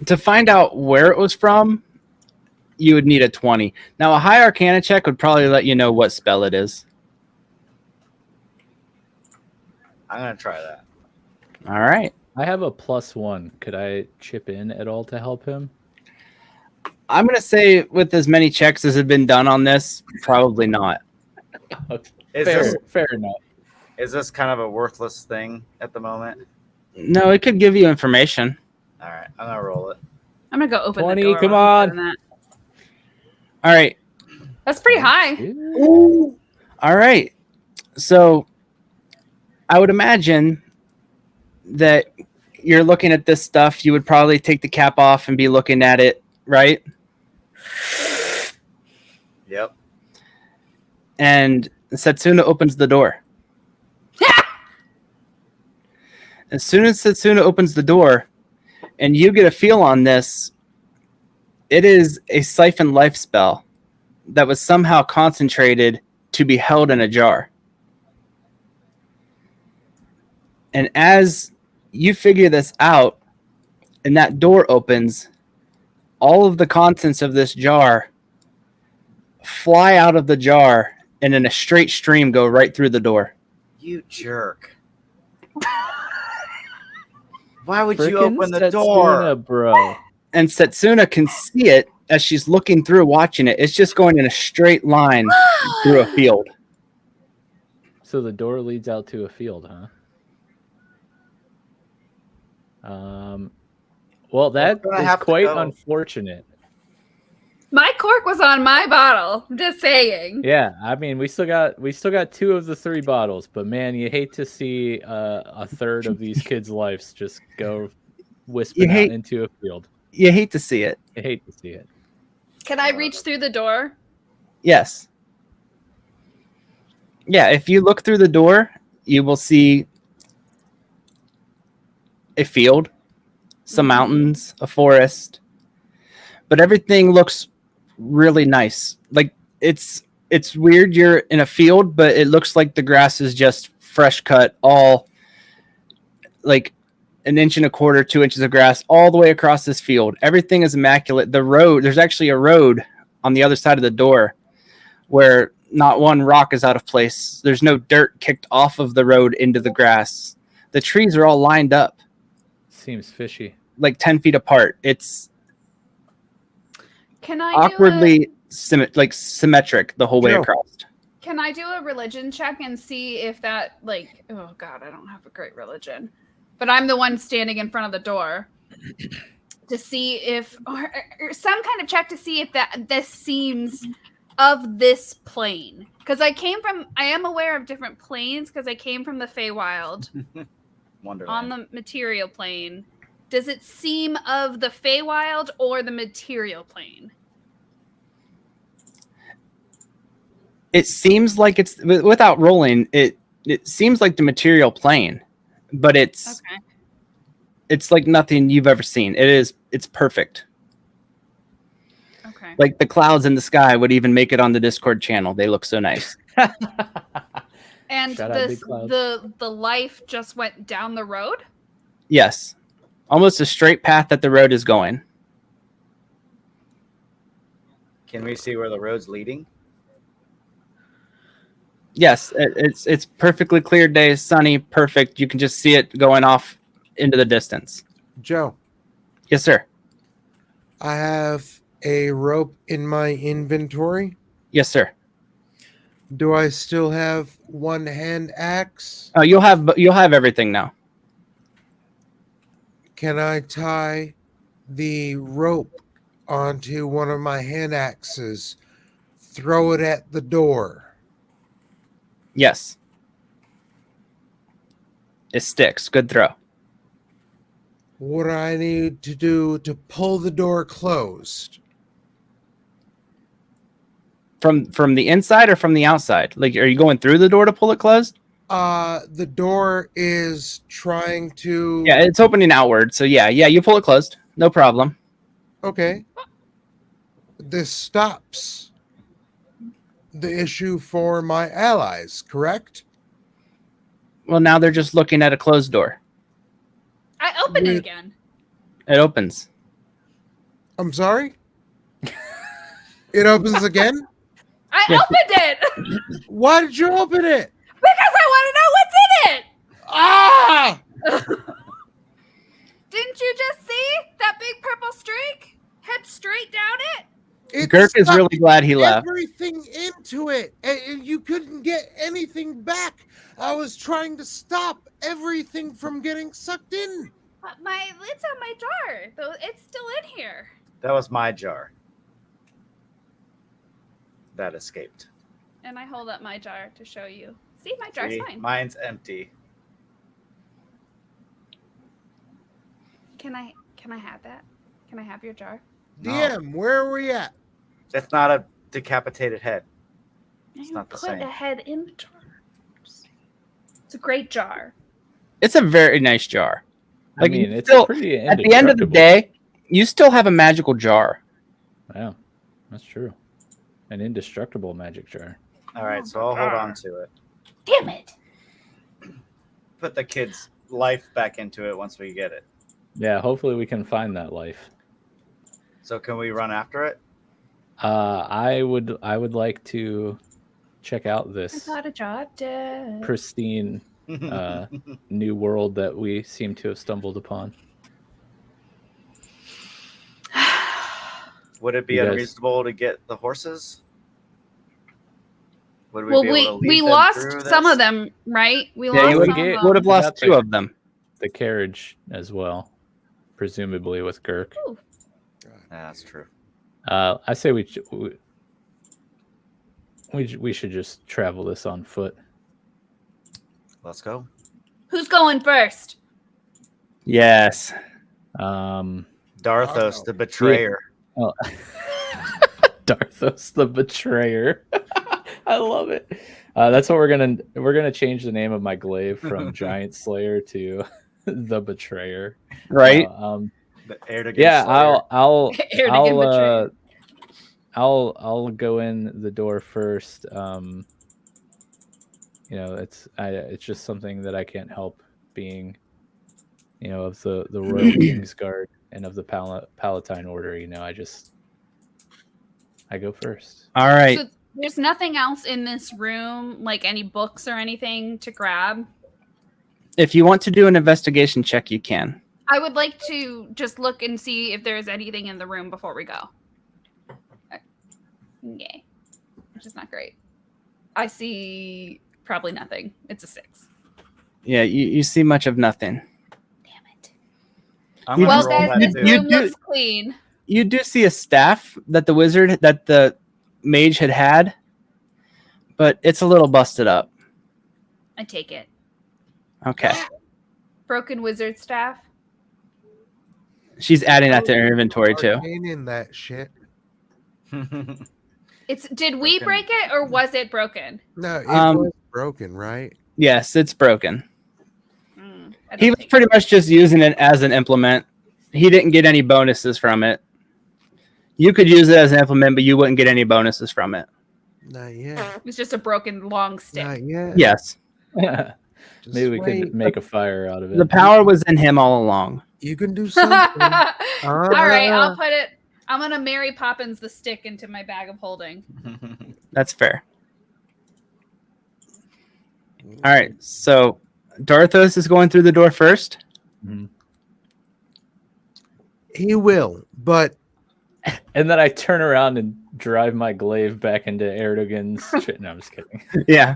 Speaker 1: To find out where it was from, you would need a 20. Now, a high Arcana check would probably let you know what spell it is.
Speaker 3: I'm going to try that.
Speaker 1: All right.
Speaker 2: I have a +1. Could I chip in at all to help him?
Speaker 1: I'm going to say with as many checks as have been done on this, probably not.
Speaker 2: Fair enough.
Speaker 3: Is this kind of a worthless thing at the moment?
Speaker 1: No, it could give you information.
Speaker 3: All right, I'm going to roll it.
Speaker 5: I'm gonna go open
Speaker 2: 20,
Speaker 5: the door.
Speaker 2: come
Speaker 5: while I'm
Speaker 2: on.
Speaker 5: doing that.
Speaker 1: All right.
Speaker 5: That's pretty high.
Speaker 1: All right. So I would imagine that you're looking at this stuff. You would probably take the cap off and be looking at it, right?
Speaker 3: Yep.
Speaker 1: And Setsuna opens the door. As soon as Setsuna opens the door and you get a feel on this, it is a siphon life spell that was somehow concentrated to be held in a jar. And as you figure this out and that door opens, all of the contents of this jar fly out of the jar and in a straight stream go right through the door.
Speaker 3: You jerk. Why would you
Speaker 2: Frickin'
Speaker 3: open the
Speaker 2: Setsuna,
Speaker 3: door?
Speaker 2: bro.
Speaker 1: And Setsuna can see it as she's looking through, watching it. It's just going in a straight line through a field.
Speaker 2: So the door leads out to a field, huh? Well, that
Speaker 3: gonna
Speaker 2: is
Speaker 3: have to
Speaker 2: quite
Speaker 3: go.
Speaker 2: unfortunate.
Speaker 5: My cork was on my bottle. I'm just saying.
Speaker 2: Yeah, I mean, we still got 2 of the 3 bottles, but man, you hate to see a third of these kids' lives just go wisping out into a field.
Speaker 1: You hate to see it.
Speaker 2: I hate to see it.
Speaker 5: Can I reach through the door?
Speaker 1: Yes. Yeah, if you look through the door, you will see a field, some mountains, a forest. But everything looks really nice. Like it's weird you're in a field, but it looks like the grass is just fresh cut, all like 1.25 inches, 2 inches of grass all the way across this field. Everything is immaculate. The road, there's actually a road on the other side of the door, where not one rock is out of place. There's no dirt kicked off of the road into the grass. The trees are all lined up,
Speaker 2: Seems fishy.
Speaker 1: like 10 feet apart. It's
Speaker 5: Can I
Speaker 1: awkwardly symmetric the whole way
Speaker 4: Joe.
Speaker 1: across.
Speaker 5: Can I do a religion check and see if that, like, oh God, I don't have a great religion, but I'm the one standing in front of the door to see if, or some kind of check to see if this seems of this plane. Because I am aware of different planes because I came from the Feywild
Speaker 3: Wonderland.
Speaker 5: on the material plane. Does it seem of the Feywild or the material plane?
Speaker 1: It seems like it's, without rolling, it seems like the material plane, but it's like nothing you've ever seen. It's perfect.
Speaker 5: Okay.
Speaker 1: Like the clouds in the sky would even make it on the Discord channel. They look so nice.
Speaker 5: And
Speaker 2: Shout out Big Cloud.
Speaker 5: the life just went down the road?
Speaker 1: Yes. Almost a straight path that the road is going.
Speaker 3: Can we see where the road's leading?
Speaker 1: Yes, it's perfectly clear day, sunny, perfect. You can just see it going off into the distance.
Speaker 4: Joe,
Speaker 1: Yes, sir.
Speaker 4: I have a rope in my inventory.
Speaker 1: Yes, sir.
Speaker 4: Do I still have one hand axe?
Speaker 1: Oh, you'll have everything now.
Speaker 4: Can I tie the rope onto one of my hand axes, throw it at the door?
Speaker 1: Yes. It sticks. Good throw.
Speaker 4: What do I need to do to pull the door closed?
Speaker 1: From the inside or from the outside? Like, are you going through the door to pull it closed?
Speaker 4: The door is trying to...
Speaker 1: Yeah, it's opening outward. So yeah, you pull it closed. No problem.
Speaker 4: Okay. This stops the issue for my allies, correct?
Speaker 1: Well, now they're just looking at a closed door.
Speaker 5: I open it again.
Speaker 1: It opens.
Speaker 4: I'm sorry? It opens again?
Speaker 5: I
Speaker 1: Yeah.
Speaker 5: opened it
Speaker 4: Why did you open it?
Speaker 5: because I want to know what's in it.
Speaker 4: Ah!
Speaker 5: Didn't you just see that big purple streak head straight down it?
Speaker 4: It
Speaker 1: Girk is
Speaker 4: sucked
Speaker 1: really glad he left.
Speaker 4: everything into it, and you couldn't get anything back. I was trying to stop everything from getting sucked in.
Speaker 5: But it's on my jar. Though it's still in here.
Speaker 3: That was my jar. That escaped.
Speaker 5: And I hold up my jar to show you. See, my jar's
Speaker 3: See,
Speaker 5: fine.
Speaker 3: mine's empty.
Speaker 5: Can I have that? Can I have your jar?
Speaker 3: No.
Speaker 4: DM, where are we at?
Speaker 3: That's not a decapitated head.
Speaker 5: I
Speaker 3: It's not the
Speaker 5: put
Speaker 3: same.
Speaker 5: a head in the jar. It's a great jar.
Speaker 1: It's a very nice jar.
Speaker 2: I
Speaker 1: Like,
Speaker 2: mean, it's
Speaker 1: still,
Speaker 2: pretty
Speaker 1: at the end of the
Speaker 2: indestructible.
Speaker 1: day, you still have a magical jar.
Speaker 2: Yeah, that's true. An indestructible magic jar.
Speaker 3: All right, so I'll hold on to it.
Speaker 5: Damn it!
Speaker 3: Put the kid's life back into it once we get it.
Speaker 2: Yeah, hopefully we can find that life.
Speaker 3: So can we run after it?
Speaker 2: I would like to check out
Speaker 5: I
Speaker 2: this
Speaker 5: got a job done.
Speaker 2: pristine new world that we seem to have stumbled upon.
Speaker 3: Would it be
Speaker 2: You guys-
Speaker 3: unreasonable to get the horses? Would
Speaker 5: Well,
Speaker 3: be able to lead
Speaker 5: we
Speaker 3: them
Speaker 5: lost
Speaker 3: through
Speaker 5: some
Speaker 3: this?
Speaker 5: of them, right? We
Speaker 1: Yeah,
Speaker 5: lost
Speaker 1: you
Speaker 2: would
Speaker 5: some
Speaker 2: get-
Speaker 5: of
Speaker 1: would
Speaker 5: them.
Speaker 1: have lost
Speaker 2: Got
Speaker 1: two
Speaker 2: the-
Speaker 1: of them.
Speaker 2: The carriage as well, presumably with Girk.
Speaker 5: Ooh.
Speaker 3: Yeah, that's true.
Speaker 2: I say we should just travel this on foot.
Speaker 3: Let's go.
Speaker 5: Who's going first?
Speaker 1: Yes.
Speaker 3: Dharthos, the betrayer.
Speaker 2: Oh. Dharthos the betrayer. I love it. That's what we're gonna change the name of my glaive from Giant Slayer to the Betrayer.
Speaker 1: Right?
Speaker 3: The Aerdogyn
Speaker 2: Yeah,
Speaker 3: Slayer.
Speaker 5: Erdogan betrayer.
Speaker 2: I'll go in the door first. It's just something that I can't help being, of the Royal King's Guard and of the Palatine Order. I go first.
Speaker 1: All right.
Speaker 5: So there's nothing else in this room, like any books or anything to grab.
Speaker 1: If you want to do an investigation check, you can.
Speaker 5: I would like to just look and see if there's anything in the room before we go. Yay. Which is not great. I see probably nothing. It's a 6.
Speaker 1: Yeah, you see much of nothing.
Speaker 5: Damn it.
Speaker 3: I'm gonna
Speaker 5: Well,
Speaker 3: roll
Speaker 5: guys,
Speaker 3: that
Speaker 5: this
Speaker 3: too.
Speaker 5: room looks clean.
Speaker 1: You do see a staff that the mage had, but it's a little busted up.
Speaker 5: I take it.
Speaker 1: Okay.
Speaker 5: Broken wizard staff.
Speaker 1: She's adding that to her inventory too.
Speaker 4: Arcane that shit.
Speaker 5: Did we
Speaker 3: Broken.
Speaker 5: break it or was it broken?
Speaker 4: No, it was broken, right?
Speaker 1: Yes, it's broken.
Speaker 5: I don't
Speaker 1: He was
Speaker 5: think
Speaker 1: pretty much just using it as an implement. He didn't get any bonuses from it. You could use it as an implement, but you wouldn't get any bonuses from it.
Speaker 4: Not yet.
Speaker 5: it was just a broken long stick.
Speaker 4: Not yet.
Speaker 1: Yes.
Speaker 4: Just
Speaker 2: Maybe we
Speaker 4: wait.
Speaker 2: could make a fire out of it.
Speaker 1: The power was in him all along.
Speaker 4: You can do something.
Speaker 5: All right, I'll put it. I'm gonna Mary Poppins the stick into my bag of holding.
Speaker 1: That's fair. All right. So Dharthos is going through the door first.
Speaker 2: Mhm.
Speaker 4: He will, but
Speaker 2: And then I turn around and drive my glaive back into Erdogan's shit. No, I'm just kidding.
Speaker 1: Yeah.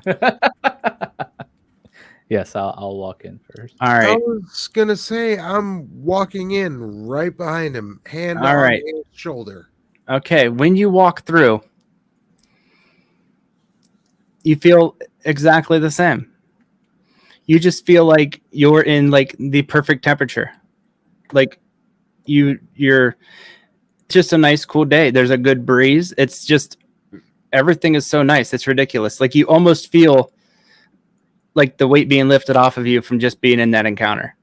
Speaker 2: Yes, I'll walk in first.
Speaker 1: All
Speaker 4: I
Speaker 1: right.
Speaker 4: was gonna say I'm walking in right behind him, hand
Speaker 1: All
Speaker 4: on
Speaker 1: right.
Speaker 4: his shoulder.
Speaker 1: Okay. When you walk through, you feel exactly the same. You just feel like you're in like the perfect temperature. Like you're just a nice cool day. There's a good breeze. It's just everything is so nice. It's ridiculous. Like you almost feel like the weight being lifted off of you from just being in that encounter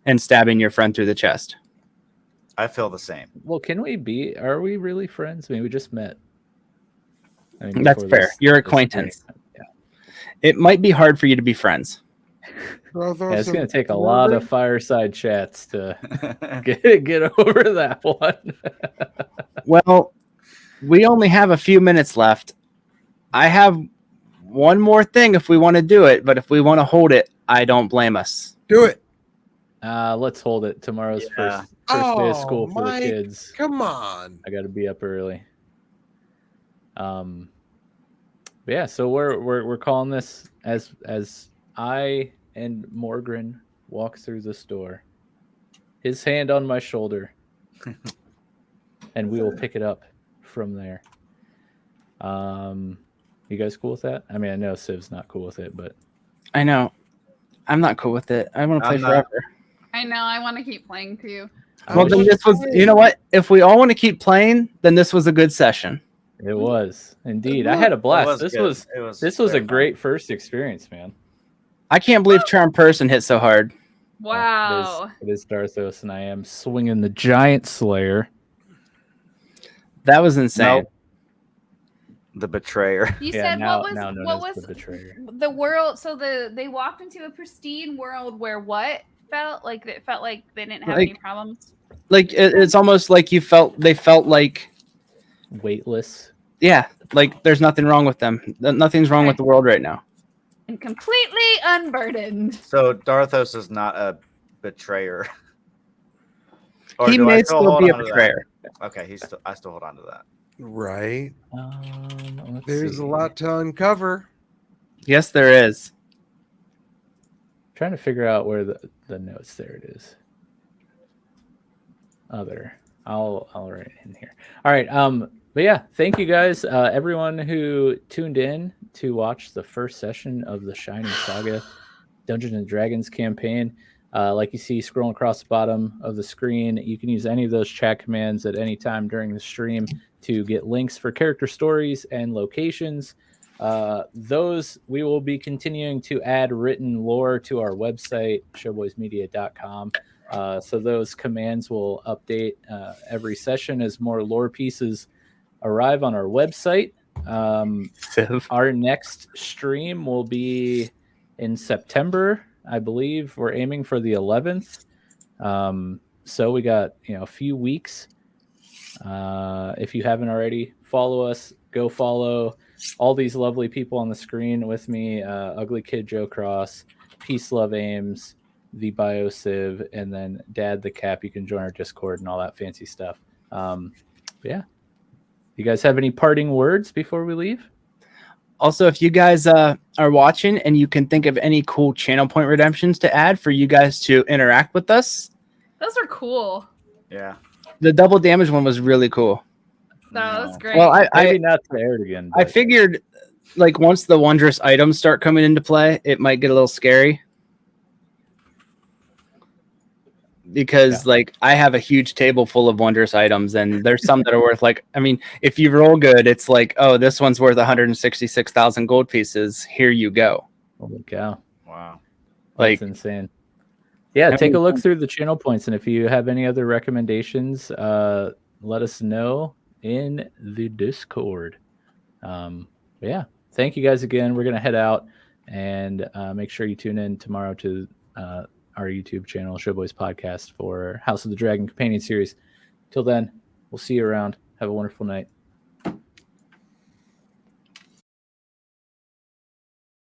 Speaker 1: and stabbing your friend through the chest.
Speaker 3: I feel the same.
Speaker 2: Well, are we really friends? I mean, we just met. I mean,
Speaker 1: That's
Speaker 2: before
Speaker 1: fair.
Speaker 2: this-
Speaker 1: You're
Speaker 2: this
Speaker 1: acquaintance.
Speaker 2: meeting. Yeah.
Speaker 1: It might be hard for you to be friends.
Speaker 2: Yeah, it's going to take a lot of fireside chats to get over that one.
Speaker 1: Well, we only have a few minutes left. I have one more thing if we want to do it, but if we want to hold it, I don't blame us.
Speaker 4: Do it.
Speaker 2: Let's hold it. Tomorrow's
Speaker 3: Yeah.
Speaker 2: first day of
Speaker 4: Oh,
Speaker 2: school for
Speaker 4: Mike.
Speaker 2: the kids.
Speaker 4: Come on.
Speaker 2: I got to be up early. But yeah, so we're calling this as I and Morgran walk through this door, his hand on my shoulder, and we will pick it up from there. You guys cool with that? I mean, I know Civ's not cool with it, but
Speaker 1: I know. I'm not cool with it. I want to play
Speaker 3: I'm not.
Speaker 1: forever.
Speaker 5: I know. I want to keep playing too.
Speaker 1: Well, then this was, you know what? If we all want to keep playing, then this was a good session.
Speaker 2: it was indeed. I had a blast. This
Speaker 3: good.
Speaker 2: was a
Speaker 3: very
Speaker 2: great first experience, man.
Speaker 1: I can't believe Charm Person hit so hard.
Speaker 5: Wow.
Speaker 2: It is Dharthos, and I am swinging the Giant Slayer.
Speaker 1: That was insane.
Speaker 3: Nope. The betrayer.
Speaker 5: You
Speaker 2: Yeah,
Speaker 5: said
Speaker 2: now
Speaker 5: what
Speaker 2: known
Speaker 5: was
Speaker 2: as the Betrayer.
Speaker 5: the world? So they walked into a pristine world where what felt like they didn't have any
Speaker 1: Like-
Speaker 5: problems.
Speaker 1: Like it's almost like they felt like,
Speaker 2: Weightless.
Speaker 1: yeah, like there's nothing wrong with them. Nothing's wrong with the world right now.
Speaker 5: And completely unburdened.
Speaker 3: So Dharthos is not a betrayer. Or
Speaker 1: He
Speaker 3: do I
Speaker 1: may still
Speaker 3: hold
Speaker 1: be a
Speaker 3: on to that?
Speaker 1: betrayer.
Speaker 3: Okay, I still hold on to that.
Speaker 4: Right.
Speaker 2: Let's
Speaker 4: There's
Speaker 2: see.
Speaker 4: a lot to uncover.
Speaker 1: Yes, there is.
Speaker 2: Trying to figure out where the notes. There it is. Other. I'll write it in here. All right. But yeah, thank you guys, everyone who tuned in to watch the first session of the Shining Saga Dungeons and Dragons campaign. Like you see scrolling across the bottom of the screen, you can use any of those chat commands at any time during the stream to get links for character stories and locations. Those we will be continuing to add written lore to our website, showboysmedia.com. So those commands will update every session as more lore pieces arrive on our website. Our next stream will be in September, I believe. We're aiming for the 11th. So we got a few weeks If you haven't already, follow us. Go follow all these lovely people on the screen with me: UglyKidJoeCross, Peaceloveames, the BioSiv, and then dadthecap. You can join our Discord and all that fancy stuff. Yeah. You guys have any parting words before we leave?
Speaker 1: Also, if you guys are watching and you can think of any cool channel point redemptions to add for you guys to interact with us.
Speaker 5: Those are cool.
Speaker 3: Yeah.
Speaker 1: The double damage one was really cool.
Speaker 5: That was great.
Speaker 1: Well,
Speaker 2: Maybe not to Erdogan.
Speaker 1: I figured like once the wondrous items start coming into play, it might get a little scary. Because like I have a huge table full of wondrous items, and there's some that are worth like, I mean, if you roll good, it's like, oh, this one's worth 166,000 gold pieces. Here you go.
Speaker 2: Holy cow.
Speaker 3: Wow.
Speaker 1: Like,
Speaker 2: that's insane. Yeah, take a look through the channel points, and if you have any other recommendations, let us know in the Discord. Yeah, thank you guys again. We're gonna head out, and make sure you tune in tomorrow to our YouTube channel, Showboys Podcast, for House of the Dragon Companion Series. Till then, we'll see you around. Have a wonderful night.